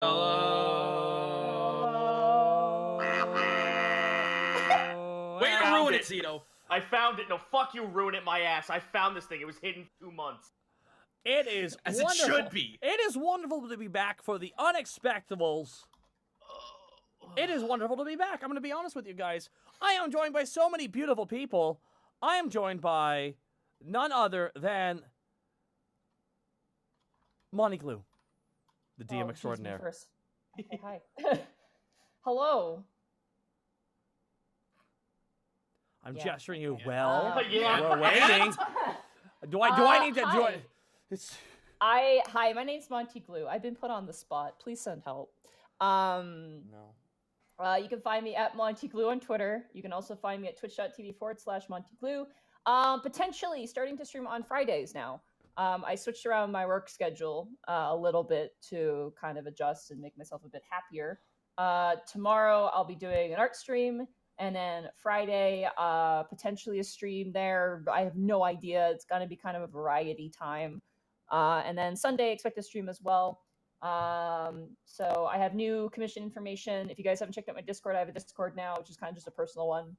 Way to ruin it, Zito. I found it. No, fuck you, ruin it my ass. I found this thing. It was hidden 2 months. It is As wonderful. it should be. It is wonderful to be back for the Unexpectables. It is wonderful to be back. I'm going to be honest with you guys. I am joined by so many beautiful people. I am joined by none other than Monty Glue, the DM extraordinaire. First. Okay, hi. Hello. I'm gesturing you well. Yeah. We're waiting. Do I need to join? Hi, my name's Monty Glue. I've been put on the spot. Please send help. No. You can find me at Monty Glue on Twitter. You can also find me at twitch.tv/Monty Glue. Potentially starting to stream on Fridays now. I switched around my work schedule a little bit to kind of adjust and make myself a bit happier. Tomorrow I'll be doing an art stream, and then Friday potentially a stream there. I have no idea. It's going to be kind of a variety time. And then Sunday expect a stream as well. So I have new commission information. If you guys haven't checked out my Discord, I have a Discord now, which is kind of just a personal one.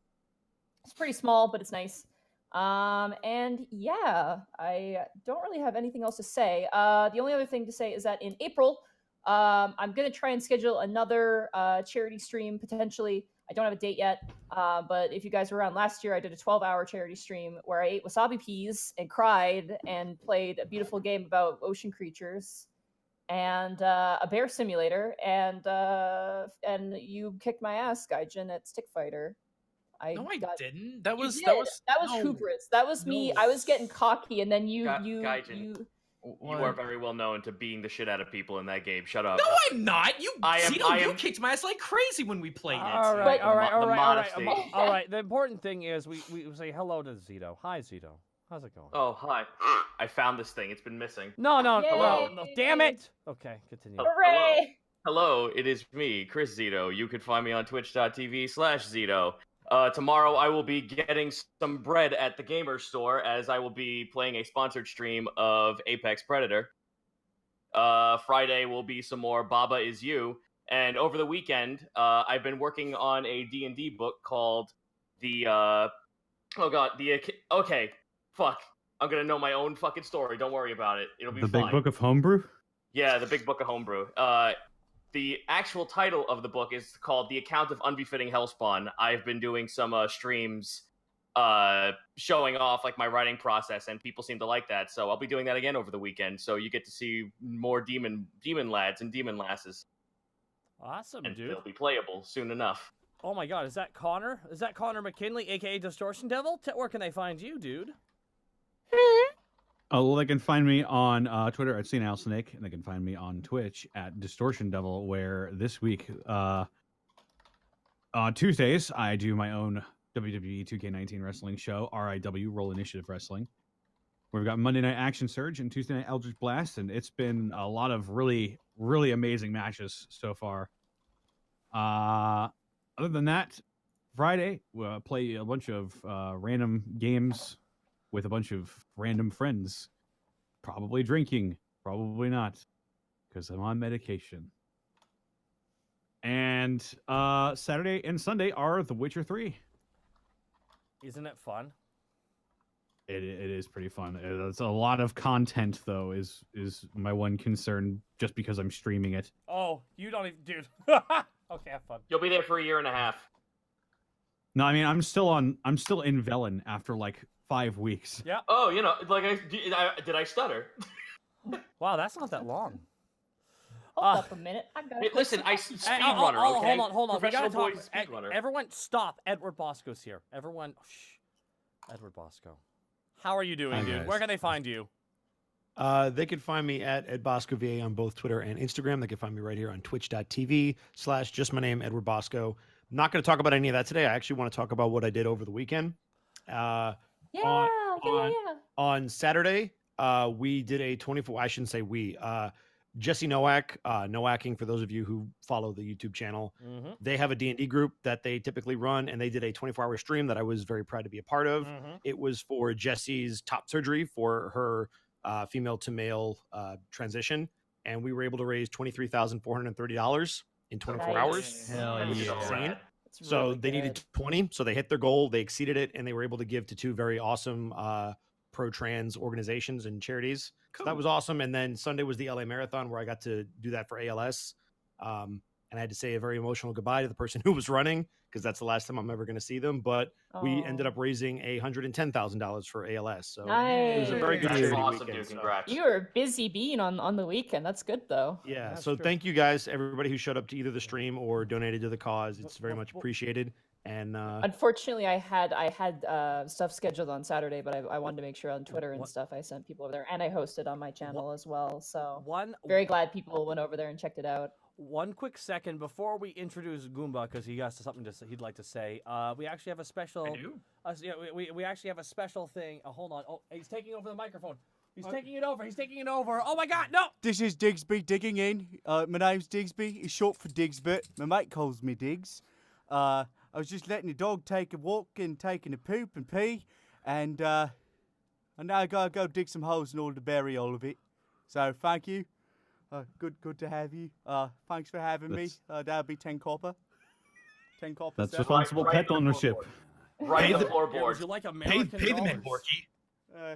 It's pretty small, but it's nice. And yeah, I don't really have anything else to say. The only other thing to say is that in April, I'm going to try and schedule another charity stream, potentially. I don't have a date yet, but if you guys were around last year, I did a 12-hour charity stream where I ate wasabi peas and cried and played a beautiful game about ocean creatures and a bear simulator, and you kicked my ass, Gaijin, at Stick Fighter. No, I didn't. That was hubris. That was me. I was getting cocky, and then Gaijin, you are very well known to beating the shit out of people in that game. Shut up. No, I'm not. You kicked my ass like crazy when we played it. All right. All right. The important thing is we say hello to Zito. Hi, Zito. How's it going? Oh, hi. I found this thing. It's been missing. No. Yay. Damn it. Okay, continue. Hooray! Hello, it is me, Chris Zito. You can find me on twitch.tv/Zito. Tomorrow I will be getting some bread at the gamer store as I will be playing a sponsored stream of Apex Predator. Friday will be some more Baba Is You. And over the weekend, I've been working on a D&D book called okay, fuck. I'm gonna know my own fucking story. Don't worry about it. It'll be fine. The Big Book of Homebrew? Yeah, the Big Book of Homebrew. The actual title of the book is called The Account of Unbefitting Hellspawn. I've been doing some streams showing off like my writing process, and people seem to like that. So I'll be doing that again over the weekend. So you get to see more demon lads and demon lasses. Awesome, and dude. They'll be playable soon enough. Oh my god, is that Connor? Is that Connor McKinley, aka Distortion Devil? Where can they find you, dude? Oh, well, they can find me on Twitter at CNAilsnake, and they can find me on Twitch at Distortion Devil, where this week, on Tuesdays, I do my own WWE 2K19 wrestling show, RIW, Roll Initiative Wrestling. We've got Monday Night Action Surge and Tuesday Night Eldritch Blast, and it's been a lot of really, really amazing matches so far. Other than that, Friday, we'll play a bunch of random games with a bunch of random friends. Probably drinking, probably not, because I'm on medication. And Saturday and Sunday are The Witcher 3. Isn't it fun? It is pretty fun. It's a lot of content, though, is my one concern, just because I'm streaming it. Oh, you don't even... Dude. Okay, have fun. You'll be there for a year and a half. No, I mean, I'm still in Velen after, like, 5 weeks. Yeah. Oh, you know, like, did I stutter? Wow, that's not that long. Hold up a minute. Hey, listen, I speedrunner, okay? Hold on. We gotta talk. Speedrunner. Everyone, stop. Edward Bosco's here. Everyone, shh. Edward Bosco. How are you doing, dude? Where can they find you? They can find me at EdBoscoVA on both Twitter and Instagram. They can find me right here on twitch.tv/just my name, Edward Bosco. I'm not going to talk about any of that today. I actually want to talk about what I did over the weekend. On Saturday, we did a 24, I shouldn't say we, Jesse Nowak, Nowacking, for those of you who follow the YouTube channel, they have a D&D group that they typically run, and they did a 24-hour stream that I was very proud to be a part of. It was for Jesse's top surgery for her female to male transition. and we were able to raise $23,430 in 24 hours. Hell That was yeah. so rad. It's So really they needed good. 20, so they hit their goal, they exceeded it, and they were able to give to 2 very awesome pro-trans organizations and charities. So that was awesome. And then Sunday was the LA Marathon, where I got to do that for ALS. And I had to say a very emotional goodbye to the person who was running, because that's the last time I'm ever going to see them. But we ended up raising $110,000 for ALS. So it was a very good That's charity awesome, weekend. dude. So, Congrats. You were busy being on the weekend. That's good though. yeah. That's So true. thank you guys, everybody who showed up to either the stream or donated to the cause. It's very much appreciated. And Unfortunately, I had stuff scheduled on Saturday, but I wanted to make sure on Twitter and What- stuff I sent people over there, and I hosted on my channel as well. So One very glad people went over there and checked it out. One quick second before we introduce Goomba, because he has something to say, he'd like to say. We actually have a special. I do. Yeah, we actually have a special thing. Hold on. Oh, he's taking over the microphone. He's taking it over. He's taking it over. Oh my God, no! This is Digsby digging in. My name's Digsby. It's short for Digsbit. My mate calls me Diggs. I was just letting the dog take a walk and taking a poop and pee, and now I gotta go dig some holes in order to bury all of it. So thank you. Good to have you. Thanks for having me. That'll be 10 copper. 10 copper. That's sir. responsible Right pet in the ownership. Right Pay on the the- Yeah, would floorboard. you like Pay, American pay the man, dollars? Borky.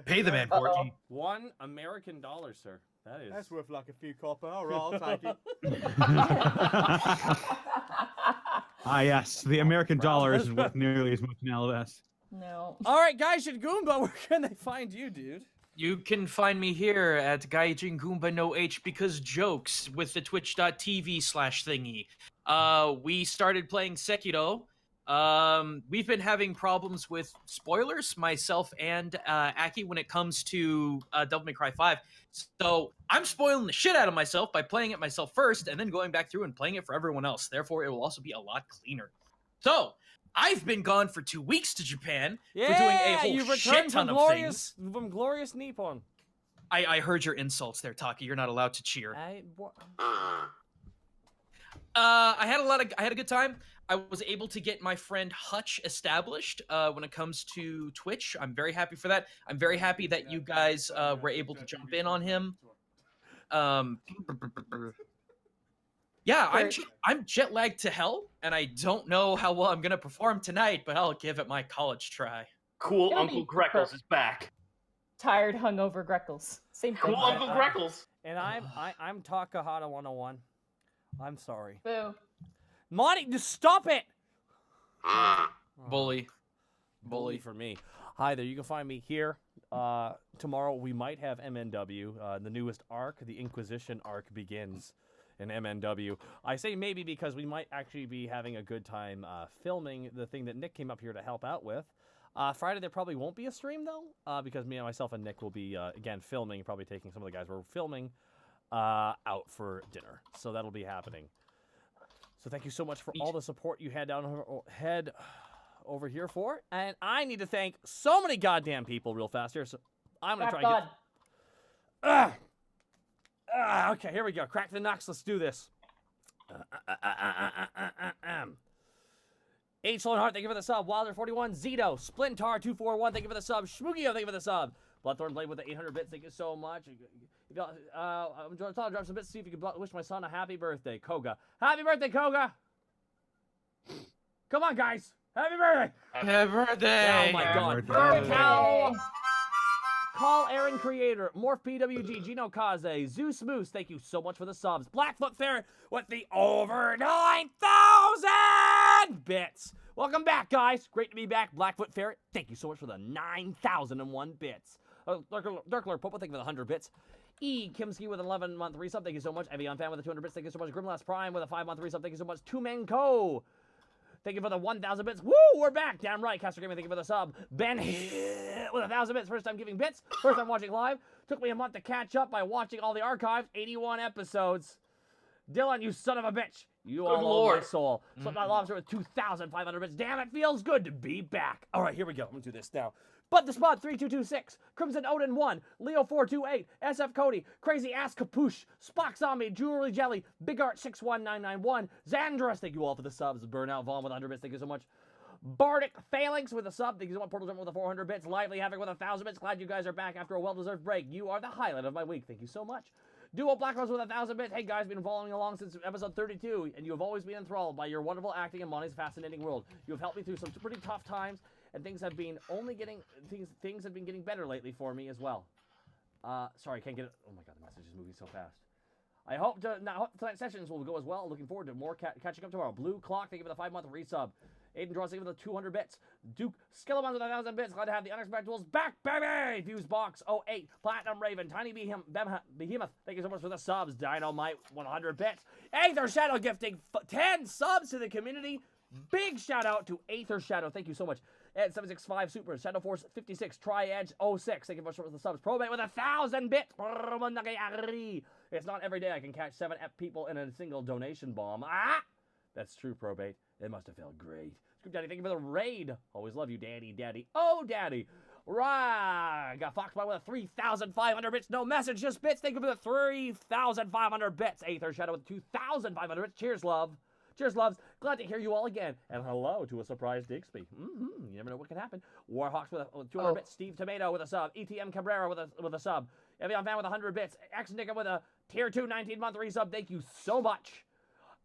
Pay the man, Uh-oh. Borky. $1 American, sir. That is. That's worth like a few copper. All right, I'll take it. Ah, yes. The American dollar is worth nearly as much in Alivast. No. All right, guys, and Goomba, where can they find you, dude? You can find me here at Gaijin Goomba No H because jokes with the twitch.tv/thingy. We started playing Sekiro. We've been having problems with spoilers, myself and Aki, when it comes to Devil May Cry 5. So I'm spoiling the shit out of myself by playing it myself first and then going back through and playing it for everyone else. Therefore, it will also be a lot cleaner. So I've been gone for 2 weeks to Japan for doing a whole you've shit returned ton from of things. glorious Nippon. I heard your insults there, Taki. You're not allowed to cheer. I had a good time. I was able to get my friend Hutch established when it comes to Twitch. I'm very happy for that. I'm very happy that you guys were able to jump in on him. Yeah, I'm jet lagged to hell, and I don't know how well I'm gonna perform tonight, but I'll give it my college try. Cool It'll Uncle be Greckles perfect. is back. Tired, hungover Greckles. Same thing. Cool Uncle Greckles. And I'm Takahata 101. I'm sorry. Boo. Monty, just stop it! Bully. Bully for me. Hi there, you can find me here. Tomorrow we might have MNW. The newest arc, the Inquisition arc, begins in MNW. I say maybe because we might actually be having a good time filming the thing that Nick came up here to help out with. Friday there probably won't be a stream though, because myself and Nick will be again filming, probably taking some of the guys we're filming out for dinner. So that'll be happening. So thank you so much for all the support you had head over here for. And I need to thank so many goddamn people real fast here. So I'm going to try and get... okay, here we go. Crack the Knox. Let's do this. H. Sloanhart, thank you for the sub. Wilder41, Zito, Splintar241, thank you for the sub. Shmoogio, thank you for the sub. Bloodthorn Blade with the 800 bits, thank you so much. I'm trying to drop some bits to see if you can wish my son a happy birthday. Koga. Happy birthday, Koga! Come on, guys. Happy birthday! Happy birthday! Oh my god. Birthday. Call Aaron Creator, Morph PWG, Gino Kaze, Zeus Moose, thank you so much for the subs. Blackfoot Ferret with the over 9,000 bits. Welcome back, guys. Great to be back. Blackfoot Ferret, thank you so much for the 9,001 bits. Darkler Pope, thank you for the 100 bits. E. Kimsky with an 11-month resub, thank you so much. Evian Fan with the 200 bits, thank you so much. Grimlast Prime with a 5-month resub, thank you so much. Two Men Co. Thank you for the 1,000 bits. Woo, we're back. Damn right. Caster Gaming, thank you for the sub. Ben with 1,000 bits. First time giving bits. First time watching live. Took me a month to catch up by watching all the archives. 81 episodes. Dylan, you son of a bitch. You all own my soul. Slipknot Lobster with 2,500 bits. Damn, it feels good to be back. All right, here we go. I'm going to do this now. But the Spot 3226, Crimson Odin 1, Leo 428, SF Cody, Crazy Ass Capuche, Spock Zombie, Jewelry Jelly, Big Art 61991, Xandros, thank you all for the subs, Burnout Vaughn with 100 bits, thank you so much. Bardic Phalanx with a sub, thank you so much. Portal Jump with the 400 bits, Lively Havoc with 1,000 bits, glad you guys are back after a well-deserved break. You are the highlight of my week, thank you so much. Duo Black Rose with 1,000 bits. Hey guys, been following along since episode 32, and you have always been enthralled by your wonderful acting and Monty's fascinating world. You have helped me through some pretty tough times, and things have been getting better lately for me as well. Sorry, can't get it. Oh my god, the message is moving so fast. I hope tonight's sessions will go as well. Looking forward to more catching up tomorrow. Blue Clock, thank you for the 5-month resub. Aiden Draws, thank you for the 200 bits. Duke Skillamon with 1,000 bits. Glad to have the Unexpectables back, baby! Fuse Box 08. Platinum Raven. Tiny Behemoth, thank you so much for the subs. Dynamite, 100 bits. Aether Shadow gifting 10 subs to the community. Big shout out to Aether Shadow. Thank you so much. Ed 765 Super. Shadow Force 56. Tri-Edge 06. Thank you so much for the subs. Probate with 1,000 bits. It's not every day I can catch 7 people in a single donation bomb. Ah! That's true, Probate. It must have felt great. Scoop Daddy, thank you for the raid. Always love you, Daddy. Oh, Daddy. Right. Got Foxbot with a 3,500 bits. No message, just bits. Thank you for the 3,500 bits. Aether Shadow with 2,500 bits. Cheers, love. Cheers, loves. Glad to hear you all again. And hello to a surprise Digsby. You never know what can happen. Warhawks with 200 bits. Steve Tomato with a sub. ETM Cabrera with a sub. Evian Fan with 100 bits. X Nicka with a tier 2 19-month resub. Thank you so much.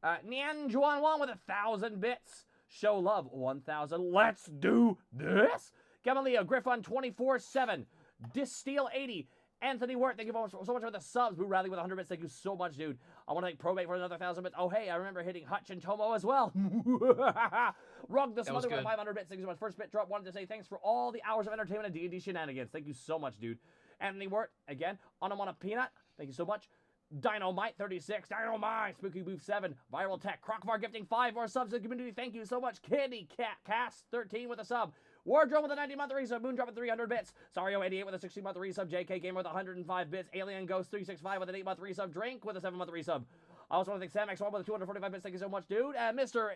Nian Juan Wan with 1,000 bits. Show love 1,000. Let's do this. Gamaleo Griffon 24/7. Dissteel 80. Anthony Wirt, thank you so much for the subs. Boo Radley with 100 bits. Thank you so much, dude. I want to thank Probate for another 1,000 bits. Oh, hey, I remember hitting Hutch and Tomo as well. Rug the Smother with 500 bits. Thank you so much. First bit drop. Wanted to say thanks for all the hours of entertainment and D&D shenanigans. Thank you so much, dude. Anthony Wirt, again. Anamana Peanut, thank you so much. Dynamite 36. Dynamite. Spooky Booth 7. Viral Tech. Crockvar gifting 5 more subs to the community. Thank you so much. Kitty Cat Cast 13 with a sub. Wardrobe with a 90-month resub. Moondrop with 300 bits. Sario88 with a 60-month resub. JK Gamer with 105 bits. Alien Ghost 365 with an 8-month resub. Drink with a 7-month resub. I also want to thank Sam X1 with a 245 bits. Thank you so much, dude. Mr.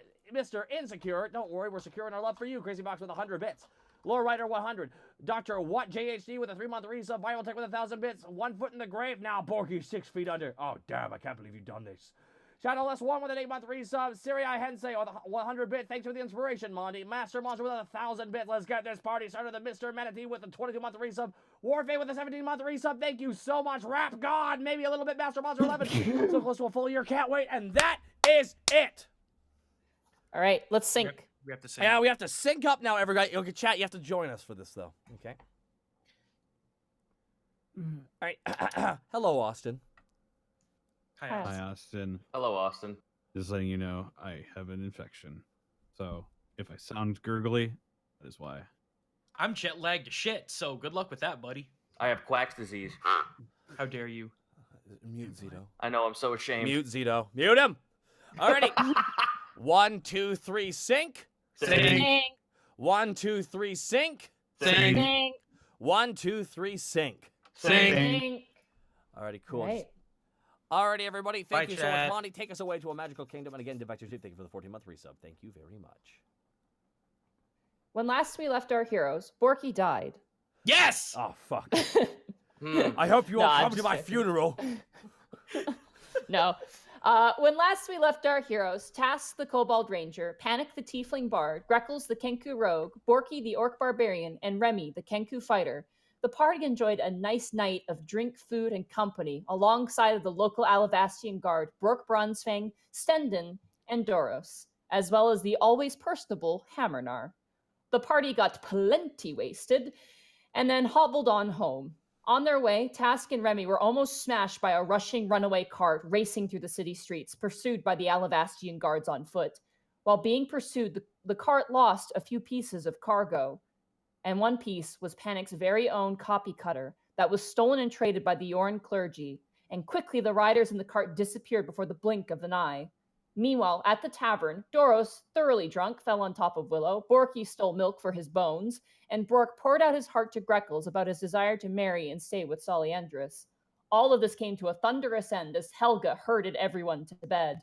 Insecure. Don't worry, we're secure in our love for you. Crazy Box with 100 bits. Lore Rider 100. Dr. What JHD with a 3-month resub. Viral Tech with 1,000 bits. 1 foot in the grave. Now Borky 6 feet under. Oh, damn, I can't believe you've done this. Shadowless 1 with an 8-month resub. Sirai Hensei with 100 bits. Thanks for the inspiration, Monty. Master Monster with 1,000 bits. Let's get this party started. The Mr. Manatee with a 22-month resub. Warfare with a 17-month resub. Thank you so much. Rap God. Maybe a little bit. Master Monster 11. So close to a full year. Can't wait. And that is it. All right, let's sync. We have to sync. Yeah, we have to sync up now, everybody. Okay, chat, you have to join us for this, though. Okay. All right. Hello, Austin. Hi, Hi, Alex. Hi, Austin. Hello, Austin. Just letting you know, I have an infection. So if I sound gurgly, that is why. I'm jet lagged to shit, so good luck with that, buddy. I have Quack's disease. How dare you? Mute Zito. I know, I'm so ashamed. Mute Zito. Mute him. Alrighty. 1, 2, 3, sync. Sync. 1, 2, 3, sync. Sync. 1, 2, 3, sync. Sync. Alrighty, cool. Right. Alrighty, everybody. Thank Bye, you so much, chat. Monty. Take us away to a magical kingdom. And again, Divector 2, thank you for the 14-month resub. Thank you very much. When last we left our heroes, Borky died. Yes! Oh, fuck. Hmm. I hope you No, all I'm come to just my kidding. funeral. No. When last we left our heroes, Task the Kobold Ranger, Panic the Tiefling Bard, Greckles the Kenku Rogue, Borky the Orc Barbarian, and Remy the Kenku Fighter, the party enjoyed a nice night of drink, food, and company alongside of the local Alivastian guard, Brooke Brunsfang, Stendon, and Doros, as well as the always personable Hammernar. The party got plenty wasted and then hobbled on home. On their way, Task and Remy were almost smashed by a rushing runaway cart racing through the city streets, pursued by the Alivastian guards on foot. While being pursued, the cart lost a few pieces of cargo, and one piece was Panic's very own copy cutter that was stolen and traded by the Yorn clergy, and quickly the riders in the cart disappeared before the blink of an eye. Meanwhile, at the tavern, Doros, thoroughly drunk, fell on top of Willow, Borky stole milk for his bones, and Bork poured out his heart to Greckles about his desire to marry and stay with Soliandris. All of this came to a thunderous end as Helga herded everyone to bed.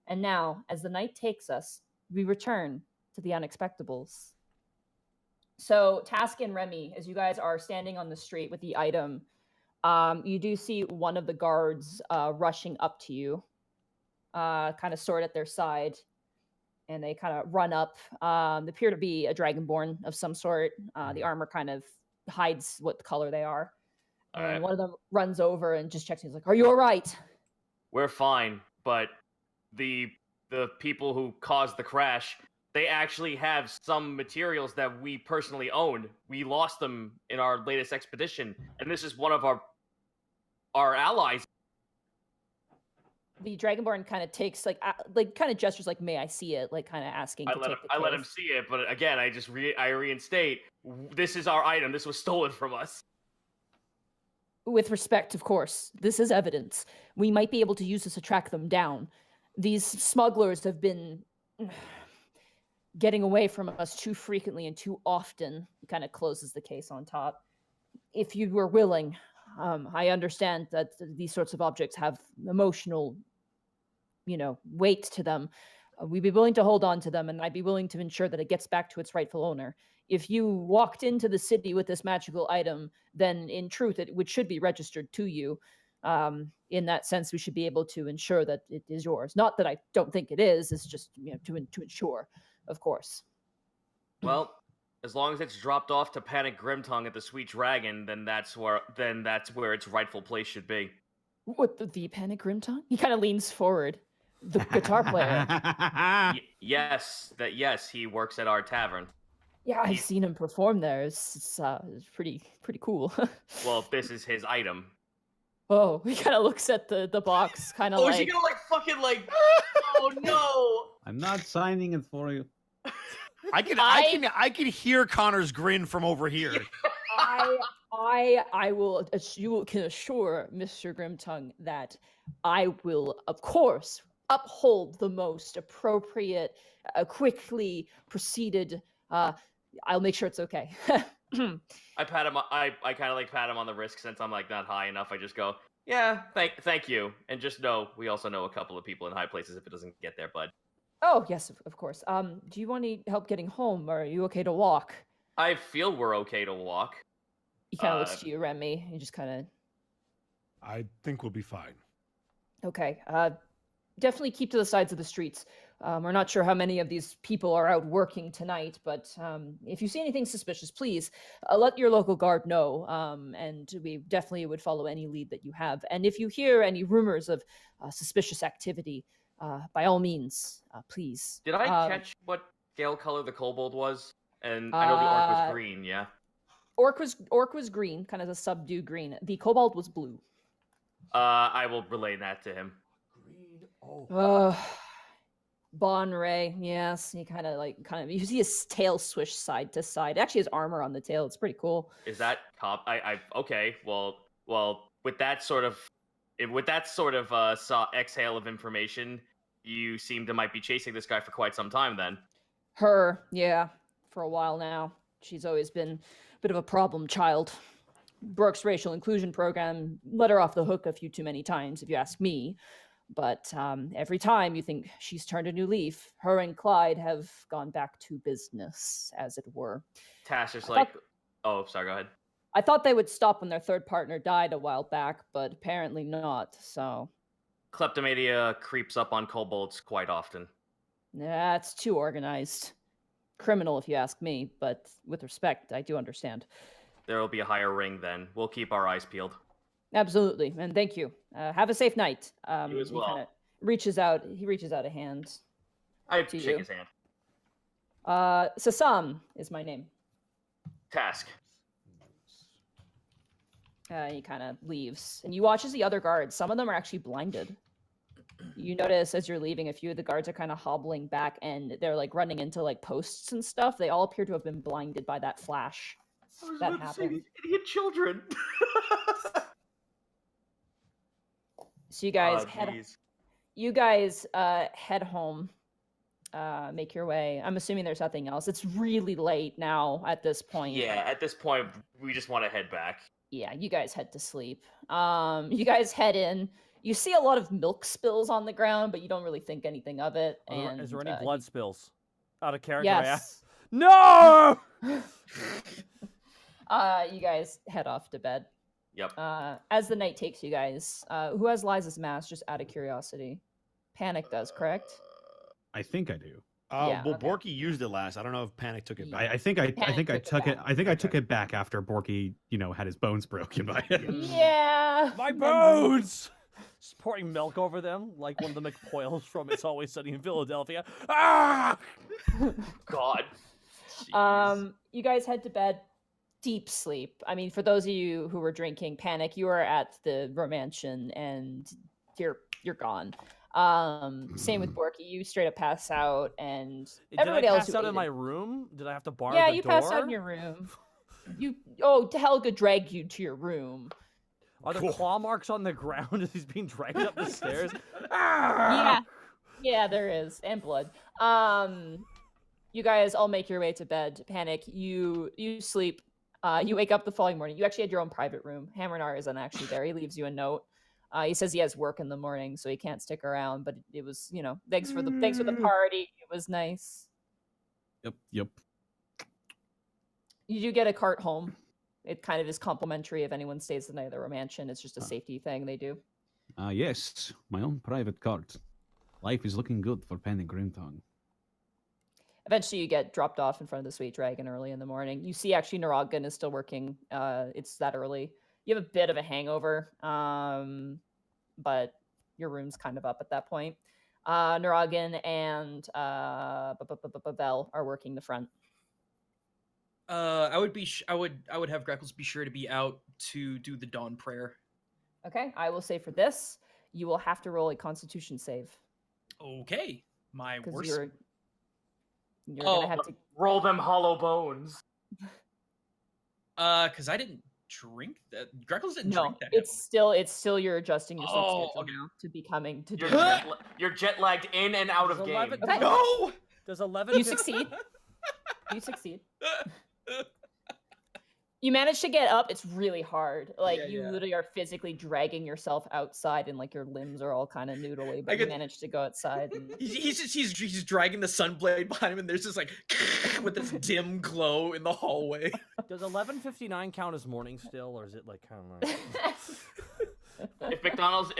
And now, as the night takes us, we return to the Unexpectables. So, Task and Remy, as you guys are standing on the street with the item, you do see one of the guards rushing up to you. Kind of sword at their side, and they kind of run up. They appear to be a dragonborn of some sort. The armor kind of hides what color they are. All And right. one of them runs over and just checks. He's like, "Are you all right?" We're fine, but the people who caused the crash, they actually have some materials that we personally owned. We lost them in our latest expedition, and this is one of our allies. The Dragonborn kind of takes like kind of gestures like, "May I see it?" Like kind of asking to take the I let him case. see it, but again, I reinstate, this is our item. This was stolen from us. With respect, of course, this is evidence. We might be able to use this to track them down. These smugglers have been getting away from us too frequently and too often. He kind of closes the case on top. If you were willing, I understand that these sorts of objects have emotional, weight to them. We'd be willing to hold on to them, and I'd be willing to ensure that it gets back to its rightful owner. If you walked into the city with this magical item, then in truth, it should be registered to you. In that sense, we should be able to ensure that it is yours. Not that I don't think it is. It's just to ensure, of course. Well, as long as it's dropped off to Panic Grimtongue at the Sweet Dragon, then that's where its rightful place should be. What, the Panic Grimtongue? He kind of leans forward. The guitar player. Yes, he works at our tavern. Yeah, I've seen him perform there. It's pretty cool. Well, this is his item. Oh, he kind of looks at the box, kind of Oh, like. is he gonna fucking Oh no! I'm not signing it for you. I can hear Connor's grin from over here. I will. You can assure Mr. Grimtongue that I will, of course, uphold the most appropriate, quickly proceeded. I'll make sure it's okay. I pat him. I kind of pat him on the wrist since I'm not high enough. I just go, yeah, thank you, and just know we also know a couple of people in high places if it doesn't get there, bud. Oh yes, of course. Do you want any help getting home, or are you okay to walk? I feel we're okay to walk. He kind of looks to you, Remy. He just kind of. I think we'll be fine. Okay. Definitely keep to the sides of the streets. We're not sure how many of these people are out working tonight, but if you see anything suspicious, please let your local guard know, and we definitely would follow any lead that you have. And if you hear any rumors of suspicious activity, by all means, please. Did I catch what scale color the kobold was? And I know the orc was green, yeah? Orc was green, kind of a subdued green. The kobold was blue. I will relay that to him. Bon Ray, yes. He kind of you see his tail swish side to side. Actually, his armor on the tail. It's pretty cool. Is that okay? Well, with that sort of exhale of information, you seem to might be chasing this guy for quite some time. Then. Her, yeah, for a while now. She's always been a bit of a problem child. Brooke's racial inclusion program let her off the hook a few too many times, if you ask me. But every time you think she's turned a new leaf, her and Clyde have gone back to business, as it were. Tash is oh, sorry, go ahead. I thought they would stop when their third partner died a while back, but apparently not, so... Kleptomania creeps up on kobolds quite often. That's too organized. Criminal, if you ask me, but with respect, I do understand. There will be a higher ring then. We'll keep our eyes peeled. Absolutely, and thank you. Have a safe night. You as well. He reaches out a hand. I to shake you. his hand. Sasam is my name. Task. He kind of leaves, and you watch as the other guards, some of them are actually blinded. You notice as you're leaving, a few of the guards are kind of hobbling back, and they're running into posts and stuff. They all appear to have been blinded by that flash. That happened. Idiot children. So you guys head home. Make your way. I'm assuming there's nothing else. It's really late now at this point. Yeah, at this point, we just want to head back. Yeah, you guys head to sleep. You guys head in. You see a lot of milk spills on the ground, but you don't really think anything of it. And Is there any blood spills? Out of character, yes. No! You guys head off to bed. Yep. As the night takes you guys, who has Liza's mask, just out of curiosity? Panic does, correct? I think I do. Yeah, Well, okay. Borky used it last. I don't know if Panic took it back. I think I Panic took it. back. I think I took it back after Borky, had his bones broken by it. Yeah. My bones! Just pouring milk over them like one of the McPoyles from It's Always Sunny in Philadelphia. Ah! God. Jeez. You guys head to bed. Deep sleep. I mean, for those of you who were drinking, Panic, you are at the Romantian and you're gone. Same with Borky. You straight up pass out, and Did everybody I else pass who out in ate my it- room? Did I have to bar Yeah, the you door? passed out in your room. Helga dragged you to your room. Are there Cool. claw marks on the ground as he's being dragged up the stairs? Yeah. Yeah, there is. And blood. You guys all make your way to bed. Panic. You sleep. You wake up the following morning. You actually had your own private room. Hammernar isn't actually there. He leaves you a note. He says he has work in the morning, so he can't stick around. But it was, thanks for the party. It was nice. Yep. You do get a cart home. It kind of is complimentary if anyone stays the night at the Romantian. It's just a safety thing they do. Yes, my own private cart. Life is looking good for Penny Grimtongue. Eventually, you get dropped off in front of the Sweet Dragon early in the morning. You see, actually, Naroggan is still working. It's that early. You have a bit of a hangover, but your room's kind of up at that point. Naroggan and Vel are working the front. I would have Greckles be sure to be out to do the dawn prayer. Okay, I will say for this, you will have to roll a Constitution save Okay, my because worst. you're gonna have to. Roll them hollow bones. Because I didn't drink that. Greckles didn't No, drink that. it's still you're adjusting your sleep Oh, schedule okay. now to becoming to You're, doing that. you're jet lagged in and out of There's game. 11 Okay. No. Does 11 You succeed. You succeed. You manage to get up. It's really hard. Like you Yeah. literally are physically dragging yourself outside, and like your limbs are all kind of noodly. But you could- manage to go outside. And... He's dragging the sunblade behind him, and there's this like with this dim glow in the hallway. Does 11:59 count as morning still, or is it like kind of like... If McDonald's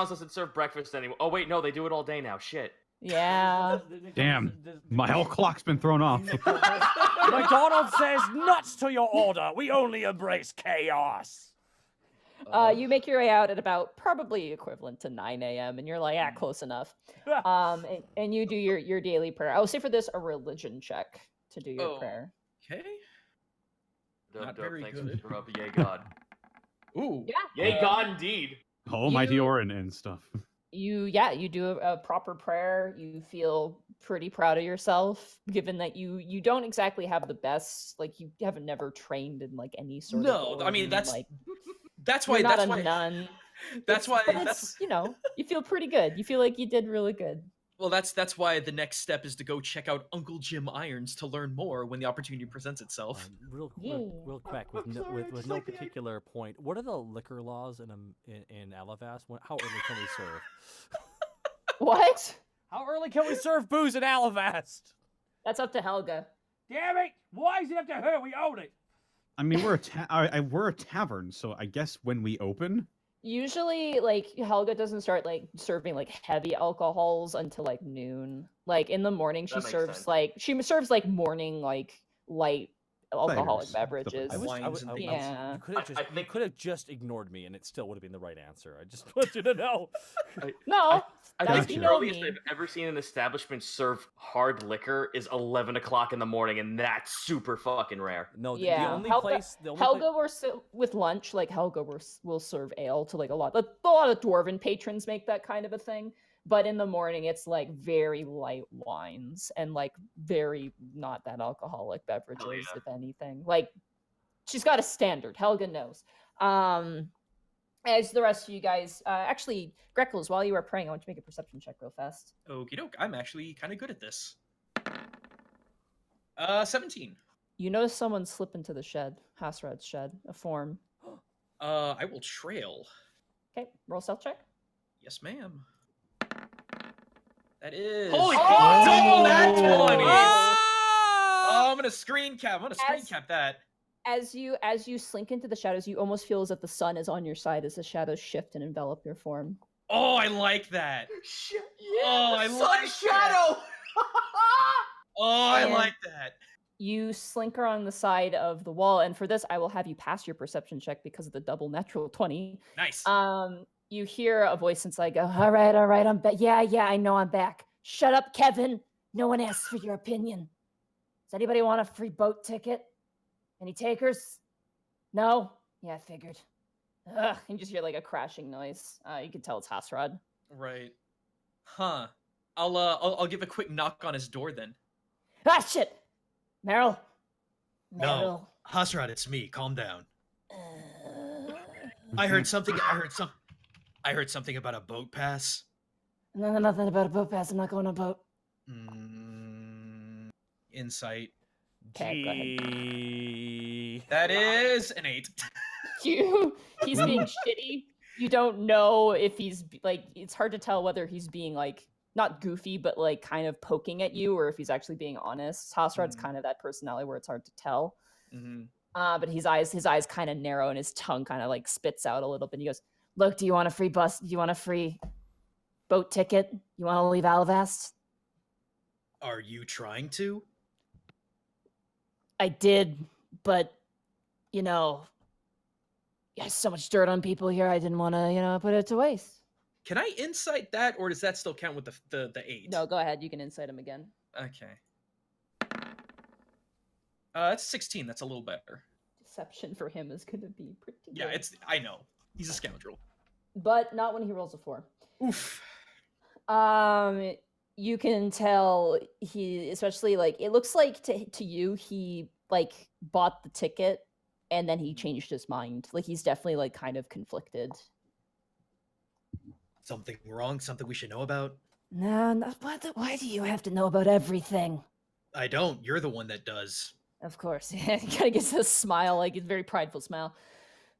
doesn't serve breakfast anymore. Oh wait, no, they do it all day now. Shit. yeah. Damn, my whole clock's been thrown off. McDonald's says nuts to your order. We only embrace chaos. You make your way out at about probably equivalent to 9 a.m. and you're like, close enough. And you do your daily prayer. I will say for this a religion check to do your Oh. prayer. Okay. Dub, Not dub, very thanks good. for the rub. Yay God. Ooh. Yeah. Yay God indeed. Almighty You- Orin and stuff. You do a proper prayer. You feel pretty proud of yourself, given that you don't exactly have the best, like you haven't never trained in like any sort of. No, I mean, order, that's like that's why you're not that's a why nun. that's why But that's it's, you feel pretty good. You feel like you did really good. well that's why the next step is to go check out Uncle Jim Irons to learn more when the opportunity presents itself. Real Yeah. quick, with no particular point. What are the liquor laws in Alivast? How early can we serve? What? How early can we serve booze in Alivast? That's up to Helga. Damn it! Why is it up to her? We own it. I mean, we're a tavern, so I guess when we open, Usually, like Helga doesn't start like serving like heavy alcohols until like noon. Like in the morning, she That makes serves sense. like morning like light alcoholic Ciders, stuff like beverages. that. Wines and things. Yeah. You could have I think- you could have just ignored me, and it still would have been the right answer. I just want you to know. No, I That's think the you know earliest me. I've ever seen an establishment serve hard liquor is 11 o'clock in the morning, and that's super fucking rare. No, the Yeah, only Helga- place. The only Helga with lunch, like Helga will serve ale to like a lot of dwarven patrons make that kind of a thing. But in the morning, it's like very light wines and like very not that alcoholic beverages, yeah. if anything. Like she's got a standard. Helga knows. As the rest of you guys, actually, Greckles, while you were praying, I want you to make a perception check real fast. Okie doke. I'm actually kind of good at this. 17. You notice someone slip into the shed, Hasrad's shed, a form. I will trail. Okay, roll stealth check. Yes, ma'am. That is Holy oh, fuck! double that 20. Ah! Oh, I'm gonna screen cap. That. As you slink into the shadows, you almost feel as if the sun is on your side as the shadows shift and envelop your form. Oh, I like that. Shit, Oh, I sun like shadow. Oh, I And like that. you slink around the side of the wall, and for this, I will have you pass your perception check because of the double natural 20. Nice. You hear a voice inside go, all right, I'm back. Yeah, I know I'm back. Shut up, Kevin. No one asks for your opinion. Does anybody want a free boat ticket? Any takers? No? Yeah, I figured. Ugh, and you just hear like a crashing noise. You can tell it's Hrodd. Right. Huh. I'll give a quick knock on his door then. Ah, shit! Meryl. No, Hrodd, it's me. Calm down. I heard something about a boat pass. No, nothing about a boat pass. I'm not going on a boat. Insight. Okay, go ahead. That is an 8. He's being shitty. You don't know if he's like, it's hard to tell whether he's being like, not goofy, but like kind of poking at you, or if he's actually being honest. Hrodd's kind of that personality where it's hard to tell. But his eyes kind of narrow and his tongue kind of like spits out a little bit. He goes, look, do you want a free bus? Do you want a free boat ticket? You want to leave Alivast? Are you trying to? I did, but there's so much dirt on people here. I didn't want to, put it to waste. Can I insight that, or does that still count with the 8? No, go ahead. You can insight him again. Okay. That's 16. That's a little better. Deception for him is going to be pretty good. Yeah, I know. He's a scoundrel. But not when he rolls a 4. Oof. You can tell he, especially like, it looks like to you, he like bought the ticket and then he changed his mind. Like he's definitely like kind of conflicted. Something wrong? Something we should know about? No, why do you have to know about everything? I don't. You're the one that does. Of course. He kind of gets a smile, like a very prideful smile.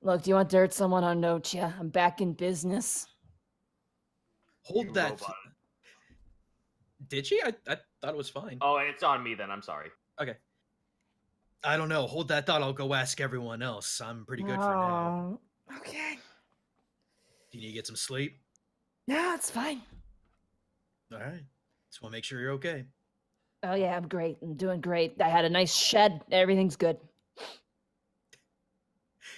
Look, do you want dirt? Someone on note ya. I'm back in business. Hold that. Did she? I thought it was fine. Oh, it's on me then. I'm sorry. Okay. I don't know. Hold that thought. I'll go ask everyone else. I'm pretty good for now. Okay. Do you need to get some sleep? No, it's fine. All right. Just want to make sure you're okay. Oh, yeah, I'm great. I'm doing great. I had a nice shed. Everything's good.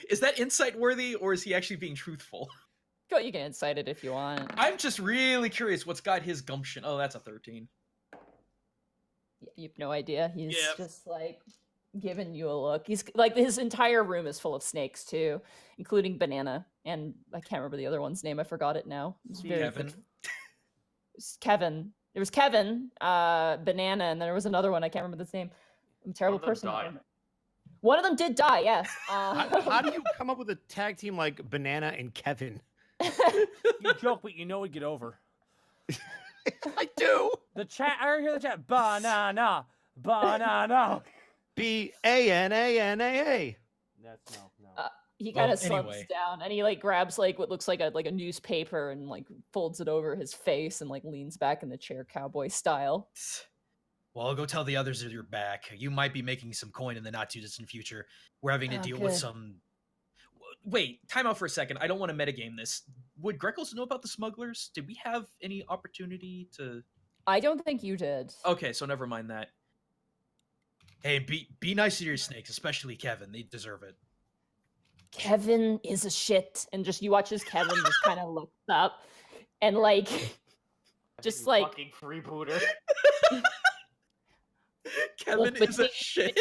Is that insight worthy, or is he actually being truthful? Go, you can insight it if you want. I'm just really curious what's got his gumption. Oh, that's a 13. You have no idea. He's just like giving you a look. He's like, his entire room is full of snakes too, including Banana. And I can't remember the other one's name. I forgot it now. Kevin. Kevin. There was Kevin, Banana, and there was another one. I can't remember the name. I'm a terrible person. One of them did die, yes. How do you come up with a tag team like Banana and Kevin? You joke, but you know we get over. I do. The chat, I hear the chat. Banana. Banana. That's no. He kind of slumps down and he like grabs like what looks like a newspaper and like folds it over his face and like leans back in the chair cowboy style. Well, I'll go tell the others that you're back. You might be making some coin in the not too distant future. We're having to deal with some. Wait, time out for a second. I don't want to metagame this. Would Greckles know about the smugglers? Did we have any opportunity to? I don't think you did. Okay, so never mind that. Hey, be nice to your snakes, especially Kevin. They deserve it. Kevin is a shit, and just you watch as Kevin just kind of looks up and like, just like fucking freebooter. Kevin is a shit.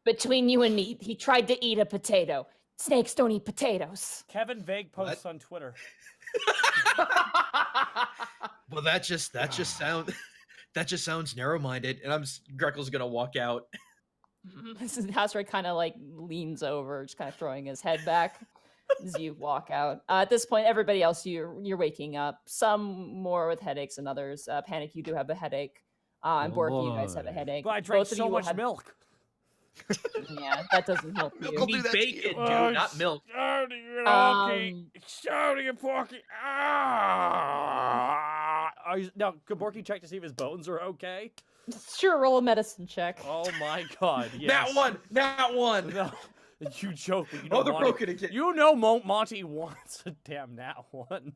Between you and me, he tried to eat a potato. Snakes don't eat potatoes. Kevin Vague posts on Twitter. Well, that just sounds narrow-minded, and Greckles gonna walk out. Hrodd kind of like leans over, just kind of throwing his head back as you walk out. At this point, everybody else, you're waking up. Some more with headaches than others. Panic, you do have a headache. And Borky, you guys have a headache. But I drank so much milk. Yeah, that doesn't help you. You need bacon, dude, not milk. Shouting at Borky. Now, could Borky check to see if his bones are okay? Sure, roll a medicine check. Oh my god, yes. That one! No, you joke, but you know they're broken again. You know Monty wants a damn nat one.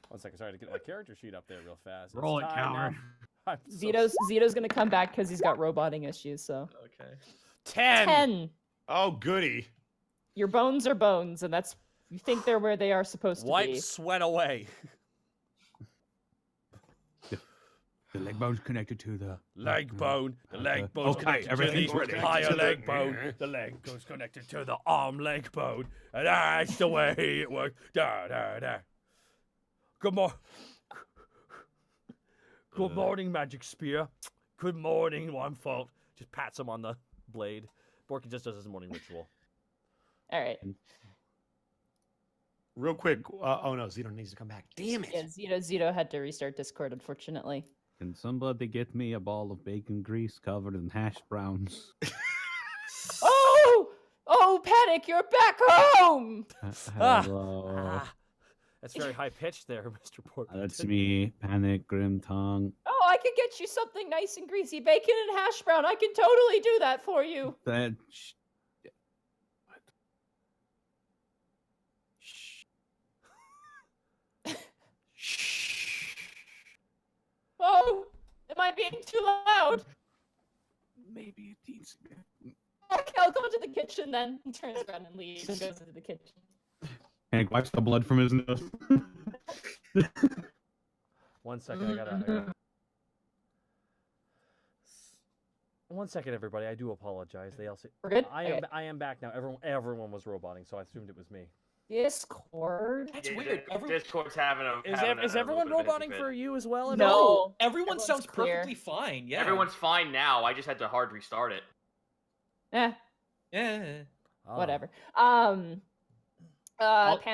1 second, sorry to get my character sheet up there real fast. Roll it, counter. I'm so Zito's gonna come back because he's got roboting issues. So Okay. 10. 10. Oh, goody. Your bones are bones, and that's you think they're where they are supposed to Wipe be. sweat away. The leg bone's connected to the Leg bone. The leg bone's okay, connected to everything's the ready. higher To the- leg bone. The leg goes connected to the arm leg bone. And that's the way it works. Da, da, da. Good morning. Good morning, Magic Spear. Good morning, One Fault. Just pats him on the blade. Borky just does his morning ritual. All right. Real quick. Oh no, Zito needs to come back. Damn it. Yeah, Zito had to restart Discord, unfortunately. Can somebody get me a ball of bacon grease covered in hash browns? Oh, Panic, you're back home. Hello. Ah, that's very high pitched there, Mr. Borky. That's me, Panic Grimtongue. Oh, I can get you something nice and greasy, bacon and hash brown. I can totally do that for you. That. Oh, am I being too loud? Maybe it needs. Okay, I'll go into the kitchen then. He turns around and leaves and goes into the kitchen. Panic wipes the blood from his nose. 1 second, I gotta. 1 second, everybody. I do apologize. They also. We're good? I Okay. am back now. Everyone was roboting, so I assumed it was me. Discord? That's Yeah, weird. Discord's having a. Is, having is a everyone little bit of roboting an for issue. you as well? at No. all? Everyone Everyone's sounds clear. perfectly fine. Yeah. Everyone's fine now. I just had to hard restart it. Eh, Yeah. Oh. whatever. Panic.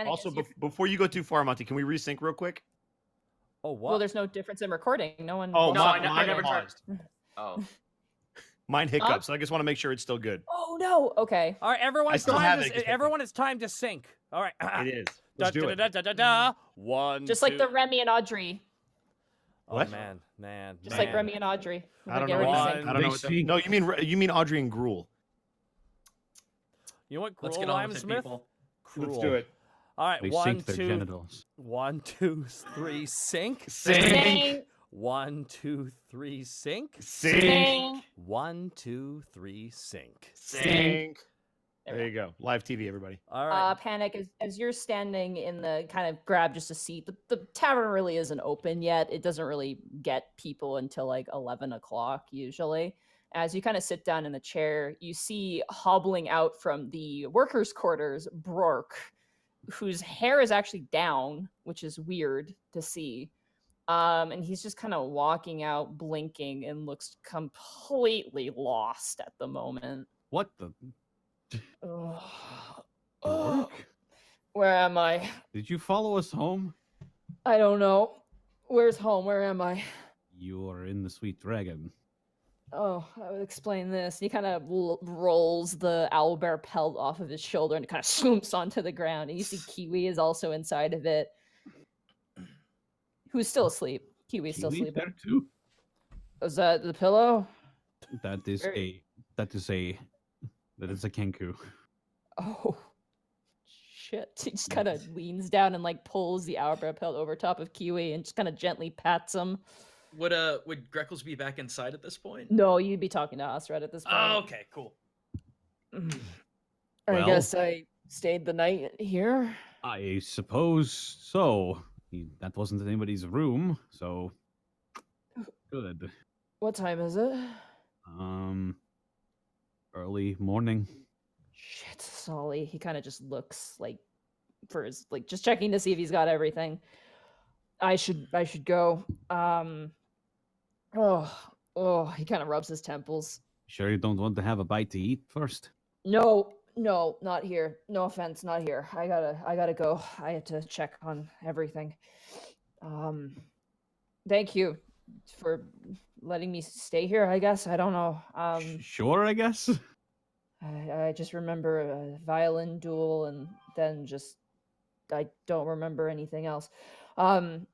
Also, is your- before you go too far, Monty, can we resync real quick? Oh, what? well, there's no difference in recording. No one. Oh, No, mine, I mine never tried. paused. Oh. Mine hiccuped, so I just want to make sure it's still good. Oh no. Okay. All right, everyone. I still have it, it just- Everyone, it's time to sync. All right. It is. Let's do it. Da. One. Just like two- the Remy and Audrey. Oh, What? man. Just like Remy and Audrey. I don't Get know. ready to One. sync. I don't know. What that, no, you mean Audrey and Gruel. You know what? Let's Cruel get on Lime with it, Smith? people. Cruel. All right, They one, sink their two, genitals. 1, 2, 3, sync. Sync. 1, 2, 3, sync. Sync. 1, 2, 3, sync. Sync. There we There you go. Live TV, everybody. All right. Panic, as you're standing in the kind of grab just a seat, the tavern really isn't open yet. It doesn't really get people until like 11 o'clock usually. As you kind of sit down in the chair, you see hobbling out from the workers' quarters, Brork, whose hair is actually down, which is weird to see. And he's just kind of walking out, blinking, and looks completely lost at the moment. What the? Ugh. Brork? Where am I? Did you follow us home? I don't know. Where's home? Where am I? You are in the Sweet Dragon. Oh, I would explain this. He kind of rolls the owlbear pelt off of his shoulder and kind of swoops onto the ground. And you see Kiwi is also inside of it, who's still asleep. Kiwi's still Kiwi sleeping. there too? Is that the pillow? That is Very- that is a Kenku. Oh, shit. He just kind of leans down and like pulls the owlbear pelt over top of Kiwi and just kind of gently pats him. Would Greckles be back inside at this point? No, you'd be talking to us right at this point. Oh, okay, cool. I Well- guess I stayed the night here. I suppose so. That wasn't anybody's room, so good. What time is it? Early morning. Shit, Solly. He kind of just looks like for his like just checking to see if he's got everything. I should go. He kind of rubs his temples. Sure you don't want to have a bite to eat first? No, not here. No offense, not here. I gotta go. I have to check on everything. Thank you for letting me stay here, I guess. I don't know. Sure, I guess. I just remember a violin duel and then just I don't remember anything else. Did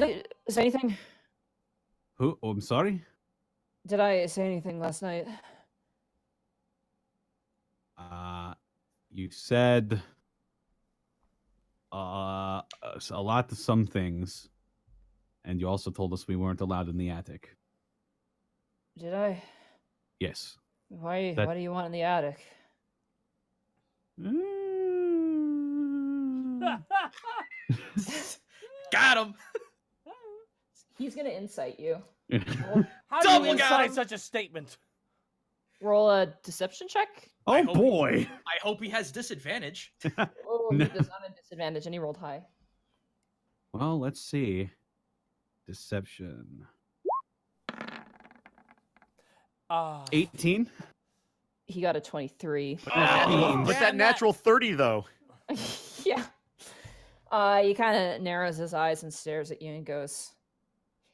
I say anything? Who? Oh, I'm sorry. Did I say anything last night? You said a lot of some things. And you also told us we weren't allowed in the attic. Did I? Yes. Why? That- What do you want in the attic? Got him. He's gonna insight you. How do Double you got incite him. such a statement? Roll a deception check. Oh I hope- boy! I hope he has disadvantage. Oh, No. he does not have disadvantage, and he rolled high. Well, let's see. Deception. 18. He got a 23. But that damn natural 30 though. Yeah. He kind of narrows his eyes and stares at you and goes,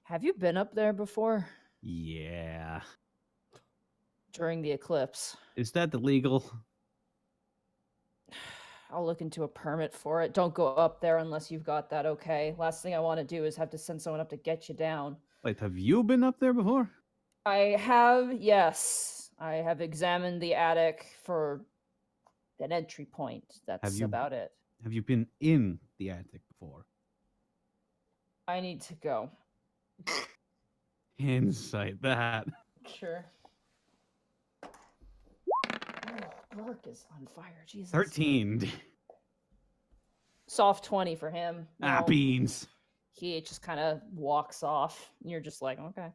"Have you been up there before Yeah. during the eclipse? Is that illegal? I'll look into a permit for it. Don't go up there unless you've got that, okay? Last thing I want to do is have to send someone up to get you down." Wait, have you been up there before? I have, yes. I have examined the attic for an entry point. That's you- about it. Have you been in the attic before? I need to go. Insight that. Sure. Oh, Bork is on fire. Jesus. 13. Soft 20 for him. Ah, No, beans. he just kind of walks off. And you're just like, okay.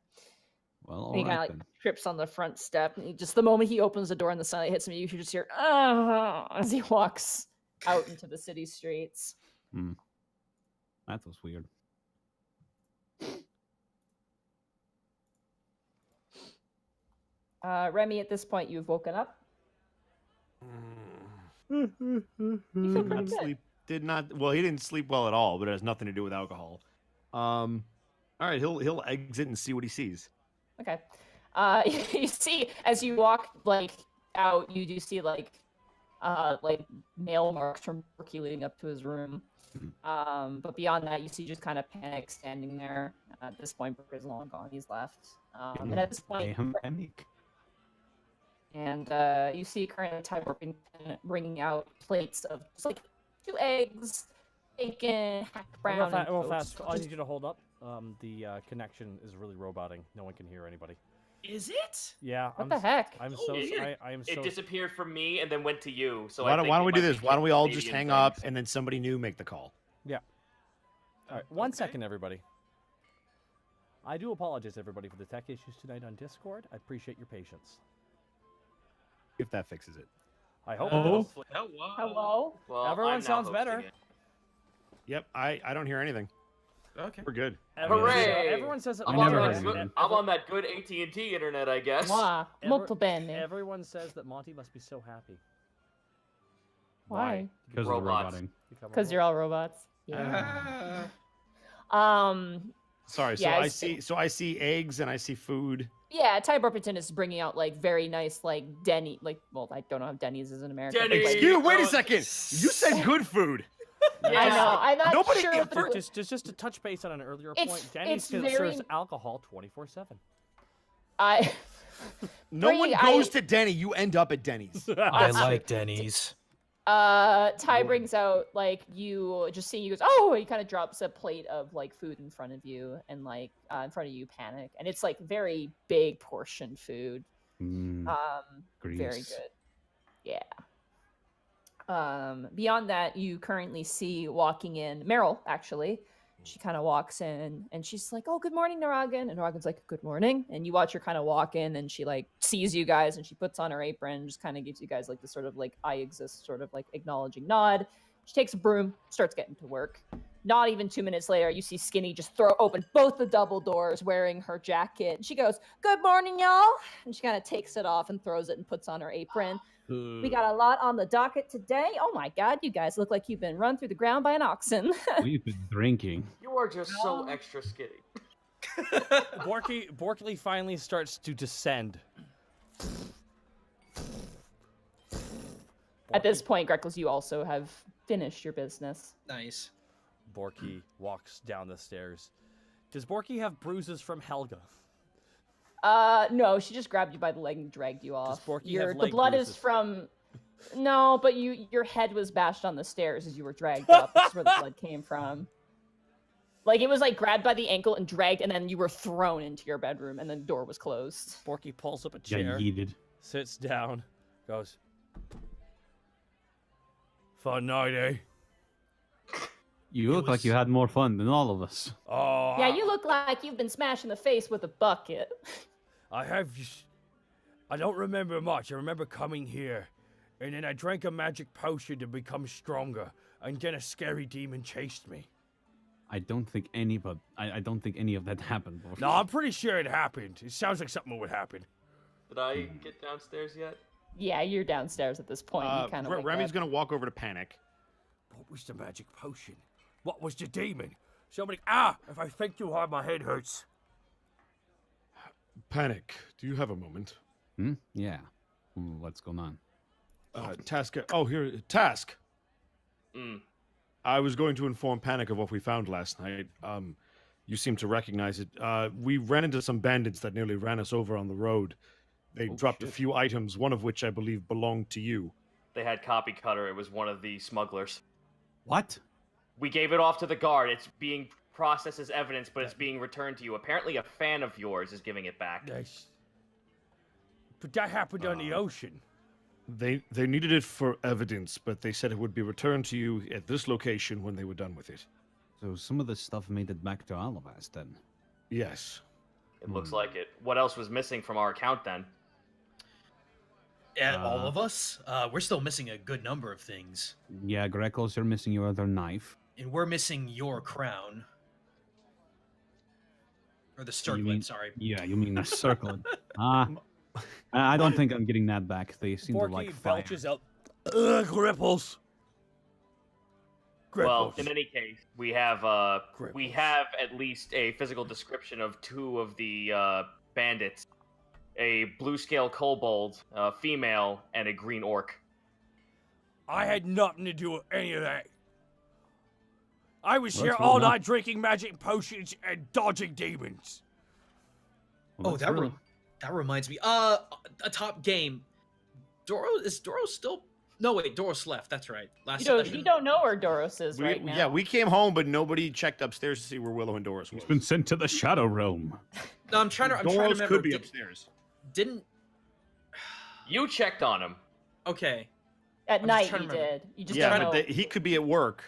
Well, And he all kind right of then. trips on the front step. And just the moment he opens the door and the sunlight hits him, you should just hear, "Ah," as he walks out into the city streets. That was weird. Remy, at this point, you've woken up. Did pretty not good. sleep. Did not. Well, he didn't sleep well at all, but it has nothing to do with alcohol. All right, he'll exit and see what he sees. Okay. You see, as you walk out, you do see like nail marks from Borky leading up to his room. But beyond that, you see just kind of Panic standing there. At this point, Borky's long gone. He's left. And at this point, Panic. and you see currently Tyborping bringing out plates of just like 2 eggs, bacon, hacked brown. and Real toast. fast. I need you to hold up. The connection is really roboting. No one can hear anybody. Is it? Yeah. What the heck? I'm so. It- I am It so. disappeared from me and then went to you. So Why I don't, think why it don't we might do be this? Why don't we all just Canadian hang up things. and then somebody new make the call? All right, 1 Okay. second, everybody. I do apologize, everybody, for the tech issues tonight on Discord. I appreciate your patience. If that fixes it. I hope. Oh. it does. Hello? Well, Everyone I'm now sounds hosting better. it. Yep, I don't hear anything. Okay. We're good. Hooray! Everyone says that. I I'm, never on heard that anything. good, I'm on that good AT&T internet, I guess. Wow. Molto bene. Everyone says that Monty must be so happy. Why? Because Robots. of the roboting. Because you're all robots. Yeah. Sorry. So Yeah, I see eggs and I see food. Yeah, Ty Burpington is bringing out like very nice like Denny well, I don't know how Denny's is in America. but, Denny's. like- Excuse. Wait a Oh, second. You said good food. I know. I'm not Nobody sure. can if the- Just to touch base on an earlier It's- point, Denny's it's serves very- alcohol 24/7. I No Brady, one goes to Denny. You end up at Denny's. I like Denny's. Ty brings out like you just seeing you goes, oh, he kind of drops a plate of like food in front of you and like in front of you Panic, and it's like very big portion food. Very Grease. good. Yeah. Beyond that, you currently see walking in Meryl, actually. She kind of walks in and she's like, oh, good morning, Naragan. And Naragan's like, good morning. And you watch her kind of walk in and she like sees you guys and she puts on her apron and just kind of gives you guys like this sort of like I exist sort of like acknowledging nod. She takes a broom, starts getting to work. Not even 2 minutes later, you see Skinny just throw open both the double doors wearing her jacket. And she goes, good morning, y'all. And she kind of takes it off and throws it and puts on her apron. We got a lot on the docket today. Oh my God, you guys look like you've been run through the ground by an oxen. We've been drinking. You are just so extra skinny. Borky finally starts to descend. At this point, Greckles, you also have finished your business. Nice. Borky walks down the stairs. Does Borky have bruises from Helga? No, she just grabbed you by the leg and dragged you off. Borky have The leg blood bruises? is from. No, but your head was bashed on the stairs as you were dragged up. That's where the blood came from. Like it was like grabbed by the ankle and dragged, and then you were thrown into your bedroom, and then the door was closed. Borky pulls up a Yeah, chair, yeeted. sits down, goes, "Fun night, eh?" You look like you had more fun than all of us. Oh, Yeah, you look like you've been smashed in the face with a bucket. I have just... I don't remember much. I remember coming here, and then I drank a magic potion to become stronger, and then a scary demon chased me. I don't think any of that happened. Borky. No, I'm pretty sure it happened. It sounds like something would happen. Did I get downstairs yet? Yeah, you're downstairs at this point. You kind of Remy's gonna walk over to Panic. What was the magic potion? What was the demon? Somebody... If I think too hard, my head hurts. Panic, do you have a moment? Yeah. What's going on? Task. Oh, here, Task. Mm. I was going to inform Panic of what we found last night. You seem to recognize it. We ran into some bandits that nearly ran us over on the road. They dropped a few items, one of which I believe belonged to you. They had copy cutter. It was one of the smugglers. What? We gave it off to the guard. It's being processed as evidence, but it's being returned to you. Apparently, a fan of yours is giving it back. Nice. But that happened on the ocean. They needed it for evidence, but they said it would be returned to you at this location when they were done with it. So some of this stuff made it back to Alivast then. Yes. It looks like it. What else was missing from our account then? And all of us? We're still missing a good number of things. Yeah, Greckles, you're missing your other knife. And we're missing your crown. Or the circlet, mean- sorry. Yeah, you mean the circlet. I don't think I'm getting that back. They seem to Borky like fire. belches out. Ugh, Gripples. Well, Gripples. in any case, we have at least a physical description of two of the bandits: a blue scale kobold, female, and a green orc. I had nothing to do with any of that. I was here That's all well night drinking magic potions and dodging demons. Well, that's really- That reminds me. A top game. Is Doros still? No, wait. Doros left. That's right. You don't know where Doros is right now. Yeah, we came home, but nobody checked upstairs to see where Willow and Doros was. He's been sent to the Shadow Realm. No, I'm trying to Doros remember. could be upstairs. Didn't. You checked on him. Okay. At I'm just night trying you to remember. did. You just Yeah, don't know. but he could be at work.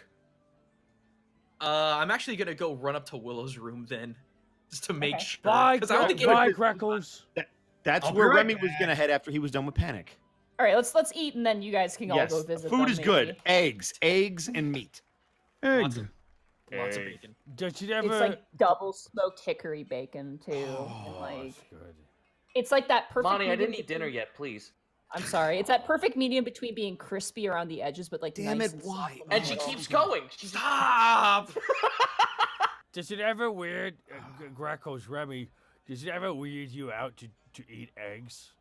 I'm actually gonna go run up to Willow's room then, just to make Okay. sure. Bye, 'Cause I don't think it bye, would- Greckles. That's I'll be where right Remy was back. going to head after he was done with Panic. All right, let's eat and then you guys can all Yes, go visit. food them, is maybe. good. Eggs, and meat. Lots Egg. Lots of Hey. bacon. Did you ever? It's like double smoked hickory bacon too. Oh, and like that's good. it's like that perfect. Monty, I medium didn't eat dinner between- yet, please. I'm sorry. It's that perfect medium between being crispy around the edges, but like Damn nice it, and why? soft in And the she middle. keeps going. She's Stop. Does it ever weird, Greckles, Remy? Does it ever weird you out to eat eggs?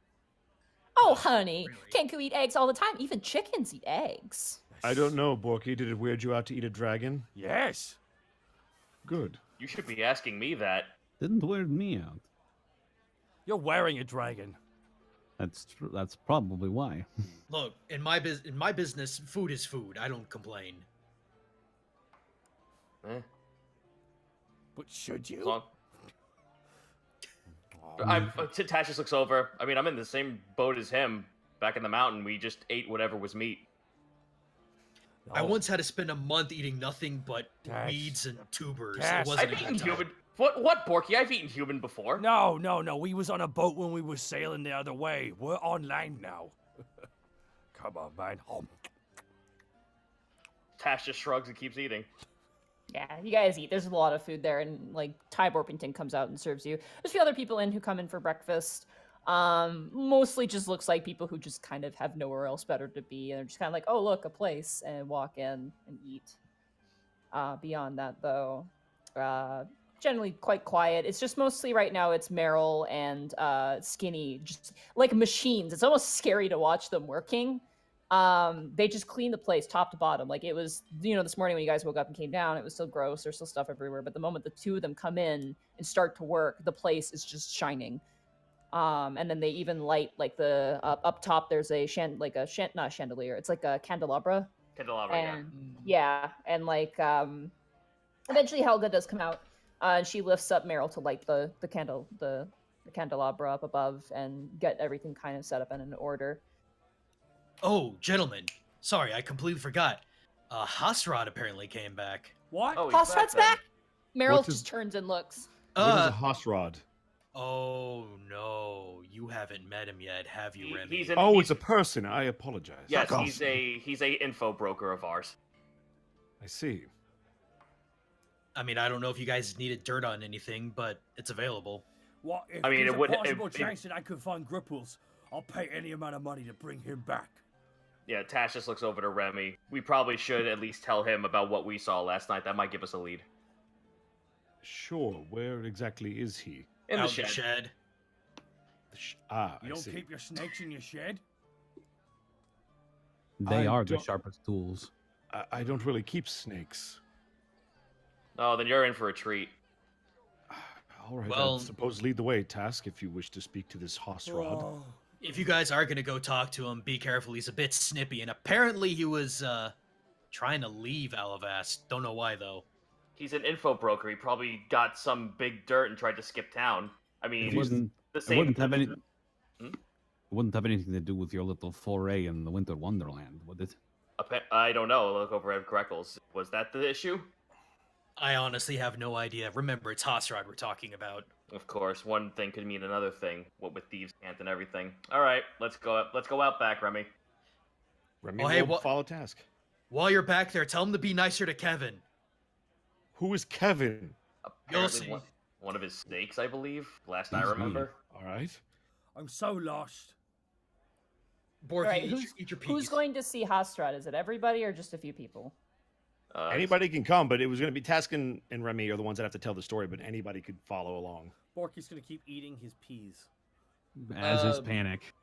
Oh, honey, Really? Kenku eat eggs all the time. Even chickens eat eggs. I don't know, Borky. Did it weird you out to eat a dragon? Yes. Good. You should be asking me that. Didn't weird me out. You're wearing a dragon. That's true. That's probably why. Look, in my business, food is food. I don't complain. Eh, But should you? as long- Tash just looks over. I mean, I'm in the same boat as him. Back in the mountain, we just ate whatever was meat. I No. once had to spend a month eating nothing but Dash. weeds and tubers. Dash. It wasn't I've a eaten good time. human. What, Borky? I've eaten human before. No. We was on a boat when we was sailing the other way. We're on land now. Come on, man. Oh. Tash just shrugs and keeps eating. Yeah, you guys eat. There's a lot of food there, and like Ty Borpington comes out and serves you. There's a few other people in who come in for breakfast. Mostly just looks like people who just kind of have nowhere else better to be, and they're just kind of like, oh look, a place, and walk in and eat. Beyond that, though, generally quite quiet. It's just mostly right now it's Meryl and Skinny, just like machines. It's almost scary to watch them working. They just clean the place top to bottom. Like it was, this morning when you guys woke up and came down, it was still gross. There's still stuff everywhere. But the moment the two of them come in and start to work, the place is just shining. And then they even light like the up top. There's a not chandelier. It's like a candelabra. Candelabra, yeah. And yeah, and like Eventually, Helga does come out, and she lifts up Meryl to light the candelabra up above and get everything kind of set up and in order. Oh, gentlemen, sorry, I completely forgot. Hrodd apparently came back. What? Oh, he's Hrodd's then. back. Meryl What is- just turns and looks. What is Uh, a Hrodd? oh no, you haven't met him yet, have you, Remy? He's an, Oh, he's, it's a person. I apologize. yes, Fuck off. he's a info broker of ours. I see. I mean, I don't know if you guys needed dirt on anything, but it's available. What? If I mean, there's it a would- possible it- chance that I could find Greckles, I'll pay any amount of money to bring him back. Yeah, Tash just looks over to Remy. We probably should at least tell him about what we saw last night. That might give us a lead. Sure. Where exactly is he? In Out the shed. Ah, You I don't see. keep your snakes in your shed? They I are the don't- sharpest tools. I don't really keep snakes. Oh, then you're in for a treat. All right. Well- I suppose lead the way, Task, if you wish to speak to this Hrodd. Oh. If you guys are gonna go talk to him, be careful. He's a bit snippy, and apparently he was trying to leave Alivast. Don't know why though. He's an info broker. He probably got some big dirt and tried to skip town. I It mean, wouldn't. the It same. wouldn't have any. Hmm? It wouldn't have anything to do with your little foray in the Winter Wonderland, would it? I don't know. Look over at Greckles. Was that the issue? I honestly have no idea. Remember, it's Hrodd we're talking about. Of course, one thing could mean another thing. What with thieves' cant and everything. All right, let's go. Let's go out back, Remy. Remy Oh, hey, will what- follow Task. While you're back there, tell him to be nicer to Kevin. Who is Kevin? Apparently see. one of his snakes, I believe. Last I Who's he? remember. All right. I'm so lost. Borky, Alright, eat your Who's peas. going to see Hrodd? Is it everybody or just a few people? Anybody can come, but it was going to be Task and Remy are the ones that have to tell the story, but anybody could follow along. Borky's gonna keep eating his peas. As is Um, Panic.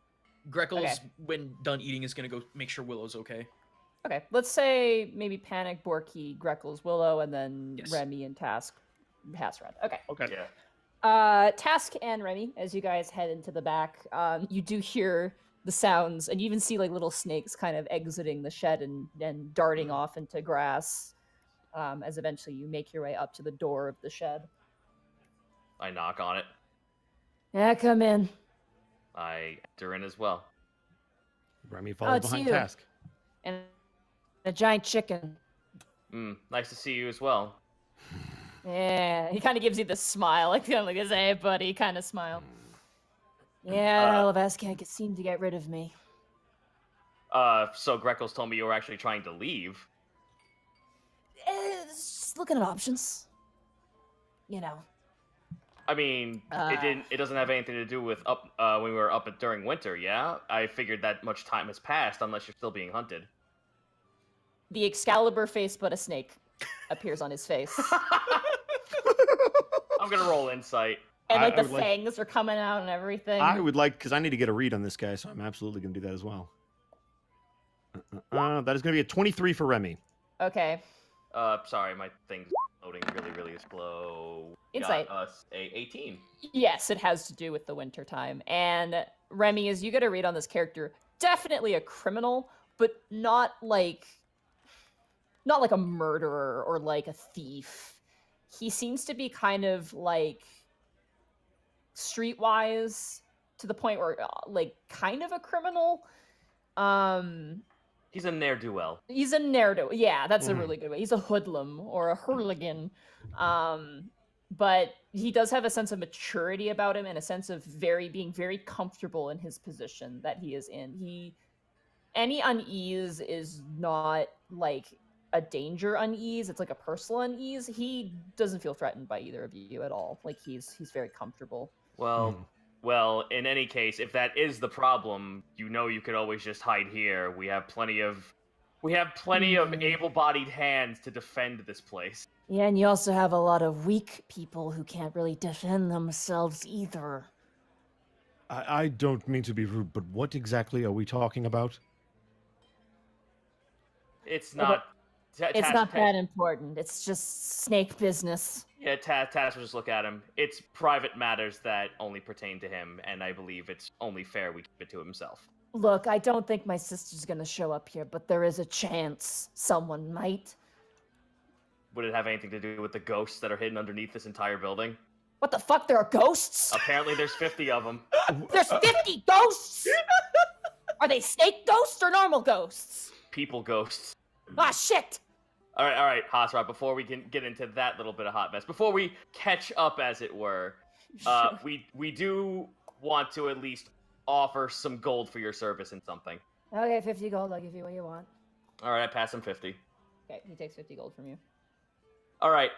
Greckles, Okay. when done eating, is gonna go make sure Willow's okay. Okay, let's say maybe Panic, Borky, Greckles, Willow, and then Yes. Remy and Task. Hrodd. Okay. Okay. Yeah. Task and Remy, as you guys head into the back, you do hear the sounds, and you even see like little snakes kind of exiting the shed and darting off into grass. As eventually you make your way up to the door of the shed. I knock on it. Yeah, come in. I enter in as well. Remy follows it's behind you. Task. And a giant chicken. Nice to see you as well. Yeah, he kind of gives you the smile, like this, hey buddy, kind of smile. Yeah, Alivast can't seem to get rid of me. So Greckles told me you were actually trying to leave. Just looking at options. You know. I mean, it doesn't have anything to do with when we were up during winter, yeah? I figured that much time has passed unless you're still being hunted. The Excalibur face, but a snake appears on his face. I'm gonna roll insight. And like I the would like- fangs are coming out and everything. I would like, because I need to get a read on this guy, so I'm absolutely going to do that as well. That is going to be a 23 for Remy. Okay. Sorry, my thing's loading really slow. Insight. Got us a 18. Yes, it has to do with the winter time. And Remy, as you get a read on this character, definitely a criminal, but not like a murderer or like a thief. He seems to be kind of like streetwise to the point where like kind of a criminal. He's a ne'er-do-well. He's a ne'er-do. Yeah, that's a really good way. He's a hoodlum or a hooligan. But he does have a sense of maturity about him and a sense of being very comfortable in his position that he is in. Any unease is not like a danger unease. It's like a personal unease. He doesn't feel threatened by either of you at all. Like he's very comfortable. Well, in any case, if that is the problem, you know you could always just hide here. We have plenty of able-bodied hands to defend this place. Yeah, and you also have a lot of weak people who can't really defend themselves either. I don't mean to be rude, but what exactly are we talking about? It's Yeah, not. It's not that important. It's just snake business. Yeah, Task will just look at him. It's private matters that only pertain to him, and I believe it's only fair we keep it to himself. Look, I don't think my sister's gonna show up here, but there is a chance someone might. would it have anything to do with the ghosts that are hidden underneath this entire building? What the fuck? There are ghosts? Apparently, there's 50 of them. There's 50 ghosts? Are they snake ghosts or normal ghosts? People ghosts. Ah, shit! All right, Hosrod, before we can get into that little bit of hot mess, before we catch up, as it were, we do want to at least offer some gold for your service in something. Okay, 50 gold. I'll give you what you want. All right, I pass him 50. Okay, he takes 50 gold from you. All right.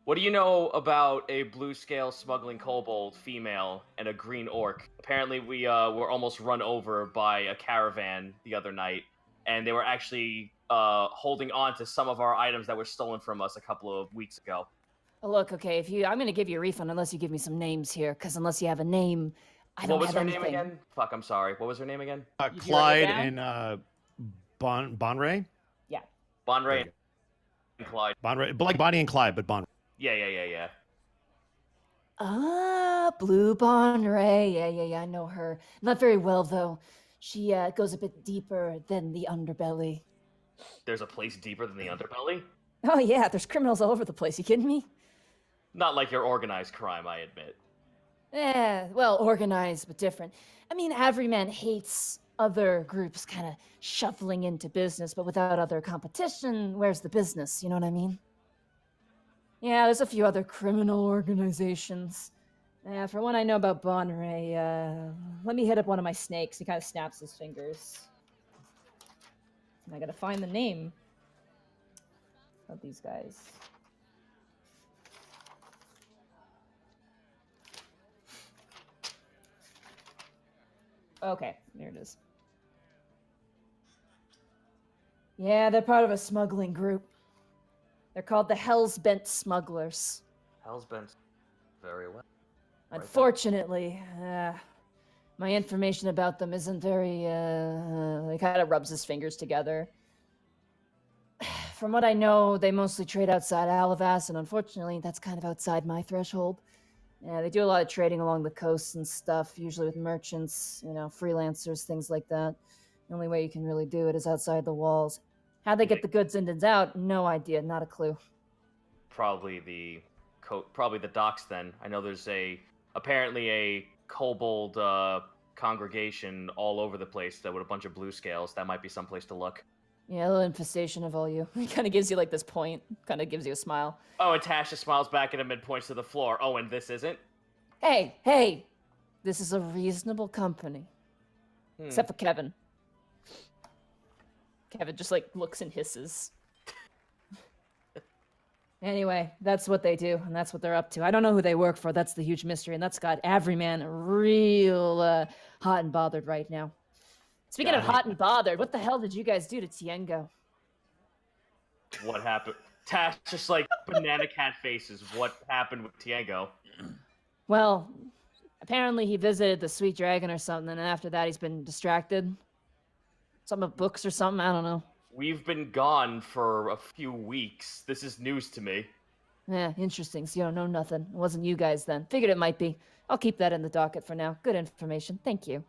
What do you know about a blue scale smuggling kobold female and a green orc? Apparently, we were almost run over by a caravan the other night, and they were actually holding on to some of our items that were stolen from us a couple of weeks ago. Oh, look, okay, I'm gonna give you a refund unless you give me some names here, because unless you have a name, I don't have anything. What was her name again? Fuck, I'm sorry. What was her name again? Clyde and Bonray? Yeah. Bonray and Clyde. Bonray, like Bonnie and Clyde, but Bonray. Yeah. Ah, Blue Bonray. Yeah, I know her. Not very well, though. She goes a bit deeper than the underbelly. There's a place deeper than the underbelly? Oh, yeah, there's criminals all over the place. You kidding me? Not like your organized crime, I admit. Well, organized, but different. I mean, Everyman hates other groups kind of shuffling into business, but without other competition, where's the business? You know what I mean? Yeah, there's a few other criminal organizations. Yeah, from what I know about Bonray, let me hit up one of my snakes. He kind of snaps his fingers. And I gotta find the name of these guys. Okay, there it is. Yeah, they're part of a smuggling group. They're called the Hellsbent Smugglers. Hellsbent. Very well. Unfortunately, my information about them isn't very, he kind of rubs his fingers together. From what I know, they mostly trade outside Alivast, and unfortunately, that's kind of outside my threshold. Yeah, they do a lot of trading along the coasts and stuff, usually with merchants, freelancers, things like that. The only way you can really do it is outside the walls. How they get the goods in and out, no idea, not a clue. Probably the docks then. I know there's apparently a kobold congregation all over the place that with a bunch of blue scales. That might be someplace to look. Yeah, a little infestation of all you. He kind of gives you like this point, kind of gives you a smile. Oh, and Tasha smiles back at him and points to the floor. Oh, and this isn't? Hey, this is a reasonable company. Except for Kevin. Kevin just like looks and hisses. Anyway, that's what they do, and that's what they're up to. I don't know who they work for. That's the huge mystery, and that's got Everyman real hot and bothered right now. Speaking of hot and bothered, what the hell did you guys do to Tiengo? What happened? Tash just like banana cat faces. What happened with Tiengo? Well, apparently he visited the Sweet Dragon or something, and after that he's been distracted. Some of books or something, I don't know. We've been gone for a few weeks. This is news to me. Yeah, interesting. So you don't know nothing. It wasn't you guys then. Figured it might be. I'll keep that in the docket for now. Good information. Thank you.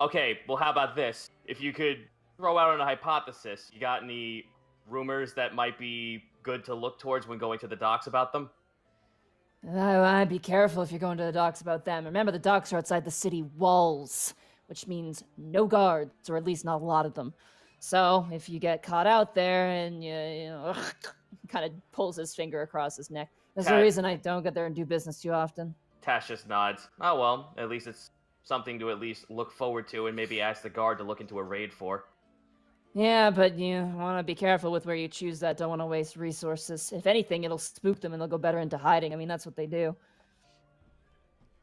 Okay, well, how about this? If you could throw out a hypothesis, you got any rumors that might be good to look towards when going to the docks about them? I'd be careful if you're going to the docks about them. Remember, the docks are outside the city walls, which means no guards, or at least not a lot of them. So if you get caught out there and you kind of pulls his finger across his neck. That's the reason I don't get there and do business too often. Tash just nods. Oh, well, at least it's something to at least look forward to and maybe ask the guard to look into a raid for. Yeah, but you want to be careful with where you choose that. Don't want to waste resources. If anything, it'll spook them and they'll go better into hiding. I mean, that's what they do.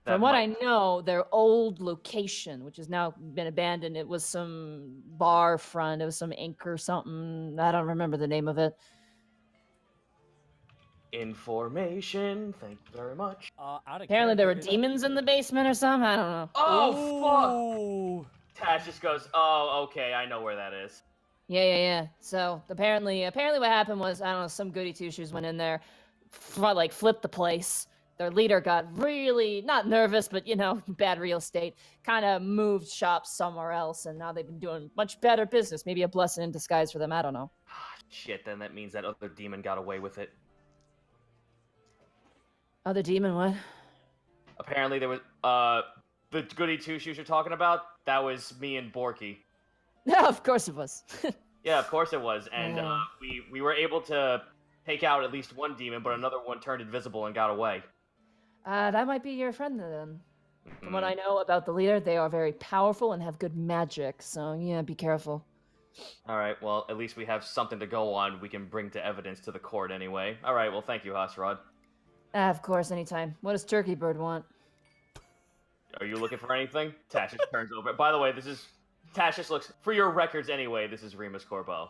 From what I know, their old location, which has now been abandoned, it was some bar front. It was some Anchor something. I don't remember the name of it. Information. Thank you very much. Apparently there were demons in the basement or something. I don't know. Oh, fuck! Tash just goes, oh, okay, I know where that is. Yeah. So apparently what happened was, I don't know, some goody two-shoes went in there, flipped the place, their leader got really, not nervous, but, bad real estate, kind of moved shops somewhere else, and now they've been doing much better business. Maybe a blessing in disguise for them, I don't know. Shit, then that means that other demon got away with it. Other demon, what? Apparently there was, the goody two-shoes you're talking about, that was me and Borky. Yeah, of course it was. Yeah, of course it was, and we were able to take out at least one demon, but another one turned invisible and got away. That might be your friend then. From what I know about the leader, they are very powerful and have good magic, so yeah, be careful. Alright, well, at least we have something to go on we can bring to evidence to the court anyway. Alright, well, thank you, Hrodd. Of course, anytime. What does Turkey Bird want? Are you looking for anything? Tashish turns over. By the way, Tashish looks, for your records anyway, this is Remus Corbeau.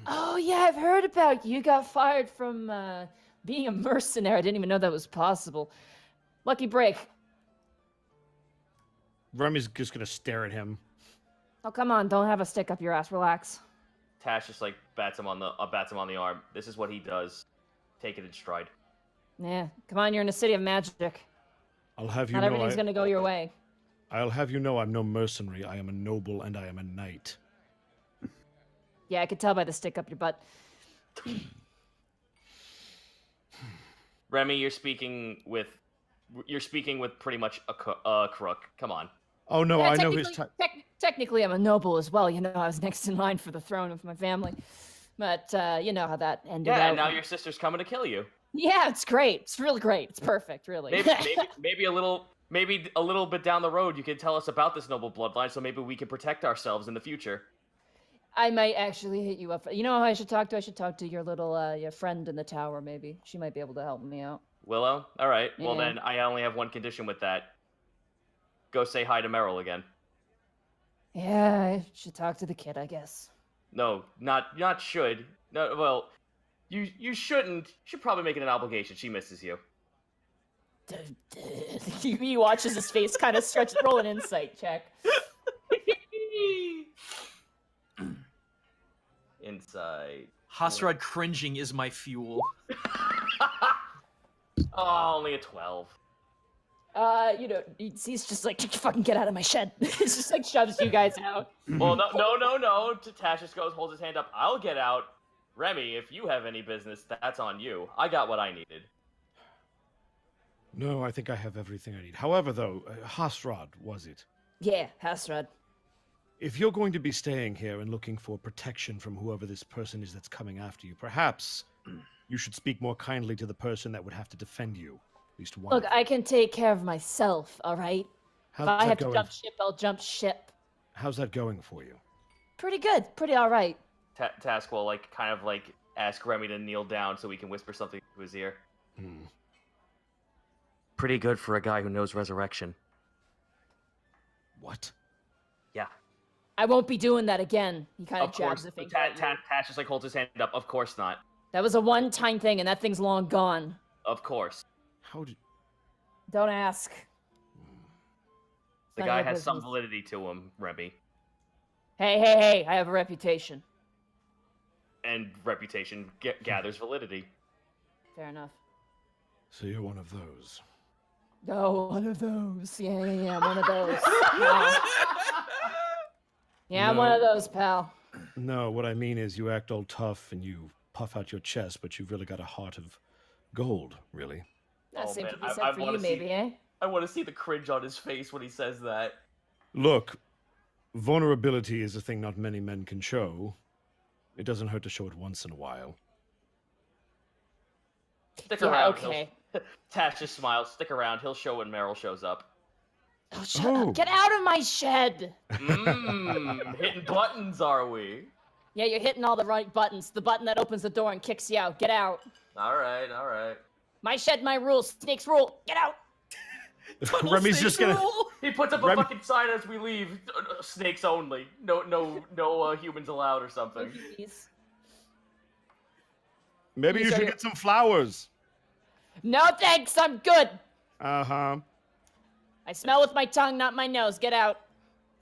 Oh, yeah, I've heard about you. You got fired from being a mercenary. I didn't even know that was possible. Lucky break. Remy's just gonna stare at him. Oh, come on. Don't have a stick up your ass. Relax. Tash just, bats him on the arm. This is what he does. Take it in stride. Yeah, come on. You're in a city of magic. I'll have you Not know everything's going to go your way. I'll have you know I'm no mercenary. I am a noble and I am a knight. Yeah, I could tell by the stick up your butt. Remy, you're speaking with pretty much a crook. Come on. Oh no, Yeah, I know his type. Technically, I'm a noble as well. I was next in line for the throne of my family. But you know how that ended Yeah, out. and now your sister's coming to kill you. Yeah, it's great. It's really great. It's perfect, really. Maybe a little bit down the road, you can tell us about this noble bloodline, so maybe we can protect ourselves in the future. I might actually hit you up. You know who I should talk to? I should talk to your little your friend in the tower, maybe. She might be able to help me out. Willow? All right. Well, Yeah. then I only have one condition with that. Go say hi to Meryl again. Yeah, I should talk to the kid, I guess. No, not should. No, well, you shouldn't. You should probably make it an obligation. She misses you. He watches his face kind of stretch. Roll an insight check. Inside. Hrodd cringing is my fuel. Oh, only a 12. He's just like, fucking get out of my shed. He's just like shoves you guys out. Well, no. Tash just holds his hand up. I'll get out. Remy, if you have any business, that's on you. I got what I needed. No, I think I have everything I need. However, though, Hrodd, was it? Yeah, Hrodd. If you're going to be staying here and looking for protection from whoever this person is that's coming after you, perhaps you should speak more kindly to the person that would have to defend you. At least one. Look, I can take care of myself, all right? How's If I that have to going? jump ship, I'll jump ship. How's that going for you? Pretty good. Pretty all right. Task will ask Remy to kneel down so we can whisper something to his ear. Pretty good for a guy who knows resurrection. What? Yeah. I won't be doing that again. He kind of Of jabs course. the thing. Tash just holds his hand up. Of course not. That was a one-time thing, and that thing's long gone. Of course. How did... Don't ask. The None guy of your has some business. validity to him, Remy. Hey, I have a reputation. And reputation gathers validity. Fair enough. So you're one of those. Oh, one of those. Yeah, one of those. Yeah, I'm one of those, pal. No, what I mean is you act all tough and you puff out your chest, but you've really got a heart of gold, really. That Oh, seems man, to be I said for wanna you, see- maybe, eh? I want to see the cringe on his face when he says that. Look, vulnerability is a thing not many men can show. It doesn't hurt to show it once in a while. Stick Yeah, around. okay. Tash just smiles. Stick around. He'll show when Meryl shows up. Oh, shut Oh. up. Get out of my shed. Hitting buttons, are we? Yeah, you're hitting all the right buttons. The button that opens the door and kicks you out. Get out. All right. My shed, my rules. Snakes rule. Get out. Remy's just gonna... He puts up a fucking sign as we leave. Snakes only. No humans allowed or something. Please. Maybe you These are should your- get some flowers. No thanks. I'm good. Uh-huh. I smell with my tongue, not my nose. Get out.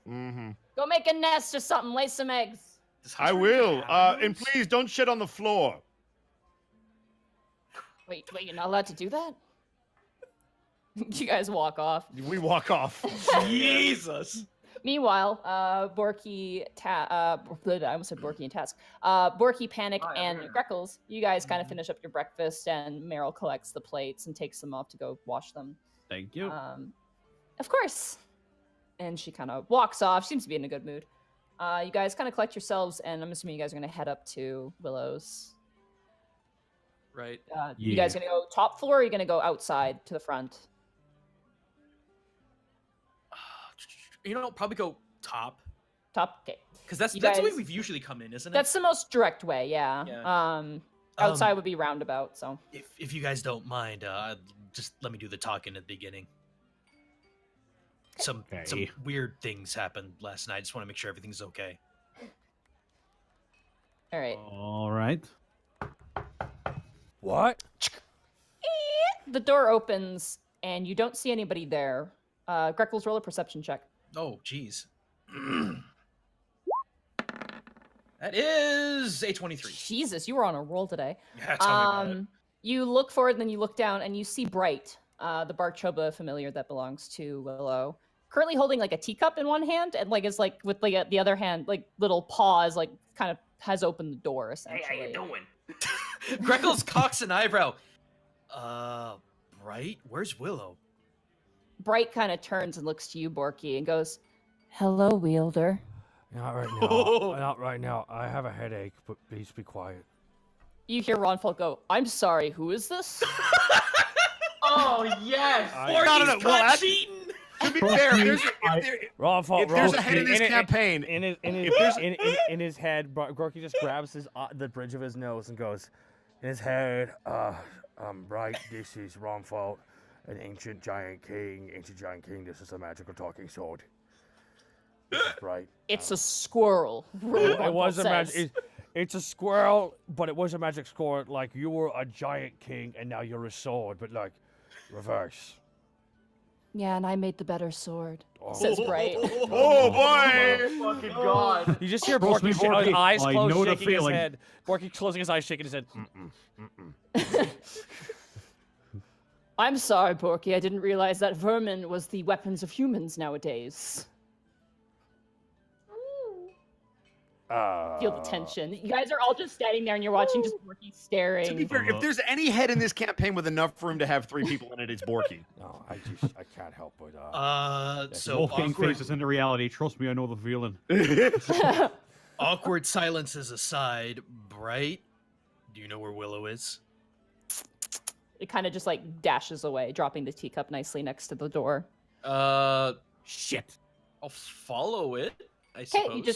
Mm-hmm. Go make a nest or something. Lay some eggs. I will. And please don't shit on the floor. Wait, you're not allowed to do that? You guys walk off. We walk off. Jesus. Meanwhile, Borky, I almost said Borky and Task. Borky, Panic, Hi, I'm and here. Greckles, you guys kind of finish up your breakfast, and Meryl collects the plates and takes them off to go wash them. Thank you. Of course. And she kind of walks off. Seems to be in a good mood. You guys kind of collect yourselves, and I'm assuming you guys are going to head up to Willow's. Right. You guys going to go top floor, or are you going to go outside to the front? You know, probably go top. Top? Okay. Because that's You the way guys- we've usually come in, isn't it? That's the most direct way, yeah. Yeah. Outside would be roundabout, so. If you guys don't mind, just let me do the talking at the beginning. Some weird things happened last night. I just want to make sure everything's okay. All right. All right. What? The door opens, and you don't see anybody there. Greckles, roll a perception check. Oh, jeez. That is a 23. Jesus, you were on a roll today. Yeah, tell me about it. You look forward, and then you look down, and you see Bright, the Barchoba familiar that belongs to Willow, currently holding like a teacup in one hand, and like is like with like the other hand, like little paws, like kind of has opened the door essentially. Hey, how you doing? Greckles cocks an eyebrow. Bright? Where's Willow? Bright kind of turns and looks to you, Borky, and goes, "Hello, Wielder." Not right now. Not right now. I have a headache, but please be quiet. You hear Ronfalt go, "I'm sorry, who is this?" Oh yes. No. Well, to be fair, if there's a head in this campaign, In his head, Gorky just grabs the bridge of his nose and goes, in his head, right, this is Ronfalt, an ancient giant king. This is a magical talking sword. Right. It's a squirrel. It was a says. magic. It's a squirrel, but it was a magic sword. Like, you were a giant king, and now you're a sword, but like, reverse. Yeah, and I made the better sword, says Bright. oh boy! Fucking god. You just hear Trust me, Borky, Borky, eyes I closed, know the shaking his feeling. head. Borky closing his eyes, shaking his head. I'm sorry, Borky. I didn't realize that vermin was the weapons of humans nowadays. Feel the tension. You guys are all just standing there, and you're watching just Borky staring. To be fair, if there's any head in this campaign with enough room to have 3 people in it, it's Borky. No, I can't help but. So Wolfgang awkward, faces into reality. Trust me, I know the feeling. awkward silences aside, Bright, do you know where Willow is? It kind of just like dashes away, dropping the teacup nicely next to the door. Shit. I'll follow it, I suppose. Okay,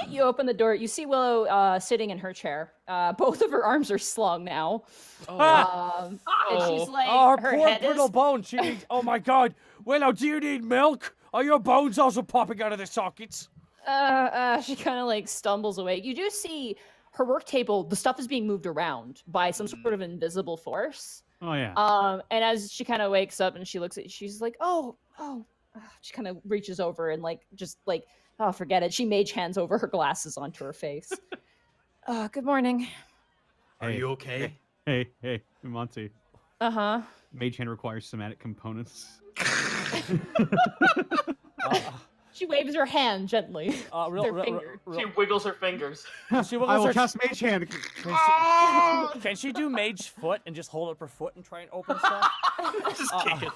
you open the door. You see Willow sitting in her chair. Both of her arms are slung now. And she's like, her her poor head brittle is. bones. She needs. Oh my God, Willow, do you need milk? Are your bones also popping out of the sockets? She kind of like stumbles away. You do see her work table. The stuff is being moved around by some sort of invisible force. Oh yeah. And as she kind of wakes up and she looks at, she's like, oh. She kind of reaches over and like just like, oh, forget it. She mage hands over her glasses onto her face. Good morning. Are you okay? Hey, Monty. Uh-huh. Mage hand requires somatic components. She waves her hand gently. She wiggles her fingers. She I will cast Mage Hand. Can she do mage foot and just hold up her foot and try and open stuff? Just kick it.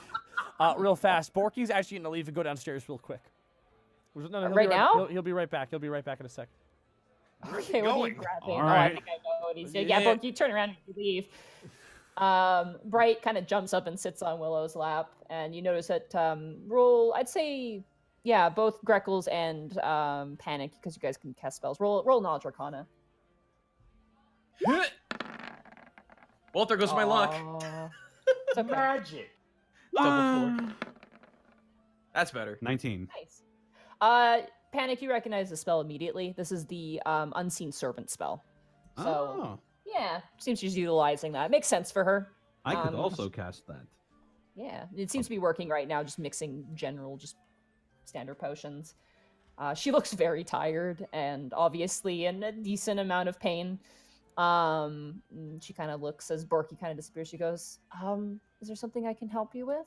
Real fast. Borky's actually gonna leave and go downstairs real quick. No, he'll Right be now? He'll be right back. He'll be right back in a sec. Okay, what are you going? grabbing? All Oh, I right. think I know what he's doing. Yeah, Borky, you turn around and you leave. Bright kind of jumps up and sits on Willow's lap, and you notice that roll, I'd say, yeah, both Greckles and Panic, because you guys can cast spells. Roll Knowledge Arcana. Well, there goes my luck. It's okay. Magic. Double 4. That's better. 19. Nice. Panic, you recognize the spell immediately. This is the Unseen Servant spell. So, Oh, yeah, seems she's utilizing that. Makes sense for her. I could Um, also cast that. Yeah, it seems to be working right now, just mixing general, just standard potions. She looks very tired and obviously in a decent amount of pain. She kind of looks as Borky kind of disappears. She goes, is there something I can help you with?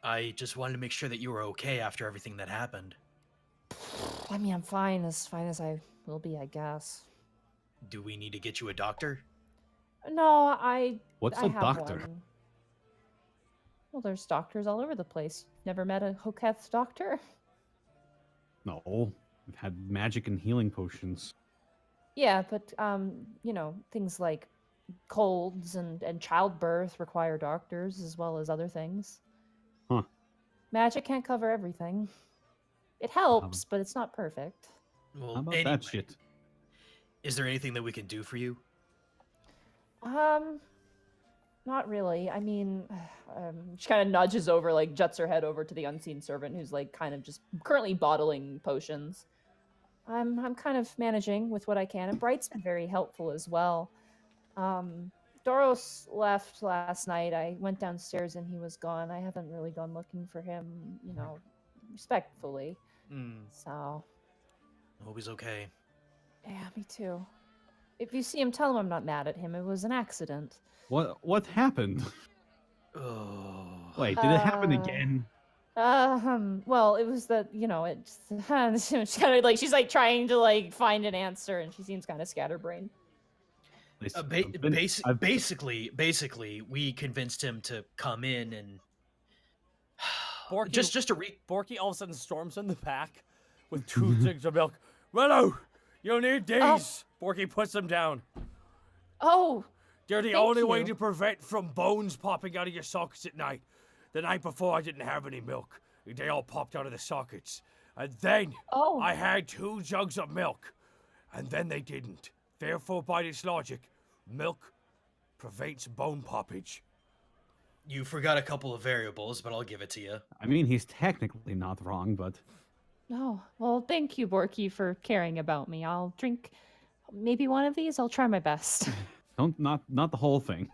I just wanted to make sure that you were okay after everything that happened. I mean, I'm fine as I will be, I guess. Do we need to get you a doctor? No, What's I a have doctor? one. Well, there's doctors all over the place. Never met a Hoketh doctor? No, I've had magic and healing potions. Yeah, but things like colds and childbirth require doctors as well as other things. Huh. Magic can't cover everything. It helps, but it's not perfect. Well, How about anyway, that shit? is there anything that we can do for you? Not really. I mean, she kind of nudges over, like juts her head over to the unseen servant, who's like kind of just currently bottling potions. I'm kind of managing with what I can, and Bright's been very helpful as well. Doros left last night. I went downstairs and he was gone. I haven't really gone looking for him, respectfully. So. Hope he's okay. Yeah, me too. If you see him, tell him I'm not mad at him. It was an accident. What happened? Oh. Wait, did it happen again? Well, it was that, she's kind of like, she's like trying to like find an answer, and she seems kind of scatterbrained. Basically, we convinced him to come in and Borky, just to Borky all of a sudden storms in the back with 2 jigs of milk. Willow, you need these. Borky puts them down. Oh, They're the thank only way you. to prevent from bones popping out of your sockets at night. The night before, I didn't have any milk. They all popped out of the sockets. And then Oh. I had 2 jugs of milk. And then they didn't. Therefore, by this logic, milk prevents bone poppage. You forgot a couple of variables, but I'll give it to you. I mean, he's technically not wrong, but No. Well, thank you, Borky, for caring about me. I'll drink maybe one of these. I'll try my best. not the whole thing.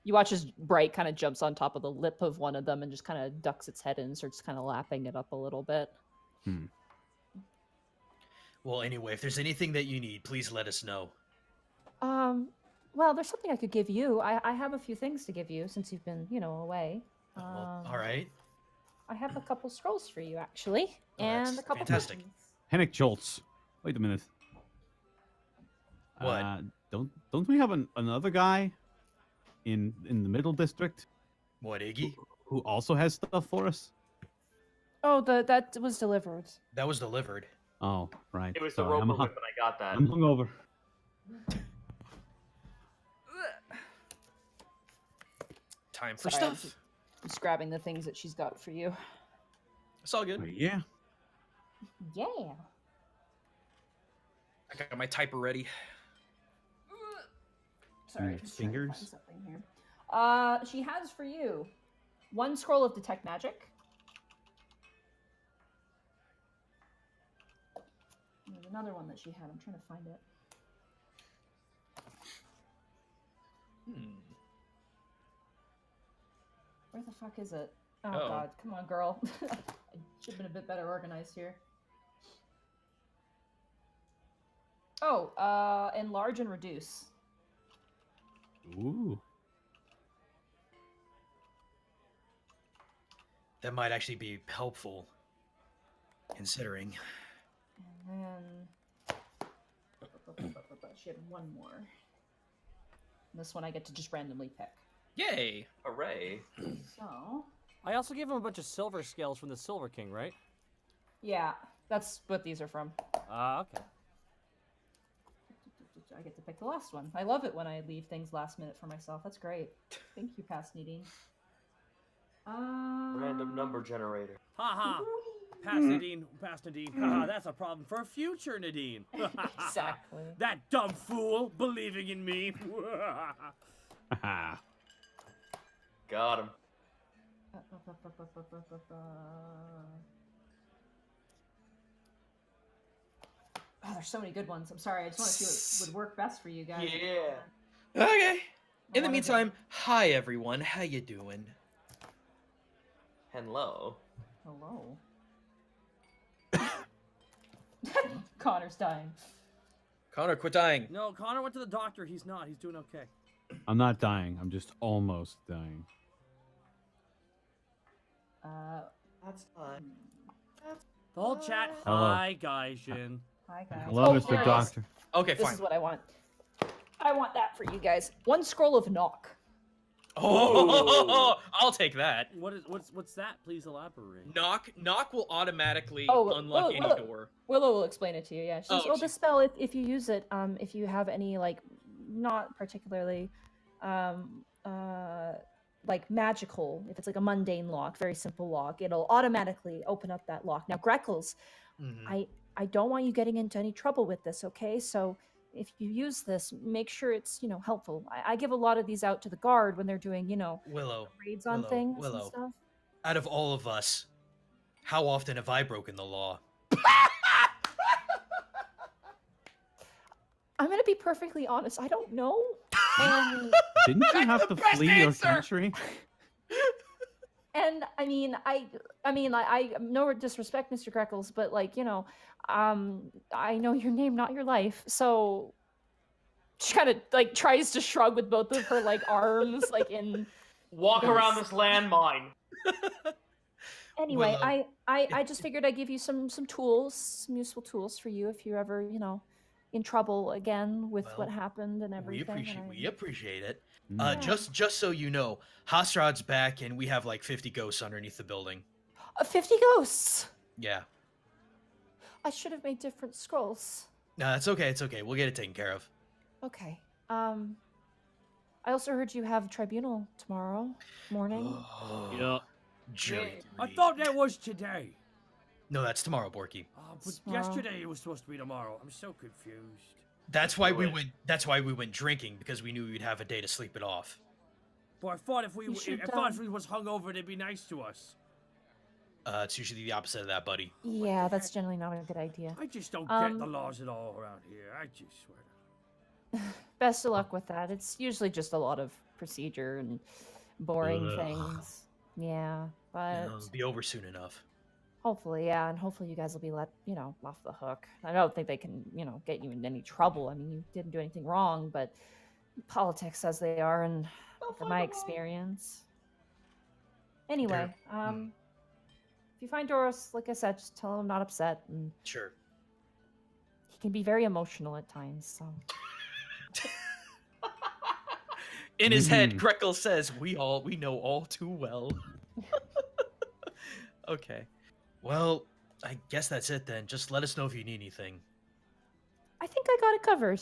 You watch as Bright kind of jumps on top of the lip of one of them and just kind of ducks its head in and starts kind of lapping it up a little bit. Well, anyway, if there's anything that you need, please let us know. Well, there's something I could give you. I have a few things to give you since you've been, away. Well, all right. I have a couple scrolls for you, actually, and that's a couple fantastic. potions. Hennick Jolts. Wait a minute. What? Don't we have another guy in the middle district What, Iggy? who also has stuff for us? Oh, that was delivered. That was delivered. Oh, right. It was the Sorry, roper whip, and I got that. I'm hungover. Time for Sorry, I'm stuff. just grabbing the things that she's got for you. It's all good. Yeah. Yeah. I got my typer ready. Sorry, Your just trying to fingers? find something here. She has for you 1 scroll of detect magic. There's another one that she had. I'm trying to find it. Where the fuck is it? Oh Uh-oh. god, come on, girl. I should have been a bit better organized here. Oh, enlarge and reduce. Ooh. That might actually be helpful, considering. And then she had 1 more. This one I get to just randomly pick. Yay! Hooray. So, I also gave him a bunch of silver scales from the Silver King, right? yeah, that's what these are from. Okay. I get to pick the last one. I love it when I leave things last minute for myself. That's great. Thank you, Past Nadine. Random number generator. Haha. Pass Nadine. Haha, that's a problem for future Nadine. Exactly. That dumb fool believing in me. Haha. Got him. Oh, there's so many good ones. I'm sorry. I just want to see what would work best for you guys. Yeah. Okay. In the wanna meantime, hi everyone. How you doing? Hello. Hello. Connor's dying. Connor, quit dying. No, Connor went to the doctor. He's not. He's doing okay. I'm not dying. I'm just almost dying. That's fine. The whole chat. Hello. Hi, Gaijin. Hi guys. Hello, Oh, Mr. here it is. Doctor. Okay, This fine. is what I want. I want that for you guys. One scroll of knock. Oh, I'll take that. What's that? Please elaborate. Knock will automatically Oh, unlock any Willow. door. Willow will explain it to you. Yeah, she says, Oh, "Oh, this spell, if you use it, if you have any like, not particularly, like magical, if it's like a mundane lock, very simple lock, it'll automatically open up that lock." Now, Greckles, Mhm. I don't want you getting into any trouble with this, okay? So if you use this, make sure it's helpful. I give a lot of these out to the guard when they're doing Willow, raids on Willow, things and Willow. stuff. Out of all of us, how often have I broken the law? I'm gonna be perfectly honest. I don't know. Didn't you have to flee your country? And I mean, I no disrespect, Mr. Greckles, but like, I know your name, not your life. So she kind of like tries to shrug with both of her like arms, like in. Walk Yes. around this landmine. Anyway, Willow. I just figured I'd give you some tools, some useful tools for you if you're ever, in trouble again with Well, what happened and everything. We appreciate it. Mm. Just so you know, Hasrad's back, and we have like 50 ghosts underneath the building. 50 ghosts. Yeah. I should have made different scrolls. No, it's okay. It's okay. We'll get it taken care of. Okay. I also heard you have tribunal tomorrow morning. Yeah. Jelly. I thought that was today. No, that's tomorrow, Borky. Oh, but Tomorrow. yesterday it was supposed to be tomorrow. I'm so confused. That's why we Do it. went. That's why we went drinking, because we knew we'd have a day to sleep it off. But I thought if we You should, if we was hungover, they'd be nice to us. It's usually the opposite of that, buddy. Yeah, that's generally not a good idea. I just don't Um, get the laws at all around here. I just swear. Best of luck with that. It's usually just a lot of procedure and boring Ugh. things. Yeah, but It'll be over soon enough. hopefully, yeah, and hopefully you guys will be let, off the hook. I don't think they can, get you in any trouble. I mean, you didn't do anything wrong, but politics as they are, and from my experience. Anyway, if you find Doros, like I said, just tell him I'm not upset, and Sure. he can be very emotional at times. So In his head, Mhm. Greckles says, "We know all too well." Okay. Well, I guess that's it then. Just let us know if you need anything. I think I got it covered.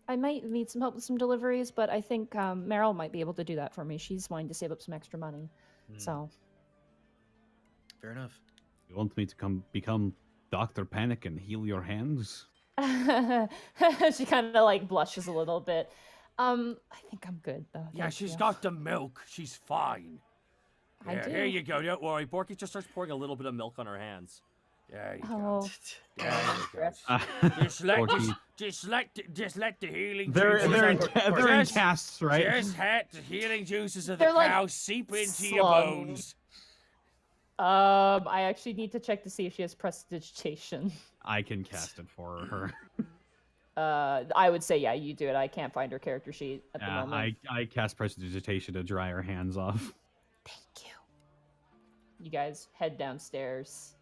I might need some help with some deliveries, but I think Meryl might be able to do that for me. She's wanting to save up some extra money. Hmm, So fair enough. You want me to become Dr. Panic and heal your hands? she kind of like blushes a little bit. I think I'm good though. Yeah, thank she's you. got the milk. She's fine. I Yeah, do. here you go. Don't worry. Borky just starts pouring a little bit of milk on her hands. There you go. Oh, There you go. Uh, Just let the healing they're juices they're in, of- they're in just- casts, right? Just let the healing juices of the They're like cow seep into your slugs. bones. I actually need to check to see if she has prestidigitation. I can cast it for her. I would say yeah, you do it. I can't find her character sheet at the Yeah, moment. I cast Prestidigitation to dry her hands off. Thank you. You guys head downstairs.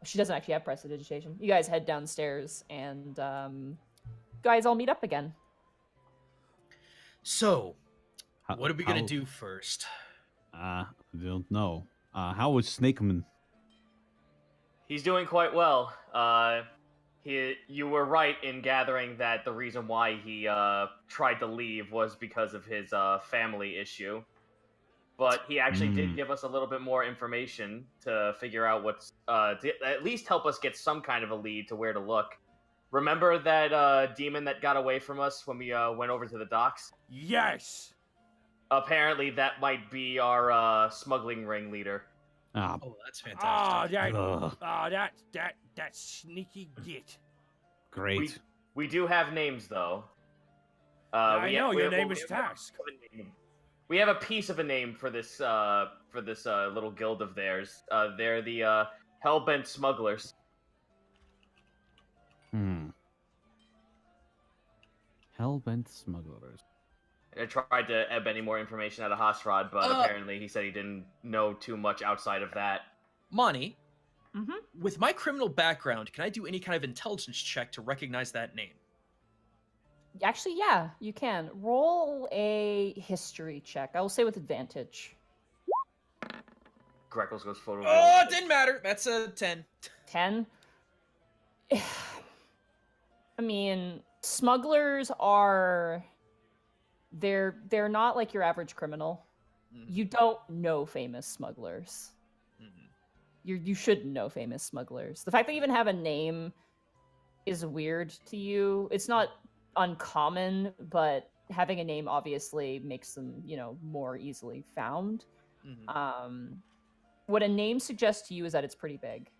She doesn't actually have prestidigitation. You guys head downstairs, and guys all meet up again. So, How- what are we gonna how- do first? I don't know. How was Snakeman? He's doing quite well. You were right in gathering that the reason why he tried to leave was because of his family issue. But he actually did give us a little bit more information to figure out what's to at least help us get some kind of a lead to where to look. Remember that demon that got away from us when we went over to the docks? Yes. Apparently, that might be our smuggling ringleader. Ah, Oh, that's Ah, fantastic. that sneaky git. great. We do have names though. I know your name is Task. We have a piece of a name for this little guild of theirs. They're the Hellbent Smugglers. Hellbent smugglers. I tried to ebb any more information out of Hrodd, but apparently he said he didn't know too much outside of that. Monty, Mm-hmm. with my criminal background, can I do any kind of intelligence check to recognize that name? Actually, yeah, you can. Roll a history check. I will say with advantage. Greckles goes photo. Oh, it didn't matter. That's a 10. 10. I mean, smugglers are they're not like your average criminal. You don't know famous smugglers. You shouldn't know famous smugglers. The fact they even have a name is weird to you. It's not uncommon, but having a name obviously makes them, more easily found. What a name suggests to you is that it's pretty big.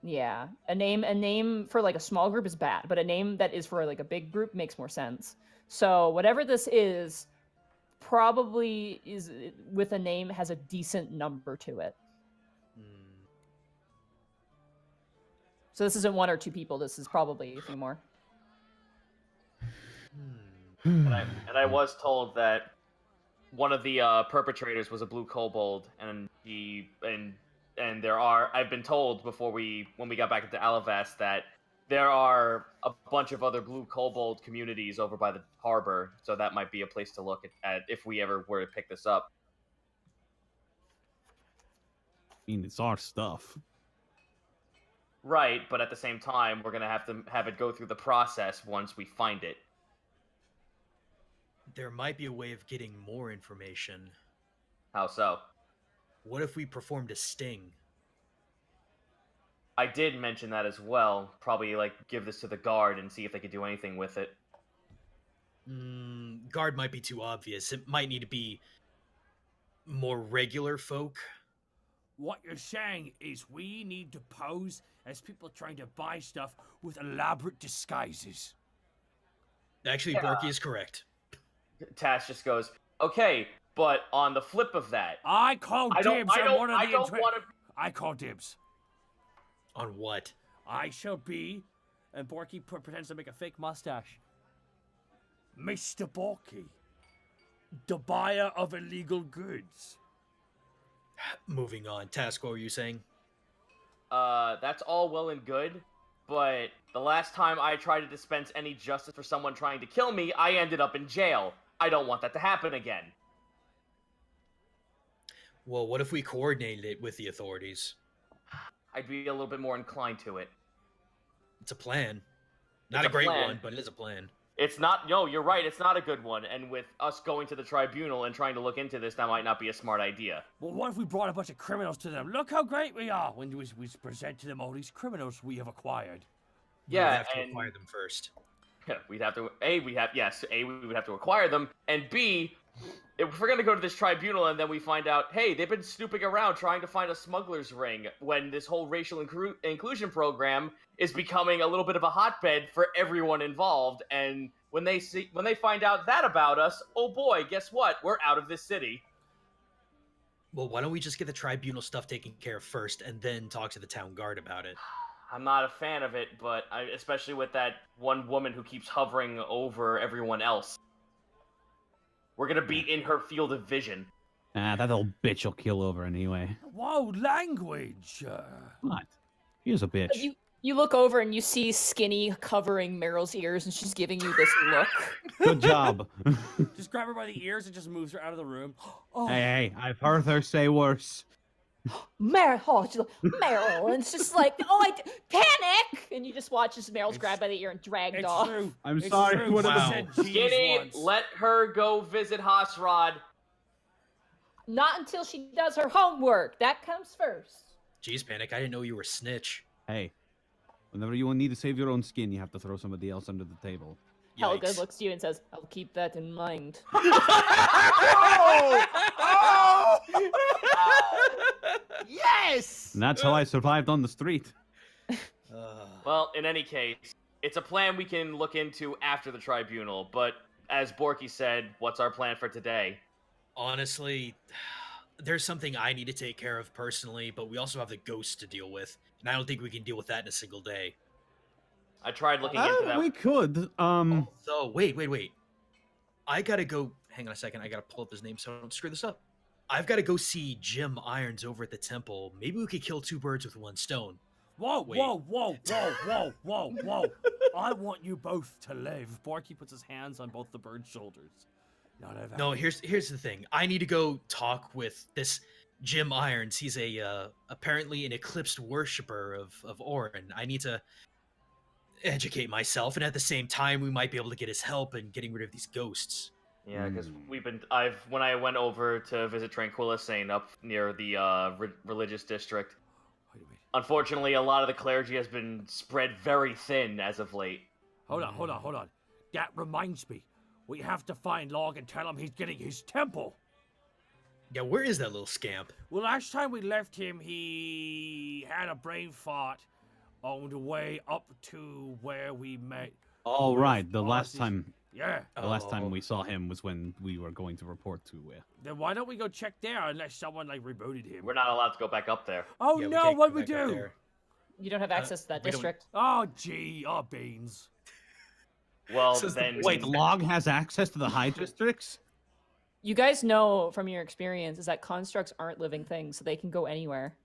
Yeah, a name for like a small group is bad, but a name that is for like a big group makes more sense. So whatever this is, probably is with a name has a decent number to it. So this isn't one or two people. This is probably a few more. And I was told that one of the perpetrators was a blue kobold, and I've been told when we got back into Alivast that there are a bunch of other blue kobold communities over by the harbor, so that might be a place to look at if we ever were to pick this up. I mean, it's our stuff. Right, but at the same time, we're gonna have it go through the process once we find it. There might be a way of getting more information. How so? What if we performed a sting? I did mention that as well. Probably, give this to the guard and see if they could do anything with it. Guard might be too obvious. It might need to be more regular folk. What you're saying is we need to pose as people trying to buy stuff with elaborate disguises. Actually, Borky is correct. Tash just goes, okay, but on the flip of that... I call dibs on one of the... I call dibs. On what? I shall be... And Borky pretends to make a fake mustache. Mr. Borky, the buyer of illegal goods. Moving on. Task, what were you saying? That's all well and good, but the last time I tried to dispense any justice for someone trying to kill me, I ended up in jail. I don't want that to happen again. Well, what if we coordinated it with the authorities? I'd be a little bit more inclined to it. It's a plan. Not It's a great plan. one, but it is a plan. It's not... No, you're right, it's not a good one, and with us going to the tribunal and trying to look into this, that might not be a smart idea. Well, what if we brought a bunch of criminals to them? Look how great we are! When we present to them all these criminals we have acquired. We would have to acquire them first. We'd have to... we would have to acquire them, and B, if we're going to go to this tribunal and then we find out, hey, they've been snooping around trying to find a smuggler's ring when this whole racial inclusion program is becoming a little bit of a hotbed for everyone involved, and when they find out that about us, oh boy, guess what? We're out of this city. Well, why don't we just get the tribunal stuff taken care of first and then talk to the town guard about it? I'm not a fan of it, but especially with that one woman who keeps hovering over everyone else. We're gonna be in her field of vision. That little bitch will kill over anyway. Whoa, language! What? Here's a bitch. You look over and you see Skinny covering Meryl's ears, and she's giving you this look. Good job. Just grab her by the ears and just moves her out of the room. Oh, Hey, I've heard her say worse. Meryl, she's like, Meryl, and it's just like, panic! And you just watch as Meryl's grabbed by the ear and dragged It's off. true. I'm It's sorry. true. What She Wow. said cheese Skinny, once. let her go visit Hrodd. Not until she does her homework. That comes first. Jeez, Panic, I didn't know you were a snitch. Hey, whenever you need to save your own skin, you have to throw somebody else under the table. Helga Yikes. looks at you and says, I'll keep that in mind. Yes! And that's how I survived on the street. Well, in any case, it's a plan we can look into after the tribunal, but as Borky said, what's our plan for today? Honestly, there's something I need to take care of personally, but we also have the ghosts to deal with, and I don't think we can deal with that in a single day. I tried looking into that. We could. So, wait. I gotta go. Hang on a second. I gotta pull up his name so I don't screw this up. I've got to go see Jim Irons over at the temple. Maybe we could kill two birds with one stone. Whoa, Wait. whoa, whoa, whoa, whoa, whoa, whoa. I want you both to live. Borky puts his hands on both the bird's shoulders. None of that. No, here's the thing. I need to go talk with this Jim Irons. He's a apparently an eclipsed worshiper of Orin. I need to educate myself, and at the same time, we might be able to get his help in getting rid of these ghosts. Yeah, because when I went over to visit Tranquilla Saint up near the religious district, Wait a minute. unfortunately, a lot of the clergy has been spread very thin as of late. Hold on. That reminds me. We have to find Log and tell him he's getting his temple. Yeah, where is that little scamp? Well, last time we left him, he had a brain fart on the way up to where we met. All with right, the last Ozzy. time Yeah. the last time Oh. we saw him was when we were going to report to Then why don't we go check there unless someone like rebooted him? We're not allowed to go back up there. Oh Yeah, we no! can't What go we back up do? there. You don't have access to that we don't- district. Oh gee, oh beans. Well, Says the then Wait, the Log has access to the high districts? You guys know from your experience is that constructs aren't living things, so they can go anywhere.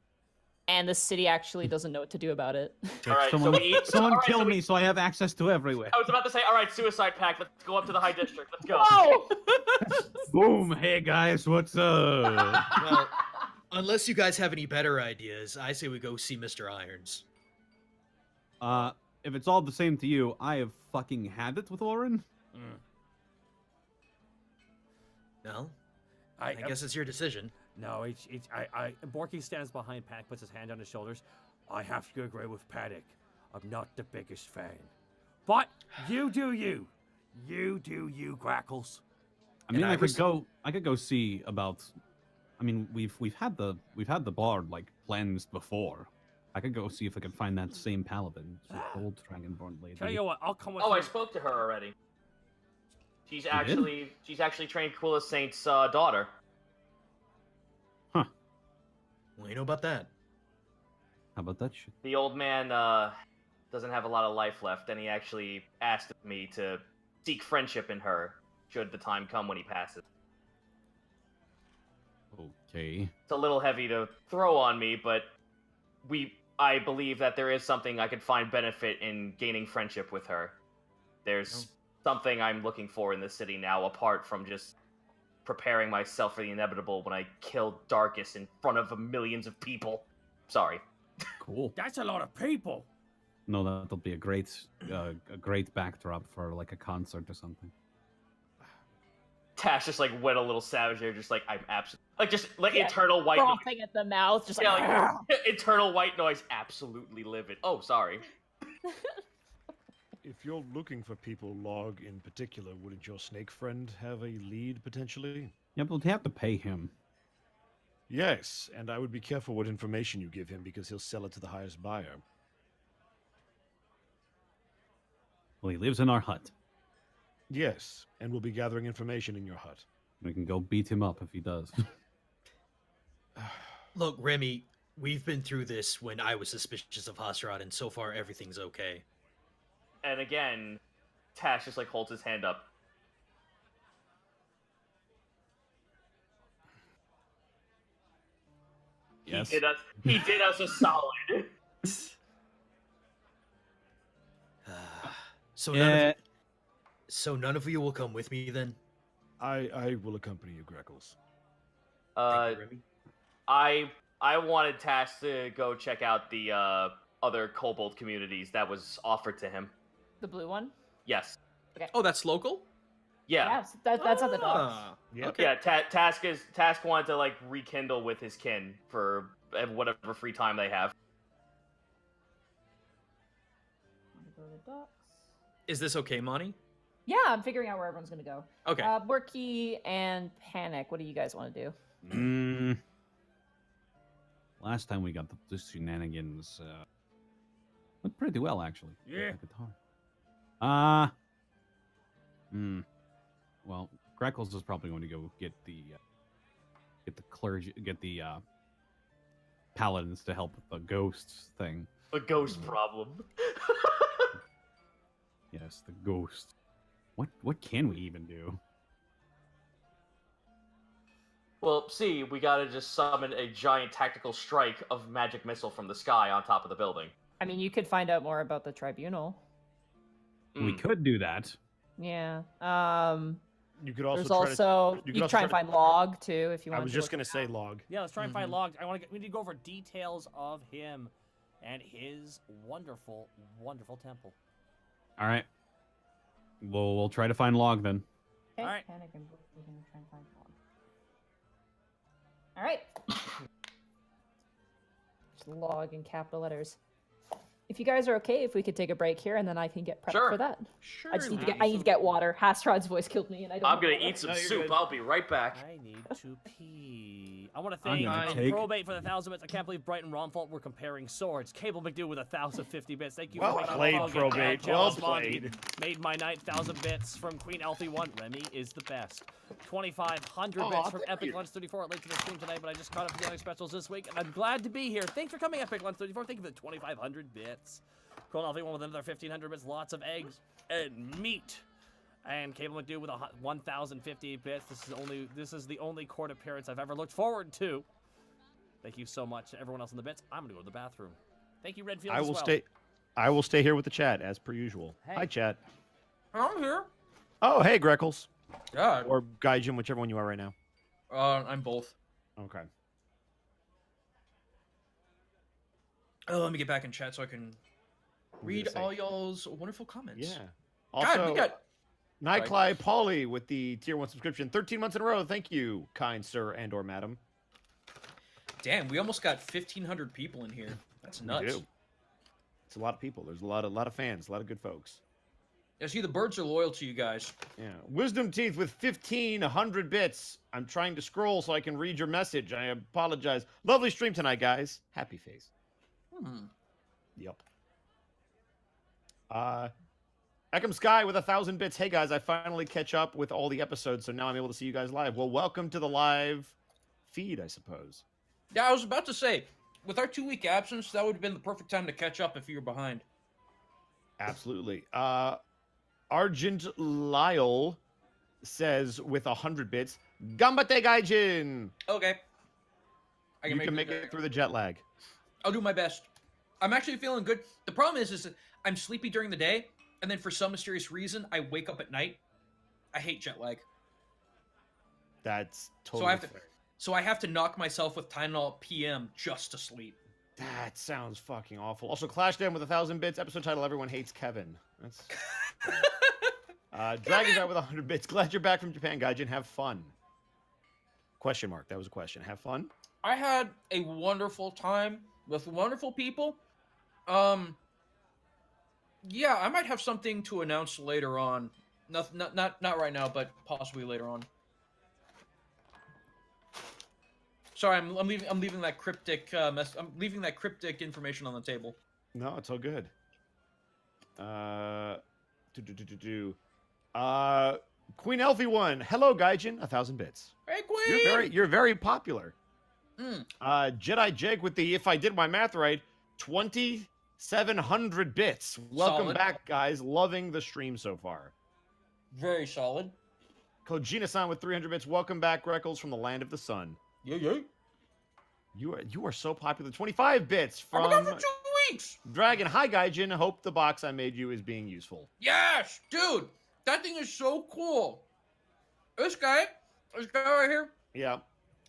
And the city actually doesn't know what to do about it. All right, someone so we eat. someone all right, kill so we- me so I have access to everywhere. I was about to say, all right, suicide pact. Let's go up to the high district. Let's go. Oh! Boom! Hey guys, what's up? Well, unless you guys have any better ideas, I say we go see Mr. Irons. If it's all the same to you, I have fucking had it with Orin. No, I I guess it's your decision. No, it's Borky stands behind Panic, puts his hand on his shoulders. I have to agree with Panic. I'm not the biggest fan. But you do you. You do you, Greckles. I mean, And I could go see about. I mean, we've had the bard like cleansed before. I could go see if I can find that same paladin, the old dragonborn lady. Tell you what, I'll come with Oh, you. I spoke to her already. She's actually Tranquilla Saint's daughter. Well, you know about that. How about that shit? The old man doesn't have a lot of life left, and he actually asked me to seek friendship in her should the time come when he passes. Okay. It's a little heavy to throw on me, but I believe that there is something I could find benefit in gaining friendship with her. There's something I'm looking for in the city now, apart from just preparing myself for the inevitable when I kill Darkus in front of millions of people. Sorry. Cool. That's a lot of people. No, that'll be a great backdrop for like a concert or something. Tash just like went a little savage there, just like I'm absolutely like just like Yeah, eternal white noise. Frothing at the mouth, just Yeah, like. like eternal white noise, absolutely livid. Oh, sorry. If you're looking for people, Log in particular, wouldn't your snake friend have a lead potentially? Yeah, but we have to pay him. Yes, and I would be careful what information you give him because he'll sell it to the highest buyer. Well, he lives in our hut. Yes, and we'll be gathering information in your hut. We can go beat him up if he does. Look, Remy, we've been through this when I was suspicious of Hrodd, and so far everything's okay. And again, Tash just like holds his hand up. Yes. He did us a solid. So none of you will come with me then? I will accompany you, Greckles. Thank you, Remy. I wanted Tash to go check out the other kobold communities that was offered to him. The blue one? Yes. Oh, that's local? Yeah. Yes, that's at the docks. Ah, Yeah. Okay. Yeah, Task wanted to like rekindle with his kin for whatever free time they have. Go to the docks. Is this okay, Monty? Yeah, I'm figuring out where everyone's gonna go. Okay. Borky and Panic, what do you guys want to do? Last time we got the shenanigans went pretty well actually. with Yeah. the guitar. Well, Greckles is probably going to go get the paladins to help with the ghosts thing. A ghost problem. Yes, the ghosts. What can we even do? Well, see, we gotta just summon a giant tactical strike of magic missile from the sky on top of the building. I mean, you could find out more about the tribunal. We Mm. could do that. Yeah. You could also There's try also you could you also try and try to- find log too if you want. I was just gonna say log. Yeah, let's try and find Mhm. logs. We need to go over details of him and his wonderful, wonderful temple. All right. We'll try to find log then. Okay. Alright. Panic and we're gonna try and find log. All right. Just log in capital letters. If you guys are okay, if we could take a break here, and then I can get prepped Sure. for that. Sure. I just need to get. I need to get water. Hrodd's voice killed me, and I don't. I'm have gonna water. eat some No, you're soup. good. I'll be right back. I need to pee. I want to I'm thank gonna take- Probate for the 1,000 bits. I can't believe Brighton Romfault were comparing swords. Cable McDo with 1,050 bits. Thank you Well for making played, Fog and Probate. Chad Well Chalice Monty. played. Made my night 1,000 bits from Queen Elfie 1. Remy is the best. 2,500 Aw, bits from thank Epic you. Lunch 34. Late to the stream tonight, but I just caught up with the Unexpectables this week, and I'm glad to be here. Thanks for coming, Epic Lunch 34. Thank you for the 2,500 bits. Queen Elfie 1 with another 1,500 bits. Lots of eggs and meat. And Cable McDo with 1,050 bits. This is the only court appearance I've ever looked forward to. Thank you so much to everyone else in the bits. I'm gonna go to the bathroom. Thank you, Redfield. I as will well. stay. I will stay here with the chat as per usual. Hey. Hi, chat. I'm here. Oh, hey, Greckles. Yeah. Or Gaijin, whichever one you are right now. I'm both. Okay. Oh, let me get back in chat so I can What were you read gonna all say? y'all's wonderful comments. Yeah. God, Also, we got. Nightcly Polly with the tier 1 subscription. 13 months in a row. Thank you, kind sir and or madam. Damn, we almost got 1,500 people in here. That's We nuts. do. It's a lot of people. There's a lot of fans, a lot of good folks. I see the birds are loyal to you guys. Yeah. Wisdom Teeth with 1,500 bits. I'm trying to scroll so I can read your message. I apologize. Lovely stream tonight, guys. Happy face. Yep. Eckham Sky with 1,000 bits. Hey guys, I finally catch up with all the episodes, so now I'm able to see you guys live. Well, welcome to the live feed, I suppose. Yeah, I was about to say, with our 2-week absence, that would have been the perfect time to catch up if you were behind. Absolutely. Argent Lyle says with 100 bits, Gambate Gaijin! Okay. You can make it through the jet lag. I'll do my best. I'm actually feeling good. The problem is that I'm sleepy during the day, and then for some mysterious reason, I wake up at night. I hate jet lag. That's So totally I have to, fair. so I have to knock myself with Tylenol PM just to sleep. That sounds fucking awful. Also, Clash Den with 1,000 bits. Episode title: Everyone Hates Kevin. That's. Dragon's Eye with 100 bits. Glad you're back from Japan, Gaijin. Have fun. Question mark. That was a question. Have fun. I had a wonderful time with wonderful people. Yeah, I might have something to announce later on. Not right now, but possibly later on. Sorry, I'm leaving that cryptic I'm leaving that cryptic information on the table. No, it's all good. Queen Elfie 1. Hello, Gaijin. 1,000 bits. Hey, Queen! You're very popular. Mm. Jedi Jake with the, if I did my math right, 2,700 bits. Welcome Solid. back, guys. Loving the stream so far. Very solid. Kojina-san with 300 bits. Welcome back, Greckles from the Land of the Sun. Yeah. You are so popular. 25 bits I've from been gone for 2 weeks! Dragon. Hi, Gaijin. Hope the box I made you is being useful. Yes! Dude! That thing is so cool! This guy right here, Yeah,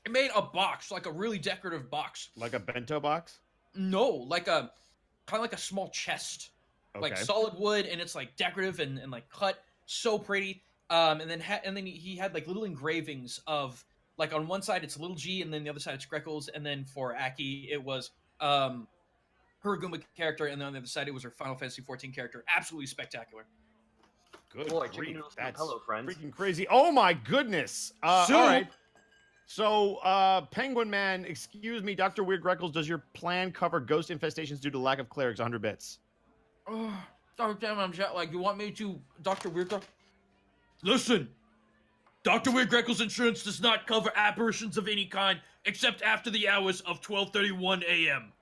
he made a box, like a really decorative box. like a bento box. No, like a kind of like a small chest, like Okay. solid wood, and it's like decorative and like cut, so pretty. And then he had like little engravings of, like, on one side it's little G, and then the other side it's Greckles, and then for Aki it was her Goomba character, and then on the other side it was her Final Fantasy 14 character. Absolutely spectacular. Good Boy, grief, chicken noodles from that's Hello Friends. freaking crazy. Oh my goodness. All So- right. So, Penguin Man, excuse me, Dr. Weird Greckles, does your plan cover ghost infestations due to lack of clerics? 100 bits. Oh, damn, I'm jet lag. You want me to, Dr. Weird Greckles? Listen, Dr. Weird Greckles insurance does not cover apparitions of any kind except after the hours of 12:31 a.m.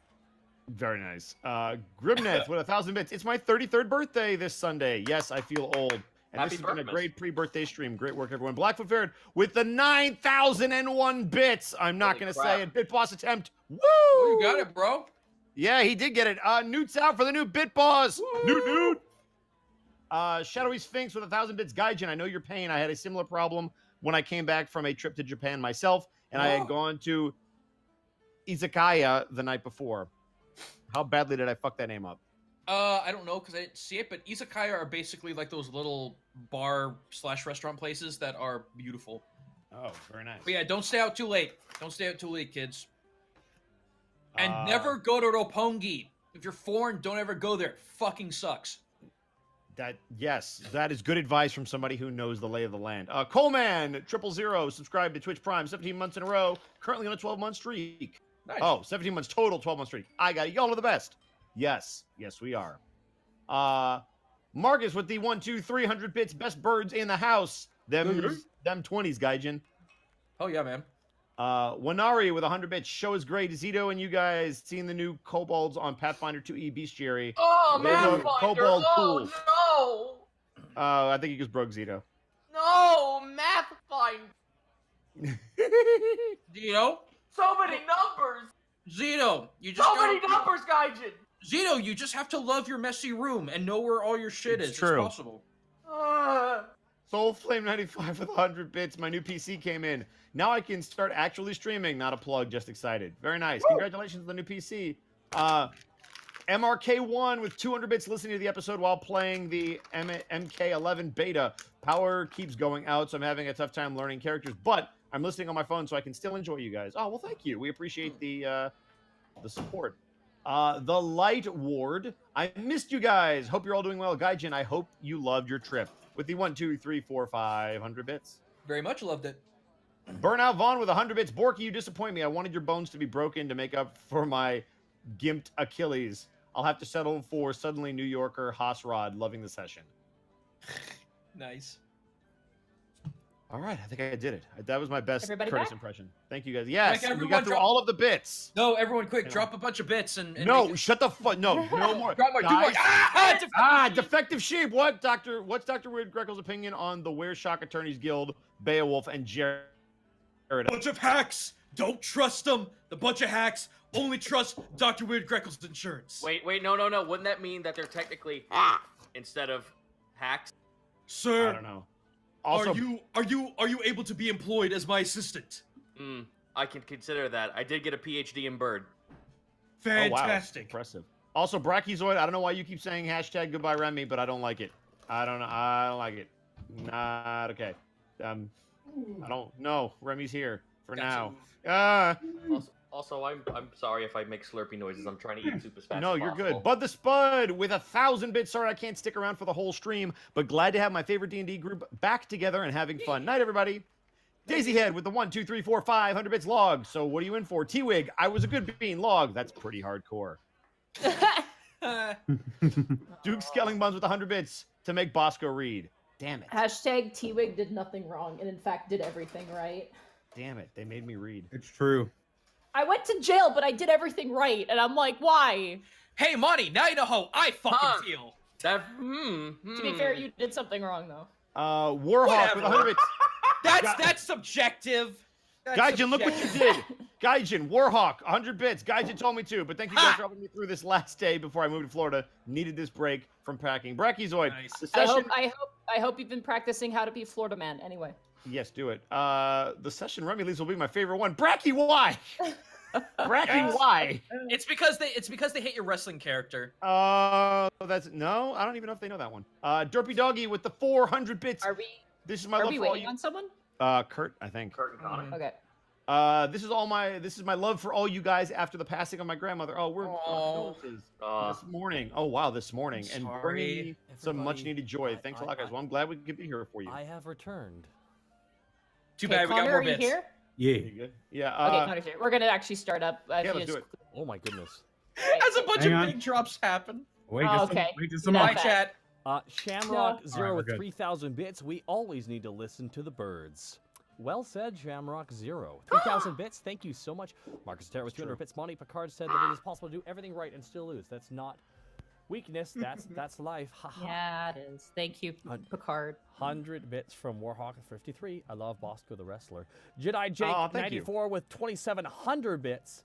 Very nice. Grimneth with 1,000 bits. It's my 33rd birthday this Sunday. Yes, I feel old. And Happy this has been a Birthmas. great pre-birthday stream. Great work, everyone. Blackfoot Ferret with the 9,001 bits. I'm not Holy going to crap. say it. Bit boss attempt. Woo! Oh, you got it, bro. Yeah, he did get it. Newt's out for the new Bit Boss. Newt. Shadowy Sphinx with 1,000 bits. Gaijin, I know your pain. I had a similar problem when I came back from a trip to Japan myself, and I had gone to Izakaya the night before. How badly did I fuck that name up? I don't know because I didn't see it, but izakaya are basically like those little bar/restaurant places that are beautiful. Oh, very nice. But yeah, don't stay out too late. Don't stay out too late, kids. And never go to Roppongi. If you're foreign, don't ever go there. It fucking sucks. Yes, that is good advice from somebody who knows the lay of the land. Coleman 000 subscribed to Twitch Prime 17 months in a row. Currently on a 12-month streak. Nice. Oh, 17 months total, 12-month streak. I got it. Y'all are the best. Yes, we are. Marcus with the 300 bits. Best birds in the house. Them 20s, Gaijin. Oh yeah, man. Wanari with 100 bits. Show is great. Zito and you guys seen the new kobolds on Pathfinder 2E Bestiary. Oh, Those are Mathfinder! kobold Oh, tools. no! I think he just broke Zito. No, Mathfinder! Zito, So many numbers! Zito, you just So gotta- many numbers, Gaijin! Zito, you just have to love your messy room and know where all your shit It's is. true. It's possible. Soulflame95 with 100 bits. My new PC came in. Now I can start actually streaming. Not a plug, just excited. Very nice. Congratulations on the new PC. MRK1 with 200 bits listening to the episode while playing the MK11 beta. Power keeps going out, so I'm having a tough time learning characters, but I'm listening on my phone so I can still enjoy you guys. Oh, well, thank you. We appreciate the support. The Light Ward. I missed you guys. Hope you're all doing well. Gaijin, I hope you loved your trip. With the 500 bits. Very much loved it. Burnout Vaughn with 100 bits. Borky, you disappoint me. I wanted your bones to be broken to make up for my gimped Achilles. I'll have to settle for suddenly New Yorker Hrodd. Loving the session. Nice. All right, I think I did it. That was my best Everybody Curtis back? impression. Thank you guys. Yes, Like we everyone got through drop- all of the bits. No, everyone, quick, drop a bunch of bits and No, make it- shut the fuck. No, no more. drop more. Do more. Guys. Defective sheep. What's Dr. Weird Greckles' opinion on the Were Shock Attorneys Guild, Beowulf, and Jared? Bunch of hacks. Don't trust them. The bunch of hacks. Only trust Dr. Weird Greckles' insurance. Wait, no. Wouldn't that mean that they're technically instead of hacks? Sir, I don't know. Also, are you able to be employed as my assistant? I can consider that. I did get a PhD in bird. Fantastic. Impressive. Also, Brachiozoid, I don't know why you keep saying hashtag goodbye Remy, but I don't like it. I don't like it. Not okay. I don't know. Remy's here for Gotcha. now. Also, I'm sorry if I make slurpy noises. I'm trying to eat soup as fast No, as you're possible. good. Bud the Spud with 1,000 bits. Sorry, I can't stick around for the whole stream, but glad to have my favorite D&D group back together and having fun. Night, everybody. Daisy Head with the 500 bits log. So what are you in for? T-Wig, I was a good bean log. That's pretty hardcore. Duke Skelling Buns with 100 bits to make Bosco read. Damn it. Hashtag T-Wig did nothing wrong and in fact did everything right. Damn it. They made me read. It's true. I went to jail, but I did everything right, and I'm like, why? Hey, Monty, now you know how I fucking Huh. feel. That, To be fair, you did something wrong though. Warhawk with 100 bits. That's subjective. That's Gaijin, look what you subjective. did. Gaijin, Warhawk, 100 bits. Gaijin told me to, but thank you guys for helping me through this last day before I moved to Florida. Needed this break from packing. Brachiozoid, Nice. the I session... hope you've been practicing how to be Florida man. Anyway. Yes, do it. The session Remy leaves will be my favorite one. Bracky, why? Bracky, why? It's because they hate your wrestling character. That's no. I don't even know if they know that one. Derpy Doggy with the 400 bits. Are we? This is my Are love we for all waiting you. on someone? Kurt, I think. Kurt and Connor. Okay. This is my love for all you guys after the passing of my grandmother. Oh, we're condolences this morning. Oh wow, this morning, and Sorry. bringing me some much Everybody, needed joy. Thanks a lot, guys. Well, I'm glad we could be here for you. I have returned. Too Okay, bad we got Connor, more are you bits. here? Yeah. You good? Yeah. Okay, Connor's here. We're gonna actually start up. Yeah, let's do it. Oh my goodness. As a bunch Hang of on. big drops happen. Wait, Oh, just okay. wait just a Not Hi, moment. bad. chat. Shamrock No. Zero Alright, we're with good. 3,000 bits. We always need to listen to the birds. Well said, Shamrock Zero. 3,000 bits. Thank you so much. Marcus Terra with 200 bits. Monty Picard said that it is possible to do everything right and still lose. That's not Weakness, that's life. Haha. Yeah, it is. Thank you, Picard. 100 bits from Warhawk 53. I love Bosco the Wrestler. Jedi Jake Oh, thank you. 94 with 2,700 bits.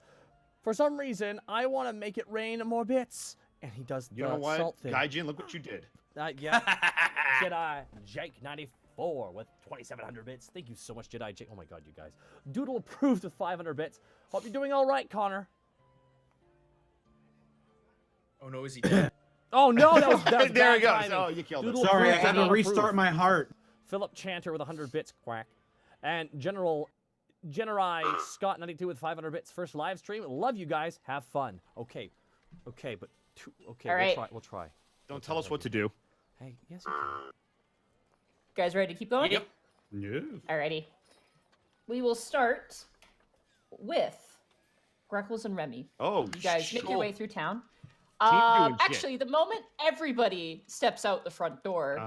For some reason, I want to make it rain more bits. And he does You the know what? salt thing. Gaijin, look what you did. Yeah. Jedi Jake 94 with 2,700 bits. Thank you so much, Jedi Jake. Oh my god, you guys. Doodle approved with 500 bits. Hope you're doing all right, Connor. Oh no, is he dead? Oh no, that was there bad he goes. timing. Oh, you killed him. Doodle Sorry, I approved, had to Doodle restart approved. my heart. Philip Chanter with 100 bits, quack. And Generai Scott 92 with 500 bits. First live stream. Love you guys. Have fun. Okay, but All right. We'll try. Don't tell us what to do. Hey, yes, you can. You guys ready to keep going? Yep. Yes. Alrighty. We will start with Greckles and Remy. Oh, You guys make your way through town. doing shit. Actually, the moment everybody steps out the front door,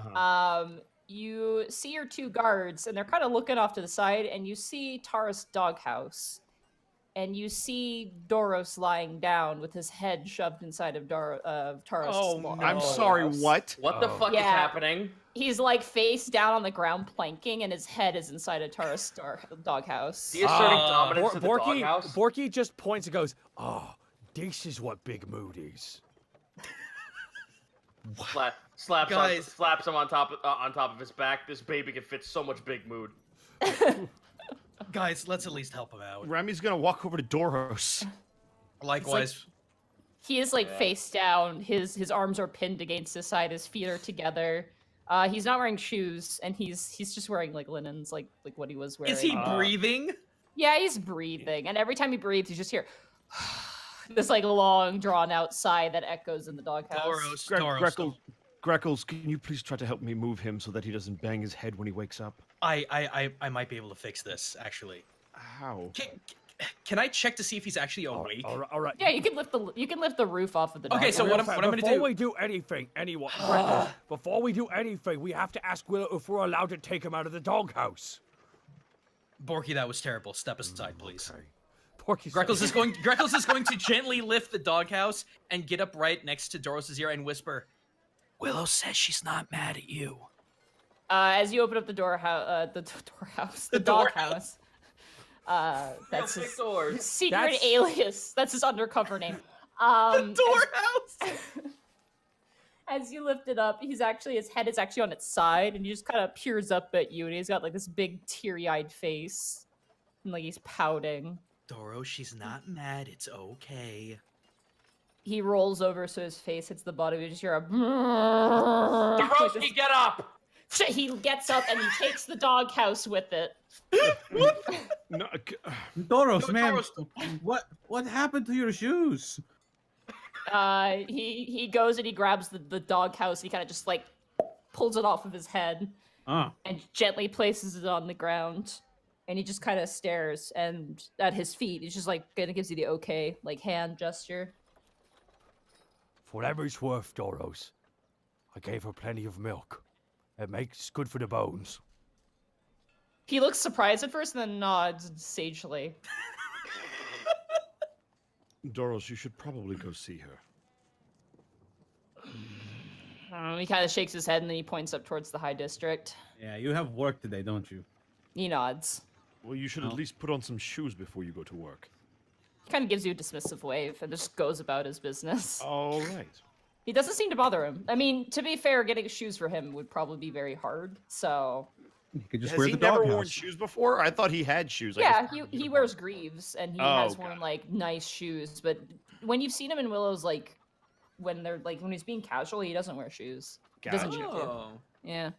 you see your two guards, and they're kind of looking off to the side, and you see Taras' doghouse. And you see Doros lying down with his head shoved inside of Taras' Oh, no. I'm sorry, what? What the fuck is Yeah. happening? He's like face down on the ground planking, and his head is inside of Taras' doghouse. He asserting dominance of the Borky, doghouse? Borky just points and goes, "Oh, this is what big mood is." Slaps him on top of his back. This baby can fit so much big mood. Guys, let's at least help him out. Remy's gonna walk over to Doros. Likewise. He is like face down. His arms are pinned against his side. His feet are together. He's not wearing shoes, and he's just wearing like linens, like what he was wearing. Is he breathing? Yeah, he's breathing, and every time he breathes, you just hear this like long, drawn out sigh that echoes in the doghouse. Doros. Greckles, can you please try to help me move him so that he doesn't bang his head when he wakes up? I might be able to fix this, actually. How? Can I check to see if he's actually awake? All right. Yeah, you can lift the roof off of the doghouse. Okay, so what I'm gonna Before do? we do anything, before we do anything, we have to ask Willow if we're allowed to take him out of the doghouse. Borky, that was terrible. Step aside, please. Okay. Borky's Greckles is going to gently lift the doghouse and get up right next to Doros' ear and whisper, "Willow says she's not mad at you." As you open up the doghouse, that's his secret alias. That's his undercover name. Doorhouse. As you lift it up, his head is actually on its side, and he just kind of peers up at you, and he's got like this big teary-eyed face, and like he's pouting. Doros, she's not mad. It's okay. He rolls over so his face hits the bottom. You just hear a. Dorosky, get up! So he gets up and he takes the doghouse with it. No, Doros, man, Doros. what happened to your shoes? He goes and he grabs the doghouse. He kind of just like pulls it off of his head and gently places it on the ground. And he just kind of stares, and at his feet, he's just like kind of gives you the okay, like hand gesture. For whatever it's worth, Doros, I gave her plenty of milk. It makes good for the bones. He looks surprised at first and then nods sagely. Doros, you should probably go see her. He kind of shakes his head and then he points up towards the High District. Yeah, you have work today, don't you? He nods. Well, you should at least put on some shoes before you go to work. He kind of gives you a dismissive wave and just goes about his business. All right. He doesn't seem to bother him. I mean, to be fair, getting shoes for him would probably be very hard. So You could just Has wear he the never worn doghouse. shoes before? I thought he had shoes. I yeah, just- he wears greaves and he Oh, has worn like nice shoes. But when you've seen him in Willow's, like when he's being casual, he doesn't wear shoes. He doesn't need to. Oh. Yeah.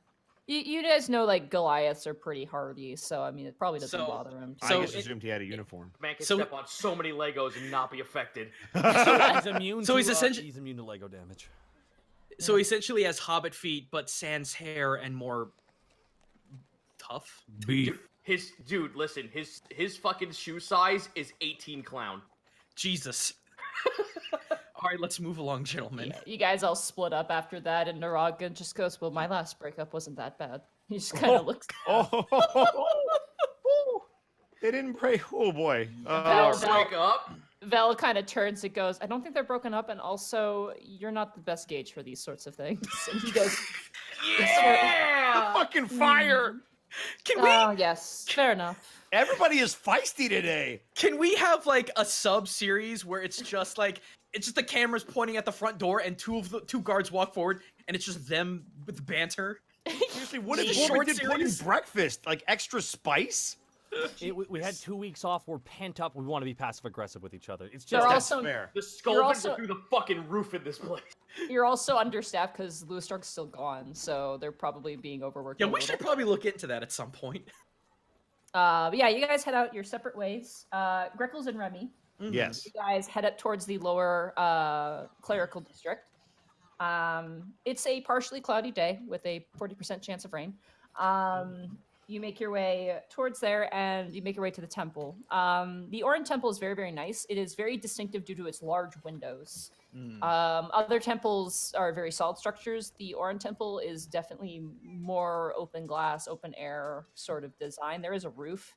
You guys know like Goliaths are pretty hardy, so I mean it probably doesn't So- bother him. I So just it- assumed he had a uniform. Man can So- step on so many Legos and not be affected. He's immune. So to, he's essentially- he's immune to Lego damage. So he essentially has hobbit feet, but sans hair and more tough. Beef. Listen, his fucking shoe size is 18 clown. Jesus. All right, let's move along, gentlemen. Yeah, you guys all split up after that, and Naraga just goes, "Well, my last breakup wasn't that bad." He just kind of looks. Oh, they didn't break. Oh boy. Val- Break up. Vel kind of turns and goes, I don't think they're broken up, and also, you're not the best gauge for these sorts of things. And he goes, The fucking fire. Can we oh, yes, fair enough. Everybody is feisty today. can we have like a sub series where it's just the cameras pointing at the front door and two guards walk forward and it's just them with banter? Seriously, what if Short we did plain series? breakfast? Like extra spice? We had 2 weeks off. We're pent up. We want to be passive aggressive with each other. It's They're just also fair. The skulls also- are through the fucking roof in this place. You're also understaffed because Louis Stark's still gone, so they're probably being overworked. Yeah, a we little. should probably look into that at some point. But yeah, you guys head out your separate ways. Greckles and Remy, Yes. you guys head up towards the lower clerical district. It's a partially cloudy day with a 40% chance of rain. You make your way towards there, and you make your way to the temple. The Orin Temple is very, very nice. It is very distinctive due to its large windows. Other temples are very solid structures. The Orin Temple is definitely more open glass, open air sort of design. There is a roof,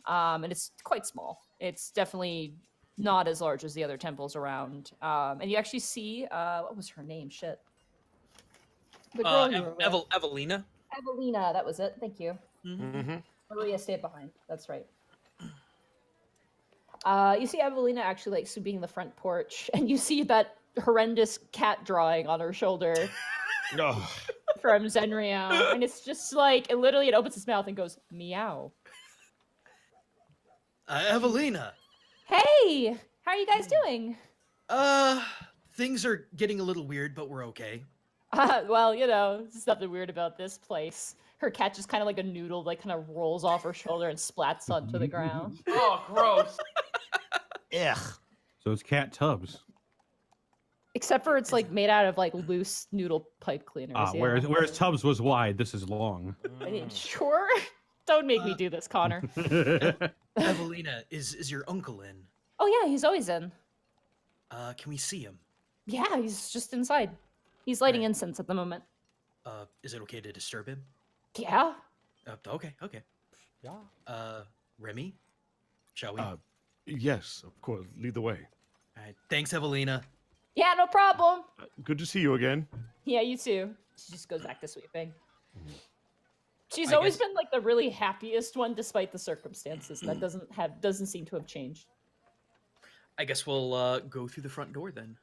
and it's quite small. It's definitely not as large as the other temples around. And you actually see, what was her name? Shit. The girl you were with. Evelina. Evelina, that was it. Thank you. Mm-hmm. Maria stayed behind. That's right. You see Evelina actually like sweeping the front porch, and you see that horrendous cat drawing on her shoulder No. from Zenrio, and it's just like it opens its mouth and goes meow. Evelina. Hey, how are you guys doing? Things are getting a little weird, but we're okay. Well, there's nothing weird about this place. Her cat just kind of like a noodle, like kind of rolls off her shoulder and splats onto the ground. Oh, gross. Ugh. So it's cat tubs. Except for it's like made out of like loose noodle pipe cleaners. Yeah. Whereas tubs was wide, this is long. I mean, sure. Don't make me do this, Connor. Evelina, is your uncle in? Oh yeah, he's always in. Can we see him? Yeah, he's just inside. He's lighting incense at the moment. Is it okay to disturb him? Yeah. Okay. yeah. Remy, shall we? Yes, of course. Lead the way. All right. Thanks, Evelina. Yeah, no problem. Good to see you again. Yeah, you too. She just goes back to sweeping. She's I always guess- been like the really happiest one despite the circumstances. That doesn't seem to have changed. I guess we'll go through the front door then.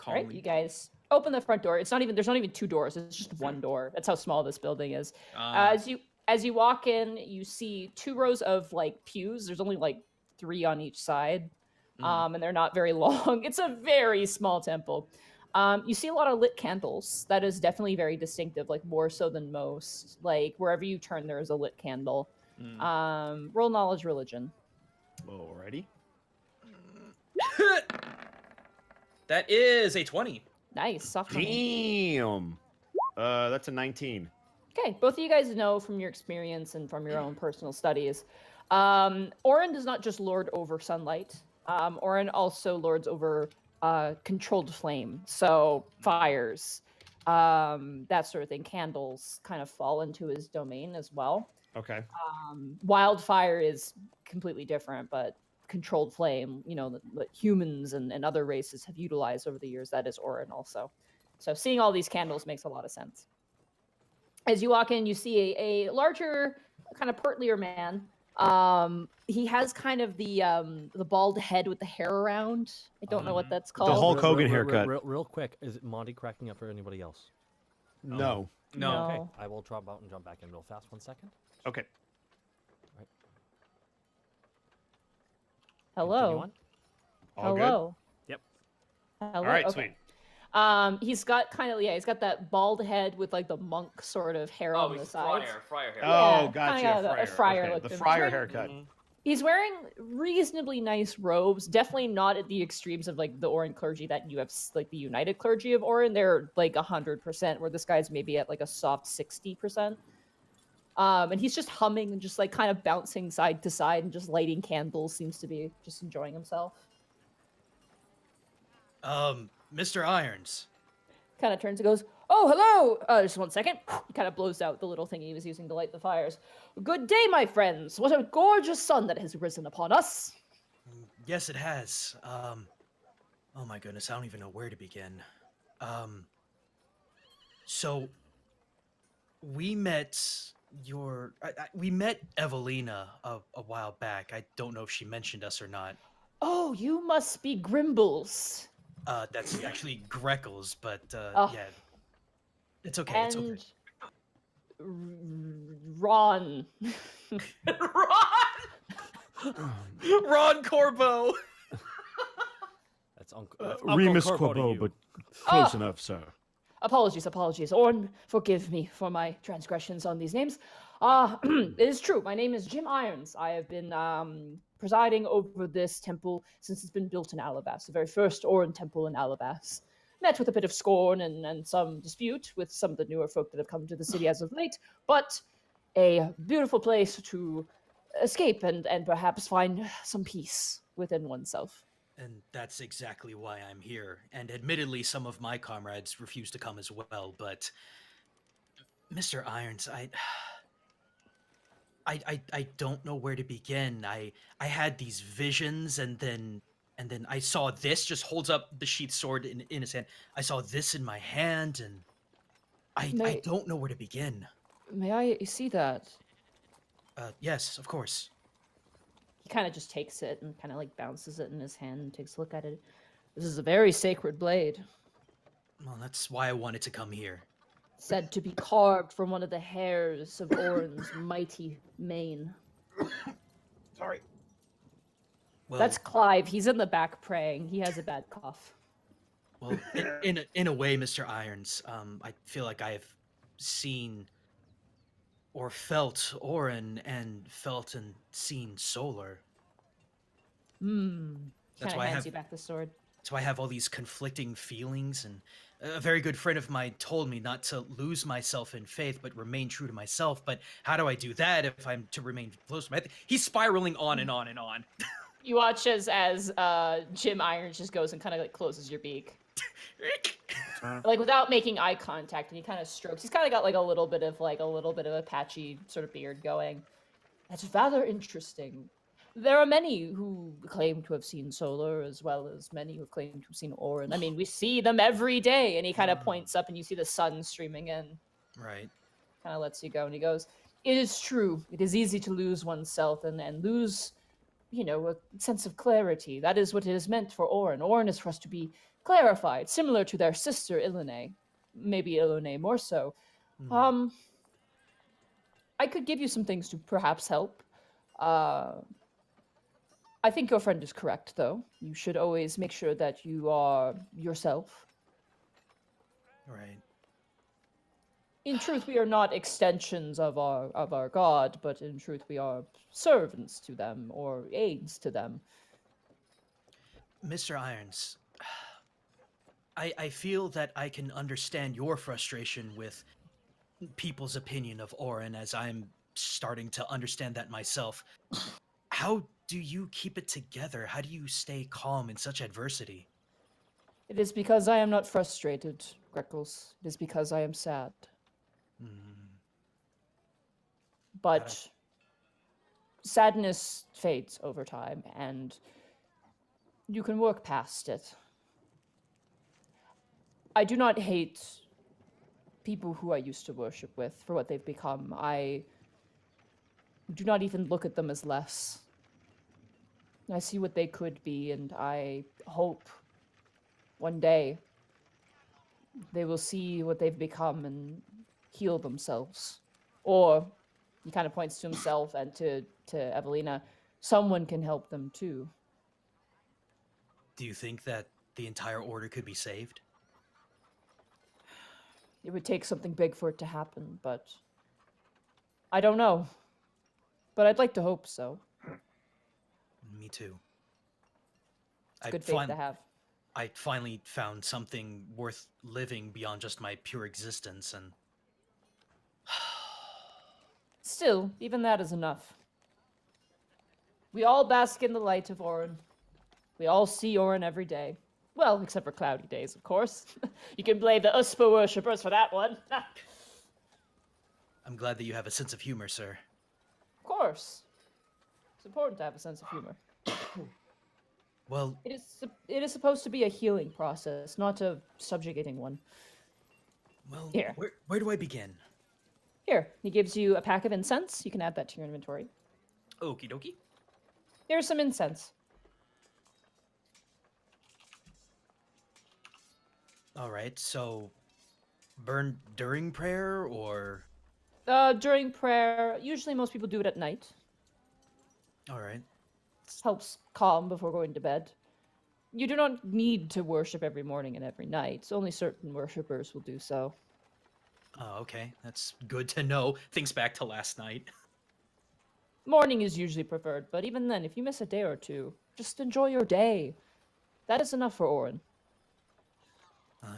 All right, you guys open the front door. There's not even 2 doors. It's just 1 door. That's how small this building is. As you walk in, you see 2 rows of like pews. There's only like 3 on each side. And they're not very long. It's a very small temple. You see a lot of lit candles. That is definitely very distinctive, like more so than most. Like wherever you turn, there is a lit candle. Roll knowledge religion. Alrighty. That is a 20. Nice, soft 20. Damn. That's a 19. Okay, both of you guys know from your experience and from your own personal studies, Orin does not just lord over sunlight. Orin also lords over controlled flame, so fires, that sort of thing. Candles kind of fall into his domain as well. Okay. Wildfire is completely different, but controlled flame, that humans and other races have utilized over the years, that is Orin also. So seeing all these candles makes a lot of sense. As you walk in, you see a larger, kind of portlier man. He has kind of the bald head with the hair around. I don't know what that's called. The Hulk Hogan haircut. Real quick, is it Monty cracking up for anybody else? No. No. Okay, I will drop out and jump back in real fast. 1 second. Okay. Hello. All Hello. Yep. Hello. All right, okay. sweet. He's got he's got that bald head with like the monk sort of hair Oh, on the he's sides. Friar hair. Oh, Yeah, gotcha. kinda a friar Okay, look the to him. friar He's haircut. He's wearing reasonably nice robes, definitely not at the extremes of like the Orin clergy that you have, like the United Clergy of Orin. They're like 100%, where this guy's maybe at like a soft 60%. And he's just humming and just like kind of bouncing side to side and just lighting candles, seems to be just enjoying himself. Mr. Irons. Kind of turns and goes, "Oh, hello! Just 1 second." He kind of blows out the little thing he was using to light the fires. "Good day, my friends. What a gorgeous sun that has risen upon us." Yes, it has. Oh my goodness, I don't even know where to begin. So we met we met Evelina a while back. I don't know if she mentioned us or not. Oh, you must be Grimbles. That's actually Greckles, but Oh. yeah, it's okay. It's okay. And Ron. Ron Corbo. That's Uncle. Remus Corbo to Quabo, you. but close Oh. enough, sir. Apologies. Orn, forgive me for my transgressions on these names. It is true. My name is Jim Irons. I have been presiding over this temple since it's been built in Alivast, the very first Orin temple in Alivast. Met with a bit of scorn and some dispute with some of the newer folk that have come to the city as of late, but a beautiful place to escape and perhaps find some peace within oneself. And that's exactly why I'm here. And admittedly, some of my comrades refuse to come as well, but Mr. Irons, I don't know where to begin. I had these visions, and then I saw this. Just holds up the sheath sword in his hand. I saw this in my hand, and I don't know where to begin. May I see that? Yes, of course. He kind of just takes it and kind of like bounces it in his hand and takes a look at it. This is a very sacred blade, Well, that's why I wanted to come here. said to be carved from one of the hairs of Orin's mighty mane. Sorry. Well, That's Clive. He's in the back praying. He has a bad cough. well, in a way, Mr. Irons, I feel like I have seen or felt Orin and felt and seen Solar. That's Kind of why I hands have you back the sword. That's why I have all these conflicting feelings, and a very good friend of mine told me not to lose myself in faith, but remain true to myself. But how do I do that if I'm to remain close to my... He's spiraling on and on and on. You watch as Jim Irons just goes and kind of like closes your beak. Like without making eye contact, and he kind of strokes. He's kind of got like a little bit of a patchy sort of beard going. That's rather interesting. There are many who claim to have seen Solar, as well as many who have claimed to have seen Orin. I mean, we see them every day, and he kind of points up, and you see the sun streaming in. Right. Kind of lets you go, and he goes, "It is true. It is easy to lose oneself and lose, a sense of clarity. That is what it is meant for Orin. Orin is for us to be clarified, similar to their sister Ilene, maybe Ilene more so. I could give you some things to perhaps help. I think your friend is correct, though. You should always make sure that you are yourself. Right. In truth, we are not extensions of our god, but in truth, we are servants to them or aids to them. Mr. Irons, I feel that I can understand your frustration with people's opinion of Orin, as I'm starting to understand that myself. How do you keep it together? How do you stay calm in such adversity? It is because I am not frustrated, Greckles. It is because I am sad. But sadness fades over time, and you can work past it. I do not hate people who I used to worship with for what they've become. I do not even look at them as less. I see what they could be, and I hope one day they will see what they've become and heal themselves. Or, he kind of points to himself and to Evelina, someone can help them too. Do you think that the entire order could be saved? It would take something big for it to happen, but I don't know. But I'd like to hope so. Me too. It's good faith to have. I finally found something worth living beyond just my pure existence, and Still, even that is enough. We all bask in the light of Orin. We all see Orin every day. Well, except for cloudy days, of course. You can blame the Uspa worshippers for that one. I'm glad that you have a sense of humor, sir. Of course. It's important to have a sense of humor. Well, It is supposed to be a healing process, not a subjugating one. Here. where do I begin? Here, he gives you a pack of incense. You can add that to your inventory. Okie dokie. Here's some incense. All right, so burn during prayer or? During prayer, usually most people do it at night. All right. Helps calm before going to bed. You do not need to worship every morning and every night. Only certain worshippers will do so. Oh, okay. That's good to know. Thinks back to last night. Morning is usually preferred, but even then, if you miss a day or two, just enjoy your day. That is enough for Orin.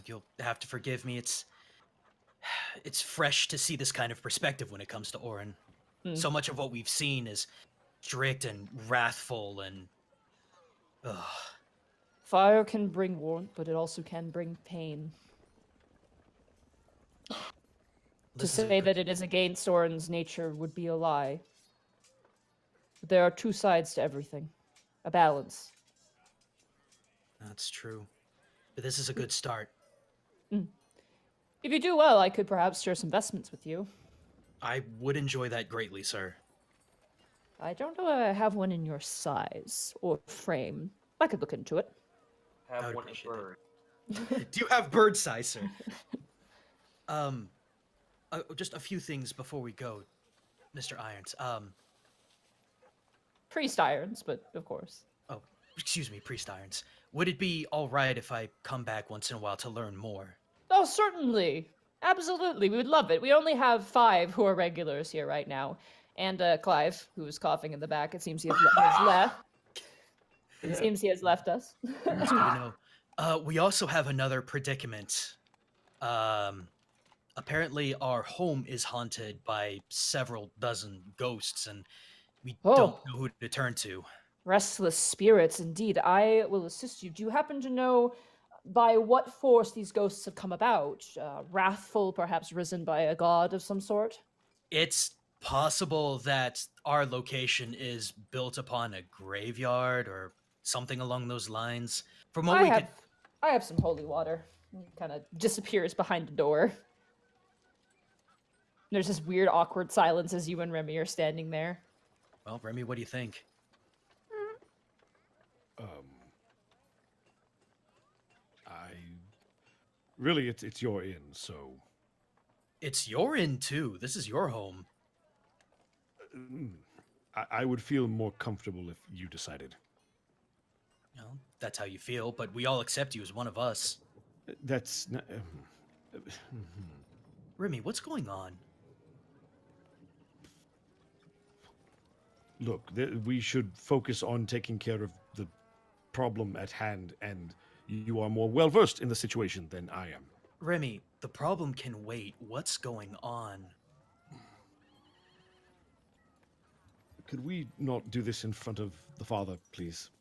You'll have to forgive me. It's fresh to see this kind of perspective when it comes to Orin. So much of what we've seen is strict and wrathful and... Ugh. Fire can bring warmth, but it also can bring pain. To say that it is against Orin's nature would be a lie. But there are two sides to everything. A balance. That's true. But this is a good start. If you do well, I could perhaps share some investments with you. I would enjoy that greatly, sir. I don't know if I have one in your size or frame. I could look into it. I Have would one appreciate bird. Do you have bird size, sir? Just a few things before we go, Mr. Irons. Priest irons, but of course. Oh, excuse me, Priest Irons. Would it be all right if I come back once in a while to learn more? Oh, certainly. Absolutely. We would love it. We only have 5 who are regulars here right now. And Clive, who is coughing in the back. It seems he has left. It seems he has left us. That's good to know. We also have another predicament. Apparently our home is haunted by several dozen ghosts, and we don't know who to turn to. Restless spirits, indeed. I will assist you. Do you happen to know by what force these ghosts have come about? Wrathful, perhaps risen by a god of some sort? It's possible that our location is built upon a graveyard or something along those lines. From what I have some holy water. He kind of disappears behind a door. There's this weird, awkward silence as you and Remy are standing there. Well, Remy, what do you think? Really, it's your inn, so... It's your inn, too. This is your home. I would feel more comfortable if you decided. Well, that's how you feel, but we all accept you as one of us. That's not... Remy, what's going on? Look, we should focus on taking care of the problem at hand, and you are more well-versed in the situation than I am. Remy, the problem can wait. What's going on? Could we not do this in front of the father, please?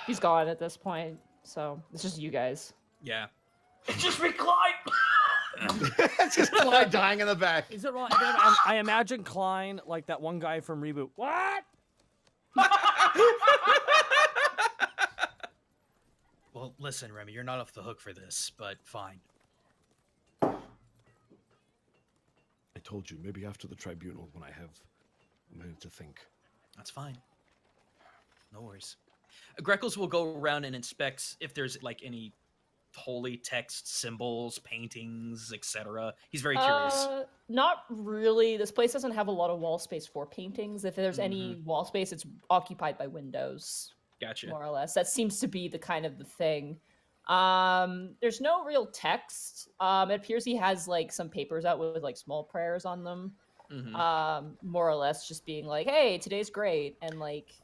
He's gone at this point, so it's just you guys. Yeah. It's just me, Clyde! It's just Clyde dying in the back. Is it wrong? I imagine Klein like that one guy from Reboot. What? Well, listen, Remy, you're not off the hook for this, but fine. I told you, maybe after the tribunal, when I have a minute to think. That's fine. No worries. Greckles will go around and inspect if there's like any holy text, symbols, paintings, etc. He's very curious. Not really. This place doesn't have a lot of wall space for paintings. If there's any wall space, it's occupied by windows. Gotcha. More or less. That seems to be the kind of the thing. There's no real text. It appears he has like some papers out with like small prayers on them. More or less just being like, hey, today's great, and like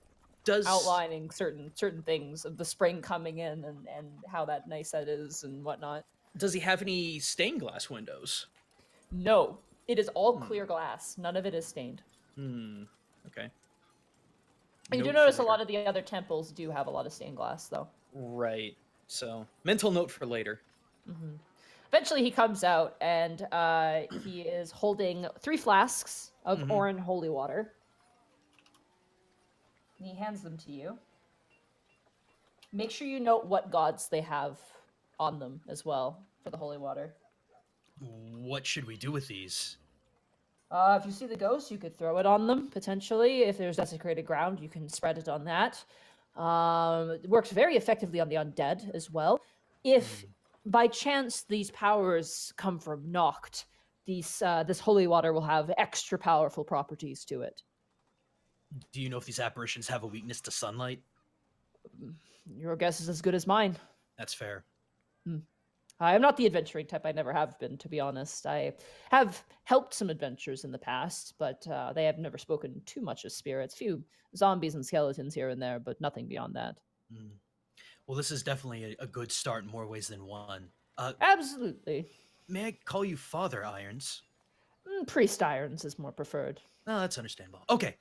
outlining certain things of the spring coming in and how that nice that is and whatnot. Does he have any stained glass windows? No, it is all clear glass. None of it is stained. Okay. You do notice a lot of the other temples do have a lot of stained glass, though. Right. So, mental note for later. Eventually, he comes out, and he is holding 3 flasks of Orin holy water. And he hands them to you. Make sure you note what gods they have on them as well for the holy water. What should we do with these? If you see the ghost, you could throw it on them, potentially. If there's desecrated ground, you can spread it on that. It works very effectively on the undead as well. If by chance these powers come from Noct, this holy water will have extra powerful properties to it. Do you know if these apparitions have a weakness to sunlight? Your guess is as good as mine. That's fair. I am not the adventuring type. I never have been, to be honest. I have helped some adventures in the past, but they have never spoken too much of spirits. Few zombies and skeletons here and there, but nothing beyond that. Well, this is definitely a good start in more ways than one. Absolutely. May I call you Father Irons? Priest Irons is more preferred. Oh, that's understandable. Okay.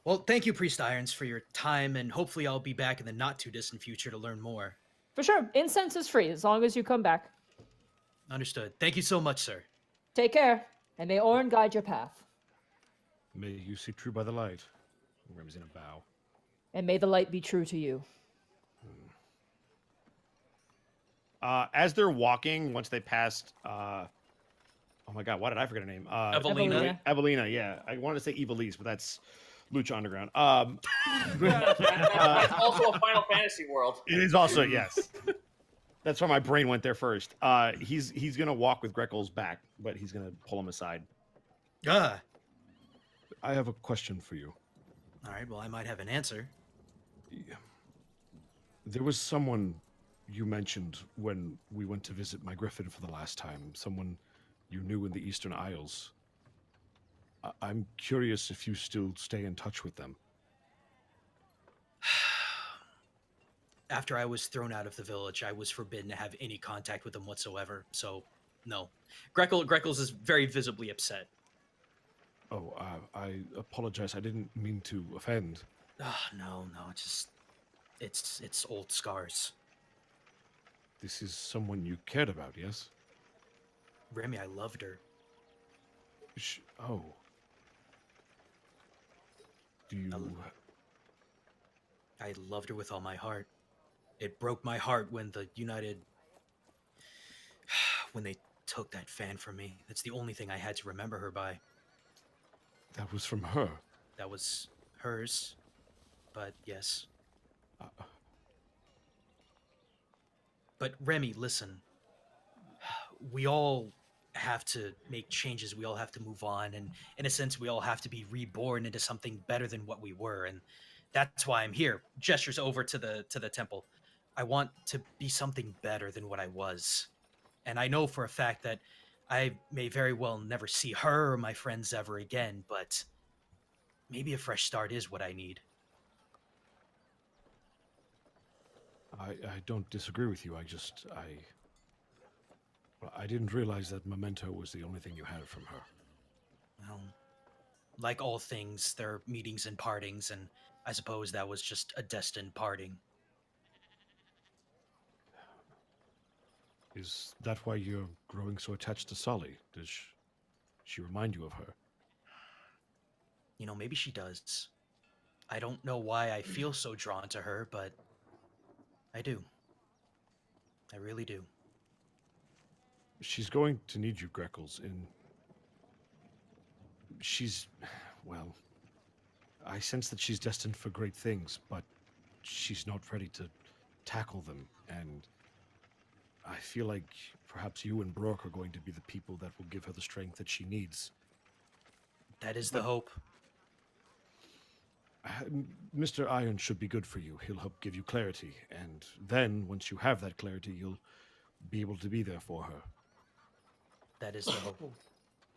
Well, thank you, Priest Irons, for your time, and hopefully I'll be back in the not-too-distant future to learn more. For sure. Incense is free, as long as you come back. Understood. Thank you so much, sir. Take care, and may Orin guide your path. May you see true by the light. Rem's in a bow. And may the light be true to you. As they're walking, once they passed, oh my god, why did I forget her name? Evelina. Evelina, yeah. I wanted to say Evilise, but that's Lucha Underground. It's also a Final Fantasy world. It is also, yes. That's why my brain went there first. He's gonna walk with Greckles back, but he's gonna pull him aside. Ah. I have a question for you. All right, well, I might have an answer. There was someone you mentioned when we went to visit my griffin for the last time. Someone you knew in the Eastern Isles. I'm curious if you still stay in touch with them. After I was thrown out of the village, I was forbidden to have any contact with them whatsoever, so no. Greckles is very visibly upset. Oh, I apologize. I didn't mean to offend. No, it's old scars. This is someone you cared about, yes? Remy, I loved her. Oh. Do you... I loved her with all my heart. It broke my heart when the United... when they took that fan from me. That's the only thing I had to remember her by. That was from her? That was hers. But yes. But Remy, listen. We all have to make changes. We all have to move on. And in a sense, we all have to be reborn into something better than what we were. And that's why I'm here. Gestures over to the temple. I want to be something better than what I was. And I know for a fact that I may very well never see her or my friends ever again, but maybe a fresh start is what I need. I don't disagree with you. I didn't realize that memento was the only thing you had from her. Well, like all things, there are meetings and partings, and I suppose that was just a destined parting. Is that why you're growing so attached to Solly? Does she remind you of her? You know, maybe she does. I don't know why I feel so drawn to her, but I do. I really do. She's going to need you, Greckles, well, I sense that she's destined for great things, but she's not ready to tackle them, and I feel like perhaps you and Brooke are going to be the people that will give her the strength that she needs. That is the hope. Mr. Iron should be good for you. He'll help give you clarity, and then, once you have that clarity, you'll be able to be there for her. That is the hope.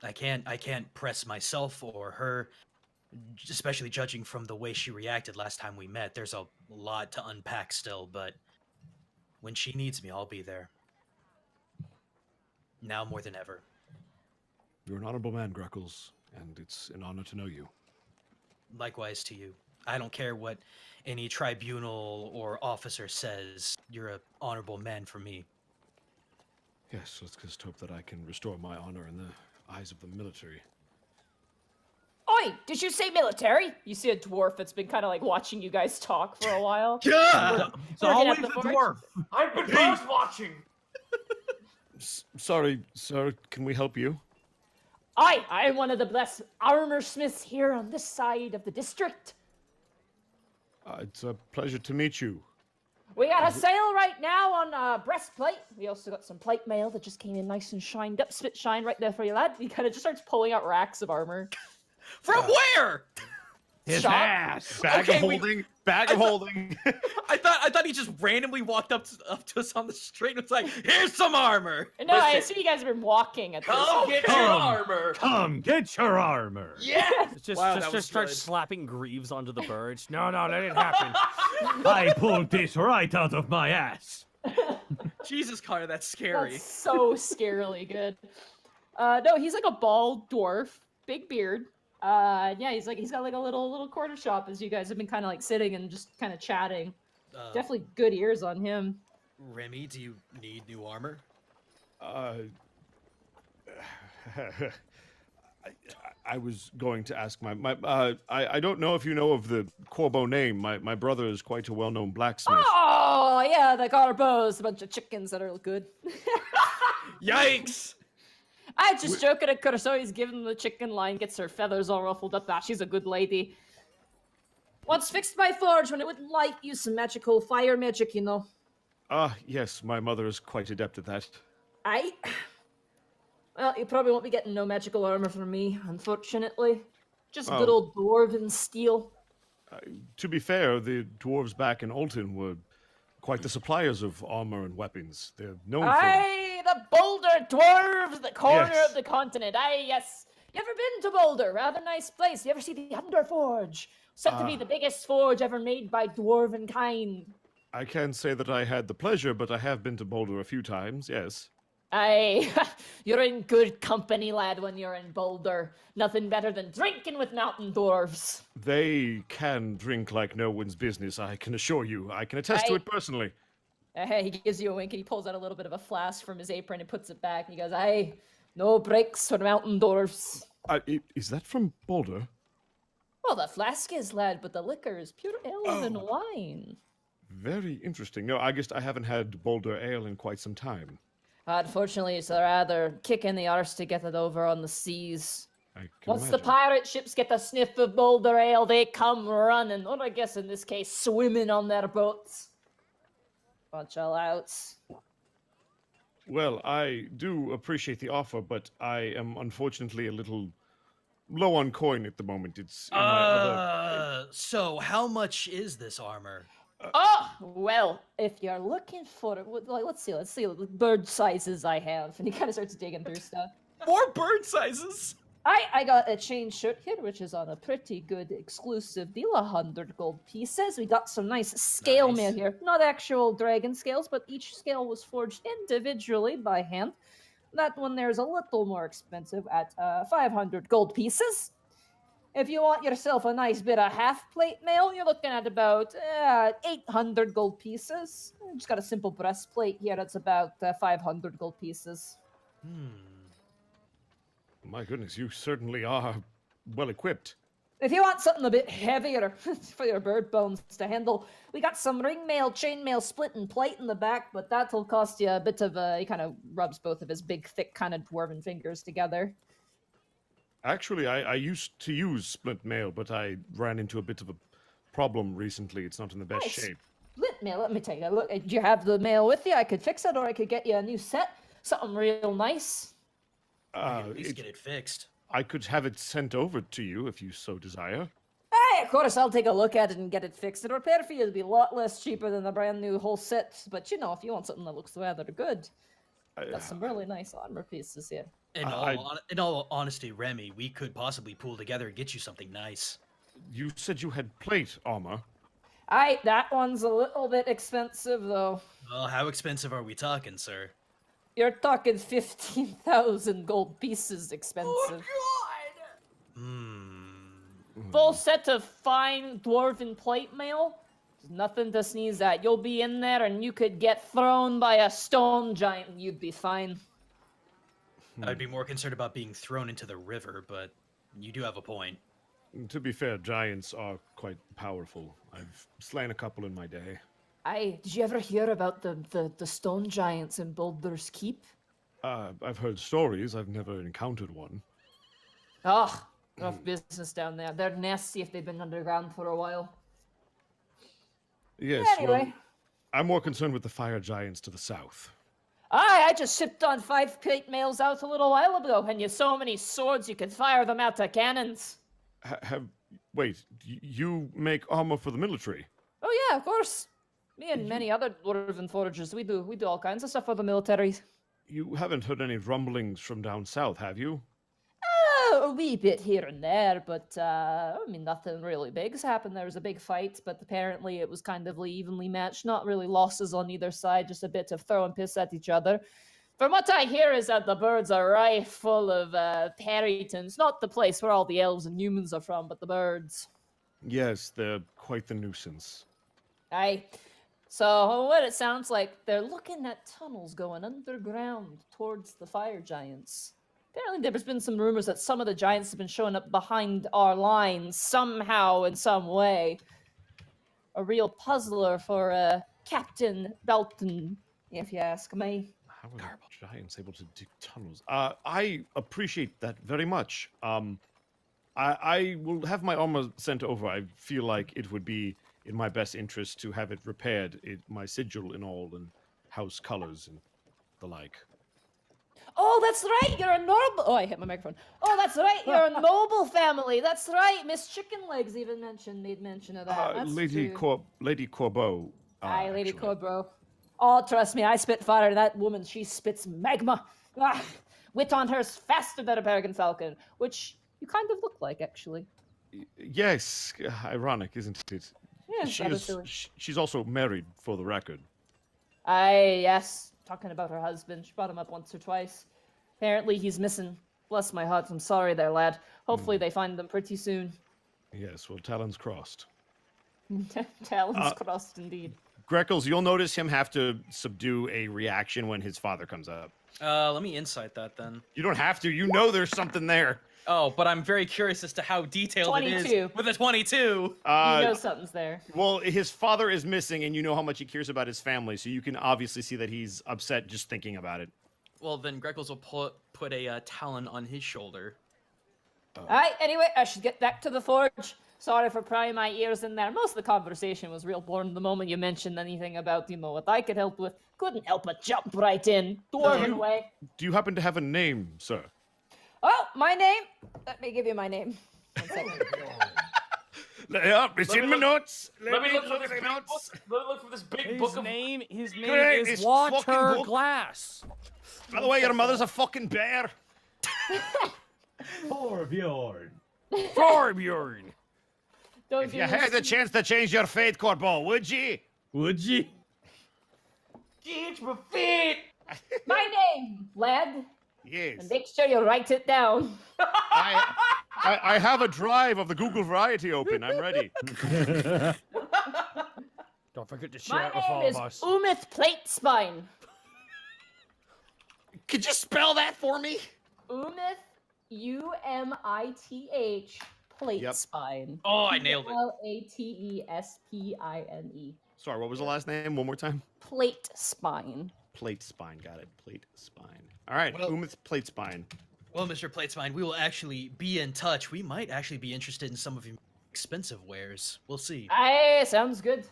I can't press myself or her, especially judging from the way she reacted last time we met. There's a lot to unpack still, but when she needs me, I'll be there. Now more than ever. You're an honorable man, Greckles, and it's an honor to know you. Likewise to you. I don't care what any tribunal or officer says. You're an honorable man for me. Yes, let's just hope that I can restore my honor in the eyes of the military. Oi, did you say military? You see a dwarf that's been kind of like watching you guys talk for a while. Yeah, it's Working always at the a forge. dwarf. I've been bird watching. Sorry, sir. Can we help you? I'm one of the best armor smiths here on this side of the district. It's a pleasure to meet you. We got a sale right now on breastplate. We also got some plate mail that just came in nice and shined up. Spit shine right there for you, lad. He kind of just starts pulling out racks of armor. From where? His Shop. ass. Bag Okay, of holding. Bag of holding. I thought he just randomly walked up to us on the street and was like, "Here's some armor." No, I Listen. assume you guys have been walking at this Come point. get your Come. armor. Come get your armor. Yeah. Just, Wow, just, that was just start good. slapping greaves onto the birds. No, that didn't happen. I pulled this right out of my ass. Jesus, Connor, that's scary. That's so scarily good. No, he's like a bald dwarf, big beard. Yeah, he's got like a little corner shop as you guys have been kind of like sitting and just kind of chatting. Definitely good ears on him. Remy, do you need new armor? I was going to ask I don't know if you know of the Corbo name. My brother is quite a well-known blacksmith. Oh yeah, the Garbos, a bunch of chickens that are good. Yikes! I just joking at Curso. He's giving the chicken line, gets her feathers all ruffled up. She's a good lady. Once fixed my forge when it would light, use some magical fire magic, you know. Yes, my mother is quite adept at that. Well, you probably won't be getting no magical armor from me, unfortunately. Just Oh. good old dwarven steel. To be fair, the dwarves back in Alton were quite the suppliers of armor and weapons. They're known for them. Aye, the Boulder dwarves, the corner Yes. of the continent. Aye, yes. You ever been to Boulder? Rather nice place. You ever see the Underforge? Said to be the biggest forge ever made by dwarven kind. I can't say that I had the pleasure, but I have been to Boulder a few times, yes. Aye, you're in good company, lad, when you're in Boulder. Nothing better than drinking with mountain dwarves. They can drink like no one's business, I can assure you. I can attest to Aye. it personally. He gives you a wink and he pulls out a little bit of a flask from his apron and puts it back. And he goes, aye, no breaks for mountain dwarves. Is that from Boulder? Well, the flask is, lad, but the liquor is pure elven wine. Very interesting. No, I guess I haven't had Boulder Ale in quite some time. Unfortunately, it's rather kicking the arse to get it over on the seas. I can Once the imagine. pirate ships get the sniff of Boulder Ale, they come running, or I guess in this case, swimming on their boats. Bunch of louts. Well, I do appreciate the offer, but I am unfortunately a little low on coin at the moment. It's in my other... So how much is this armor? Oh, well, if you're looking for it, let's see the bird sizes I have. And he kind of starts digging through stuff. More bird sizes. I got a chain shirt here, which is on a pretty good exclusive deal, 100 gold pieces. We got some nice scale Nice. mail here. Not actual dragon scales, but each scale was forged individually by hand. That one there's a little more expensive at 500 gold pieces. If you want yourself a nice bit of half-plate mail, you're looking at about 800 gold pieces. Just got a simple breastplate here that's about 500 gold pieces. My goodness, you certainly are well equipped. If you want something a bit heavier for your bird bones to handle, we got some ring mail, chain mail, split and plate in the back, but that'll cost you a bit of a... He kind of rubs both of his big, thick, kind of dwarven fingers together. Actually, I used to use splint mail, but I ran into a bit of a problem recently. It's not in the best Nice. shape. Split mail, let me take a look. Do you have the mail with you? I could fix it, or I could get you a new set. Something real nice. At least get it fixed. I could have it sent over to you if you so desire. Hey, of course, I'll take a look at it and get it fixed. The repair for you will be a lot less cheaper than a brand new whole set. But, you know, if you want something that looks rather good, got some really nice armor pieces here. In all honesty, Remy, we could possibly pool together and get you something nice. You said you had plate armor. That one's a little bit expensive, though. Well, how expensive are we talking, sir? You're talking 15,000 gold pieces expensive. Full set of fine dwarven plate mail. Nothing to sneeze at. You'll be in there and you could get thrown by a stone giant and you'd be fine. I'd be more concerned about being thrown into the river, but you do have a point. To be fair, giants are quite powerful. I've slain a couple in my day. Did you ever hear about the stone giants in Baldur's Keep? I've heard stories. I've never encountered one. Oh, rough business down there. They're nasty if they've been underground for a while. Yes, Anyway. well, I'm more concerned with the fire giants to the south. I just shipped on 5 plate mails out a little while ago, and you so many swords you could fire them out of cannons. Wait, you make armor for the military? Oh yeah, of course. Me and many other dwarven foragers, we do all kinds of stuff for the military. You haven't heard any rumblings from down south, have you? A wee bit here and there, but I mean, nothing really big's happened. There was a big fight, but apparently it was kind of evenly matched. Not really losses on either side, just a bit of throwing piss at each other. From what I hear is that the birds are rife full of Perrytons. Not the place where all the elves and humans are from, but the birds. Yes, they're quite the nuisance. Aye. So what it sounds like, they're looking at tunnels going underground towards the fire giants. Apparently there's been some rumors that some of the giants have been showing up behind our lines somehow in some way. A real puzzler for Captain Belton, if you ask me. How are the giants able to dig tunnels? I appreciate that very much. I will have my armor sent over. I feel like it would be in my best interest to have it repaired, my sigil and all, and house colors and the like. Oh, that's right, you're a noble... Oh, I hit my microphone. Oh, that's right, you're a noble family. That's right, Miss Chicken Legs made mention of that. That's Lady true. Lady Corbeau. Aye, Lady actually. Corbro. Oh, trust me, I spit fire. That woman, she spits magma. Wit on her's faster than a peregrine falcon, which you kind of look like, actually. Yes, ironic, isn't it? Yeah, She's also married, for the record. Aye, yes. Talking about her husband. She brought him up once or twice. Apparently he's missing. Bless my heart, I'm sorry there, lad. Hopefully they find them pretty soon. Yes, well, talons crossed. Talons crossed, indeed. Greckles, you'll notice him have to subdue a reaction when his father comes up. Let me insight that then. You don't have to. You know there's something there. Oh, but I'm very curious as to how detailed 22. it is with a 22. You know something's there. Well, his father is missing, and you know how much he cares about his family, so you can obviously see that he's upset just thinking about it. Well, then Greckles will put a talon on his shoulder. Alright, anyway, I should get back to the forge. Sorry for prying my ears in there. Most of the conversation was real boring the moment you mentioned anything about, what I could help with. Couldn't help but jump right in. Dwarven way. Do you happen to have a name, sir? Oh, my name? Let me give you my name. 1 second. It's in my notes. Let me look for this big book. Let me look for this big book His of... name Great, is this fucking Water book. Glass. By the way, your mother's a fucking bear. Torbjorn. Torbjorn. Don't If you had the chance to change your fate, Corbeau, would ye? Would ye? Change my feet! My name, lad. Yes. And make sure you write it down. I have a drive of the Google Variety open. I'm ready. Don't forget to share My it with name all is of us. Umith Platespine. Could you spell that for me? Umith, U-M-I-T-H, Platespine. Oh, I nailed it. L-A-T-E-S-P-I-N-E. Sorry, what was the last name? One more time. Platespine. Plate spine. Got it. Plate spine. All right. Well- Umith plate spine. Well, Mr. Platespine, we will actually be in touch. We might actually be interested in some of your expensive wares. We'll see. Aye, sounds good.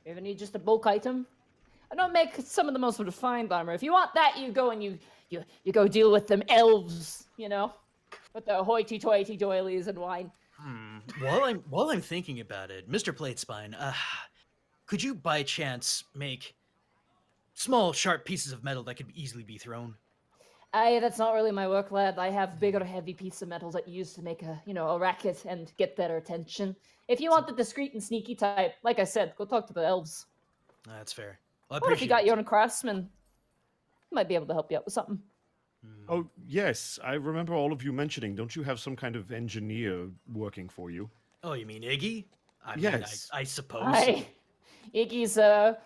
You ever need just a bulk item? I don't make some of the most refined armor. If you want that, you go and you go deal with them elves, with their hoity-toity doilies and wine. While I'm thinking about it, Mr. Platespine, could you by chance make small, sharp pieces of metal that could easily be thrown? Aye, that's not really my work, lad. I have bigger, heavy pieces of metals that you use to make a racket and get their attention. If you want the discreet and sneaky type, like I said, go talk to the elves. That's fair. Well, I Or if you appreciate got it. your own craftsman, might be able to help you out with something. Oh, yes. I remember all of you mentioning. Don't you have some kind of engineer working for you? Oh, you mean Iggy? I mean, Yes. I suppose. Aye. Iggy's a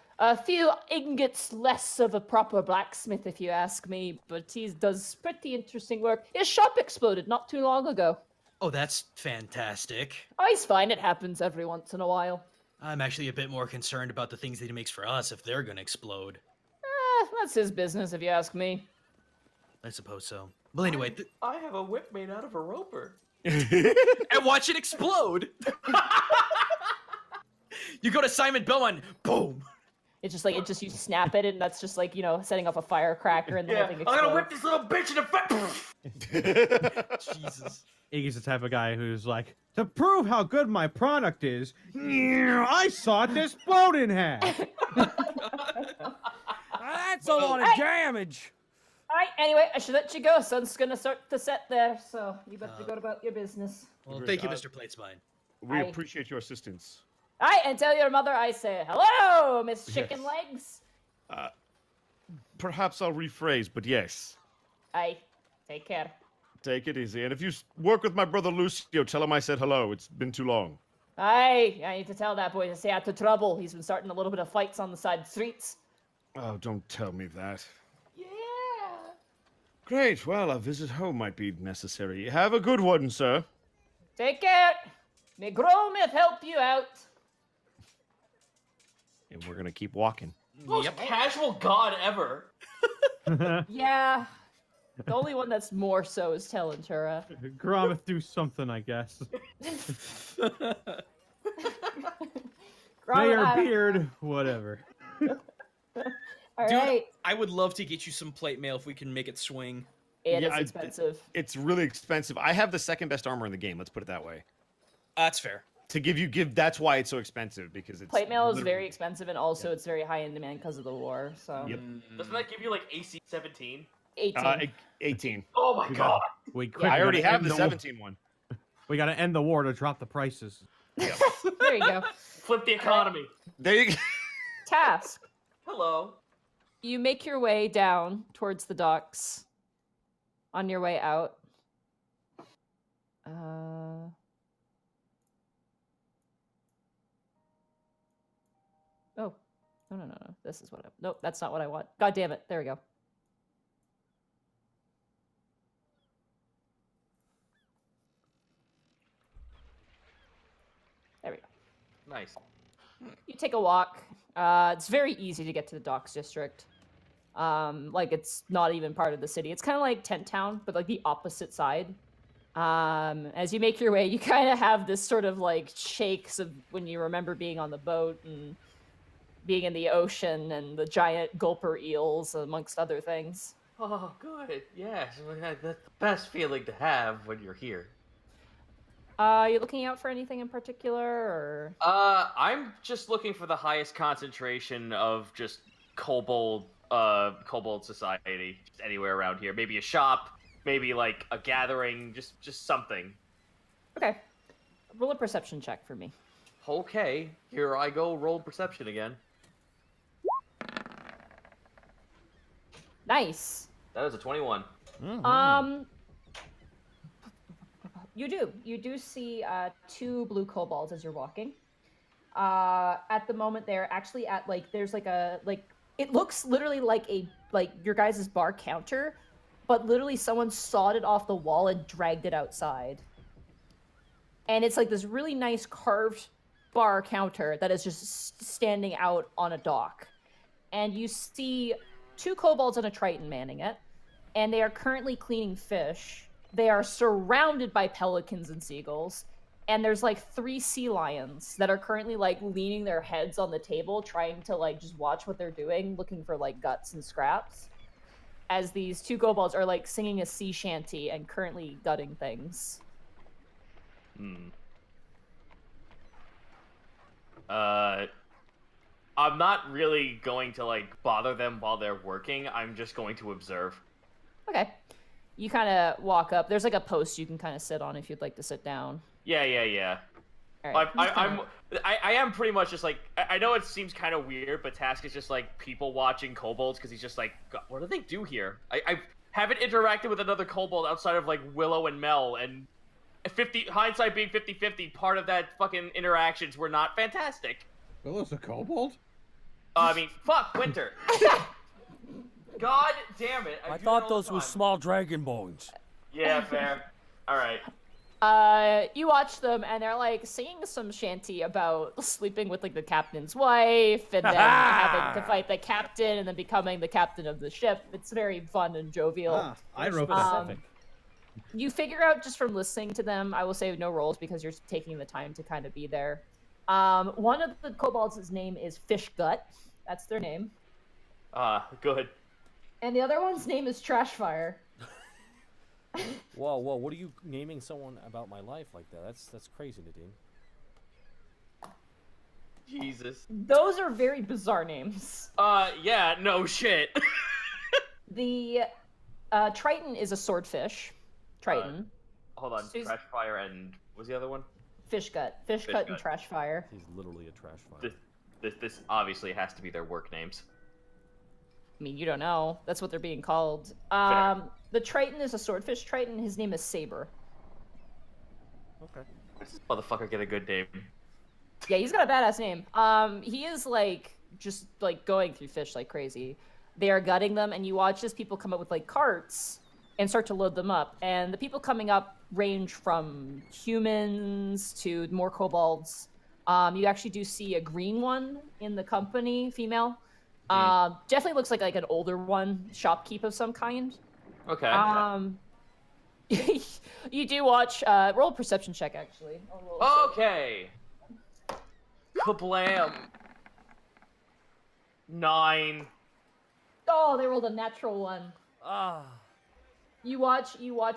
few ingots less of a proper blacksmith, if you ask me, but he does pretty interesting work. His shop exploded not too long ago. Oh, that's fantastic. Oh, he's fine. It happens every once in a while. I'm actually a bit more concerned about the things that he makes for us if they're gonna explode. That's his business, if you ask me. I suppose so. Well, anyway, I have a whip made out of a roper. and watch it explode. You go to Simon Belmont, boom. It's just like you snap it, and that's just like setting off a firecracker, and the whole thing I'm explodes. gonna whip this little bitch in the face. Jesus. Iggy's the type of guy who's like, to prove how good my product is, I sawed this boat in half. That's a lot of damage. All right. Anyway, I should let you go. Sun's gonna start to set there, so you better go about your business. Well, thank you, Mr. Platespine. We appreciate your assistance. All right, and tell your mother I say hello, Miss Chicken Legs. Perhaps I'll rephrase, but yes. Aye. Take care. Take it easy. And if you work with my brother Lucio, tell him I said hello. It's been too long. Aye. I need to tell that boy to stay out of trouble. He's been starting a little bit of fights on the side streets. Oh, don't tell me that. Yeah. Great. Well, a visit home might be necessary. Have a good one, sir. Take care. May Gromith help you out. And we're going to keep walking. Most casual god ever. Yeah. The only one that's more so is Telentura. Gromith do something, I guess. Mayor Beard, whatever. All Dude, right. I would love to get you some plate mail if we can make it swing. It is expensive. It's really expensive. I have the second best armor in the game. Let's put it that way. That's fair. To give that's why it's so expensive, because it's Plate mail is very expensive, and also it's very high in demand because of the war. So Yep. Doesn't that give you like AC 17? 18. 18. Oh my god. I already have the 17 one. We got to end the war to drop the prices. There you go. Flip the economy. There you go. Task. Hello. You make your way down towards the docks. On your way out. Oh. No. This is what I... Nope, that's not what I want. God damn it. There we go. There we go. Nice. You take a walk. It's very easy to get to the docks district. Like it's not even part of the city. It's kind of like Tent Town, but like the opposite side. As you make your way, you kind of have this sort of like shakes of when you remember being on the boat and being in the ocean and the giant gulper eels, amongst other things. Oh, good. Yes, that's the best feeling to have when you're here. Are you looking out for anything in particular, or? I'm just looking for the highest concentration of just kobold society, just anywhere around here. Maybe a shop, maybe like a gathering, just something. Okay. Roll a perception check for me. Okay, here I go. Roll perception again. Nice. That was a 21. Mm-hmm. You do see 2 blue kobolds as you're walking. At the moment, they're actually at there's it looks literally like your guys' bar counter, but literally someone sawed it off the wall and dragged it outside. And it's like this really nice carved bar counter that is just standing out on a dock. And you see 2 kobolds and a triton manning it, and they are currently cleaning fish. They are surrounded by pelicans and seagulls, and there's 3 sea lions that are currently leaning their heads on the table, trying to just watch what they're doing, looking for guts and scraps, as these 2 kobolds are singing a sea shanty and currently gutting things. I'm not really going to bother them while they're working. I'm just going to observe. Okay. You kind of walk up. There's a post you can kind of sit on if you'd like to sit down. Yeah. All right. I am pretty much just I know it seems kind of weird, but Task is just people watching kobolds because he's just God, what do they do here? I haven't interacted with another kobold outside of Willow and Mel, and hindsight being 50-50, part of that fucking interactions were not fantastic. Willow's a kobold? I mean, fuck, Winter. God damn it. I do thought it all those the were time. small dragon bones. Yeah, fair. Alright. You watch them, and they're like singing some shanty about sleeping with like the captain's wife, and then having to fight the captain, and then becoming the captain of the ship. It's very fun and jovial. I wrote You figure out just from listening to them. I will say no rolls because you're taking the time to kind of be there. One of the kobolds' name is Fish Gut. That's their name. Good. And the other one's name is Trashfire. Whoa, what are you naming someone about my life like that? That's crazy, Nadine. Jesus. Those are very bizarre names. Yeah, no shit. The Triton is a swordfish. Triton. Hold on, Trashfire and what's the other one? Fishgut. Fishgut and Trashfire. He's literally a trash fire. This obviously has to be their work names. I mean, you don't know. That's what they're being called. The Triton is a swordfish Triton. His name is Saber. Okay. This motherfucker get a good name. Yeah, he's got a badass name. He is like just like going through fish like crazy. They are gutting them, and you watch as people come up with like carts and start to load them up. And the people coming up range from humans to more kobolds. You actually do see a green one in the company, female. Definitely looks like an older one, shopkeep of some kind. Okay. You do watch. Roll a perception check, actually. Okay. Kablam. 9. Oh, they rolled a natural one. Ah. You watch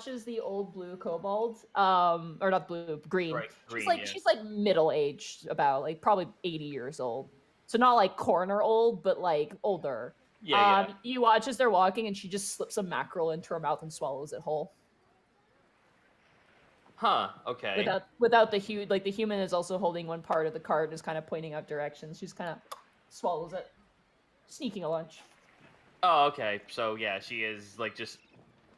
as the old blue kobold, or not blue, green. Right, green, She's like middle aged, about like probably 80 years old. So not like corner old, but like older. Yeah. You watch as they're walking, and she just slips a mackerel into her mouth and swallows it whole. Huh. Okay. Without the the human is also holding one part of the cart and is kind of pointing out directions. She just kind of swallows it, sneaking a lunch. Oh, okay. So yeah, she is like just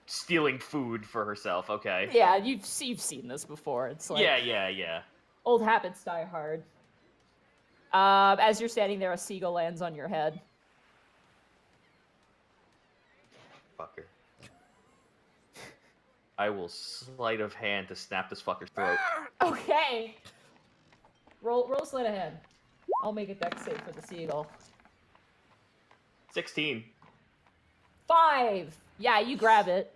stealing food for herself. Okay. Yeah, you've seen this before. It's like Yeah. old habits die hard. As you're standing there, a seagull lands on your head. Fucker. I will sleight of hand to snap this fucker's throat. Okay. Roll sleight of hand. I'll make a dex save for the seagull. 16. 5. Yeah, you grab it.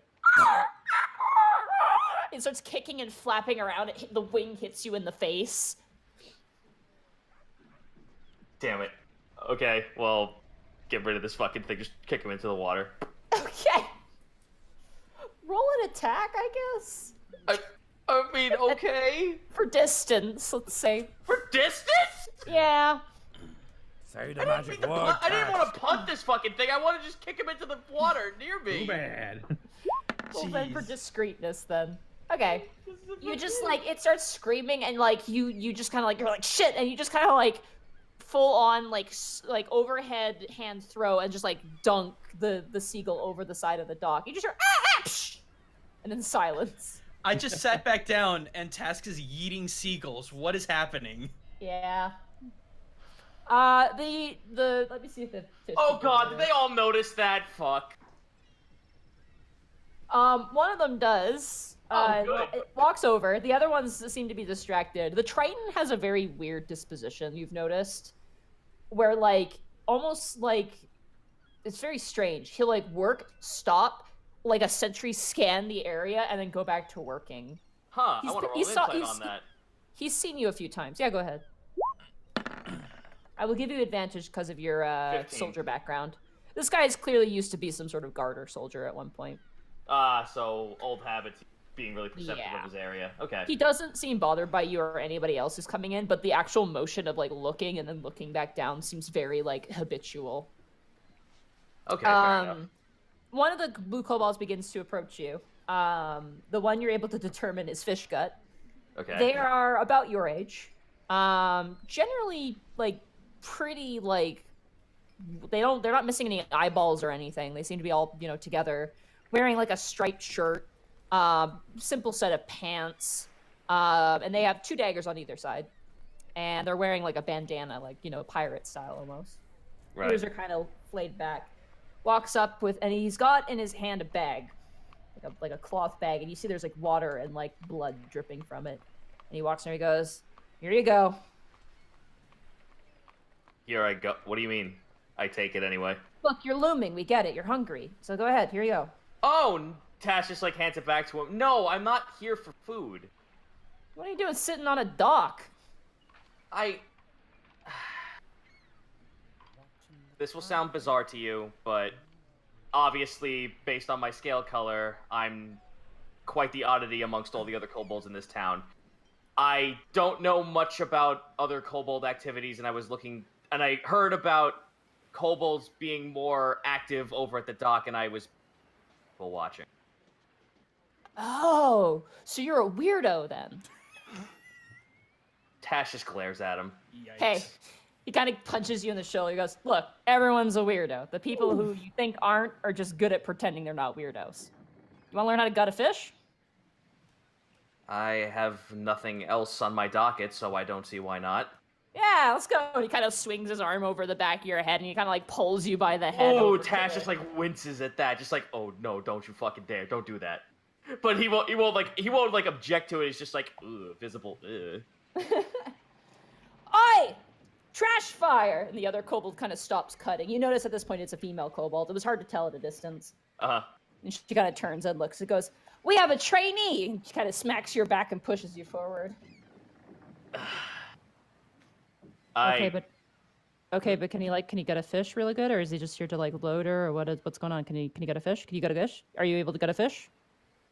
It starts kicking and flapping around. The wing hits you in the face. Damn it. Okay, well, get rid of this fucking thing. Just kick him into the water. Okay. Roll an attack, I guess. I mean, okay. For distance, let's say. For distance? Yeah. Say the magic word. I didn't want to punt this fucking thing. I want to just kick him into the water near me. Too bad. Well, then for discreetness, then. Okay. You just like it starts screaming, and like you just kind of like you're like shit, and you just kind of like full on like overhead hand throw and just like dunk the seagull over the side of the dock. You just hear psh, and then silence. I just sat back down, and Task is yeeting seagulls. What is happening? Yeah. Let me see if the fish. Oh god, did they all notice that? Fuck. One of them does. Good. It walks over. The other ones seem to be distracted. The Triton has a very weird disposition, you've noticed, where like almost like it's very strange. He'll like work, stop, like a sentry scan the area, and then go back to working. Huh, I want to roll insight on that. He's seen you a few times. Yeah, go ahead. I will give you advantage because of your 15. soldier background. This guy is clearly used to be some sort of guard or soldier at one point. So old habits, being really perceptive of his area. Okay. He doesn't seem bothered by you or anybody else who's coming in, but the actual motion of like looking and then looking back down seems very like habitual. Okay, fair enough. One of the blue kobolds begins to approach you. The one you're able to determine is Fishgut. Okay. They are about your age. Generally like pretty like they're not missing any eyeballs or anything. They seem to be all, together, wearing like a striped shirt, simple set of pants, and they have 2 daggers on either side, and they're wearing like a bandana, like pirate style almost. Right. Ears are kind of flayed back. Walks up and he's got in his hand a bag. like a cloth bag, and you see there's like water and like blood dripping from it. And he walks in and he goes, "Here you go." Here I go. What do you mean? I take it anyway. Look, you're looming. We get it. You're hungry. So go ahead. Here you go. Oh, Tash just like hands it back to him. No, I'm not here for food. What are you doing sitting on a dock? This will sound bizarre to you, but obviously, based on my scale color, I'm quite the oddity amongst all the other kobolds in this town. I don't know much about other kobold activities, and I heard about kobolds being more active over at the dock, and I was watching. Oh, so you're a weirdo then? Tash just glares at him. Yikes. Hey, he kind of punches you in the shoulder. He goes, "Look, everyone's a weirdo. The people who you think aren't are just good at pretending they're not weirdos. You want to learn how to gut a fish?" I have nothing else on my docket, so I don't see why not. Yeah, let's go. And he kind of swings his arm over the back of your head, and he kind of like pulls you by the head. Oh, over to Tash the- just like winces at that, just like, oh no, don't you fucking dare, don't do that. But he won't object to it. He's just like, ugh, visible, ugh. Oi! Trash fire! And the other kobold kind of stops cutting. You notice at this point it's a female kobold. It was hard to tell at a distance. Uh-huh. And she kind of turns and looks. It goes, "We have a trainee!" And she kind of smacks your back and pushes you forward. Okay, but can he get a fish really good, or is he just here to like load her, or what's going on? Can he get a fish? Can you get a fish? Are you able to get a fish?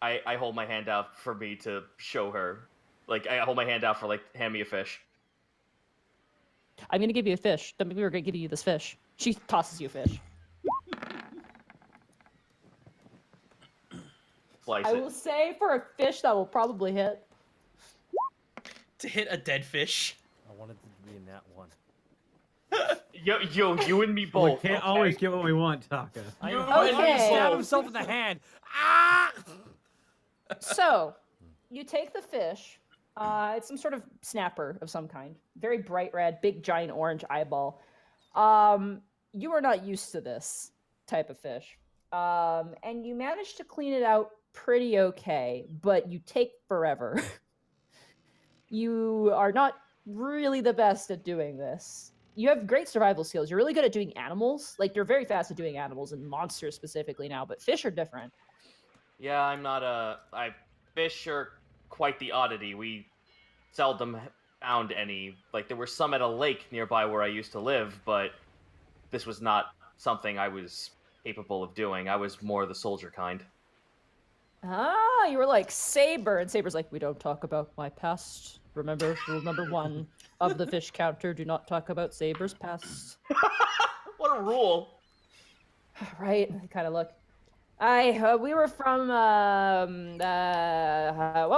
I hold my hand out for me to show her. Like, I hold my hand out for, like, hand me a fish. I'm gonna give you a fish. Don't think we were gonna give you this fish. She tosses you a fish. Slice I it. will say for a fish that will probably hit. To hit a dead fish. I wanted to be in that one. Yo, you and me We both. can't okay? always get what we want, Taka. I You know. and Okay. He stabbed both. himself in the hand. Ah! So, you take the fish. It's some sort of snapper of some kind. Very bright red, big giant orange eyeball. You are not used to this type of fish. And you manage to clean it out pretty okay, but you take forever. You are not really the best at doing this. You have great survival skills. You're really good at doing animals. Like, you're very fast at doing animals and monsters specifically now, but fish are different. Yeah, I'm not fish are quite the oddity. We seldom found any. Like, there were some at a lake nearby where I used to live, but this was not something I was capable of doing. I was more the soldier kind. Ah, you were like Saber, and Saber's like, "We don't talk about my past. Remember, rule number 1 of the fish counter, do not talk about Saber's past." What a rule! Right? I kind of look. We were from, what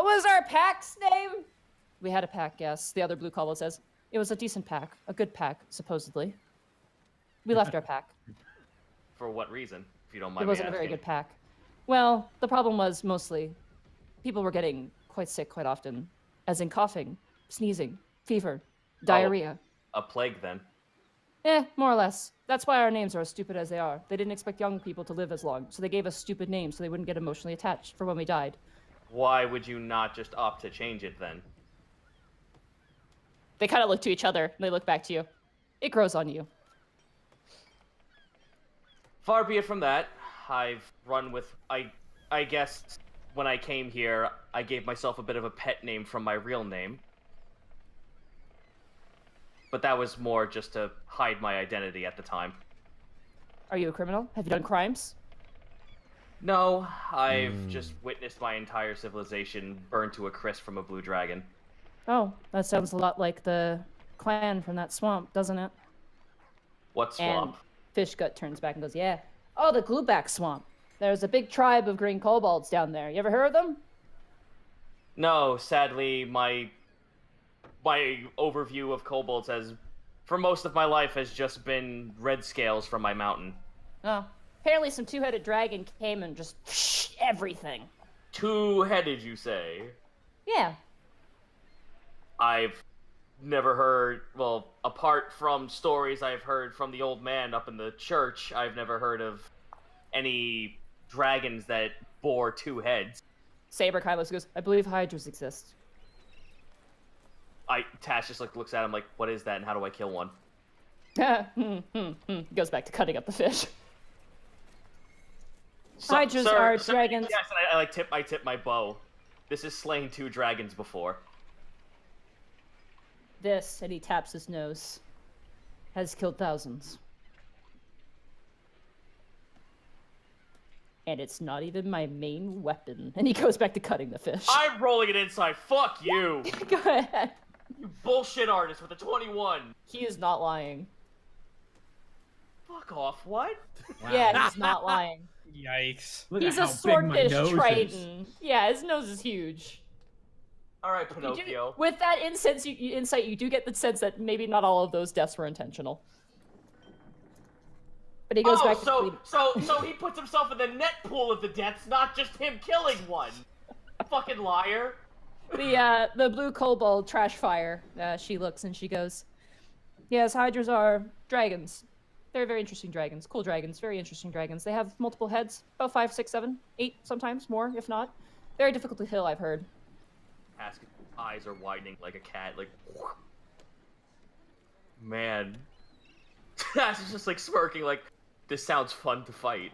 was our pack's name? We had a pack, yes. The other blue kobold says. It was a decent pack. A good pack, supposedly. We left our pack. For what reason, if you don't mind It me wasn't a asking? very good pack. Well, the problem was mostly people were getting quite sick quite often, as in coughing, sneezing, fever, diarrhea. A plague, then. More or less. That's why our names are as stupid as they are. They didn't expect young people to live as long, so they gave us stupid names so they wouldn't get emotionally attached for when we died. Why would you not just opt to change it, then? They kind of look to each other, and they look back to you. It grows on you. Far be it from that. I've run with... I guess when I came here, I gave myself a bit of a pet name from my real name. But that was more just to hide my identity at the time. Are you a criminal? Have you done crimes? No, I've just witnessed my entire civilization burned to a crisp from a blue dragon. Oh, that sounds a lot like the clan from that swamp, doesn't it? What swamp? And Fishgut turns back and goes, "Yeah. Oh, the Glueback Swamp. There's a big tribe of green kobolds down there. You ever heard of them?" No, sadly, my overview of kobolds has, for most of my life, has just been red scales from my mountain. Oh. Apparently some two-headed dragon came and just everything. Two-headed, you say? Yeah. I've never heard, well, apart from stories I've heard from the old man up in the church, I've never heard of any dragons that bore 2 heads. Saber kind of goes, I believe hydras exist. Tash just like looks at him like, what is that and how do I kill one? Goes back to cutting up the fish. So, Hydras are dragons. Yes, and I tip my bow. This has slain 2 dragons before. This, and he taps his nose, has killed thousands. And it's not even my main weapon. And he goes back to cutting the fish. I'm rolling it inside. Fuck you. Go ahead. You bullshit artist with a 21. He is not lying. Fuck off. What? Wow. Yeah, he's not lying. Yikes. He's a swordfish Triton. Yeah, his nose is huge. All right, Pinocchio. With that insight, you do get the sense that maybe not all of those deaths were intentional. But he goes back to so he puts himself in the net pool of the deaths, not just him killing one. Fucking liar. The blue kobold trash fire. She looks and she goes, "Yes, hydras are dragons. Very, very interesting dragons. Cool dragons. Very interesting dragons. They have multiple heads, about 5, 6, 7, 8, sometimes more, if not. Very difficult to kill, I've heard." Ask eyes are widening like a cat. Like, man, Tash is just like smirking. Like, this sounds fun to fight.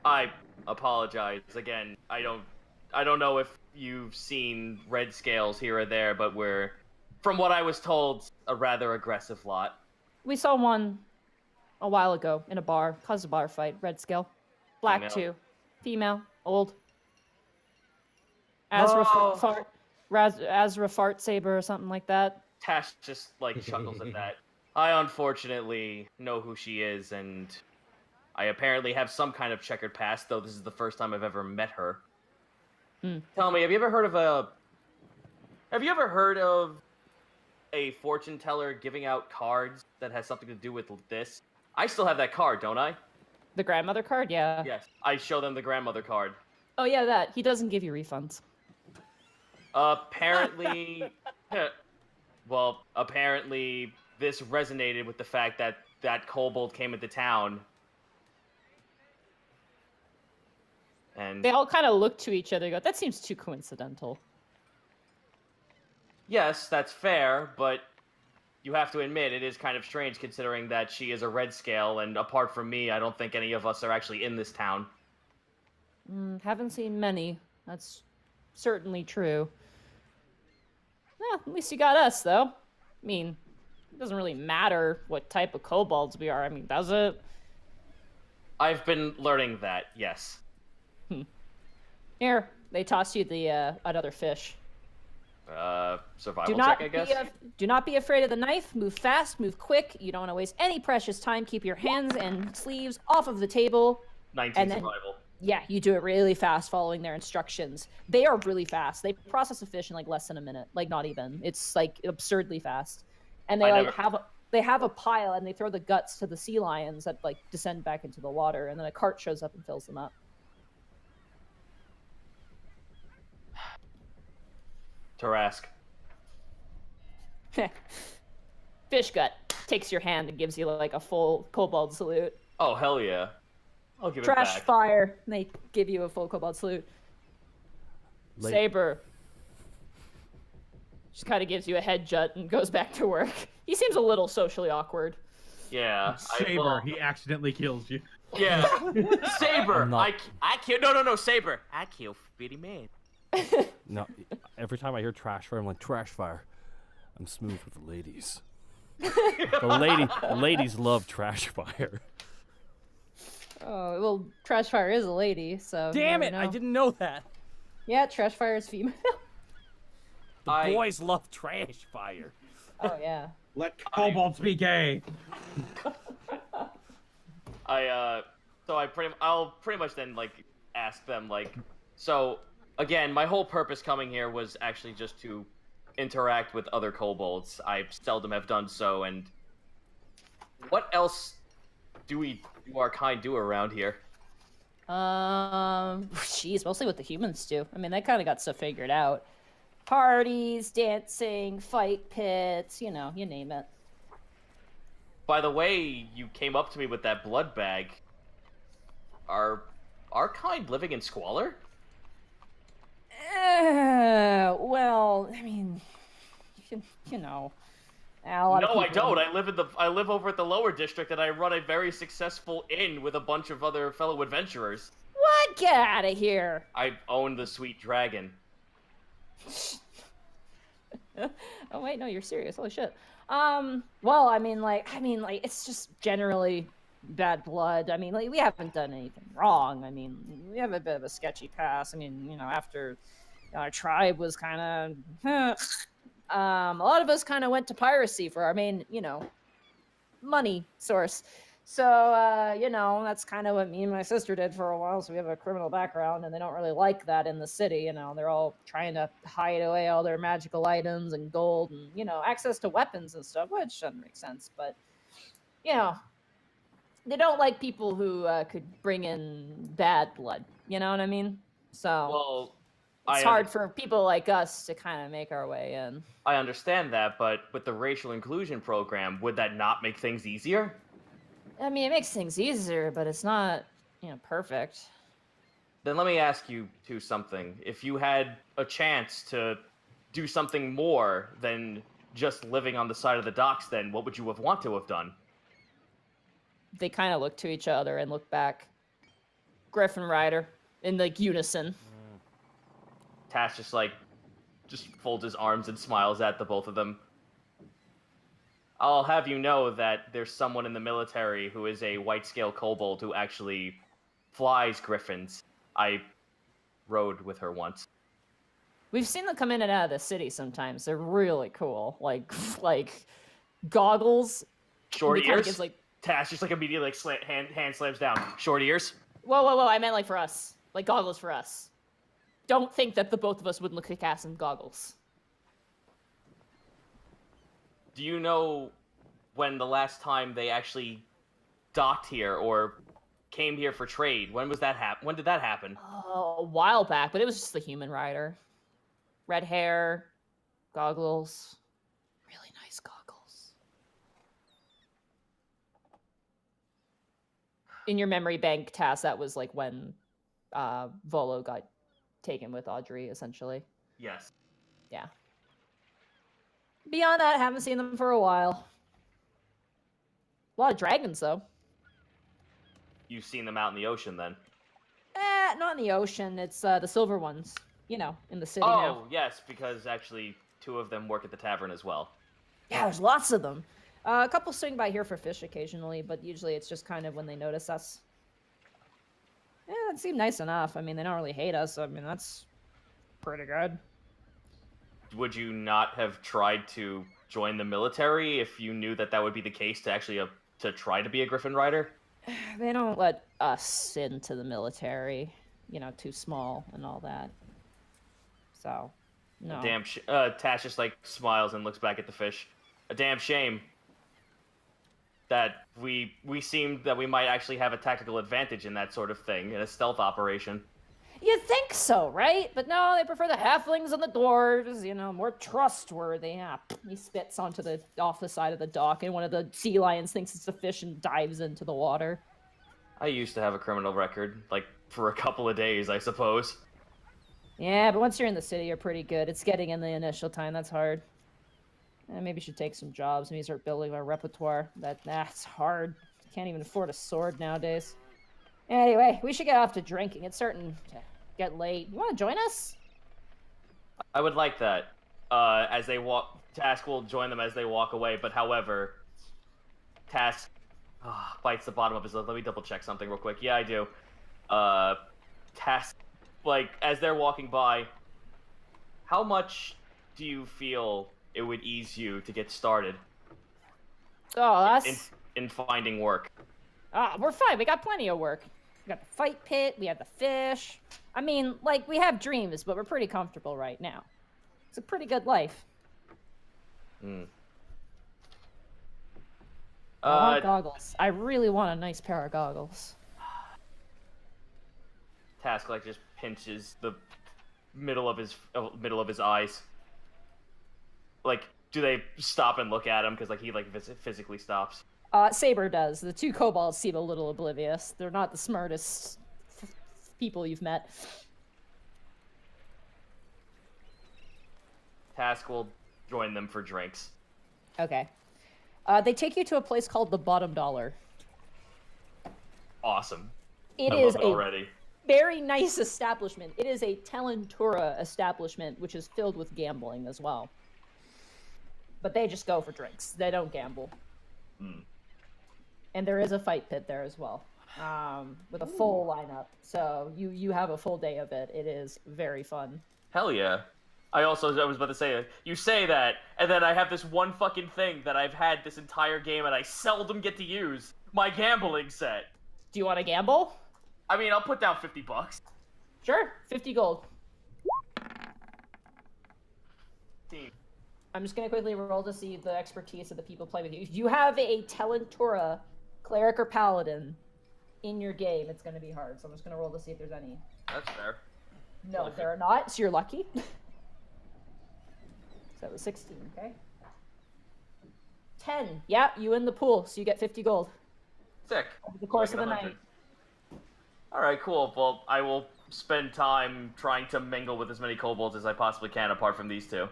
I apologize again. I don't know if you've seen red scales here or there, but we're, from what I was told, a rather aggressive lot. We saw one a while ago in a bar. Caused a bar fight. Red scale. Black Female. too. Female. Old. Azra fart saber or something like that. Tash just like chuckles at that. I unfortunately know who she is, and I apparently have some kind of checkered past, though this is the first time I've ever met her. Tell me, have you ever heard of a fortune teller giving out cards that has something to do with this? I still have that card, don't I? The grandmother card, yeah. Yes, I show them the grandmother card. Oh yeah, that. He doesn't give you refunds. Apparently, apparently this resonated with the fact that kobold came into town. And They all kind of look to each other and go, that seems too coincidental. yes, that's fair, but you have to admit it is kind of strange considering that she is a red scale, and apart from me, I don't think any of us are actually in this town. Haven't seen many. That's certainly true. Well, at least you got us, though. I mean, it doesn't really matter what type of kobolds we are. I mean, does it? I've been learning that, yes. Here, they toss you the another fish. Survival check, I guess? Do not be afraid of the knife. Move fast, move quick. You don't want to waste any precious time. Keep your hands and sleeves off of the table. 19 and then- survival. Yeah, you do it really fast following their instructions. They are really fast. They process a fish in like less than a minute. Like not even. It's like absurdly fast. And they have a pile and they throw the guts to the sea lions that like descend back into the water, and then a cart shows up and fills them up. Tarask. Fish gut takes your hand and gives you like a full kobold salute. Oh, hell yeah. I'll give Trash it back. fire. And they give you a full kobold salute. Saber just kind of gives you a head jut and goes back to work. He seems a little socially awkward. Yeah. Saber, he accidentally kills you. Yeah. Saber. I'm not- I kill. No, Saber. I kill Bitty Man. No, every time I hear trash fire, I'm like, trash fire. I'm smooth with the ladies. The ladies love trash fire. Oh, well, trash fire is a lady, so. you Damn never it! I know. didn't know that. Yeah, trash fire is female. The boys love trash fire. Oh, yeah. Let kobolds be gay. I'll pretty much then like ask them like, so again, my whole purpose coming here was actually just to interact with other kobolds. I seldom have done so, and what else do our kind do around here? Geez, mostly what the humans do. I mean, they kind of got stuff figured out. Parties, dancing, fight pits, you know, you name it. By the way, you came up to me with that blood bag. Are our kind living in squalor? Well, I mean, you know, a lot of No, I people- don't. I live over at the lower district, and I run a very successful inn with a bunch of other fellow adventurers. What? Get out of here! I own the Sweet Dragon. Oh wait, no, you're serious. Holy shit. Well, I mean, it's just generally bad blood. I mean, like, we haven't done anything wrong. I mean, we have a bit of a sketchy past. I mean, you know, after our tribe was kind of, a lot of us kind of went to piracy for our main, you know, money source. So, you know, that's kind of what me and my sister did for a while. So we have a criminal background, and they don't really like that in the city. You know, they're all trying to hide away all their magical items and gold and, you know, access to weapons and stuff, which doesn't make sense. But, you know, they don't like people who could bring in bad blood. You know what I mean? So Well, it's hard for people like us to kind of make our way in. I understand that, but with the racial inclusion program, would that not make things easier? I mean, it makes things easier, but it's not, you know, perfect. Then let me ask you something. If you had a chance to do something more than just living on the side of the docks, then what would you have want to have done? They kind of look to each other and look back. Griffin Rider in like unison. Tash just folds his arms and smiles at the both of them. I'll have you know that there's someone in the military who is a white-scale kobold who actually flies griffins. I rode with her once. We've seen them come in and out of the city sometimes. They're really cool. Like goggles. Short They kinda ears? gives, like- Tash just immediately hand slams down. Short ears? Whoa. I meant like for us. Like goggles for us. Don't think that the both of us would look kick ass in goggles. Do you know when the last time they actually docked here or came here for trade? When was that when did that happen? Oh, a while back, but it was just the human rider. Red hair, goggles. Really nice goggles. In your memory bank task, that was like when Volo got taken with Audrey, essentially. Yes. Yeah. Beyond that, haven't seen them for a while. A lot of dragons, though. You've seen them out in the ocean, then? Not in the ocean. It's the silver ones. You know, in the city Oh, now. yes, because actually 2 of them work at the tavern as well. Yeah, there's lots of them. A couple swing by here for fish occasionally, but usually it's just kind of when they notice us. Yeah, that seemed nice enough. I mean, they don't really hate us. I mean, that's pretty good. Would you not have tried to join the military if you knew that that would be the case to actually to try to be a Griffin Rider? They don't let us into the military. You know, too small and all that. So, no. Tash just smiles and looks back at the fish. A damn shame that we seemed that we might actually have a tactical advantage in that sort of thing, in a stealth operation. You think so, right? But no, they prefer the halflings and the dwarves, you know, more trustworthy. Yeah, he spits off the side of the dock, and one of the sea lions thinks it's a fish and dives into the water. I used to have a criminal record, for a couple of days, I suppose. Yeah, but once you're in the city, you're pretty good. It's getting in the initial time that's hard. Maybe you should take some jobs. Maybe start building a repertoire. That's hard. Can't even afford a sword nowadays. Anyway, we should get off to drinking. It's starting to get late. You want to join us? I would like that. As they walk, Task will join them as they walk away. But however, Task bites the bottom of his lip. Let me double check something real quick. Yeah, I do. Task, as they're walking by, how much do you feel it would ease you to get started Oh, that's... in finding work? We're fine. We got plenty of work. We got the fight pit. We have the fish. I mean, we have dreams, but we're pretty comfortable right now. It's a pretty good life. I want goggles. I really want a nice pair of goggles. Task just pinches the middle of his eyes. Do they stop and look at him because he physically stops? Saber does. The 2 kobolds seem a little oblivious. They're not the smartest people you've met. Task will join them for drinks. Okay. They take you to a place called the Bottom Dollar. Awesome. It I is love it already. very nice establishment. It is a Talentura establishment, which is filled with gambling as well. But they just go for drinks. They don't gamble. Mm. And there is a fight pit there as well, with a full lineup. So you have a full day of it. It is very fun. Hell yeah. I was about to say, you say that, and then I have this one fucking thing that I've had this entire game and I seldom get to use. My gambling set. Do you want to gamble? I mean, I'll put down $50. Sure, 50 gold. Team. I'm just gonna quickly roll to see the expertise of the people playing with you. If you have a Talentura, cleric or paladin, in your game, it's gonna be hard. So I'm just gonna roll to see if there's any. That's fair. No, there are not. So you're lucky. So that was 16. Okay. 10. Yeah, you win the pool, so you get 50 gold Sick. over the course of Like the 100. night. Alright, cool. Well, I will spend time trying to mingle with as many kobolds as I possibly can, apart from these two.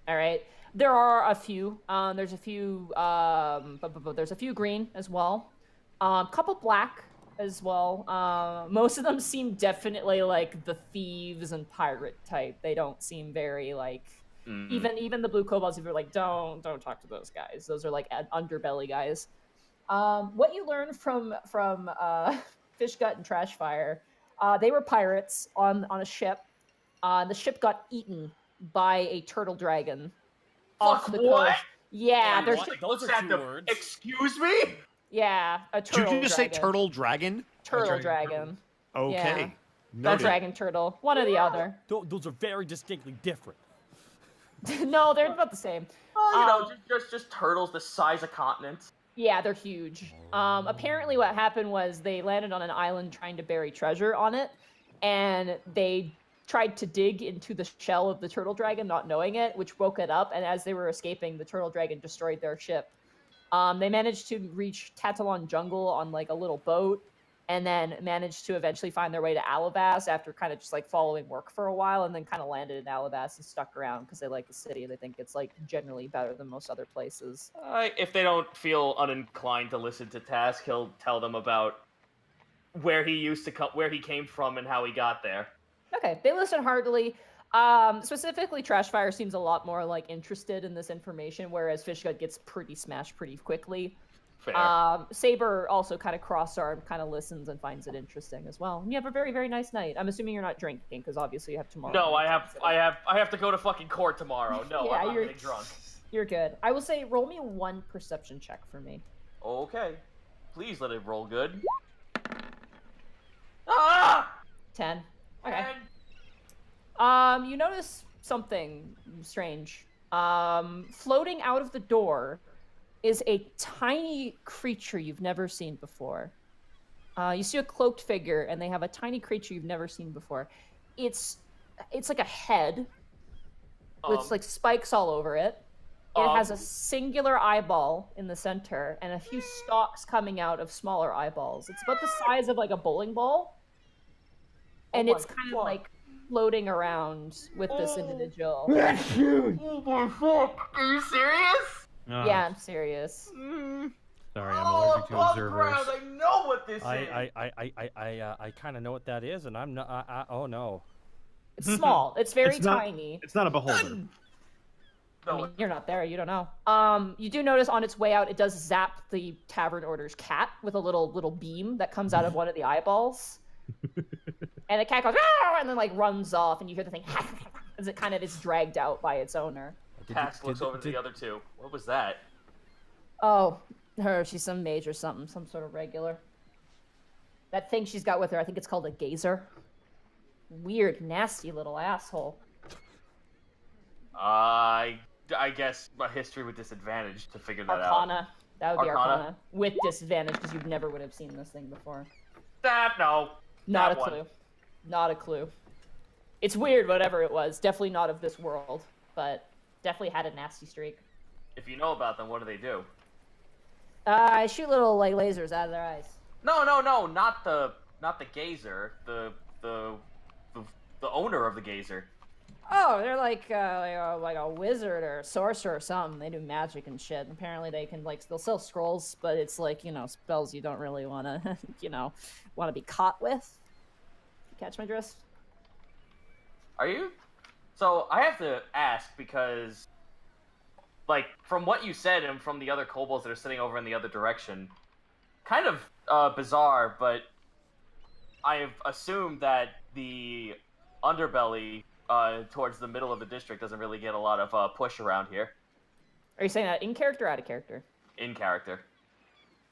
All right. There are a few. There's a few. There's a few green as well. Couple black as well. Most of them seem definitely like the thieves and pirate type. They don't seem very like. Mm-hmm. Even the blue kobolds, if you're like, don't talk to those guys. Those are like underbelly guys. What you learn from Fishgut and Trashfire, they were pirates on a ship. The ship got eaten by a turtle dragon off the what? coast. Yeah, Wait, there's what? Those are What's two that? words. Excuse me? yeah a Did turtle. you just say dragon. turtle dragon? Turtle dragon. Okay. The Noted. dragon turtle. One or the other. Those are very distinctly different. No, they're about the same. Oh, just turtles the size of continents. Yeah, they're huge. Apparently what happened was they landed on an island trying to bury treasure on it, and they tried to dig into the shell of the turtle dragon, not knowing it, which woke it up, and as they were escaping, the turtle dragon destroyed their ship. They managed to reach Tatalon Jungle on like a little boat, and then managed to eventually find their way to Alivast after kind of just like following work for a while, and then kind of landed in Alivast and stuck around because they like the city. They think it's like generally better than most other places. If they don't feel uninclined to listen to Task, he'll tell them about where he used to come, where he came from, and how he got there. Okay, they listen heartily. Specifically, Trashfire seems a lot more like interested in this information, whereas Fishgut gets pretty smashed pretty quickly. Fair. Saber also kind of cross-armed, kind of listens and finds it interesting as well. And you have a very, very nice night. I'm assuming you're not drinking because obviously you have tomorrow. No, night I have to go to fucking court tomorrow. No, Yeah, I'm not you're- getting drunk. You're good. I will say, roll me one perception check for me. Okay. Please let it roll good. Ah! 10. Okay. And You notice something strange. Floating out of the door is a tiny creature you've never seen before. You see a cloaked figure, and they have a tiny creature you've never seen before. It's like a head with like spikes all over it. It has a singular eyeball in the center and a few stalks coming out of smaller eyeballs. It's about the size of like a bowling ball. And it's kind of like floating around with this individual. oh my fuck! Are you serious? Yeah, I'm serious. Sorry, I'm allergic to observers. I know what this is. I kind of know what that is, and I'm not. Oh no. It's small. It's very It's not- tiny. It's not a beholder. I mean, you're not there. You don't know. You do notice on its way out, it does zap the tavern order's cat with a little beam that comes out of one of the eyeballs. And the cat goes, "Arr!" and then like runs off, and you hear the thing as it kind of is dragged out by its owner. Task looks over to the other two. What was that? Oh, her. She's some mage or something, some sort of regular. That thing she's got with her, I think it's called a gazer. Weird, nasty little asshole. I guess a history with disadvantage to figure that out. Arcana. That would be Arcana? Arcana. With disadvantage, because you never would have seen this thing before. No. Not That a one. clue. Not a clue. It's weird, whatever it was. Definitely not of this world, but definitely had a nasty streak. If you know about them, what do they do? I shoot little like lasers out of their eyes. No, not the gazer. The the owner of the Gazer? Oh, they're like a wizard or a sorcerer or something. They do magic and shit. Apparently, they can they'll sell scrolls, but it's spells you don't really want to want to be caught with. You catch my drift? Are you? So I have to ask because, from what you said and from the other kobolds that are sitting over in the other direction, kind of bizarre, but I've assumed that the underbelly towards the middle of the district doesn't really get a lot of push around here. Are you saying that in character or out of character? In character.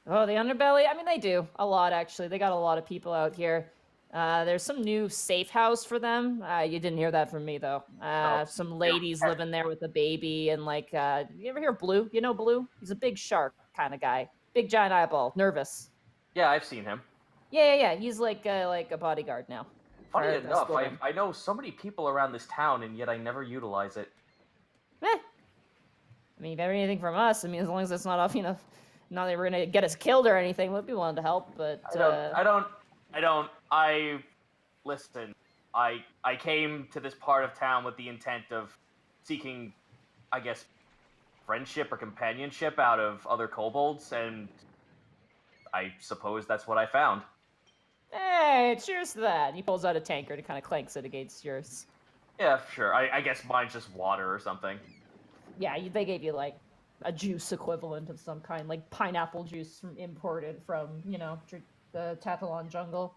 Oh, the underbelly? I mean, they do. A lot, actually. They got a lot of people out here. There's some new safe house for them. You didn't hear that from me, though. Some ladies living there with a baby, and you ever hear of Blue? You know Blue? He's a big shark kind of guy. Big giant eyeball. Nervous. Yeah, I've seen him. Yeah. He's like a bodyguard now. Funny enough, I know so many people around this town, and yet I never utilize it. I mean, if ever anything from us, as long as it's not off, not that we're gonna get us killed or anything, we'd be willing to help. But Listen, I came to this part of town with the intent of seeking, I guess, friendship or companionship out of other kobolds, and I suppose that's what I found. Hey, cheers to that. He pulls out a tankard and kind of clanks it against yours. Yeah, sure. I guess mine's just water or something. Yeah, they gave you a juice equivalent of some kind, like pineapple juice imported from, the Tathalon jungle.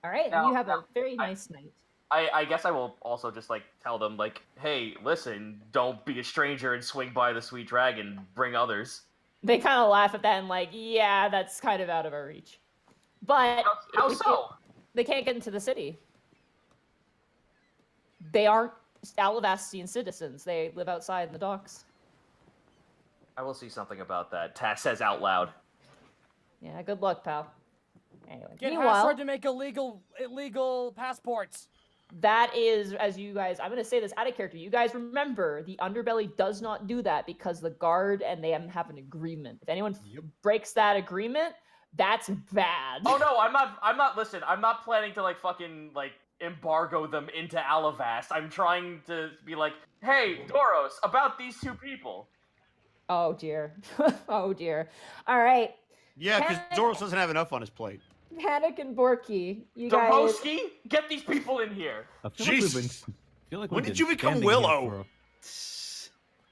All right, you have a very nice night. I guess I will also just tell them hey, listen, don't be a stranger and swing by the sweet dragon. Bring others. They kind of laugh at that and yeah, that's kind of out of our reach. But how so? They can't get into the city. They aren't Alivastian citizens. They live outside in the docks. I will see something about that. Tass says out loud. Yeah, good luck, pal. Anyway, Get meanwhile, Hrodd to make illegal passports. That is, as you guys, I'm going to say this out of character. You guys remember, the underbelly does not do that because the guard and they have an agreement. If anyone breaks that agreement, that's bad. Oh no, I'm not, listen, I'm not planning to fucking embargo them into Alivast. I'm trying to be hey, Doros, about these two people. Oh dear. Oh dear. All right. Yeah, because Doros doesn't have enough on his plate. Panic and Borky, you Doroski, get these people in here. When did you become Willow?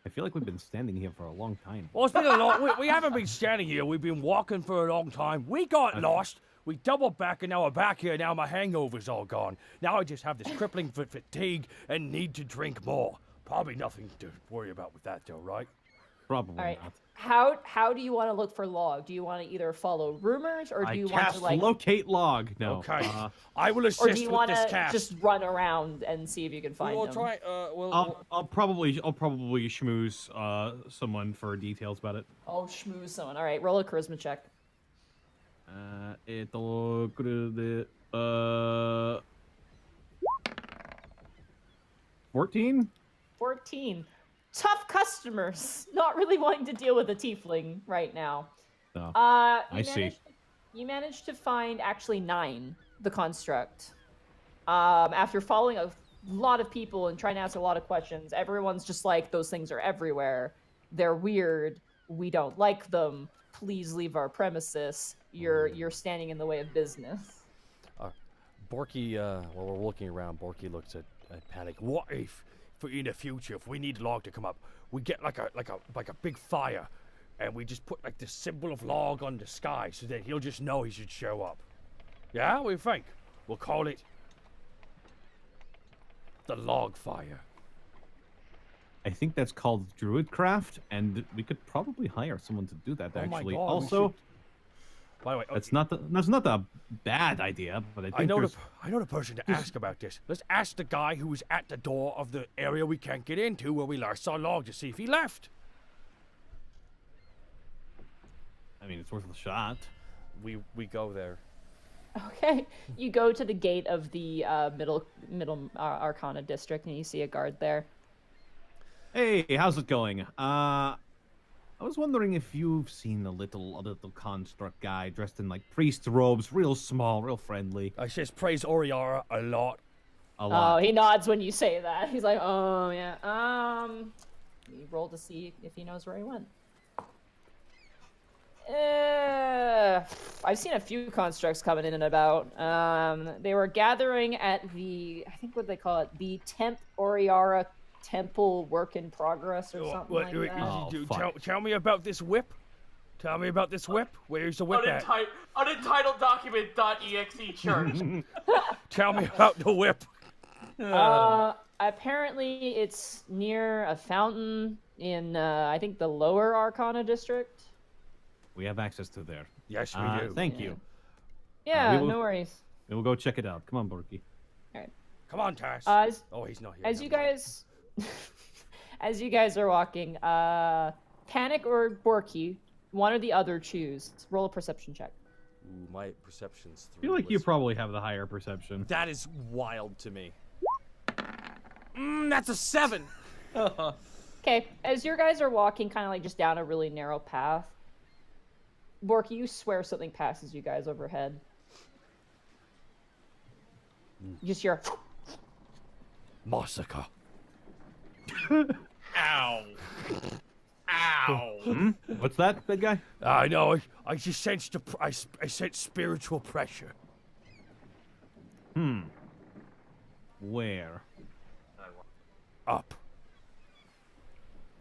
I feel like we've been standing here for a long time. Well, it's been a long. We haven't been standing here. We've been walking for a long time. We got lost. We doubled back, and now we're back here. Now my hangover's all gone. Now I just have this crippling fatigue and need to drink more. Probably nothing to worry about with that, though, right? Probably all right. not. How do you want to look for log? Do you want to either follow rumors or do you want to locate log? No. Okay. I will assist or do you with this cast. Just run around and see if you can find them? Try. I'll probably schmooze someone for details about it. Oh, schmooze someone. All right, roll a charisma check. 14. 14. Tough customers. Not really wanting to deal with a tiefling right now. No. See. You managed to find actually 9, the construct. After following a lot of people and trying to answer a lot of questions, everyone's just those things are everywhere. They're weird. We don't like them. Please leave our premises. You're standing in the way of business. Borky, while we're looking around, Borky looks at Panic. What if, in the future, if we need log to come up, we get like a big fire, and we just put this symbol of log on the sky so that he'll just know he should show up? Yeah, what do you think? We'll call it the log fire. I think that's called Druidcraft, and we could probably hire someone to do that. Oh my actually, God, also, by the way, that's not a bad idea, but I think I know the person to ask about this. Let's ask the guy who was at the door of the area we can't get into where we last saw log to see if he left. I mean, it's worth a shot. We go there. Okay, you go to the gate of the middle Arcana district, and you see a guard there. Hey, how's it going? I was wondering if you've seen a little construct guy dressed in like priest robes, real small, real friendly. I just praise Oriara a lot. A lot. Oh, he nods when you say that. He's like, oh yeah. You roll to see if he knows where he went. I've seen a few constructs coming in and about. They were gathering at the, I think what they call it, the Oriara Temple Work in Progress or something like that. Oh, fuck. Tell me about this whip. Tell me about this whip. Where's the whip at? Unentitled document.exe church. Tell me about the whip. Apparently it's near a fountain in, I think, the Lower Arcana district. We have access to there. Yes, we do. Thank you. Yeah, we will- no worries. We'll go check it out. Come on, Borky. Come on, Task. Oh, he's not here. As Never you mind. guys, as you guys are walking, Panic or Borky, one or the other choose. Roll a perception check. Ooh, my perception's 3. I feel like you Let's- probably have the higher perception. That is wild to me. That's a 7. Okay, as your guys are walking, kind of like just down a really narrow path, Borky, you swear something passes you guys overhead. You just hear. Massacre. Ow. Ow. What's that, big guy? I know. I just sensed I sensed spiritual pressure. Where? Up.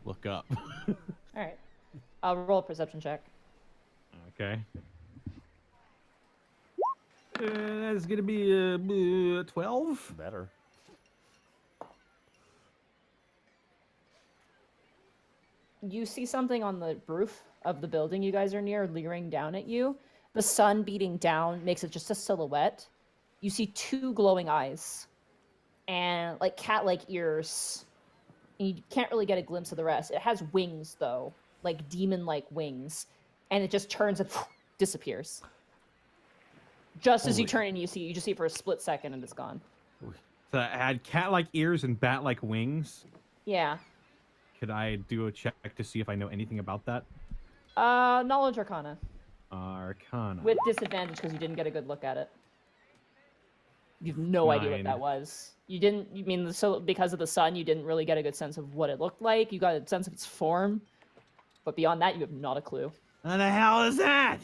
Look up. All right, I'll roll a perception check. Okay. That's gonna be 12. Better. You see something on the roof of the building you guys are near, leering down at you. The sun beating down makes it just a silhouette. You see 2 glowing eyes and like cat-like ears. And you can't really get a glimpse of the rest. It has wings though, like demon-like wings, and it just turns and disappears. Just as you turn and you just see it for a split second and it's gone. So it had cat-like ears and bat-like wings. Yeah. Could I do a check to see if I know anything about that? Knowledge Arcana. Arcana. With disadvantage because you didn't get a good look at it. You have no idea what 9. that was. You didn't. You mean so because of the sun, you didn't really get a good sense of what it looked like. You got a sense of its form, but beyond that, you have not a clue. What the hell is that?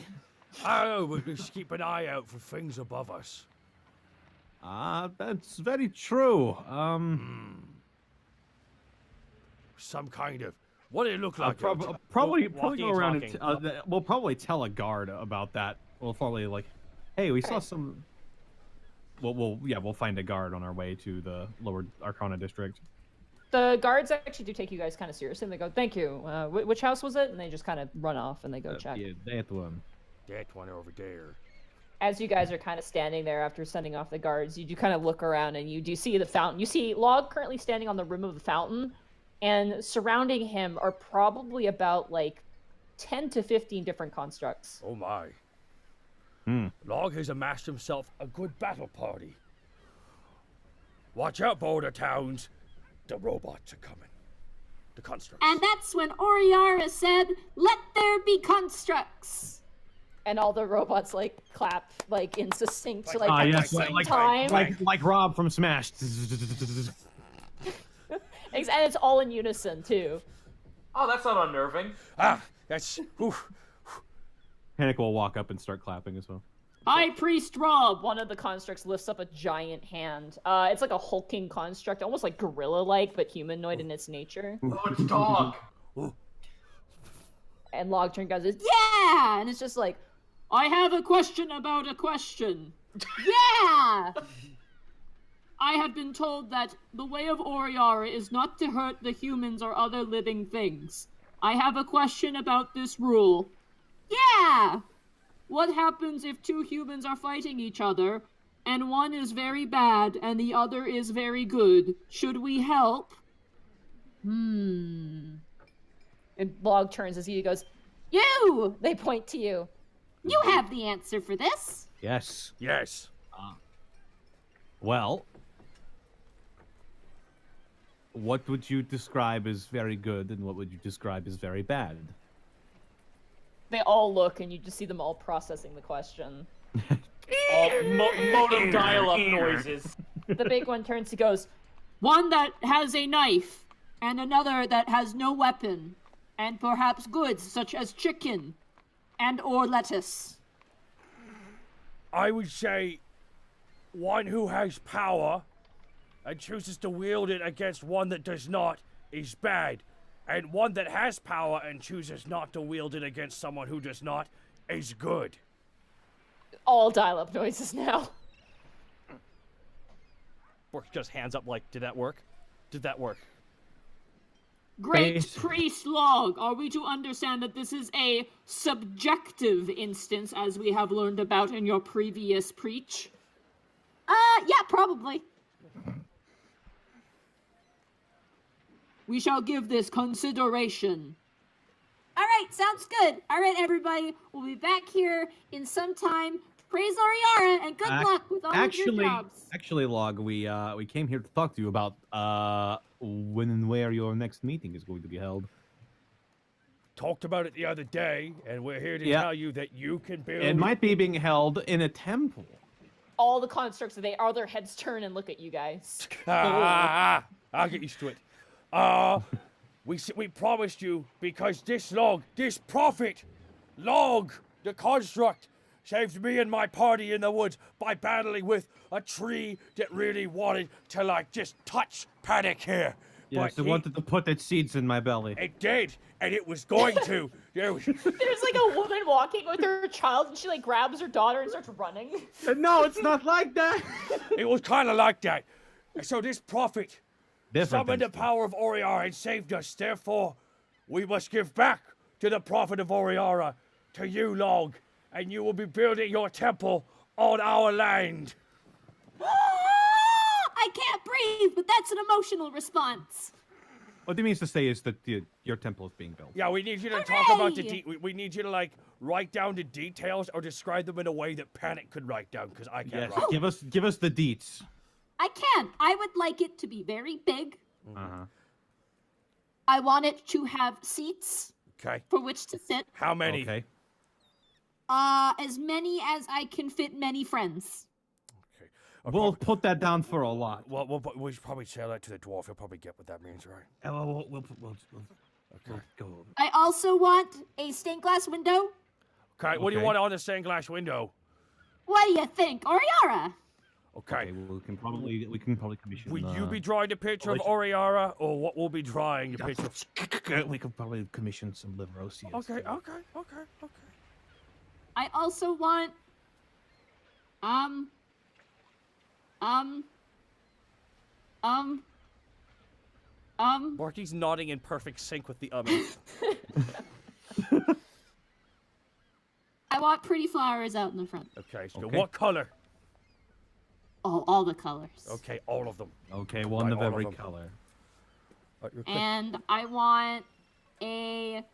Oh, we just keep an eye out for things above us. That's very true. Some kind of. What did it look like? Probably walking go and around and talking. we'll probably tell a guard about that. We'll probably like, hey, we saw Okay. some. We'll find a guard on our way to the Lower Arcana district. The guards actually do take you guys kind of seriously. And they go, "Thank you. Which house was it?" And they just kind of run off and they go check. Yeah, that one. That one over there. As you guys are kind of standing there after sending off the guards, you do kind of look around and you do see the fountain. You see Log currently standing on the rim of the fountain, and surrounding him are probably about like 10 to 15 different constructs. Oh my. Log has amassed himself a good battle party. Watch out, Boulder Towns. The robots are coming. The constructs. And that's when Oriara said, "Let there be constructs." And all the robots like clap like in succinct like Ah, at yes, the same like time. like Rob from Smash. And it's all in unison too. Oh, that's not unnerving. That's. Oof. Panic will walk up and start clapping as well. High Priest Rob. One of the constructs lifts up a giant hand. It's like a hulking construct, almost like gorilla-like, but humanoid in its nature. Oh, it's dog. And Log turn goes, "Yeah!" And it's just like, I have a question about a question. Yeah! I have been told that the way of Oriara is not to hurt the humans or other living things. I have a question about this rule. Yeah! What happens if 2 humans are fighting each other, and one is very bad and the other is very good? Should we help? And Log turns as he goes, You! they point to you. You have the answer for this. Yes. Yes. Well, what would you describe as very good, and what would you describe as very bad? They all look, and you just see them all processing the question. Modem dial-up noises. The big one turns. He goes, One that has a knife, and another that has no weapon, and perhaps goods such as chicken and or lettuce. I would say one who has power and chooses to wield it against one that does not is bad. And one that has power and chooses not to wield it against someone who does not is good. all dial-up noises now. Bork just hands up like, did that work? Did that work? Great Priest Log, are we to understand that this is a subjective instance, as we have learned about in your previous preach? Yeah, probably. We shall give this consideration. All right, sounds good. All right, everybody, we'll be back here in some time. Praise Oriara, and good luck with all of your jobs. Actually, Log, we came here to talk to you about when and where your next meeting is going to be held. Talked about it the other day, and we're here to tell you that you can build... It might be being held in a temple. All the constructs, all their heads turn and look at you guys. I'll get used to it. We promised you, because this prophet, Log, the construct, saved me and my party in the woods by battling with a tree that really wanted to, like, just touch Paddock here. Yes, it wanted to put its seeds in my belly. It did, and it was going to. There's like a woman walking with her child, and she like grabs her daughter and starts running. No, it's not like that. It was kind of like that. So this prophet summoned the power of Oriara and saved us. Therefore, we must give back to the prophet of Oriara, to you, Log, and you will be building your temple on our land. I can't breathe, but that's an emotional response. What he means to say is that your temple is being built. Yeah, we need you to talk about we need you to, like, write down the details or describe them in a way that Panic could write down, because I can't write. Give us the deets. I can. I would like it to be very big. Uh-huh. I want it to have seats for which to sit. How many? Okay. As many as I can fit many friends. Okay. We'll put that down for a lot. Well, we should probably say that to the dwarf. He'll probably get what that means, right? We'll go over. I also want a stained glass window. Okay, what do you want on the stained glass window? What do you think, Oriara? Okay. We can probably commission. Will you be drawing the picture of Oriara, or what will be drawing the picture? We could probably commission some Liverosias. Okay. I also want Borky's nodding in perfect sync with the oven. I want pretty flowers out in the front. Okay, so what color? Oh, all the colors. Okay, all of them. Okay, one of every color. And I want a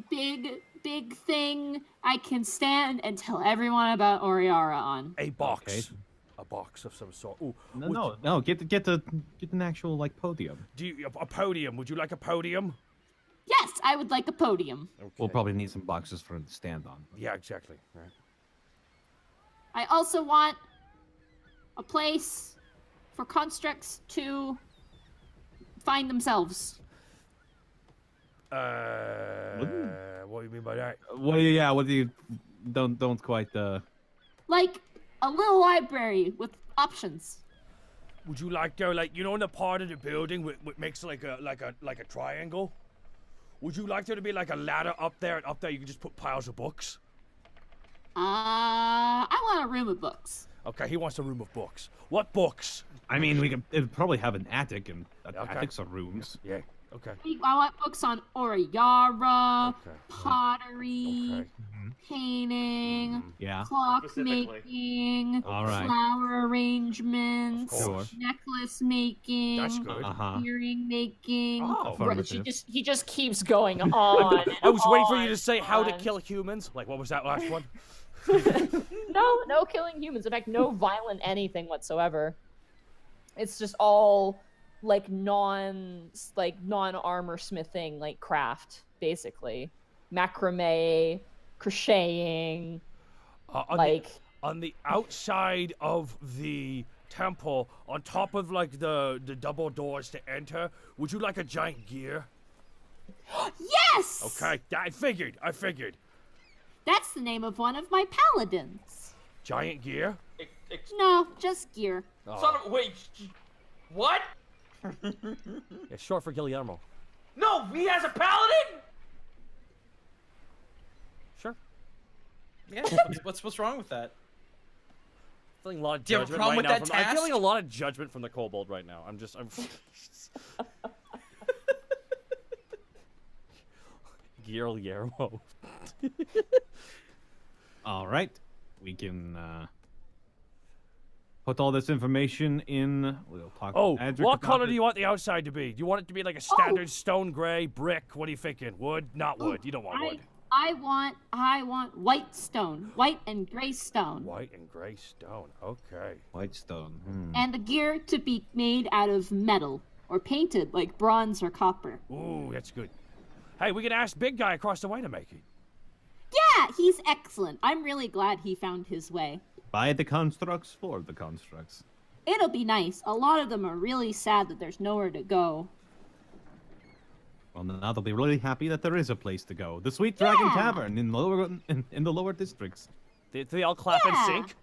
big thing I can stand and tell everyone about Oriara on. A box. Okay. A box of some sort. Ooh, No. Get an actual, like, podium. A podium? Would you like a podium? Yes, I would like a podium. Okay. We'll probably need some boxes for him to stand on. Yeah, exactly. Right. I also want a place for constructs to find themselves. What do you mean by that? What do you don't quite like a little library with options. Would you like to, like, in the part of the building what makes like a triangle? Would you like there to be like a ladder up there, and up there you can just put piles of books? I want a room of books. Okay, he wants a room of books. What books? I mean, it'd probably have an attic, and attics are rooms. Yeah. Okay. I want books on Oriara, pottery, painting, clockmaking, flower arrangements, necklace making, earring making. He just keeps going on. I was waiting for you to say how to kill humans. Like, what was that last one? No killing humans. In fact, no violent anything whatsoever. It's just all like non-armor smithing, like craft, basically. Macrame, crocheting, On like on the outside of the temple, on top of like the double doors to enter, would you like a giant gear? Yes! Okay, I figured. That's the name of one of my paladins. Giant gear? No, just gear. Son of wait, what? Yeah, short for Guillermo. No, he has a paladin. Sure. Yeah. What's wrong with that? Feeling a lot of Do you have a judgment problem right with now. that I'm feeling a task? lot of judgment from the kobold right now. I'm Guillermo. All right, we can put all this information in. We'll talk. Oh, to Adric what about color it. do you want the outside to be? Do you want it to be like a standard stone gray brick? What are you thinking? Wood? Not wood. You don't want wood. I want white stone. White and gray stone. White and gray stone. Okay. White stone? And the gear to be made out of metal or painted like bronze or copper. Ooh, that's good. Hey, we can ask Big Guy across the way to make it. Yeah, he's excellent. I'm really glad he found his way. Buy the constructs for the constructs. It'll be nice. A lot of them are really sad that there's nowhere to go. Well, now they'll be really happy that there is a place to go. The Sweet Dragon Yeah. Tavern in the lower districts. Do they all clap and Yeah. sync?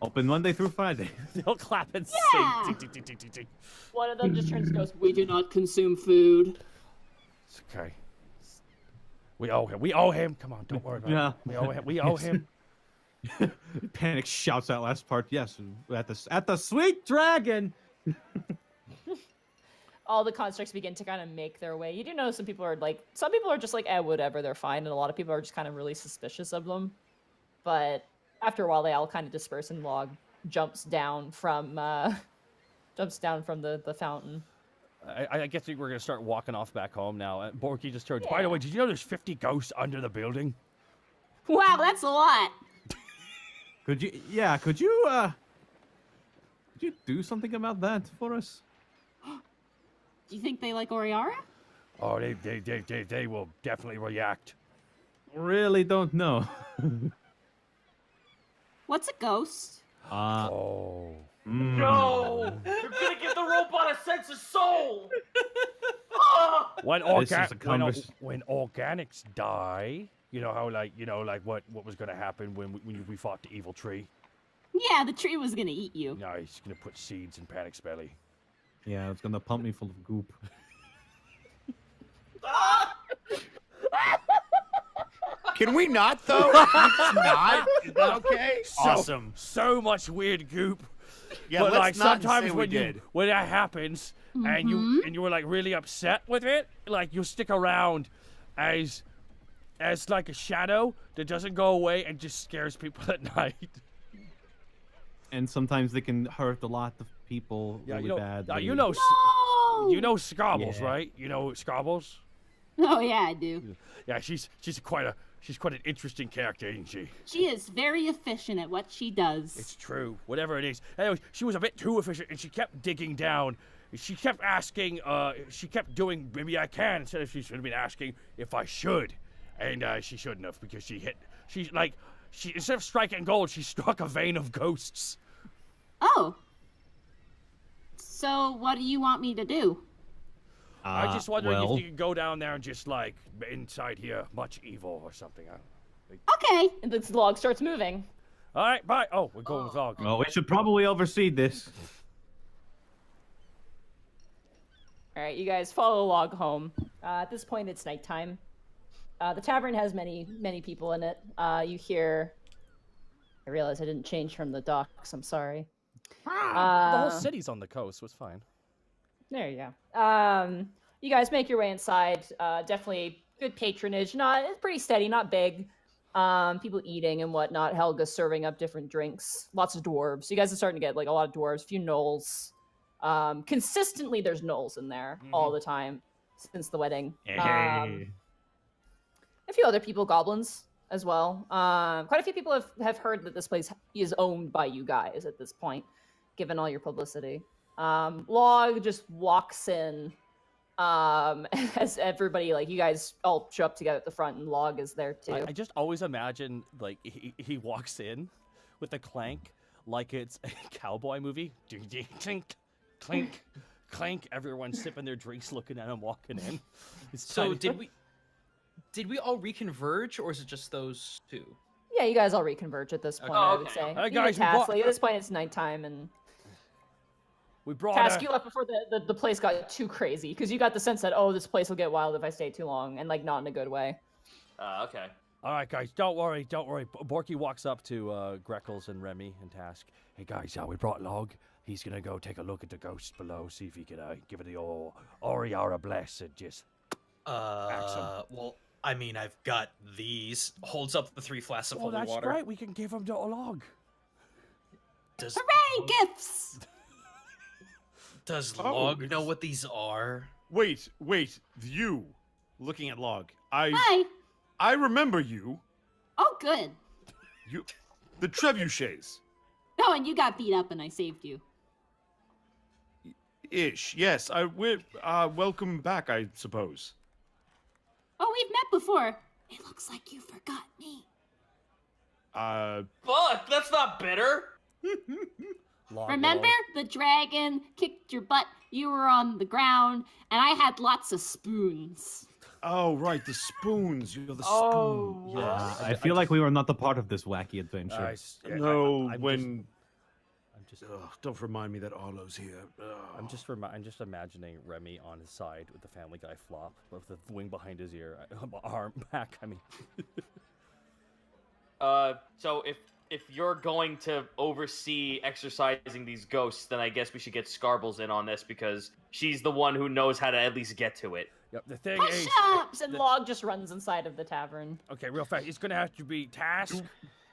Open Monday through Friday. They all clap and Yeah. sync. Tick, tick, tick, tick, tick. one of them just turns and goes, We do not consume food. It's okay. We owe him. We owe him. Come on, don't worry about Yeah. it. We owe him. We owe him. Panic shouts that last part. Yes, at the Sweet Dragon. all the constructs begin to kind of make their way. You do know some people are just like, whatever, they're fine, and a lot of people are just kind of really suspicious of them. But after a while, they all kind of disperse, and Log jumps down from the fountain. I guess we're going to start walking off back home now. Borky just turns. By the way, did you know there's 50 ghosts under the building? Wow, that's a lot. Could you do something about that for us? Do you think they like Oriara? Oh, they will definitely react. Really don't know. What's a ghost? Oh. No, you're gonna give the robot a sense of soul. Ah! When This is a when organics die, you know how like what was going to happen when we fought the evil tree? Yeah, the tree was gonna eat you. No, he's going to put seeds in Panic's belly. Yeah, it's gonna pump me full of goop. Can we not though? Not? Is that okay? Awesome. So much weird goop. Yeah, but let's like not sometimes say we when did. when that happens and you were like really upset with it, like you'll stick around as like a shadow that doesn't go away and just scares people at night. And sometimes they can hurt a lot of people really bad. You know, No! you know Scobbles, Yeah. right? You know Scobbles? Oh yeah, I do. Yeah, she's quite an interesting character, isn't she? She is very efficient at what she does. It's true, whatever it is. Anyway, she was a bit too efficient, and she kept digging down. She kept asking. She kept doing maybe I can instead of she should have been asking if I should, and she shouldn't have because she instead of striking gold, she struck a vein of ghosts. Oh. So what do you want me to do? I just wondering well, if you could go down there and just like inside here, much evil or something. Okay. And the log starts moving. All right, bye. Oh, we're going with log. Oh, we should probably oversee this. All right, you guys follow Log home. At this point, it's nighttime. The tavern has many people in it. You hear. I realize I didn't change from the docks. I'm sorry. The whole city's on the coast, so it's fine. There you go. You guys make your way inside. Definitely good patronage. It's pretty steady, not big. People eating and whatnot. Helga's serving up different drinks. Lots of dwarves. You guys are starting to get like a lot of dwarves. A few gnolls. Consistently, there's gnolls in there all the time since the wedding. A few other people, goblins as well. Quite a few people have heard that this place is owned by you guys at this point, given all your publicity. Log just walks in, As everybody, like, you guys all show up together at the front, and Log is there too. I just always imagine, like, he walks in with a clank like it's a cowboy movie. Ding, ding, clink, clink, clank. Everyone's sipping their drinks, looking at him walking in. So did we all reconverge, or is it just those two? Yeah, you guys all reconverge at this point, I would say. Hey, You guys, get we bought- Task, like, at this point, it's nighttime, and we brought Task, you left before the place got too crazy, because you got the sense that, oh, this place will get wild if I stay too long, and, like, not in a good way. Okay. All right, guys, don't worry. Borky walks up to Greckles and Remy and Task. Hey, guys, we brought Log. He's gonna go take a look at the ghosts below, see if he can give it the old Oriara bless and just. Well, I mean, I've got these. Holds up the 3 flasks of holy that's water. great. We can give him to Log. Hooray, gifts! Does Oh, Log know what these are? Wait, you. Looking at Log. Hi. I remember you. Oh, good. You, the trebuchets. Oh, and you got beat up and I saved you. Ish. Yes. Welcome back, I suppose. Oh, we've met before. It looks like you forgot me. Fuck, that's not bitter. Remember? The dragon kicked your butt, you were on the ground, and I had lots of spoons. Oh, right, the spoons. You're the Oh, spoon. Yeah, I feel like we were not the part of this wacky adventure. No, I'm just don't remind me that Arlo's here. I'm just imagining Remy on his side with the Family Guy flop, with the wing behind his ear, arm back. I mean, So if you're going to oversee exercising these ghosts, then I guess we should get Scarbles in on this because she's the one who knows how to at least get to it. yep. The thing is, Push-ups! And Log just runs inside of the tavern. okay, real fast. It's gonna have to be Task. It's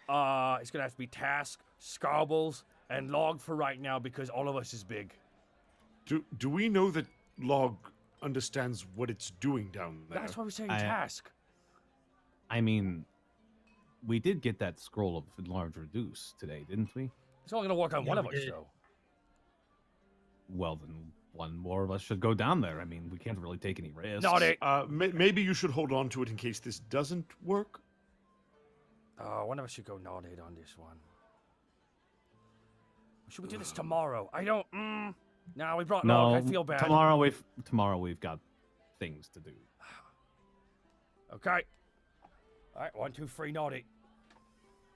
gonna have to be Task, Scarbles, and Log for right now because all of us is big. Do we know that Log understands what it's doing down there? That's why we're saying I- Task. I mean, we did get that scroll of enlarge reduce today, didn't we? It's only gonna work on Yeah, one of we us, did. though. Well, then one more of us should go down there. I mean, we can't really take any risks. Not it. Maybe you should hold on to it in case this doesn't work. One of us should go nodded on this one. Should we do this tomorrow? I don't. No, we brought No, Log. I feel bad. tomorrow we've got things to do. Okay. All right, 1, 2, 3, nodded.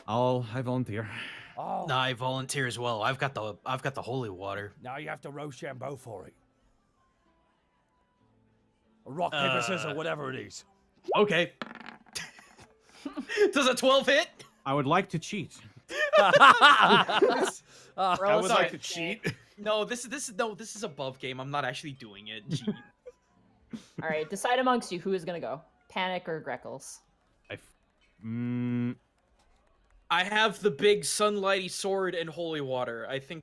I volunteer. Oh. Nah, I volunteer as well. I've got the holy water. Now you have to Rochambeau for it. Or rock, paper, scissors, whatever it is. Okay. Does a 12 hit? I would like to cheat. I would sorry. like to cheat. No, this is above game. I'm not actually doing it. Gee. All right, decide amongst you who is gonna go, Panic or Greckles. I have the big sunlighty sword and holy water. I think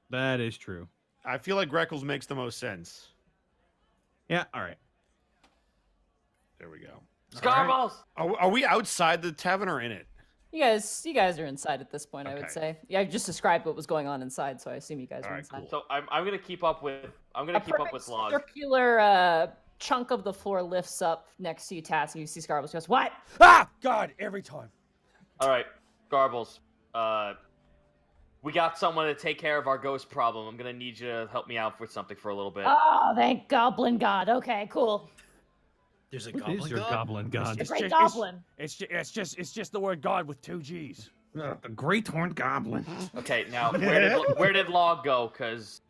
That is true. I feel like Greckles makes the most sense. Yeah. All right. There we go. Scarbles! Are we outside the tavern or in it? You guys are inside at this point, I would Okay. say. Yeah, I just described what was going on inside, so I assume you guys are Alright, inside. cool. So I'm gonna keep up with Log. Circular chunk of the floor lifts up next to you, Task. You see Scarbles goes, "What?" Ah! God, every time. All right, Garbles. We got someone to take care of our ghost problem. I'm gonna need you to help me out with something for a little bit. Oh, thank Goblin God. Okay, cool. There's a What goblin is your god? goblin god? The It's Great just- Goblin. It's just the word God with 2 G's. The great horned goblin. Okay, now where did Log go? Cause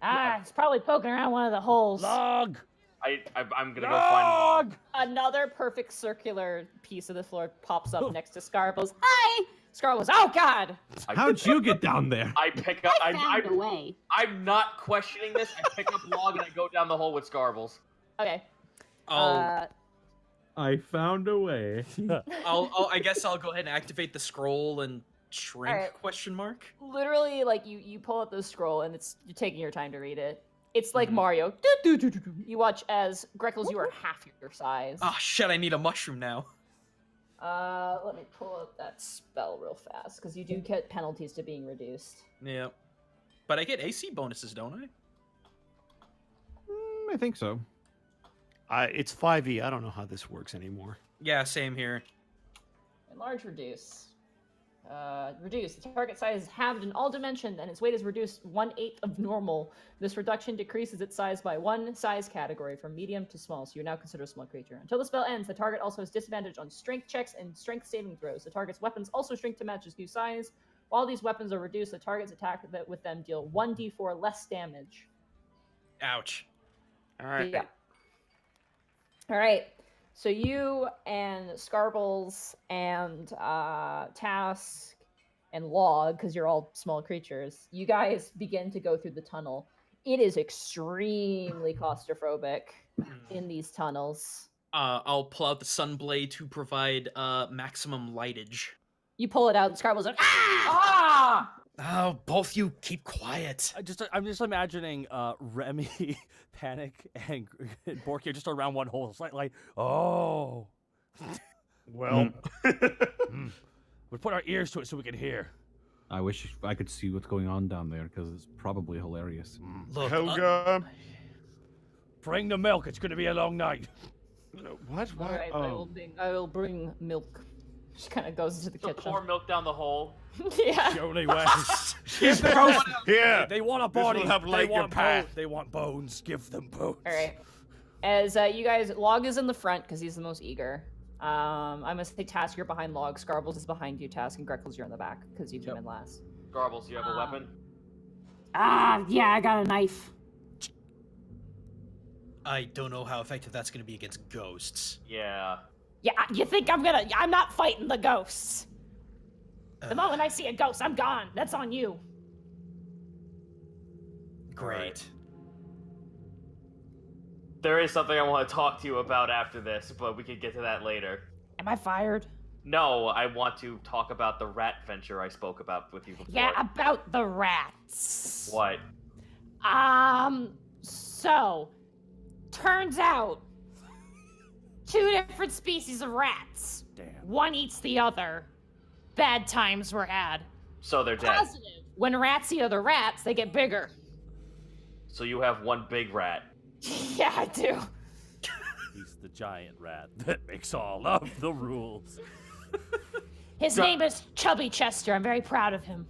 He's probably poking around one of the holes. Log. I'm gonna go find Log. Log. Another perfect circular piece of the floor pops up next to Scarbles. Hi! Scarbles, oh God! How'd you get down there? I pick up. I found a way. I'm not questioning this. I pick up Log and I go down the hole with Scarbles. Okay. I'll I found a way. I guess I'll go ahead and activate the scroll and shrink Alright. question mark. Literally, like you pull out the scroll and you're taking your time to read it. It's like Mhm. Mario. You watch as Greckles, you are half your size. Oh shit, I need a mushroom now. Let me pull up that spell real fast because you do get penalties to being reduced. Yeah. But I get AC bonuses, don't I? I think so. It's 5e. I don't know how this works anymore. Yeah, same here. Enlarge, reduce. Reduce. The target size is halved in all dimensions, and its weight is reduced 1/8 of normal. This reduction decreases its size by 1 size category, from medium to small, so you're now considered a small creature. Until the spell ends, the target also has disadvantage on strength checks and strength saving throws. The target's weapons also shrink to match its new size. While these weapons are reduced, the target's attack with them deal 1d4 less damage. Ouch. All right. Yeah. All right. So you and Scarbles and Task and Log, because you're all small creatures, you guys begin to go through the tunnel. It is extremely claustrophobic in these tunnels. I'll pull out the sunblade to provide maximum lightage. You pull it out, and Scarbles like, ah! Oh, both you keep quiet. I'm just imagining Remy, Panic, and Borky are just around one hole. It's like, oh. Well, We put our ears to it so we can hear. I wish I could see what's going on down there because it's probably hilarious. Look, Helga. Bring the milk. It's going to be a long night. What? All right, I will bring milk. She kind of goes into the So kitchen. pour milk down the hole. Yeah. The only way. Give the ghost here. They want a This will body. help light your path. They want bones. Give them bones. All right. As you guys, Log is in the front because he's the most eager. I'm gonna say Task, you're behind Log. Scarbles is behind you, Task, and Greckles, you're in the back because you came in last. Garbles, you have a weapon? Yeah, I got a knife. I don't know how effective that's going to be against ghosts. Yeah. Yeah, you think I'm not fighting the ghosts. The moment I see a ghost, I'm gone. That's on you. Great. There is something I want to talk to you about after this, but we could get to that later. Am I fired? No, I want to talk about the rat venture I spoke about with you before. Yeah, about the rats. What? So, turns out, 2 different species of rats. Damn. One eats the other. Bad times were had. So they're dead. Positive. When rats eat other rats, they get bigger. So you have one big rat. Yeah, I do. He's the giant rat that makes all of the rules. His name is Chubby Chester. I'm very proud of him.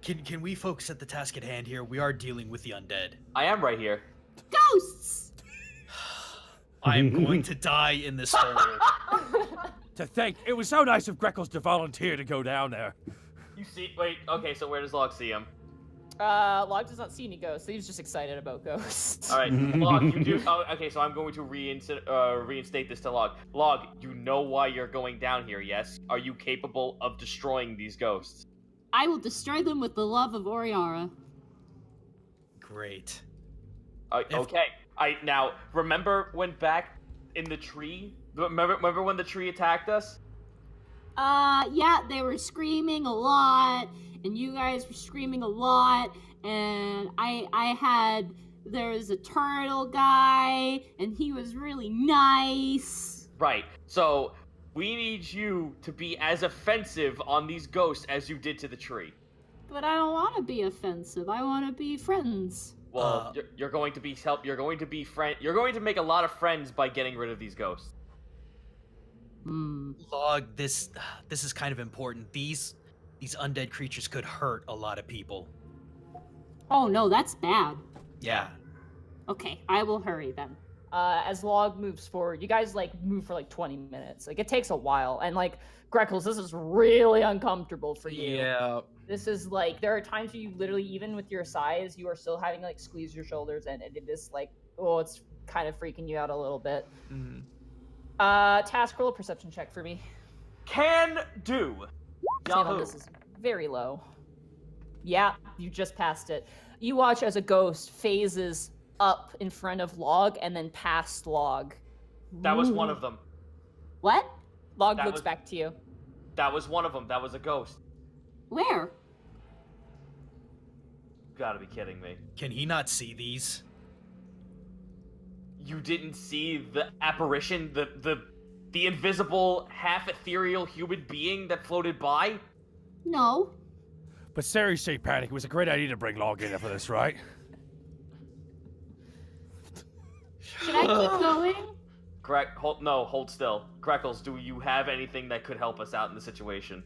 Can we focus at the task at hand here? We are dealing with the undead. I am right here. Ghosts! I'm going to die in this hole. To think, it was so nice of Greckles to volunteer to go down there. You see? Wait. Okay. So where does Log see him? Log does not see any ghosts. He's just excited about ghosts. All right, Log. You do. Oh, okay. So I'm going to reinstate this to Log. Log, you know why you're going down here? Yes. Are you capable of destroying these ghosts? I will destroy them with the love of Oriara. Great. Okay. Now remember when back in the tree. Remember when the tree attacked us? Yeah, they were screaming a lot, and you guys were screaming a lot, and there was a turtle guy, and he was really nice. Right. So we need you to be as offensive on these ghosts as you did to the tree. But I don't want to be offensive. I want to be friends. Well, you're going to be You're going to make a lot of friends by getting rid of these ghosts. Log, this is kind of important. These undead creatures could hurt a lot of people. Oh no, that's bad. Yeah. Okay, I will hurry then. As Log moves forward, you guys move for 20 minutes. It takes a while, and Greckles, this is really uncomfortable for you. Yeah. This is there are times where you literally, even with your size, you are still having to squeeze your shoulders, and it is it's kind of freaking you out a little bit. Mm-hmm. Task, roll a perception check for me. Can do. Yahoo. This is very low. Yeah, you just passed it. You watch as a ghost phases up in front of Log and then past Log. That was one of them. What? Log looks back to you. That was one of them. That was a ghost. Where? You gotta be kidding me. Can he not see these? You didn't see the apparition, the invisible, half ethereal human being that floated by? No. But seriously, Panic, it was a great idea to bring Log in for this, right? Should I keep going? Hold still. Greckles, do you have anything that could help us out in the situation?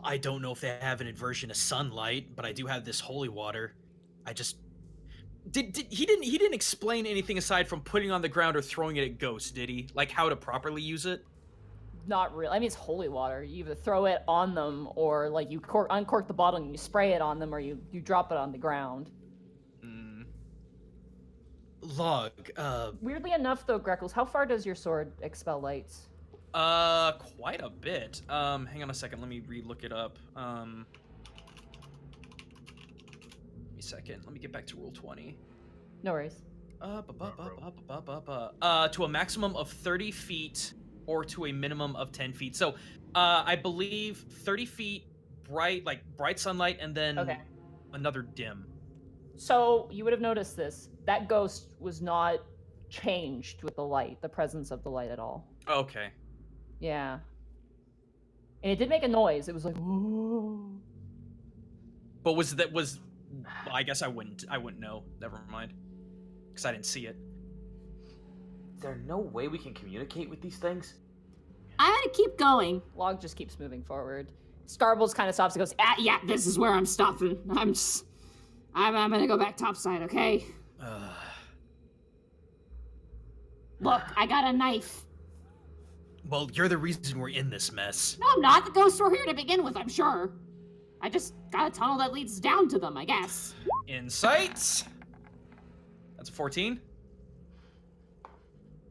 I don't know if they have an aversion to sunlight, but I do have this holy water. I just he didn't explain anything aside from putting it on the ground or throwing it at ghosts, did he? Like how to properly use it? Not really. I mean, it's holy water. You either throw it on them, or like you uncork the bottle and you spray it on them, or you drop it on the ground. Log. Weirdly enough, though, Greckles, how far does your sword expel lights? Quite a bit. Hang on a second. Let me look it up. Give me a second. Let me get back to Rule 20. No worries. To a maximum of 30 feet or to a minimum of 10 feet. So, I believe 30 feet bright sunlight, and then another dim. So, you would have noticed this. That ghost was not changed with the light, the presence of the light at all. Okay. Yeah. And it did make a noise. It was like, whoa. But I guess I wouldn't know. Never mind. Because I didn't see it. Is there no way we can communicate with these things? I'm gonna keep going. Log just keeps moving forward. Starbles kind of stops and goes, Yeah, this is where I'm stopping. I'm gonna go back topside, okay? Look, I got a knife. Well, you're the reason we're in this mess. No, I'm not. The ghosts were here to begin with, I'm sure. I just got a tunnel that leads down to them, I guess. Insights. That's a 14.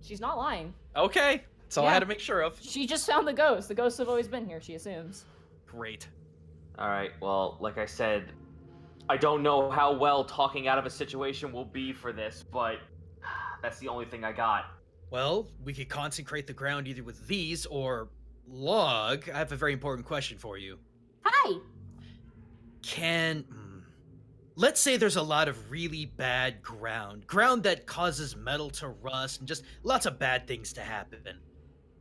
She's not lying. Okay. That's all I had to make sure of. She just found the ghost. The ghosts have always been here, she assumes. Great. All right, well, like I said, I don't know how well talking out of a situation will be for this, but that's the only thing I got. Well, we could consecrate the ground either with these or Log. I have a very important question for you. Hi. Let's say there's a lot of really bad ground that causes metal to rust and just lots of bad things to happen.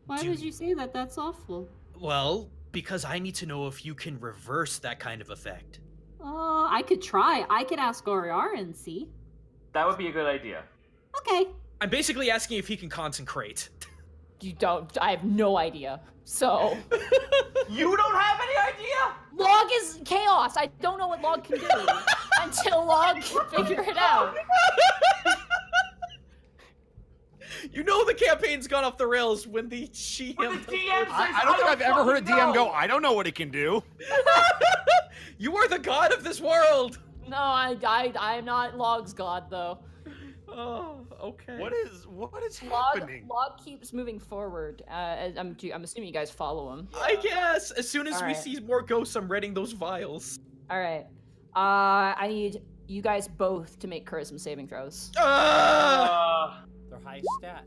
Why would you say that? That's awful. Well, because I need to know if you can reverse that kind of effect. I could try. I could ask Oriara and see. That would be a good idea. Okay. I'm basically asking if he can consecrate. You don't. I have no idea. So. You don't have any idea? Log is chaos. I don't know what Log can do until Log can figure it out. You know the campaign's gone off the rails when the GM... I don't think I've ever heard a DM go, I don't know what it can do. You are the god of this world! No, I'm not Log's god, though. Oh, okay. What is happening? Log keeps moving forward. I'm assuming you guys follow him. I guess. As soon as we right. see more ghosts, I'm reading those vials. All right. I need you guys both to make charisma saving throws. Their high stat.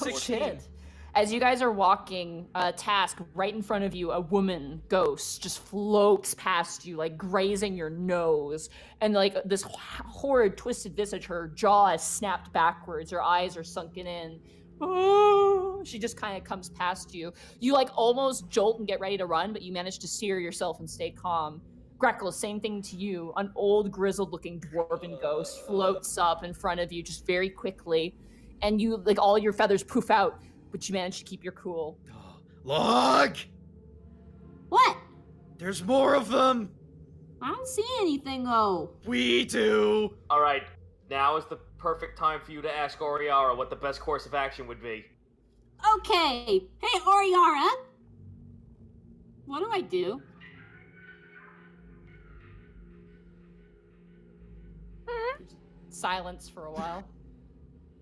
Oh, shit. As you guys are walking, Task, right in front of you, a woman ghost just floats past you, like grazing your nose. And like this horrid, twisted visage, her jaw is snapped backwards, her eyes are sunken in. Oh, she just kind of comes past you. You like almost jolt and get ready to run, but you manage to steer yourself and stay calm. Greckles, same thing to you. An old, grizzled-looking dwarven ghost floats up in front of you just very quickly. And you, like, all your feathers poof out. But you managed to keep your cool. Log! What? There's more of them! I don't see anything, though. We do! Alright, now is the perfect time for you to ask Oriara what the best course of action would be. Okay. Hey, Oriara. What do I do? Silence for a while.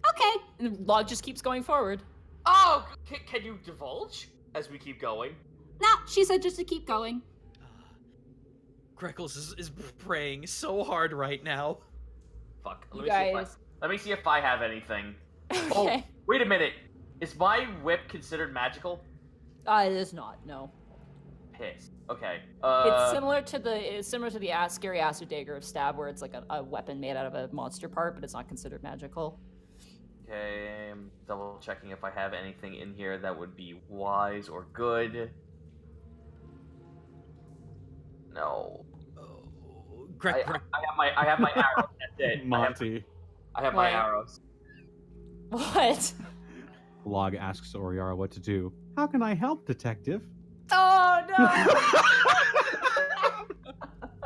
Okay. And the log just keeps going forward. Oh, can you divulge as we keep going? No, she said just to keep going. Greckles is praying so hard right now. Fuck. You guys. Let me see if I have anything. Okay. Oh, wait a minute. Is my whip considered magical? It is not. No. Piss. Okay. It's similar to the scary acid dagger of Stab, where it's like a weapon made out of a monster part, but it's not considered magical. Okay, I'm double checking if I have anything in here that would be wise or good. No. Greg, I have my arrow. That's it. Monty. I have my What? arrows. What? Log asks Oriara what to do. How can I help, detective? Oh no!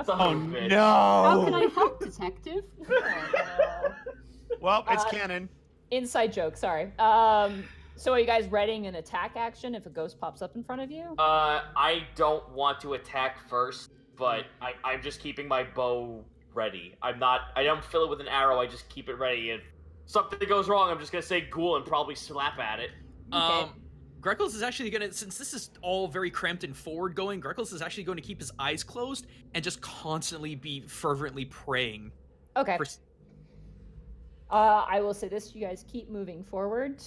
Son Oh of a bitch. How can I no! help, detective? Oh, no. Well, it's Uh, canon. Inside joke. Sorry. So are you guys readying an attack action if a ghost pops up in front of you? I don't want to attack first, but I'm just keeping my bow ready. I don't fill it with an arrow, I just keep it ready. If something goes wrong, I'm just gonna say ghoul and probably slap at it. Okay. Greckles is actually gonna, since this is all very cramped and forward going, Greckles is actually going to keep his eyes closed and just constantly be fervently praying. Okay. For... I will say this: you guys keep moving forward.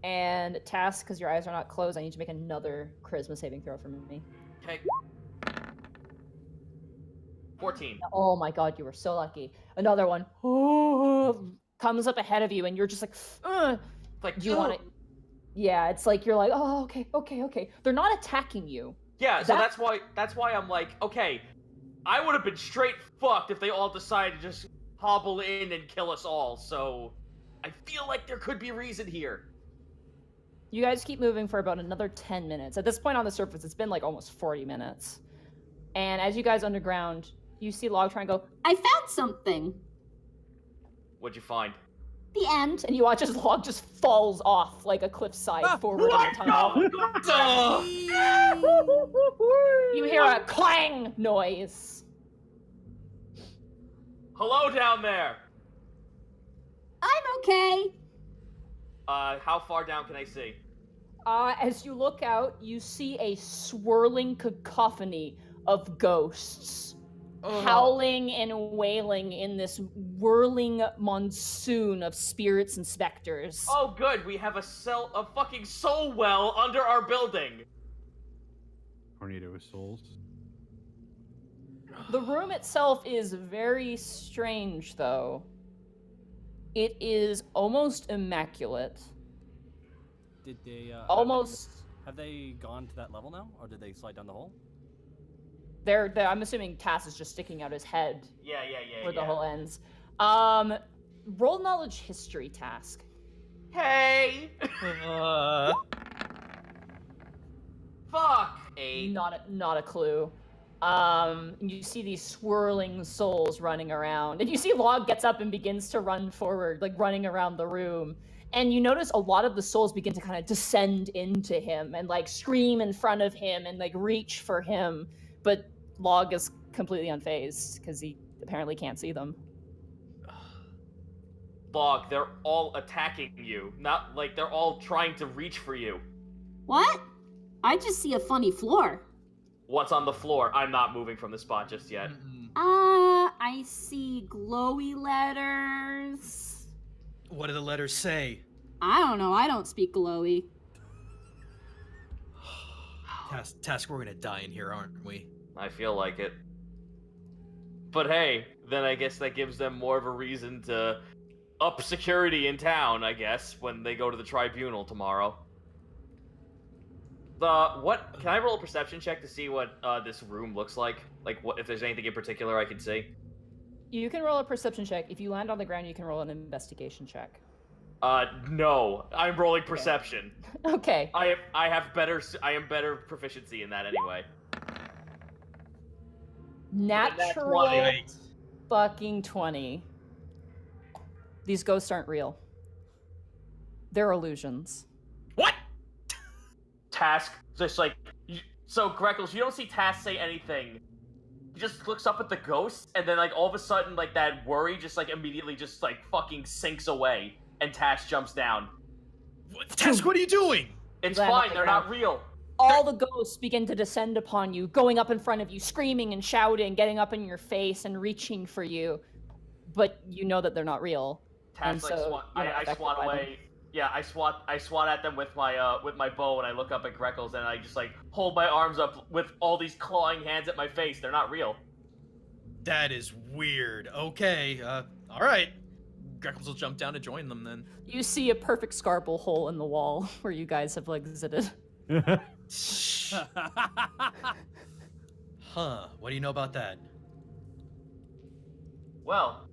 And Task, because your eyes are not closed, I need to make another charisma saving throw from me. Okay. 14. Oh my god, you were so lucky. Another one comes up ahead of you, and you're just like, ugh. Like, Do you want it? Yeah, it's like you're like, oh, okay. They're not attacking you. Yeah, so that's why I'm like, okay, I would have been straight fucked if they all decided to just hobble in and kill us all. So I feel like there could be a reason here. You guys keep moving for about another 10 minutes. At this point on the surface, it's been like almost 40 minutes. And as you guys underground, you see Log try and go, I found something. What'd you find? The end. and you watch as Log just falls off like a cliffside forward in the tunnel. You hear a clang noise. Hello down there. I'm okay. How far down can I see? As you look out, you see a swirling cacophony of ghosts howling and wailing in this whirling monsoon of spirits and specters. Oh, good. We have a fucking soul well under our building. Tornado of souls. The room itself is very strange, though. It is almost immaculate. Did they Almost. have they gone to that level now, or did they slide down the hole? They're I'm assuming Tass is just sticking out his head Yeah. where the hole ends. Roll knowledge history Task. Hey. Fuck. 8. Not a clue. You see these swirling souls running around, and you see Log gets up and begins to run forward, like running around the room. And you notice a lot of the souls begin to kind of descend into him and like scream in front of him and like reach for him. But Log is completely unfazed because he apparently can't see them. Log, they're all attacking you. Not like they're all trying to reach for you. What? I just see a funny floor. What's on the floor? I'm not moving from the spot just yet. I see glowy letters. What do the letters say? I don't know. I don't speak glowy. Task, we're gonna die in here, aren't we? I feel like it. But hey, then I guess that gives them more of a reason to up security in town, I guess, when they go to the tribunal tomorrow. What? Can I roll a perception check to see what this room looks like? Like, what if there's anything in particular I can see? You can roll a perception check. If you land on the ground, you can roll an investigation check. No. I'm rolling perception. Okay. I am better proficiency in that anyway. Natural 20. fucking 20. These ghosts aren't real. They're illusions. What? Task, just like, so Greckles, you don't see Task say anything. He just looks up at the ghosts, and then like all of a sudden, like that worry just like immediately just like fucking sinks away, and Task jumps down. Task, what are you doing? It's Land on fine, the they're ground. not real. All the ghosts begin to descend upon you, going up in front of you, screaming and shouting, getting up in your face and reaching for you. But you know that they're not real. Task like so you're not I affected swat by them. away. Yeah, I swat at them with my bow, and I look up at Greckles, and I just like hold my arms up with all these clawing hands at my face. They're not real. That is weird. Okay, all right. Greckles will jump down to join them then. You see a perfect scarble hole in the wall where you guys have exited. Huh, what do you know about that? Well,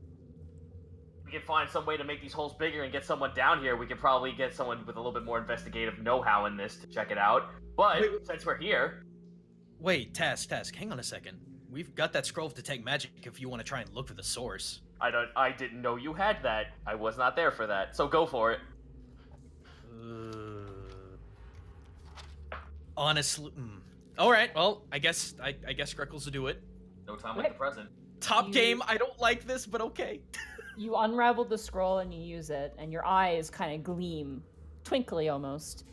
we can find some way to make these holes bigger and get someone down here, we could probably get someone with a little bit more investigative know-how in this to check it out. But since we're here... Wait, Task, hang on a second. We've got that scroll of detect magic if you want to try and look for the source. I didn't know you had that. I was not there for that, so go for it. Honestly... Alright, well, I guess Greckles will do it. No time like the present. Top game, I don't like this, but okay. You unravel the scroll and you use it, and your eyes kind of gleam, twinkly almost.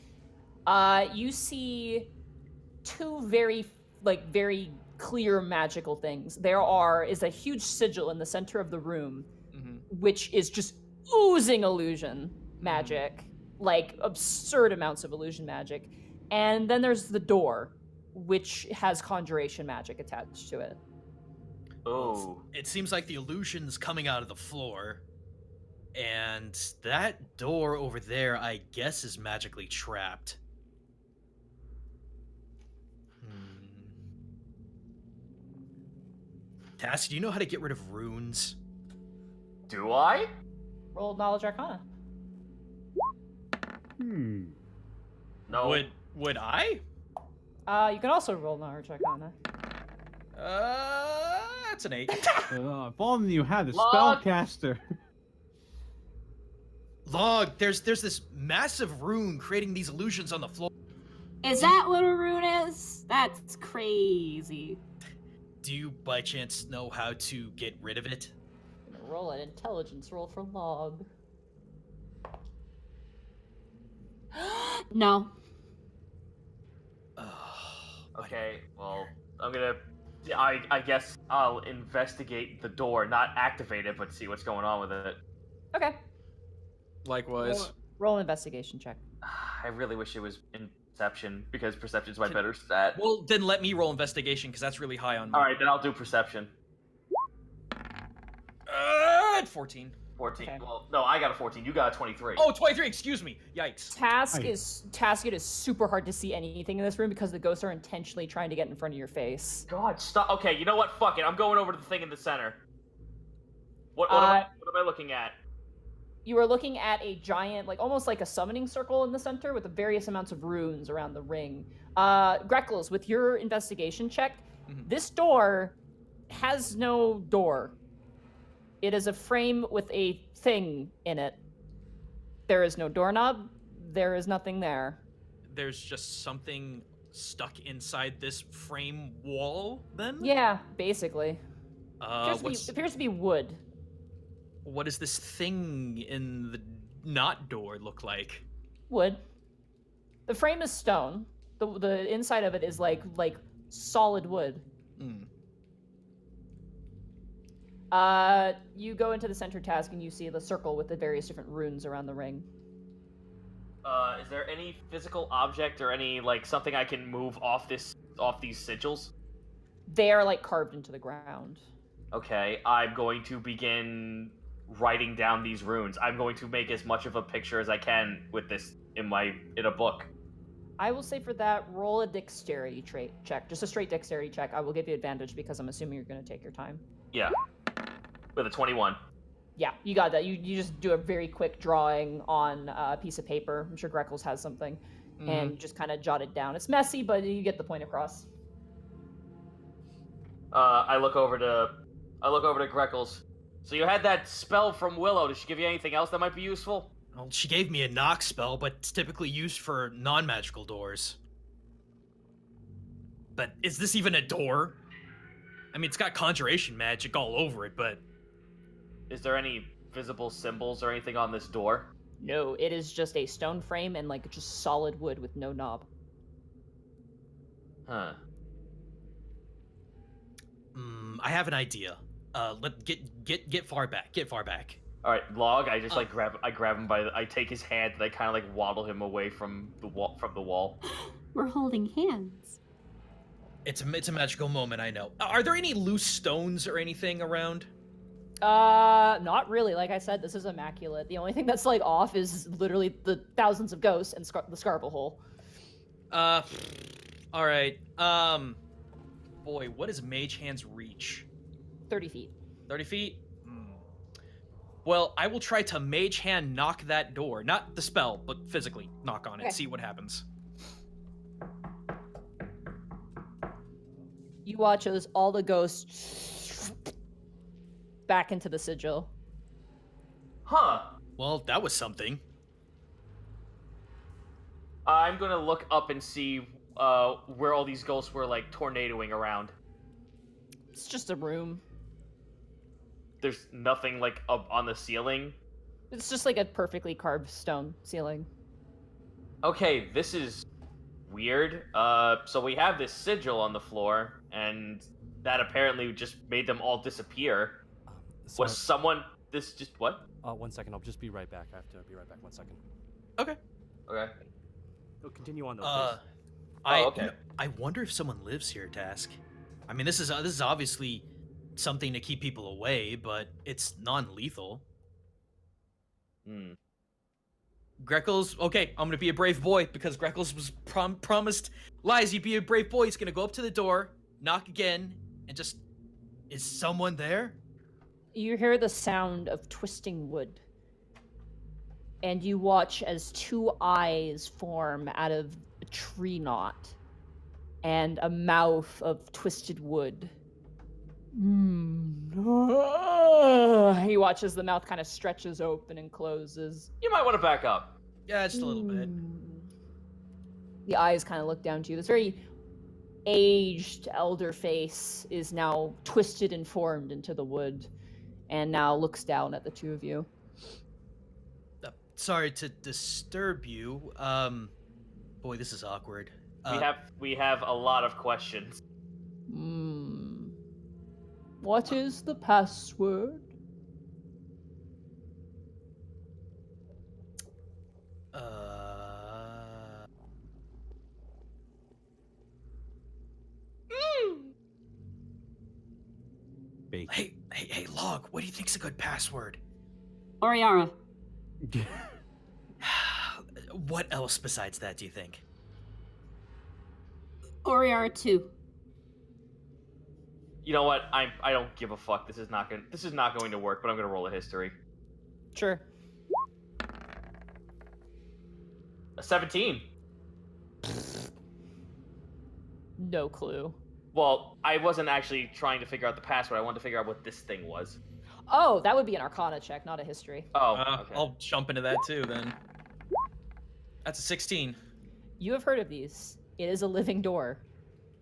You see two very clear magical things. There is a huge sigil in the center of the room, which is just oozing illusion magic, like absurd amounts of illusion magic. And then there's the door, which has conjuration magic attached to it. Oh. It seems like the illusion's coming out of the floor. And that door over there, I guess, is magically trapped. Task, do you know how to get rid of runes? Do I? Roll Knowledge Arcana. No. Would I? You can also roll Knowledge Arcana. That's an 8. If only you had the Log. spellcaster. Log, there's this massive rune creating these illusions on the floor. Is that what a rune is? That's crazy. Do you by chance know how to get rid of it? I'm gonna roll an intelligence roll for Log. No. Okay, well, I guess I'll investigate the door, not activate it, but see what's going on with it. Okay. Likewise. Roll an investigation check. I really wish it was perception, because perception's my better stat. Well, then let me roll investigation, because that's really high on me. Alright, then I'll do perception. 14. 14. Okay. Well, no, I got a 14. You got a 23. Oh, 23, excuse me. Yikes. It is super hard to see anything in this room because the ghosts are intentionally trying to get in front of your face. God, stop. Okay, you know what? Fuck it. I'm going over to the thing in the center. What am I looking at? You are looking at a giant, almost like a summoning circle in the center with the various amounts of runes around the ring. Greckles, with your investigation check, this door has no door. It is a frame with a thing in it. There is no doorknob. There is nothing there. There's just something stuck inside this frame wall, then? Yeah, basically. Appears to be wood. What does this thing in the not door look like? Wood. The frame is stone. The inside of it is like solid wood. You go into the center task and you see the circle with the various different runes around the ring. Is there any physical object or any something I can move off these sigils? They are carved into the ground. Okay, I'm going to begin writing down these runes. I'm going to make as much of a picture as I can with this in a book. I will say for that, roll a dexterity check. Just a straight dexterity check. I will give you advantage because I'm assuming you're going to take your time. Yeah. With a 21. Yeah, you got that. You just do a very quick drawing on a piece of paper. I'm sure Greckles has something. And just kind of jot it down. It's messy, but you get the point across. I look over to Greckles. So you had that spell from Willow. Did she give you anything else that might be useful? Well, she gave me a knock spell, but it's typically used for non-magical doors. But is this even a door? I mean, it's got conjuration magic all over it, but... Is there any visible symbols or anything on this door? No, it is just a stone frame and just solid wood with no knob. Huh. I have an idea. Get far back. Get far back. All right, Log. I just I grab him I take his hand and I kind of waddle him away from the wall. We're holding hands. It's a magical moment, I know. Are there any loose stones or anything around? Not really. Like I said, this is immaculate. The only thing that's off is literally the thousands of ghosts and the Scarble Hole. All right. Boy, what is Mage Hand's reach? 30 feet. 30 feet? Well, I will try to mage hand knock that door. Not the spell, but physically knock on it. Okay. See what happens. You watch as all the ghosts back into the sigil. Huh. Well, that was something. I'm gonna look up and see where all these ghosts were, like, tornadoing around. It's just a room. There's nothing, like, up on the ceiling. It's just like a perfectly carved stone ceiling. Okay, this is weird. So we have this sigil on the floor, and that apparently just made them all disappear. Sorry. Was someone... This just... What? 1 second. I'll just be right back. I have to be right back. 1 second. Okay. Okay. Go continue on, though, please. Okay. I wonder if someone lives here, Task. I mean, this is obviously something to keep people away, but it's non-lethal. Greckles, okay, I'm gonna be a brave boy because Greckles was promised lies. He'd be a brave boy. He's gonna go up to the door, knock again, and just... Is someone there? You hear the sound of twisting wood. And you watch as two eyes form out of a tree knot. And a mouth of twisted wood. He watches the mouth kind of stretches open and closes. You might want to back up. Yeah, just a little bit. The eyes kind of look down to you. This very aged elder face is now twisted and formed into the wood, and now looks down at the two of you. Sorry to disturb you. Boy, this is awkward. We have a lot of questions. What is the password? Hey, Log, what do you think's a good password? Oriara. What else besides that do you think? Oriara 2. You know what? I don't give a fuck. This is not going to work, but I'm gonna roll a history. Sure. A 17. No clue. Well, I wasn't actually trying to figure out the password. I wanted to figure out what this thing was. Oh, that would be an Arcana check, not a history. Oh, okay. I'll jump into that too then. That's a 16. You have heard of these. It is a living door.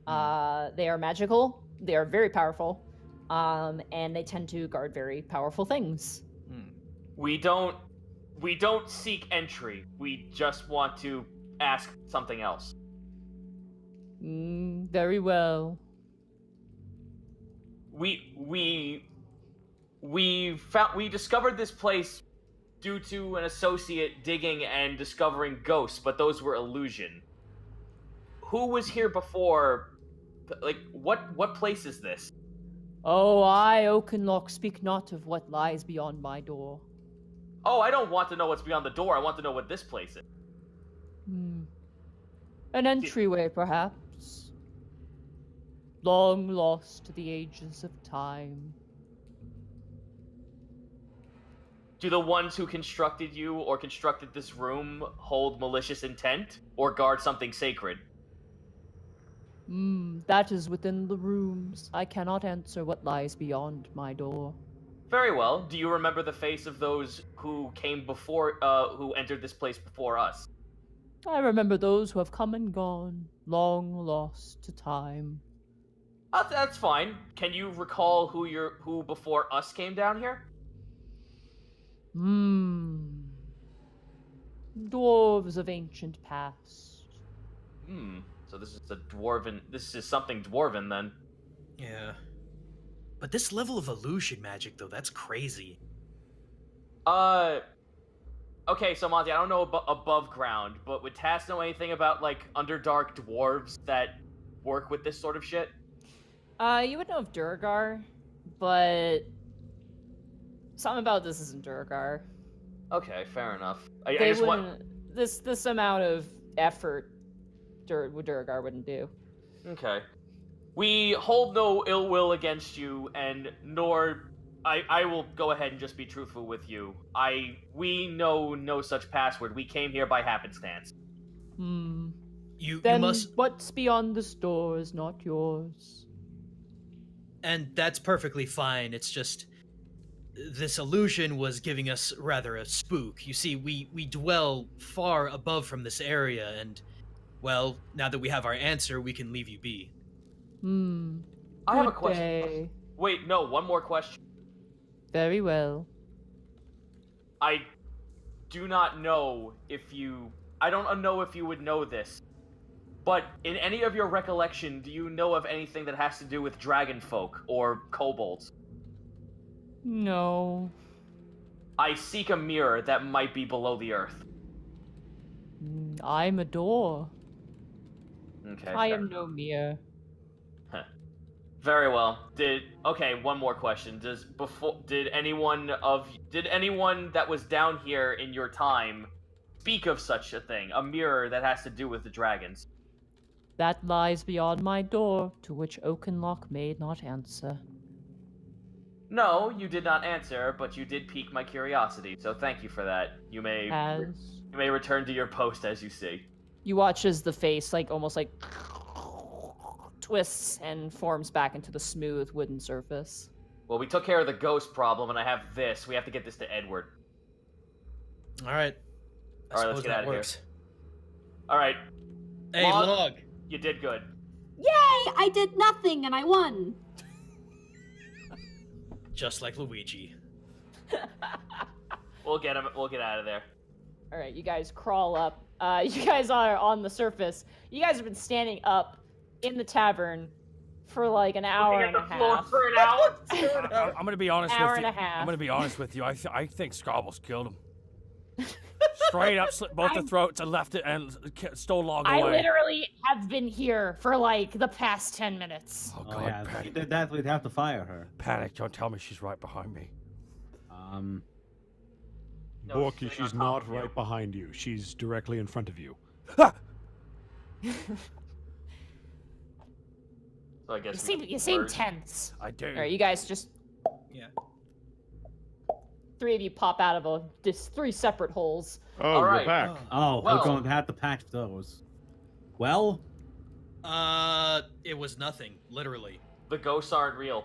They are magical. They are very powerful. And they tend to guard very powerful things. We don't seek entry. We just want to ask something else. Very well. We discovered this place due to an associate digging and discovering ghosts, but those were illusion. Who was here before? Like, what place is this? Oh, I, Oakenlock, speak not of what lies beyond my door. Oh, I don't want to know what's beyond the door. I want to know what this place is. An entryway, perhaps. Long lost to the ages of time. Do the ones who constructed you or constructed this room hold malicious intent or guard something sacred? That is within the rooms. I cannot answer what lies beyond my door. Very well. Do you remember the face of those who came before, who entered this place before us? I remember those who have come and gone, long lost to time. That's fine. Can you recall who before us came down here? Dwarves of ancient past. So this is something dwarven then. Yeah. But this level of illusion magic, though, that's crazy. Okay, so Monty, I don't know above ground, but would Tass know anything about, like, Underdark dwarves that work with this sort of shit? You would know of Durgar, but something about this isn't Durgar. Okay, fair enough. This amount of effort Durgar wouldn't do. Okay. We hold no ill will against you, and nor I will go ahead and just be truthful with you. We know no such password. We came here by happenstance. You Then must, what's beyond this door is not yours. and that's perfectly fine. It's just this illusion was giving us rather a spook. You see, we dwell far above from this area, and well, now that we have our answer, we can leave you be. I have a Good question. day. Wait, no, one more question. Very well. I do not know if you... I don't know if you would know this, but in any of your recollection, do you know of anything that has to do with dragon folk or kobolds? No. I seek a mirror that might be below the earth. I'm a door. Okay. I fair. am no mirror. Very well. Okay, one more question. Did anyone that was down here in your time speak of such a thing? A mirror that has to do with the dragons? That lies beyond my door, to which Oakenlock may not answer. No, you did not answer, but you did pique my curiosity, so thank you for that. You may return to your post as you see. You watch as the face, almost twists and forms back into the smooth wooden surface. Well, we took care of the ghost problem, and I have this. We have to get this to Edward. All right. All right, let's get out of here. All right. Hey, Log. You did good. Yay! I did nothing and I won. Just like Luigi. We'll get him. We'll get out of there. All right, you guys crawl up. You guys are on the surface. You guys have been standing up in the tavern for an hour and a half. For an hour? I'm gonna be honest Hour with and you. a half. I'm gonna be honest with you. I think Scarbles killed him. Straight up, slit both the throats and left it and stole Log away. I literally have been here for the past 10 minutes. Oh Oh, God, yeah. If you Panic! did that, we'd have to fire her. Panic! Don't tell me she's right behind me. No, Borky, she's she's on not top of you. right behind you. She's directly in front of you. So I guess You seem tense. I do. All right, you guys just... Yeah. Three of you pop out of three separate holes. Oh, All right. you're back. Oh, Well- we're going to have to patch those. Well, It was nothing, literally. The ghosts aren't real.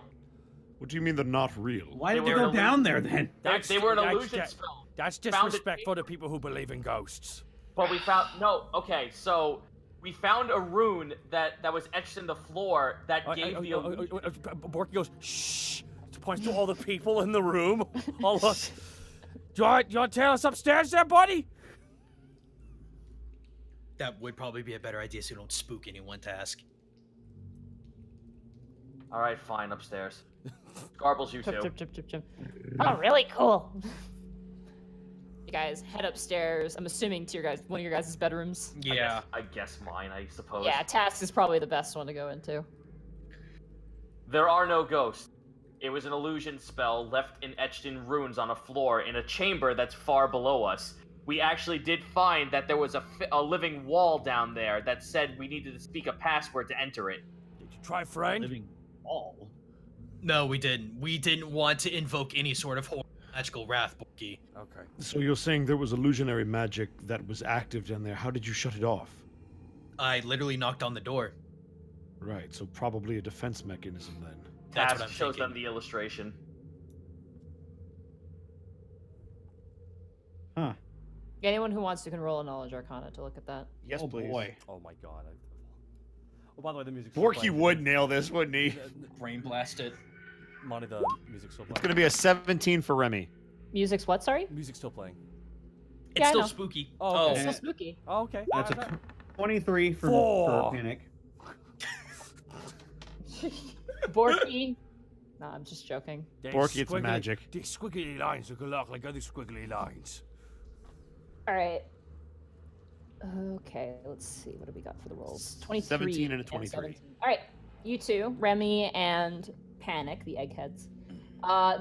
What do you mean they're not real? why They did we were go an down there then? They were an that's- illusion that- spell. That's Found it- disrespectful to people who believe in ghosts. But we found okay. So we found a rune that was etched in the floor that gave the illusion. Borky goes, shh, points to all the people in the room. Oh, look. Do you want to tell us upstairs there, buddy? That would probably be a better idea so you don't spook anyone, Task. All right, fine, upstairs. Garbles, you Chip, too. chip, chip, chip, chip. Oh, really cool. You guys head upstairs. I'm assuming to one of your guys' bedrooms. Yeah. I guess mine, I suppose. Yeah, Task is probably the best one to go into. There are no ghosts. It was an illusion spell left etched in runes on a floor in a chamber that's far below us. We actually did find that there was a living wall down there that said we needed to speak a password to enter it. Did you try friend? Living wall. No, we didn't. We didn't want to invoke any sort of magical wrath, Borky. Okay. So you're saying there was illusionary magic that was active down there. How did you shut it off? I literally knocked on the door. Right, so probably a defense mechanism then. That's Task what I'm shows thinking. them the illustration. Huh. Anyone who wants to can roll a knowledge arcana to look at that. Yes, Oh, boy. Oh my God. Oh, by the way, the music's Borky would nail this, wouldn't he? Brain blasted. Monty, the music's still playing. It's going to be a 17 for Remy. Music's what, sorry? Music's still playing. It's Yeah, I still know. spooky. Oh, okay. It's still spooky. Oh, okay. That's Alright. a 23 for Four. Panic. Borky. No, I'm just joking. They Borky, it's squiggly- magic. The squiggly lines look a lot like other squiggly lines. All right. Okay, let's see. What do we got for the rolls? 23 17 and a 23. 17. All right, you two, Remy and Panic, the eggheads.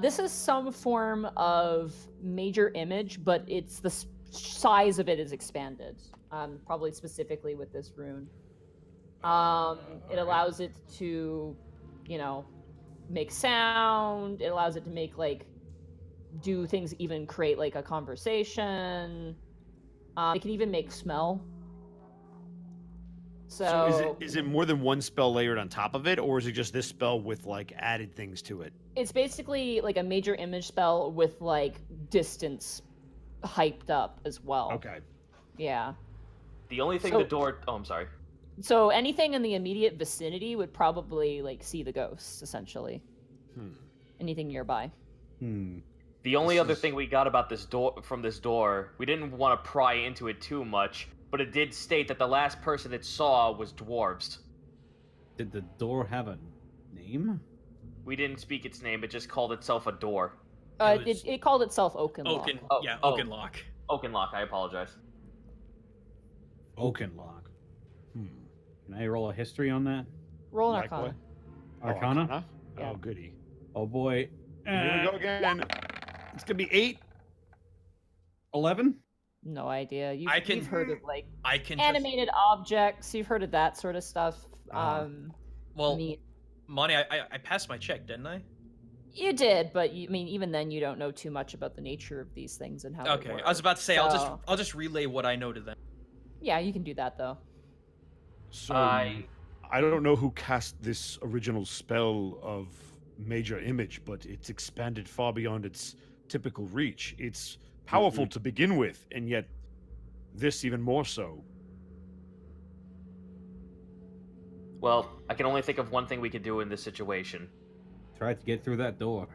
This is some form of major image, but it's the size of it is expanded. Probably specifically with this rune. It allows it to, make sound. It allows it to make like do things, even create like a conversation. It can even make smell. So is it more than one spell layered on top of it, or is it just this spell with like added things to it? It's basically like a major image spell with like distance hyped up as well. Okay. Yeah. The only thing So- the door. Oh, I'm sorry. So anything in the immediate vicinity would probably like see the ghosts, essentially. Anything nearby. The only other thing we got about this door from this door, we didn't want to pry into it too much, but it did state that the last person it saw was dwarves. Did the door have a name? We didn't speak its name; it just called itself a door. It called itself Oakenlock. Oakenlock. Oakenlock. I apologize. Oakenlock. Can I roll a history on that? Roll an Like Arcana. what? Arcana? Yeah. Oh, goody. Oh boy. Here we go again. It's gonna be 8. 11? No idea. You've heard of like I can animated objects. You've heard of that sort of stuff. Well, I mean, Monty, I passed my check, didn't I? you did, but even then, you don't know too much about the nature of these things and how. they Okay, work. I was about to say So- I'll just relay what I know to them. Yeah, you can do that though. So I don't know who cast this original spell of major image, but it's expanded far beyond its typical reach. It's powerful to begin with, and yet this even more so. Well, I can only think of one thing we could do in this situation. Try to get through that door.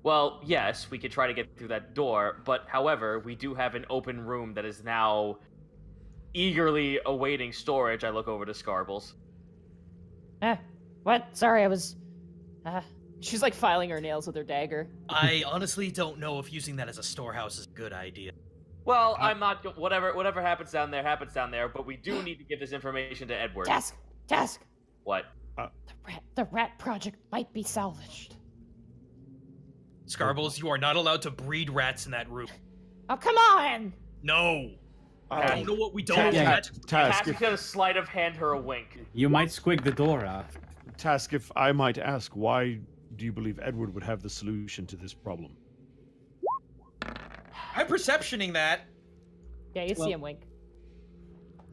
Well, yes, we could try to get through that door, but however, we do have an open room that is now eagerly awaiting storage. I look over to Scarbles. What? Sorry, I was. She's like filing her nails with her dagger. I honestly don't know if using that as a storehouse is a good idea. Well, I'm not. Whatever happens down there, but we do need to give this information to Edward. Task. What? The rat project might be salvaged. Scarbles, you are not allowed to breed rats in that room. Oh, come on! No. I don't know what we don't Task, know. Task, Task is if, gonna sleight of hand her a wink. You might squig the door out. Task, if I might ask, why do you believe Edward would have the solution to this problem? I'm perceptioning that. Yeah, you see him wink.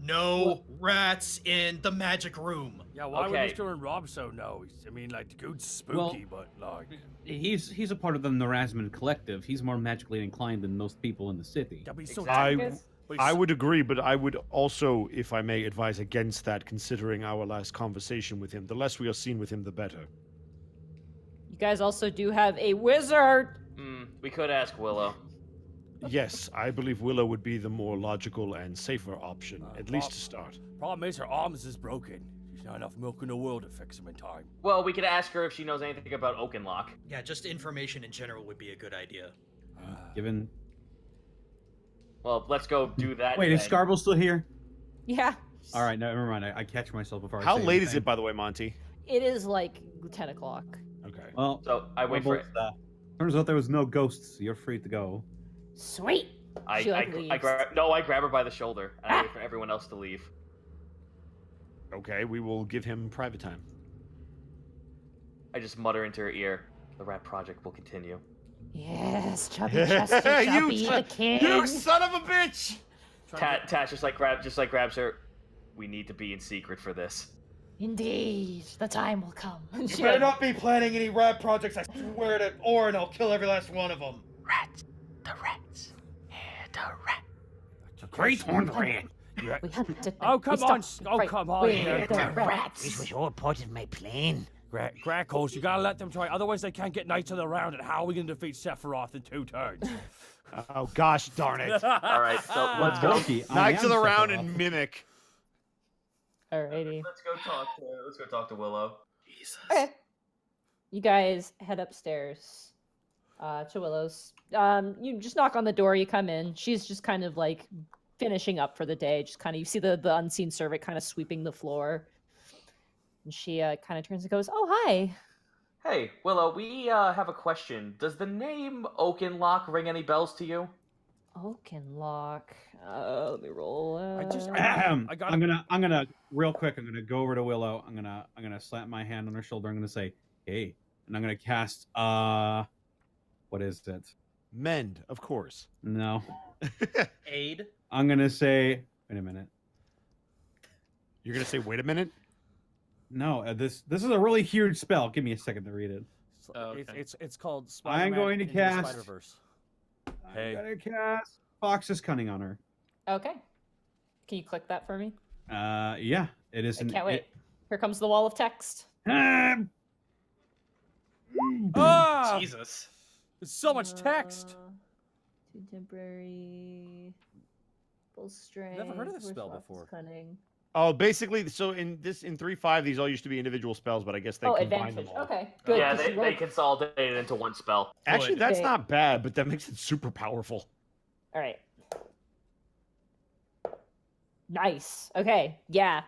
No rats in the magic room. Yeah, why Okay. would Mr. and Rob so know? I mean, like, the good's spooky, but like... He's a part of the Narasman collective. He's more magically inclined than most people in the city. That'd be so Exactly. I would agree, but I would also, if I may, advise against that, considering our last conversation with him. The less we are seen with him, the better. You guys also do have a wizard. We could ask Willow. Yes, I believe Willow would be the more logical and safer option, at least to start. Problem is, her arms is broken. There's not enough milk in the world to fix them in time. Well, we could ask her if she knows anything about Oakenlock. Yeah, just information in general would be a good idea. Given. Well, let's go do that. Wait, is then. Scarble still here? Yeah. All right, no, never mind. I catch myself before. How I say late is anything. it, by the way, Monty? It is like 10 o'clock. Okay. Well, So I wait for it. turns out there was no ghosts. You're free to go. Sweet. I She, like, leaves. grab her by the shoulder and I wait for everyone else to leave. Okay, we will give him private time. I just mutter into her ear, "The rat project will continue." Yes, chubby chesty shall be the king. You son of a bitch! Tash just grabs her. We need to be in secret for this. Indeed, the time will come. You better not be planning any rat projects, I swear to Orin, I'll kill every last one of them. Rats, the rats, the rat. Great horned rat. We have to. Oh, come we on. stop Oh, right come on. where the This rats. was all part of my plan. Greckles, you gotta let them try, otherwise they can't get Knights of the Round, and how are we gonna defeat Sephiroth in 2 turns? Oh gosh darn it. All right, so let's go. Knights of the round and mimic. Alrighty. Let's go talk to Willow. Okay. You guys head upstairs to Willow's. You just knock on the door. You come in. She's just kind of like finishing up for the day. Just kind of you see the unseen servant kind of sweeping the floor, and she kind of turns and goes, "Oh, hi." Hey, Willow, we have a question. Does the name Oakenlock ring any bells to you? Oakenlock. Let me roll. I'm gonna real quick. I'm gonna go over to Willow. I'm gonna slap my hand on her shoulder. I'm gonna say, "Hey, and I'm gonna cast what is it? Mend, of course. No. Aid. I'm gonna say wait a minute. You're gonna say, wait a minute? No, this is a really huge spell. Give me a second to read it. Oh, okay. It's called I'm Spider-Man going to into the cast- Spider-Verse. I'm gonna cast Fox's Cunning on her. Okay. Can you click that for me? Yeah, it is. I can't wait. Here comes the wall of text. Ah! Jesus. There's so much text. Two temporary. Full strength. Never heard of this where's spell Fox's before. Cunning? Oh, basically, so in 3.5, these all used to be individual spells, but I guess they Oh, combine advantage. them all. Okay, good. Yeah, 'cause they you rolled- consolidated into one spell. Actually, Good. that's Okay. not bad, but that makes it super powerful. All right. Nice. Okay. Yeah.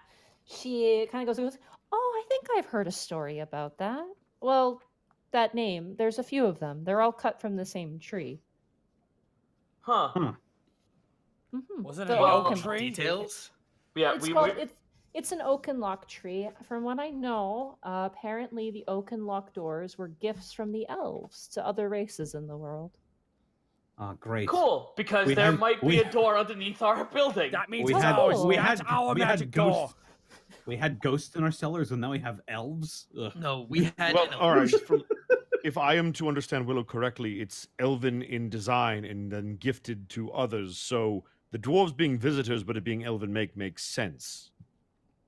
She kind of goes, oh, I think I've heard a story about that. Well, that name, there's a few of them. They're all cut from the same tree. Huh. Mm-hmm. Wasn't The it an Well, oak oaken- tree? Details? Yeah, It's we called, it's an oaken lock tree. From what I know, apparently the oaken lock doors were gifts from the elves to other races in the world. Great. cool because We there had- might be we- a door underneath our building. That means We it's had ours. we That's had our we had magic door. ghosts. We had ghosts in our cellars, and now we have elves. Ugh. No, we had Well, an all right. illusion. If I am to understand Willow correctly, it's elven in design and then gifted to others. So the dwarves being visitors, but it being elven makes sense.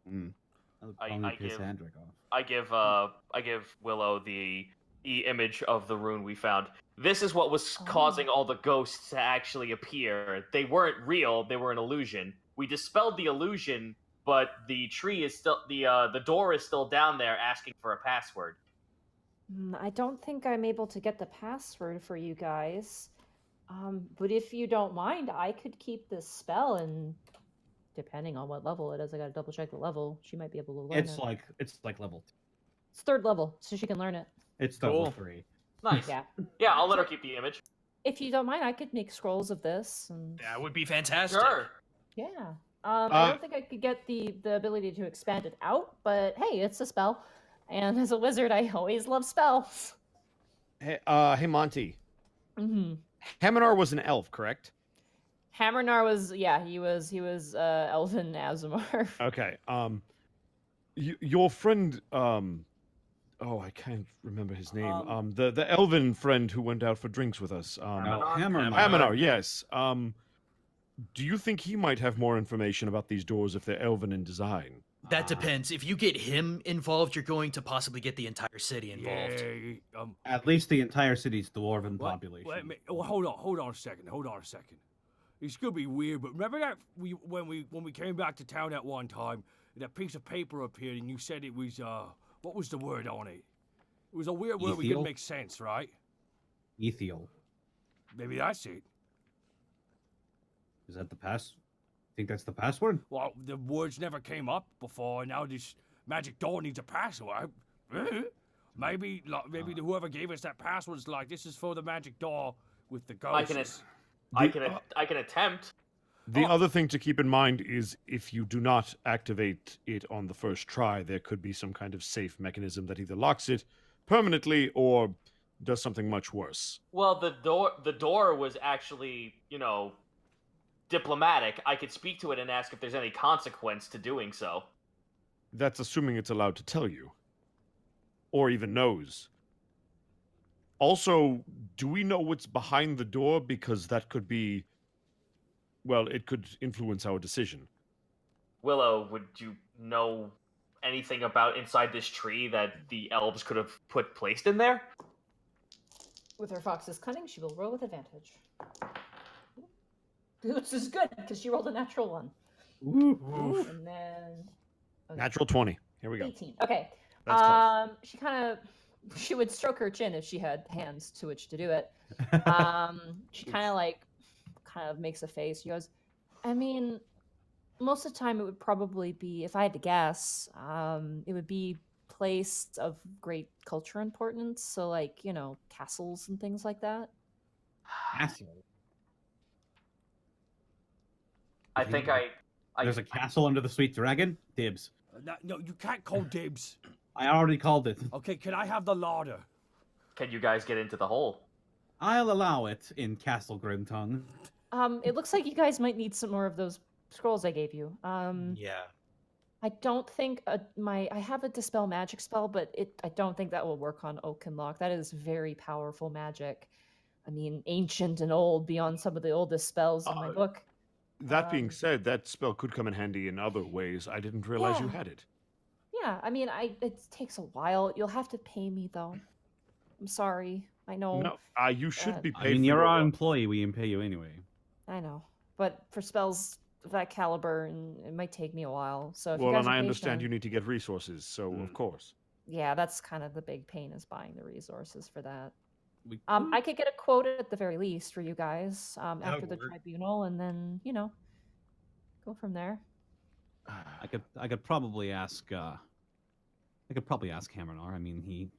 That'll I probably piss give- Andric off. I give Willow the image of the rune we found. This is what was causing all the ghosts to actually appear. They weren't real; they were an illusion. We dispelled the illusion, but the tree is still the door is still down there, asking for a password. I don't think I'm able to get the password for you guys. But if you don't mind, I could keep this spell, and depending on what level it is, I gotta double check the level. She might be able to learn It's it. like level. It's 3rd level, so she can learn it. It's Cool. level 3. Nice. Yeah. Yeah, I'll let her keep the image. If you don't mind, I could make scrolls of this. And That would be fantastic. Sure. yeah. I don't think I could get the ability to expand it out, but hey, it's a spell. And as a wizard, I always love spells. Hey Monty. Mm-hmm. Haminar was an elf, correct? Hammernar was, yeah, he was Elven Azamar. Okay. Your friend, oh, I can't remember his name. The elven friend who went out for drinks with us. Haminar, yes. Do you think he might have more information about these doors if they're elven in design? That depends. If you get him involved, you're going to possibly get the entire city involved. Yeah, At least the entire city's dwarven what- population. wait a minute. Oh, hold on a second. It's gonna be weird, but remember that when we came back to town at one time, that piece of paper appeared, and you said it was what was the word on it? It was a weird word. We Ethiel? couldn't make sense, right? Ethiel. Maybe that's it. Is that the pass? Think that's the password? Well, the words never came up before. Now this magic door needs a password. Maybe whoever gave us that password is like, this is for the magic door with the ghosts. I can attempt. The other thing to keep in mind is if you do not activate it on the first try, there could be some kind of safe mechanism that either locks it permanently or does something much worse. Well, the door was actually, diplomatic. I could speak to it and ask if there's any consequence to doing so. That's assuming it's allowed to tell you. Or even knows. Also, do we know what's behind the door? Because that could be... Well, it could influence our decision. Willow, would you know anything about inside this tree that the elves could have placed in there? With her fox's cunning, she will roll with advantage. This is good, because she rolled a natural one. Ooh. And then... okay. Natural 20. Here we go. 18. Okay. That's close. She would stroke her chin if she had hands to which to do it. She kind of makes a face. She goes, I mean, most of the time it would probably be, if I had to guess, it would be place of great culture importance. So like, castles and things like that. Castle. I think There's a castle under the sweet dragon. Dibs. No, you can't call dibs. I already called it. Okay, can I have the larder? can you guys get into the hole? I'll allow it in Castle Grimtongue. It looks like you guys might need some more of those scrolls I gave you. Yeah. I don't think I have a dispel magic spell, but I don't think that will work on Oakenlock. That is very powerful magic. I mean, ancient and old, beyond some of the oldest spells in my book. That being said, that spell could come in handy in other ways. I didn't realize you Yeah. had it. Yeah, I mean, it takes a while. You'll have to pay me though. I'm sorry. I know. No, you should be I paid. mean, for you're your our work. employee. We can pay you anyway. I know, but for spells of that caliber, and it might take me a while. So if you Well, guys and are I understand patient- you need to get resources, so of course. Yeah, that's kind of the big pain is buying the resources for that. We I could get a quote at the very least for you guys after the would work. tribunal, and then go from there. I could probably ask. Hammernar. I mean,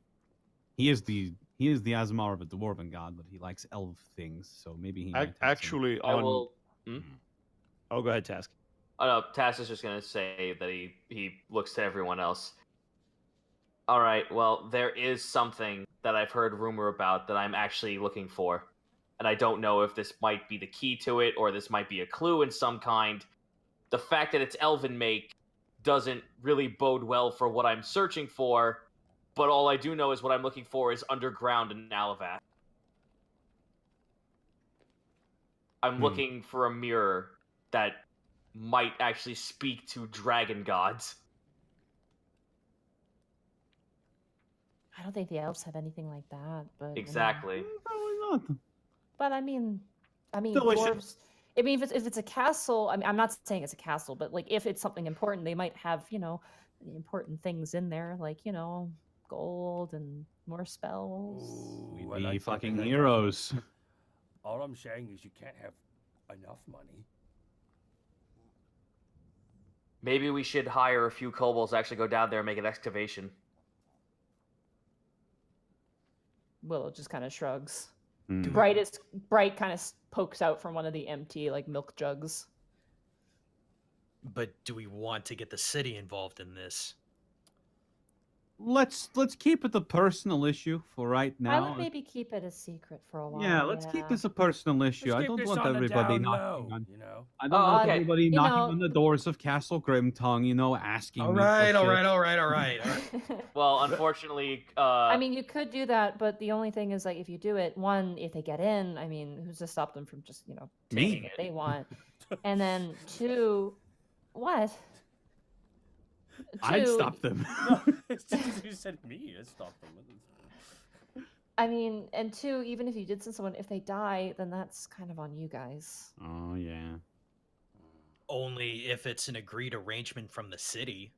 he is the Azamar of a dwarven god, but he likes elf things, so maybe he. might have some- Actually, I on. will. Oh, go ahead, Task. Oh no, Tass is just gonna say that he looks to everyone else. All right, well, there is something that I've heard rumor about that I'm actually looking for, and I don't know if this might be the key to it or this might be a clue in some kind. The fact that it's elven make doesn't really bode well for what I'm searching for, but all I do know is what I'm looking for is underground in Alivast. I'm looking for a mirror that might actually speak to dragon gods. I don't think the elves have anything like that, but Exactly. Probably not. But I mean, Still, we should- dwarves. I mean, if it's a castle, I mean, I'm not saying it's a castle, but like if it's something important, they might have important things in there, like gold and more spells. Ooh, I We'd be like fucking something like heroes. that. All I'm saying is you can't have enough money. Maybe we should hire a few kobolds to actually go down there and make an excavation. Willow just kind of shrugs. Hmm. Bright kind of pokes out from one of the empty milk jugs. But do we want to get the city involved in this? Let's keep it a personal issue for right I now. would maybe keep it a secret for a while. Yeah, let's keep this a personal issue. I Let's keep don't this want on the everybody down knocking low, on. you know? I don't Oh, want okay. everybody You knocking know- on the doors of Castle Grimtongue, asking. All me right, for all shit. right, all right, all right. Well, unfortunately, I mean, you could do that, but the only thing is, if you do it, one, if they get in, I mean, who's to stop them from just, taking Me. what they want? And then two, what? I'd Two, stop them. You said me. I stopped them. I mean, and two, even if you did send someone, if they die, then that's kind of on you guys. Oh yeah. Only if it's an agreed arrangement from the city.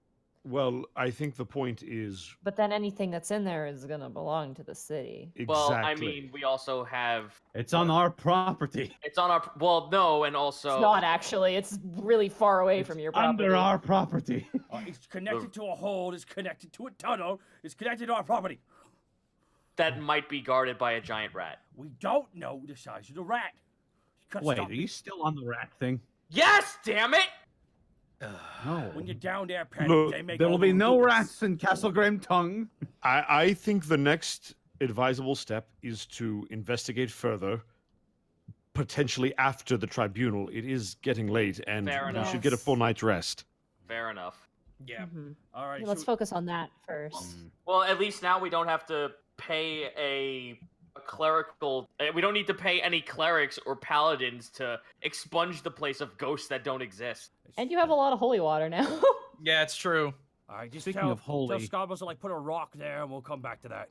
Well, I think the point is But then anything that's in there is gonna belong to the city. exactly. well, I mean, we also have. It's on our property. It's on our. Well, no, and also. It's not actually. It's really far away from your property. Under our property. It's connected to a hole. It's connected to a tunnel. It's connected to our property. That might be guarded by a giant rat. We don't know the size of the rat. You gotta Wait, stop are you still on the rat thing? Yes, damn it! No. When you're down there, Penny, Look, they make There all will be the no rules. rats in Castle Grimtongue. I think the next advisable step is to investigate further, potentially after the tribunal. It is getting late, and Fair you enough. should get a Yes. full night's rest. Fair enough. Yeah. Mhm. All right. Yeah, let's so- focus on that first. Well, at least now we don't have to pay a clerical. We don't need to pay any clerics or paladins to expunge the place of ghosts that don't exist. And you have a lot of holy water now. Yeah, it's true. All right, just Speaking tell, of holy- tell Scobbles to put a rock there, and we'll come back to that.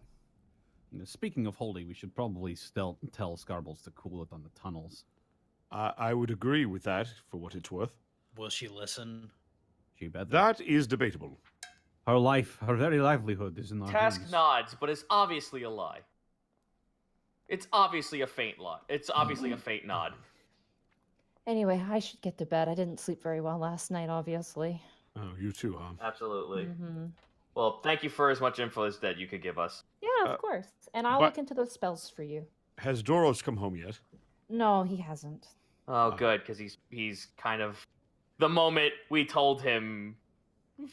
Speaking of holy, we should probably still tell Scarbles to cool it on the tunnels. I would agree with that, for what it's worth. Will she listen? She better. That is debatable. Her life, her very livelihood is in our Task hands. nods, but it's obviously a lie. It's obviously a faint lie. It's obviously a faint nod. Anyway, I should get to bed. I didn't sleep very well last night, obviously. Oh, you too, huh? Absolutely. Hmm. Well, thank you for as much info as that you could give us. Yeah, of course. And I'll but- look into those spells for you. Has Doros come home yet? No, he hasn't. Oh, good, because he's kind of. The moment we told him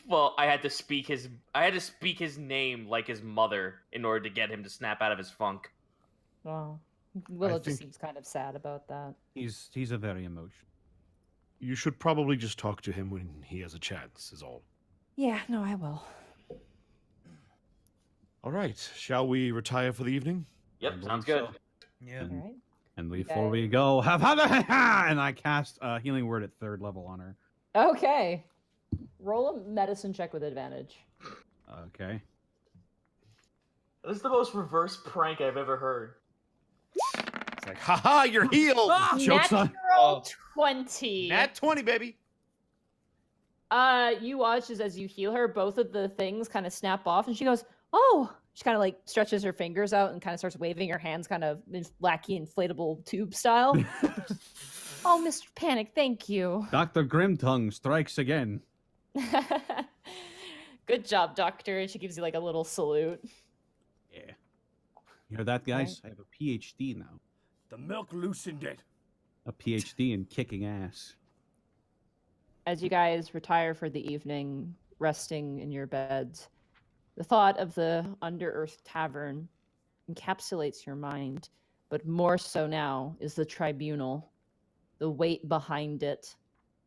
Well, I had to speak his name like his mother in order to get him to snap out of his funk. Wow. Willow just think- seems kind of sad about that. He's a very emotional. You should probably just talk to him when he has a chance, is all. Yeah, no, I will. All right, shall we retire for the evening? Yep, sounds good. Yeah. All right. And Okay. before we go, and I cast a healing word at 3rd level on her. Okay. Roll a medicine check with advantage. Okay. This is the most reverse prank I've ever heard. It's like, haha, you're healed! Joke's on. Natural 20. Nat 20, baby! You watch as you heal her, both of the things kind of snap off, and she goes, "Oh!" She kind of like stretches her fingers out and kind of starts waving her hands, kind of wacky inflatable tube style. Oh, Mr. Panic, thank you. Dr. Grimtongue strikes again. Good job, Doctor. And she gives you like a little salute. Yeah. You hear that, guys? I have a PhD now. The milk loosened it. A PhD in kicking ass. As you guys retire for the evening, resting in your beds, the thought of the Under-Earth Tavern encapsulates your mind, but more so now is the tribunal, the weight behind it,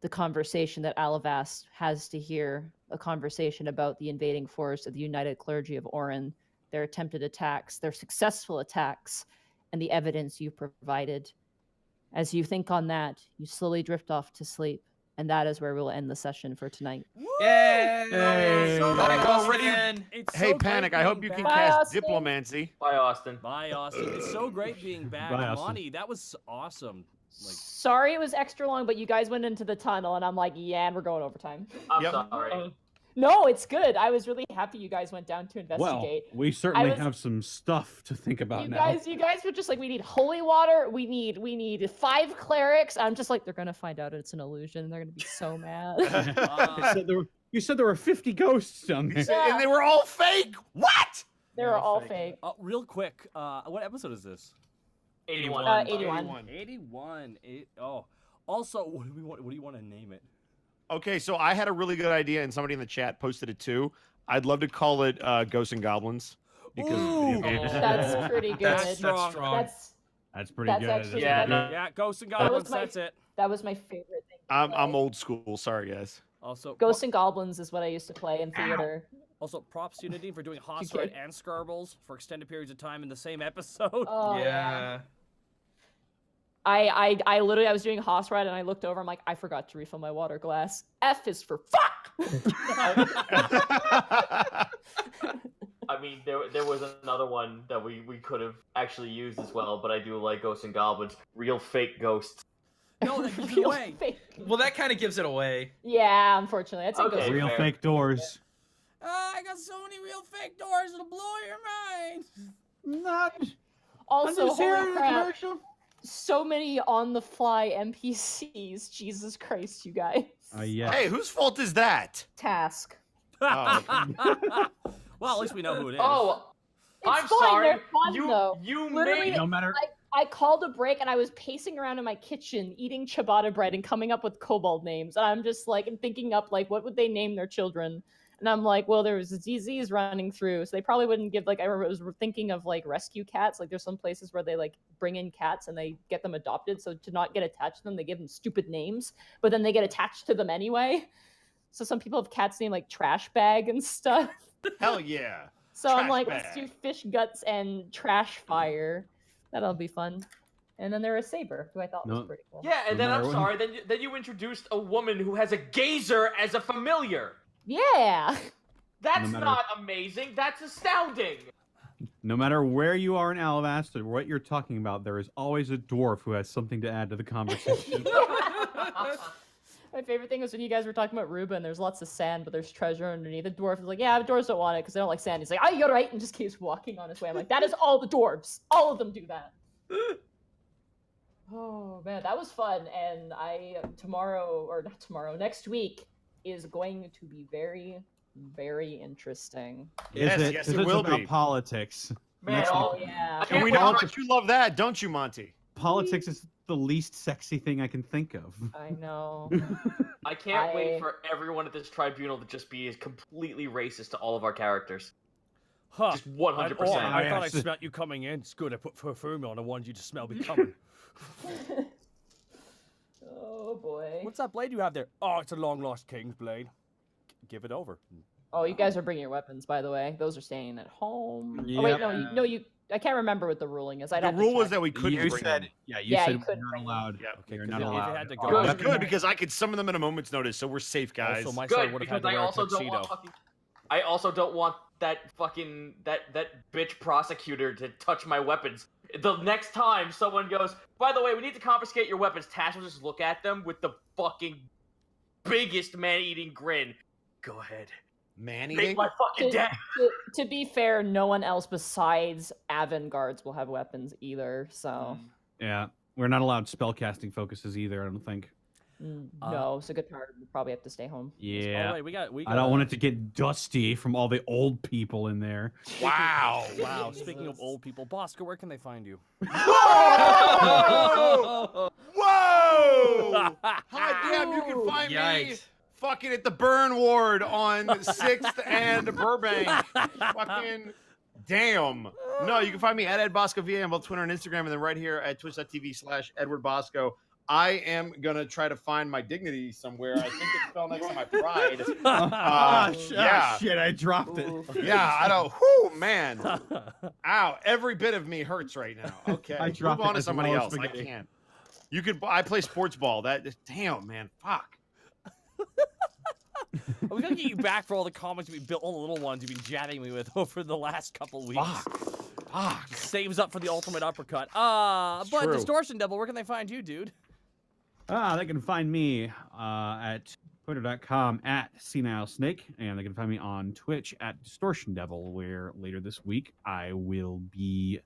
the conversation that Alivast has to hear, a conversation about the invading force of the United Clergy of Orin, their attempted attacks, their successful attacks, and the evidence you provided. As you think on that, you slowly drift off to sleep, and that is where we'll end the session for tonight. Yay! So Back great. already. It's Hey, so Panic, great I hope being you can back. Bye, cast Austin. Diplomancy. Bye, Austin. Bye, Austin. It's so great being back. Bye, Austin. Monty, that was awesome. Like, Sorry it was extra long, but you guys went into the tunnel, and I'm like, yeah, and we're going overtime. I'm Yep. sorry. No, it's good. I was really happy you guys went down to Well, investigate. we certainly was- have some stuff to think about you now. guys were just like, we need holy water. We need 5 clerics. I'm just like, they're gonna find out it's an illusion. They're gonna be so mad. You said there were 50 ghosts down there. Yeah. And they were all fake! What? They're all fake. real quick, what episode is this? 81. 81. 81. Also, what do you want to name it? Okay, so I had a really good idea, and somebody in the chat posted it too. I'd love to call it Ghosts and Goblins. Because Ooh. video games. That's pretty good. That's strong. That's pretty That's good. actually- Yeah, Yeah, Ghosts and That was Goblins, my- that's it. That was my favorite thing. to I'm play. old school. Sorry, guys. Also, Ghosts and Goblins is what I used to play in theater. Also, props to Nadine for doing Hoss Okay. Ride and Scarbles for extended periods of time in the same episode. Oh Yeah. I literally was doing Hoss Ride and I looked over. I'm like, I forgot to refill my water glass. F is for fuck. I mean, there was another one that we could have actually used as well, but I do like Ghosts and Goblins. Real fake ghosts. No, that gives it Real away. fake. Well, that kind of gives it away. Yeah, unfortunately, that's Okay. okay. Real fair. fake doors. I got so many real fake doors, it'll blow your mind. Not. Also, just here holy in the crap, commercial. so many on-the-fly NPCs. Jesus Christ, you guys. Yeah. Hey, whose fault is that? Task. Oh. Well, at least we know who it is. Oh, It's I'm fine, sorry. they're fun, though. You Literally, made No matter. I called a break and I was pacing around in my kitchen eating ciabatta bread and coming up with kobold names. And I'm just like, thinking up like, what would they name their children? And I'm like, well, there was a disease running through, so they probably wouldn't give like. I was thinking of like rescue cats. Like, there's some places where they like bring in cats and they get them adopted. So to not get attached to them, they give them stupid names, but then they get attached to them anyway. So some people have cats named like Trash Bag and stuff. Hell yeah. So I'm Trash like, Bag. let's do Fish Guts and Trash Fire. That'll be fun. And then there was Saber, who I thought was No. pretty cool. Yeah, and No then I'm matter sorry. Then you introduced a woman who has a gazer as a familiar. Yeah. That's No matter- not amazing. That's astounding. No matter where you are in Alivast or what you're talking about, there is always a dwarf who has something to add to the conversation. My favorite thing was when you guys were talking about Ruba and there's lots of sand, but there's treasure underneath. The dwarf is like, yeah, the dwarves don't want it because they don't like sand. He's like, oh, you're right, and just keeps walking on his way. I'm like, that is all the dwarves. All of them do that. Oh, man, that was fun. And next week is going to be very, very interesting. Yes, Is it? yes, Is it it will about be. politics? Man, Next all, Oh, yeah. And we know how much you love that, don't you, Monty? politics is the least sexy thing I can think of. I know. I can't wait for everyone at this tribunal to just be completely racist to all of our characters. Huh. Just 100%. I thought I smelled you coming in. It's good. I put perfume on. I wanted you to smell me coming. Oh boy. What's that blade you have there? Oh, it's a long lost king's blade. Give it over. Oh, you guys are bringing your weapons, by the way. Those are staying at home. Yep. Oh wait, no, you. I can't remember what the ruling is. The rule was that we couldn't You bring said, them. you Yeah, said you we're couldn't not bring allowed. Yeah, Okay, You're 'cause not if it allowed. had to Oh, go- Good, because I could summon them at a moment's notice, so we're safe, guys. Also, my son Good, would have because had to I wear a also don't tuxedo. want fucking... I also don't want that fucking that bitch prosecutor to touch my weapons. The next time someone goes, by the way, we need to confiscate your weapons, Tash will just look at them with the fucking biggest man-eating grin. Go ahead. Man-eating? Make my fucking day. To be fair, no one else besides avant-gardes will have weapons either. So Yeah, we're not allowed spellcasting focuses either. I don't think. no, so guitar will probably have to stay home. Yeah. Oh, wait, we got I don't want it to get dusty from all the old people in there. Wow. Wow. Speaking of old people, Bosco, where can they find you? Whoa! Whoa! Hot damn, you can find me Yikes. fucking at the Burn Ward on 6th and Burbank. Fucking damn. No, you can find me at Ed Bosco VA on both Twitter and Instagram, and then right here at twitch.tv/Edward Bosco. I am gonna try to find my dignity somewhere. I think it fell next to my pride. Yeah. Shit, I dropped it. Yeah, I don't. Whoo, man. Ow, every bit of me hurts right now. Okay, I move dropped on it to as somebody well as else. I spaghetti. can't. You could. I play sports ball. Damn, man. Fuck. I was gonna get you back for all the comics we built, all the little ones you've been jabbing me with over the last couple weeks. Fuck. Saves up for the ultimate uppercut. But true. Distortion Devil, where can they find you, dude? They can find me at twitter.com at @SenilesNake, and they can find me on Twitch at Distortion Devil, where later this week I will be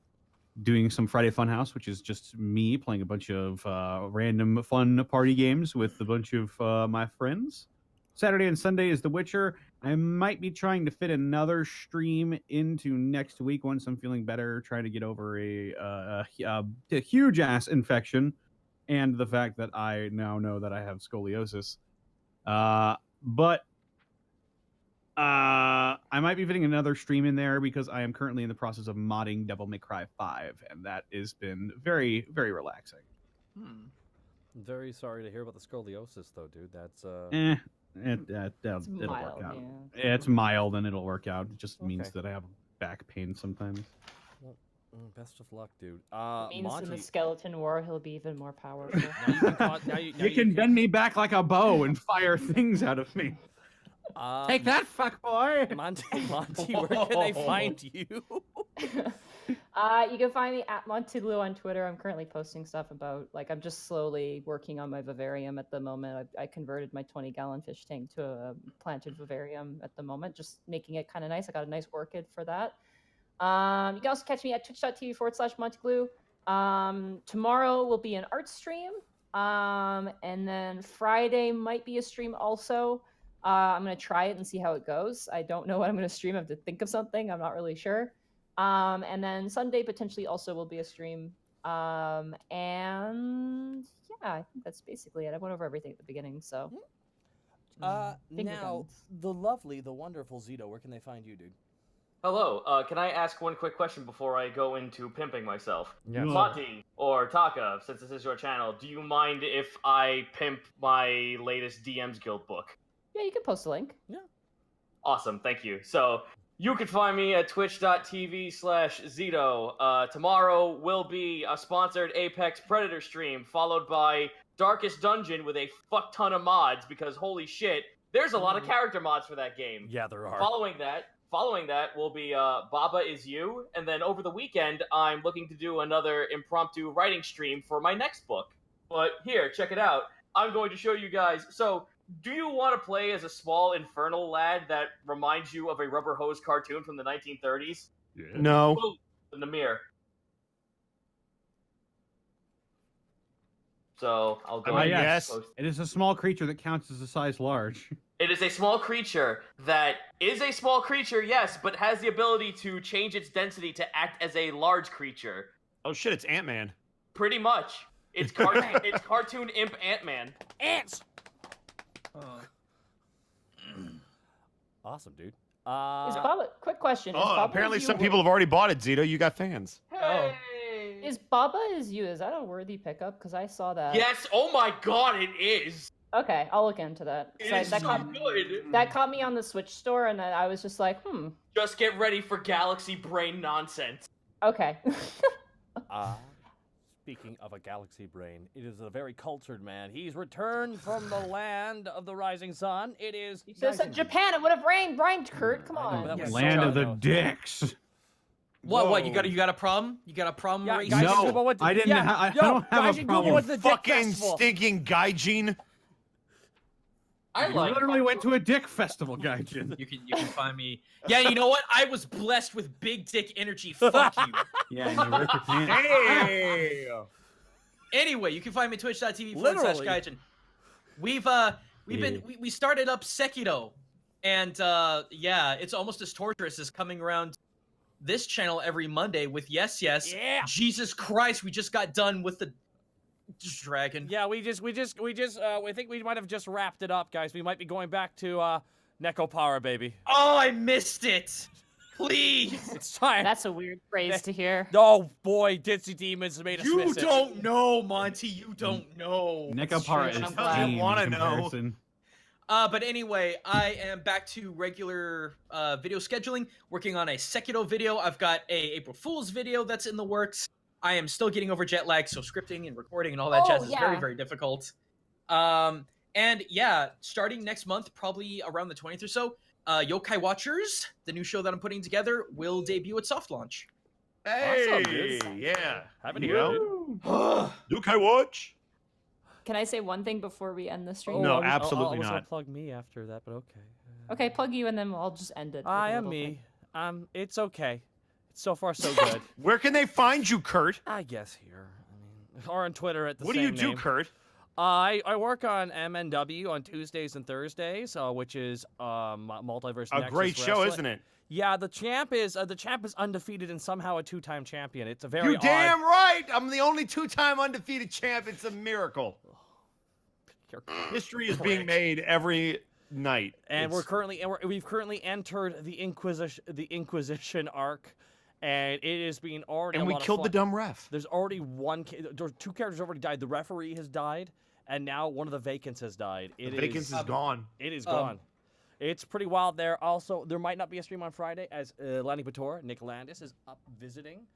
doing some Friday Funhouse, which is just me playing a bunch of random fun party games with a bunch of my friends. Saturday and Sunday is The Witcher. I might be trying to fit another stream into next week once I'm feeling better, trying to get over a huge ass infection and the fact that I now know that I have scoliosis. But I might be fitting another stream in there because I am currently in the process of modding Devil May Cry 5, and that has been very, very relaxing. Very sorry to hear about the scoliosis, though, dude. That's It's it'll mild, work out. yeah. It's mild and it'll work out. It just means Okay. that I have back pain sometimes. Best of luck, dude. It means in Monty, the skeleton war he'll be even more powerful. now you can now You can bend me back like a bow and fire things out of me. Take that, fuck boy! Monty, where can they find you? You can find me at Montiglu on Twitter. I'm currently posting stuff about, I'm just slowly working on my vivarium at the moment. I converted my 20-gallon fish tank to a planted vivarium at the moment, just making it kind of nice. I got a nice orchid for that. You can also catch me at twitch.tv/Montiglu. Tomorrow will be an art stream. And then Friday might be a stream also. I'm going to try it and see how it goes. I don't know what I'm going to stream. I have to think of something. I'm not really sure. And then Sunday potentially also will be a stream. And yeah, I think that's basically it. I went over everything at the beginning, so. Now, guns. the lovely, the wonderful Zito, where can they find you, dude? Hello, can I ask one quick question before I go into pimping myself? Yes. Monty, or Taka, since this is your channel, do you mind if I pimp my latest DM's Guild book? Yeah, you can post a link. Awesome, thank you. So, you can find me at twitch.tv/Zito. Tomorrow will be a sponsored Apex Predator stream, followed by Darkest Dungeon with a fuck ton of mods, because holy shit, there's a lot of character mods for that game. Yeah, there are. Following that will be Baba Is You, and then over the weekend, I'm looking to do another impromptu writing stream for my next book. But here, check it out. I'm going to show you guys. So, do you want to play as a small infernal lad that reminds you of a Rubber Hose cartoon from the 1930s? No. Boom, in the mirror. So, I'll go ahead and yes. post. It is a small creature that counts as a size large. It is a small creature that is a small creature, yes, but has the ability to change its density to act as a large creature. Oh shit, it's Ant-Man. Pretty much. It's cartoon imp Ant-Man. Ants. Awesome, dude. Is Baba? Quick question. Is Oh, Baba apparently is some you- people have already bought it, Zito. You got fans. Hey. Is Baba is you? Is that a worthy pickup? Because I saw that. Yes. Oh my God, it is. Okay, I'll look into that. It So is that, so caught, good. that caught me on the Switch store, and I was just like, Just get ready for Galaxy Brain nonsense. Okay. Speaking of a galaxy brain, it is a very cultured man. He's returned from the land of the rising sun. It is. You just said Japan. It would have rhymed, Kurt. Come on. that was Land so- of the dicks. What? You got a problem? You got a problem? Yeah, racist? guys, No, Google what the- I didn't yeah, ha- I yo, don't have a guys, you Google problem. what's the dick Fucking festival. stinking gaijin. I You like. literally went to a dick festival, Gaijin. You can find me. Yeah, you know what? I was blessed with big dick energy. Fuck you. Yeah, and you ripped your pants. Hey. Anyway, you can find me twitch.tv Literally. /Gaijin. We started up Sekiro, and yeah, it's almost as torturous as coming around this channel every Monday with yes. Yeah. Jesus Christ, we just got done with the dragon. Yeah, we think we might have just wrapped it up, guys. We might be going back to Nekopara, baby. Oh, I missed it. Please. It's time. That's a weird phrase to hear. Oh boy, Ditzy Demons made us You miss it. don't know, Monty. You don't know. Nekopara true, is I'm glad. tame wanna in know. comparison. But anyway, I am back to regular video scheduling, working on a Sekiro video. I've got a April Fool's video that's in the works. I am still getting over jet lag, so scripting and recording and all that Oh, jazz is very, yeah. very difficult. And yeah, starting next month, probably around the 20th or so, Yokai Watchers, the new show that I'm putting together, will debut at soft launch. Hey. dude. Yeah. Happy You to hear it, know? Yokai Watch. Can I say one thing before we end the stream? No, I was absolutely gonna not. plug me after that, but okay. Okay, plug you, and then I'll just end it. with I a am little me. thing. It's okay. So far, so good. Where can they find you, Kurt? I guess here. I mean, or on Twitter at the What do same you do, name. Kurt? I work on MNW on Tuesdays and Thursdays, which is Multiverse A Nexus great show, Wrestling. isn't it? Yeah, the champ is undefeated and somehow a two-time champion. It's a very You odd. damn right. I'm the only two-time undefeated champ. It's a miracle. You're History is being made every night. And It's- we've currently entered the Inquisition arc, and it is being already. And a we lot of killed the fun. dumb ref. There's already there's two characters already died. The referee has died, and now one of the vacants has died. The vacants is gone. It is gone. It's pretty wild there. Also, there might not be a stream on Friday as Lanny Pator, Nick Landis, is up visiting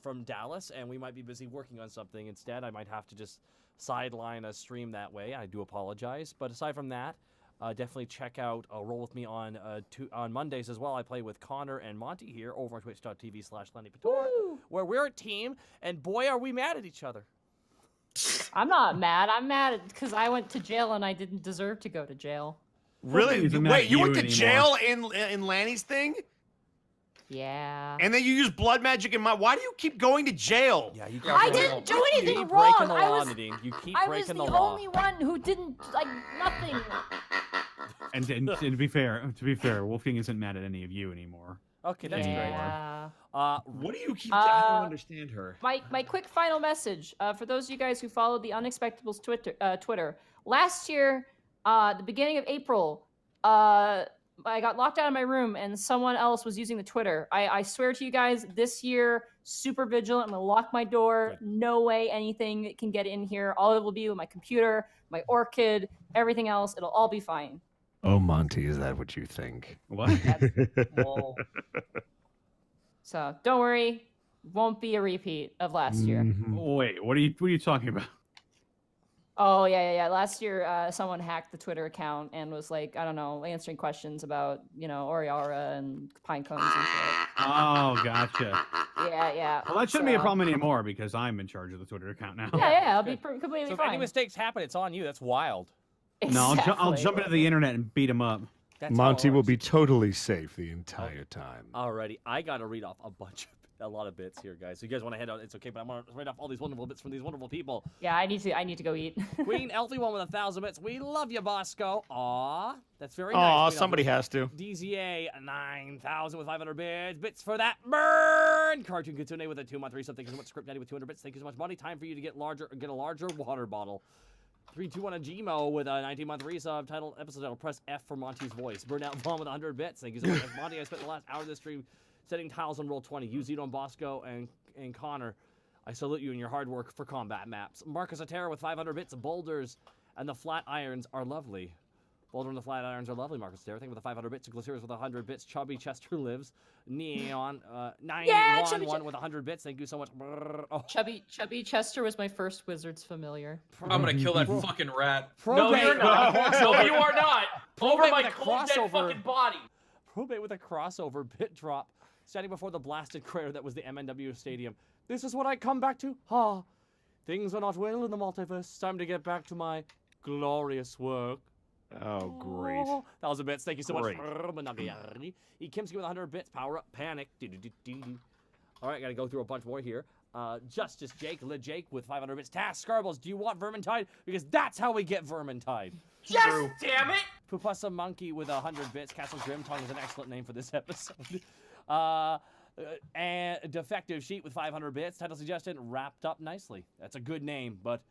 from Dallas, and we might be busy working on something instead. I might have to just sideline a stream that way. I do apologize. But aside from that, definitely check out Roll With Me on Mondays as well. I play with Connor and Monty here over on twitch.tv/Lanny Pator, where we're a team, and boy, are we mad at each other. I'm not mad. I'm mad because I went to jail and I didn't deserve to go to jail. Really? He's not Wait, you went to anymore. jail in Lanny's thing? Yeah. And then you use blood magic in my. Why do you keep going to jail? Yeah, you I keep didn't do you anything keep wrong. breaking the I law, was, Nadine. You keep I was breaking the the law. only one who didn't like nothing. And to be fair, Wolfgang isn't mad at any of you anymore. Okay, that's great. Yeah. What do you keep? I don't understand her. My quick final message for those of you guys who followed the Unexpectables Twitter. Last year, the beginning of April, I got locked out of my room and someone else was using the Twitter. I swear to you guys, this year, super vigilant. I'm gonna lock my door. No way anything can get in here. All it will be with my computer, my orchid, everything else. It'll all be fine. Oh, Monty, is that what you think? What? Well, so don't worry, won't be a repeat of last year. Wait, what are you talking about? Oh yeah. Last year, someone hacked the Twitter account and was like, I don't know, answering questions about Oriara and pine cones and shit. Oh, gotcha. Yeah. Well, that shouldn't be a So- problem anymore because I'm in charge of the Twitter account now. Yeah, I'll be completely So if fine. any mistakes happen, it's on you. That's wild. No, I'll Exactly. jump into the internet and beat him up. That's Monty how it will works. be totally safe the entire time. Alrighty, I gotta read off a bunch a lot of bits here, guys. So you guys want to head out? It's okay, but I'm gonna write off all these wonderful bits from these wonderful people. Yeah, I need to go eat. Queen Elfie one with 1,000 bits. We love you, Bosco. Aw, that's very nice. Aw, Queen somebody Elfie. has to. DZA 9,000 with 500 bits. Bits for that burn. Cartoon Kitsune with a 2-month resub. Thank you so much. Script Daddy with 200 bits. Thank you so much, Money. Time for you to get a larger water bottle. 321 a Gmo with a 19-month resub. Episode title. Press F for Monty's voice. Burnout Vaughn with 100 bits. Thank you so much, Monty. I spent the last hour of this stream setting tiles on roll 20. You, Zito, and Bosco, and Connor. I salute you in your hard work for combat maps. Marcus Atera with 500 bits. Boulders and the flat irons are lovely. Boulder and the flat irons are lovely, Marcus Atera. Thank you for the 500 bits. Glaciers with 100 bits. Chubby Chester lives. Neon 911 with 100 bits. Thank you so much. Oh. Chubby Chester was my first Wizards familiar. I'm gonna kill that fucking rat. No, you're not. No, you are not. Over my with a cold dead crossover. fucking body. Probate with a crossover bit drop. Standing before the blasted crater that was the MNW Stadium. This is what I come back to. Things are not well in the multiverse. Time to get back to my glorious work. Oh, great. 1,000 bits. Thank you so Great. much. Kimsky with 100 bits. Power up. Panic. All right, gotta go through a bunch more here. Justice Jake. Jake with 500 bits. Task Scarbles. Do you want Vermintide? Because that's how we get Vermintide. Yes, damn it. Pupasa Monkey with 100 bits. Castle Grimtongue is an excellent name for this episode. And Defective Sheet with 500 bits. Title suggestion, Wrapped Up Nicely. That's a good name, but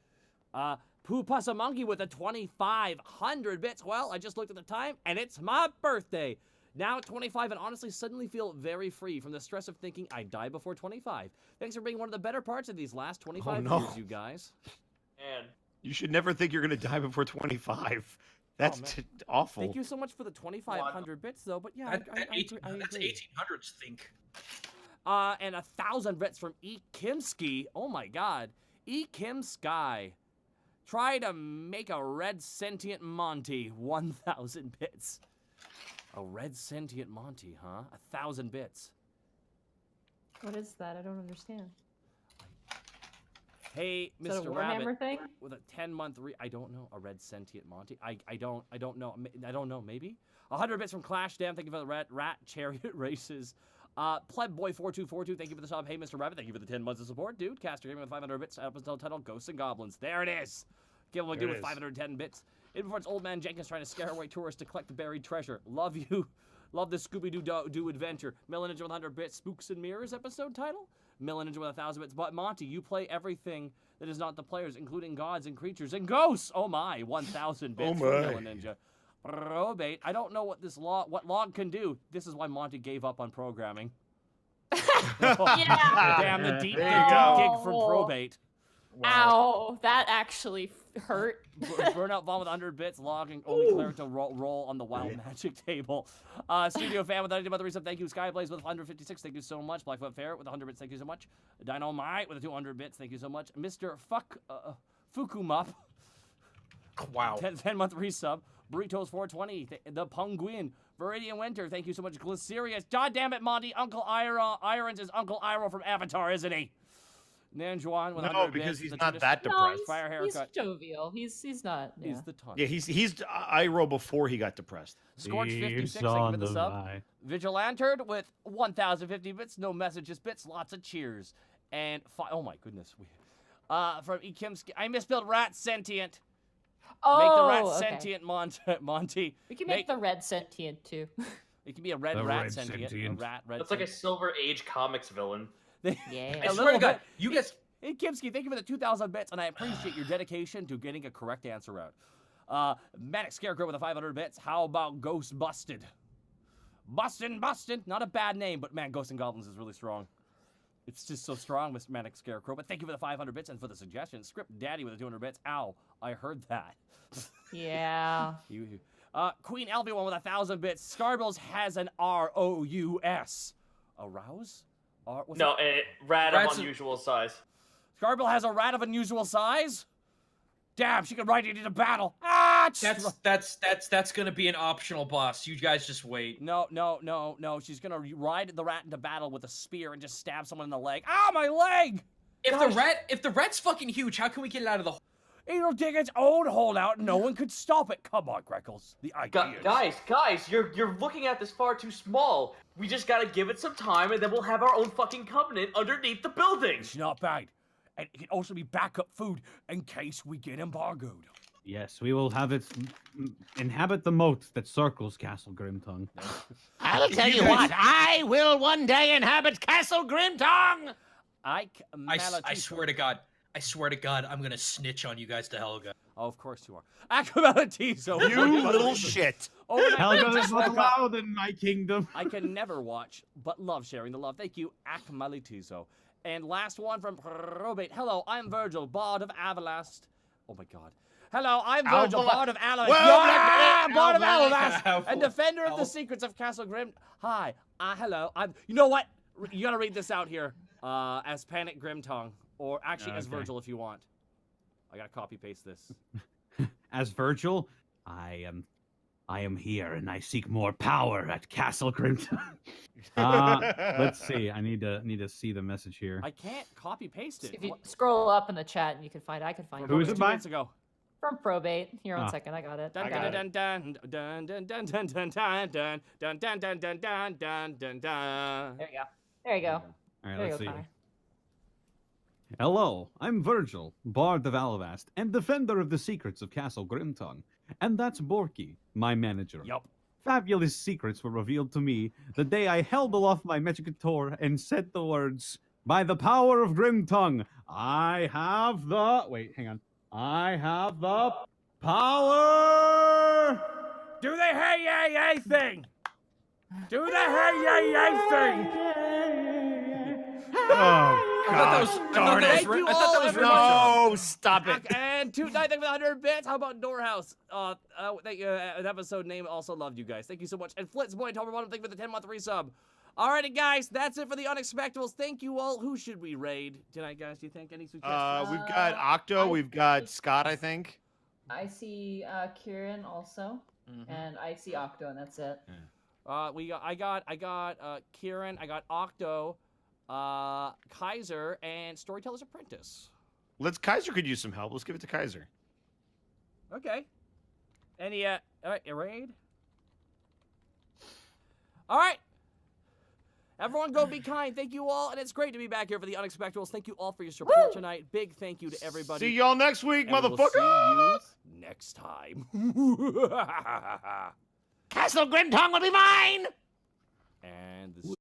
Pupasa Monkey with a 2,500 bits. Well, I just looked at the time, and it's my birthday. Now at 25, and honestly suddenly feel very free from the stress of thinking I die before 25. Thanks for being one of the better parts of these last 25 years, you guys. Man. You should never think you're going to die before 25. That's awful. Thank you so much for the 2,500 bits, though. But yeah, I agree. That's 1800s think. And 1,000 bits from E. Kimsky. Oh my God, E. Kim Sky. Try to make a red sentient Monty. 1,000 bits. A red sentient Monty, huh? 1,000 bits. What is that? I don't understand. Hey, Is that a Mr. Rabbit, Warhammer thing? with a 10-month I don't know, a red sentient Monty. I don't know. I don't know, maybe? 100 bits from Clash Dam. Thank you for the rat chariot races. Pleb Boy 4242. Thank you for the sub. Hey, Mr. Rabbit. Thank you for the 10 months of support, dude. Caster Gaming with 500 bits. Episode title Ghosts and Goblins. There it is. Give him a dude with 510 bits. In before it's Old Man Jenkins trying to scare away tourists to collect the buried treasure. Love you. Love the Scooby-Doo adventure. Millen Ninja with 100 bits. Spooks and Mirrors episode title. Millen Ninja with 1,000 bits. But Monty, you play everything that is not the players, including gods and creatures and ghosts. Oh my, 1,000 bits for Millen Ninja. Probate. I don't know what what log can do. This is why Monty gave up on programming. Yeah. Damn, the deep gig from Probate. Ow, that actually hurt. Burnout Vaughn with 100 bits, logging only cleric to roll on the wild magic table. Studio Fan with 90 about the resub, thank you. Skyblaze with 156, thank you so much. Blackfoot Ferret with 100 bits, thank you so much. Dynamite with 200 bits, thank you so much. Mr. Fukumup. Wow. 10-month resub. Burritos 420, the Penguin. Viridian Winter, thank you so much. Glycerius. God damn it, Monty. Uncle Irons is Uncle Iroh from Avatar, isn't he? Nanjuan with 100 No, because bits, he's not that depressed. Fire haircut. He's jovial. He's not. Yeah. He's the ton. Yeah, he's Iroh before he got depressed. Scorch 56, thank you for the sub. Vigilanterd with 1,050 bits, no messages, bits, lots of cheers. And oh my goodness, from E. Kimsky, I misspelled rat sentient. Oh, make the rat okay. sentient, Monty. We can make the red sentient too. It can be a red sentient. A rat, red. That's like a Silver Age comics villain. Yeah. I swear to God, you guys. Hey, Kimsky, thank you for the 2,000 bits, and I appreciate your dedication to getting a correct answer out. Manic Scarecrow with a 500 bits. How about Ghost Busted? Bustin'. Not a bad name, but man, Ghosts and Goblins is really strong. It's just so strong, Mr. Manic Scarecrow. But thank you for the 500 bits and for the suggestion. Script Daddy with the 200 bits. Ow, I heard that. Yeah. Queen Elvie1 with 1,000 bits. Scarbles has an R-O-U-S. Arouse? No, a rat of unusual size. Scarble has a rat of unusual size? Damn, she can ride it into battle. Ah! That's gonna be an optional boss. You guys just wait. No. She's gonna ride the rat into battle with a spear and just stab someone in the leg. Ah, my leg! If the rat's fucking huge, how can we get it out of the hole? It'll dig its own hole out and no one could stop it. Come on, Greckles. The idea. Guys, you're looking at this far too small. We just gotta give it some time, and then we'll have our own fucking covenant underneath the building. It's not bad. And it can also be backup food in case we get embargoed. Yes, we will have it inhabit the moat that circles Castle Grimtongue. I'll tell you what, I will one day inhabit Castle Grimtongue! I swear to God, I'm gonna snitch on you guys to Helga. Oh, of course you are. Akmalatizo. You little shit. Helga is not allowed in my kingdom. I can never watch, but love sharing the love. Thank you, Akmalitizo. And last one from Probate. Hello, I'm Virgil, Bard of Avalast. Oh my God. Hello, I'm Virgil, Bard of Avalast. Bard of Avalast, and defender of the secrets of Castle Grim. Hi, hello. You know what? You gotta read this out here as Panic Grimtongue, or actually as Virgil if you want. I gotta copy paste this. As Virgil, I am here, and I seek more power at Castle Grimtongue. Let's see. I need to see the message here. I can't copy paste it. If you scroll up in the chat, and you can find. I can find. Who is it by? Ago. From Probate. Here, 1 second. I got it. Dun dun dun dun dun dun dun dun dun dun dun dun dun dun dun dun dun dun. There you go. There you go. All right, There you let's go, see. Connor. Hello, I'm Virgil, Bard of Alivast, and defender of the secrets of Castle Grimtongue. And that's Borky, my manager. Yup. Fabulous secrets were revealed to me the day I held aloft my magic tour and said the words, "By the power of Grimtongue, I have the..." Wait, hang on. I have the power! Do the hey yay yay thing! Do the hey yay yay thing! Oh, God. Darn it. Thank you all. No, stop it. And 290 for the 100 bits. How about Doorhouse? Thank you. An episode name. Also loved you guys. Thank you so much. And Flitz Boy, Tober Bottom, thank you for the 10-month resub. Alrighty, guys, that's it for the Unexpectables. Thank you all. Who should we raid tonight, guys? Do you think any suggestions? We've got Octo. We've got Scott, I think. I see Kieran also, and I see Octo, and that's it. I got Kieran. I got Octo, Kaiser, and Storyteller's Apprentice. Kaiser could use some help. Let's give it to Kaiser. Okay. Any all right, raid. All right. Everyone go be kind. Thank you all. And it's great to be back here for the Unexpectables. Thank you all for your support tonight. Big thank you to everybody. See y'all next week, and motherfucker. We'll see you next time. Castle Grimtongue will be mine!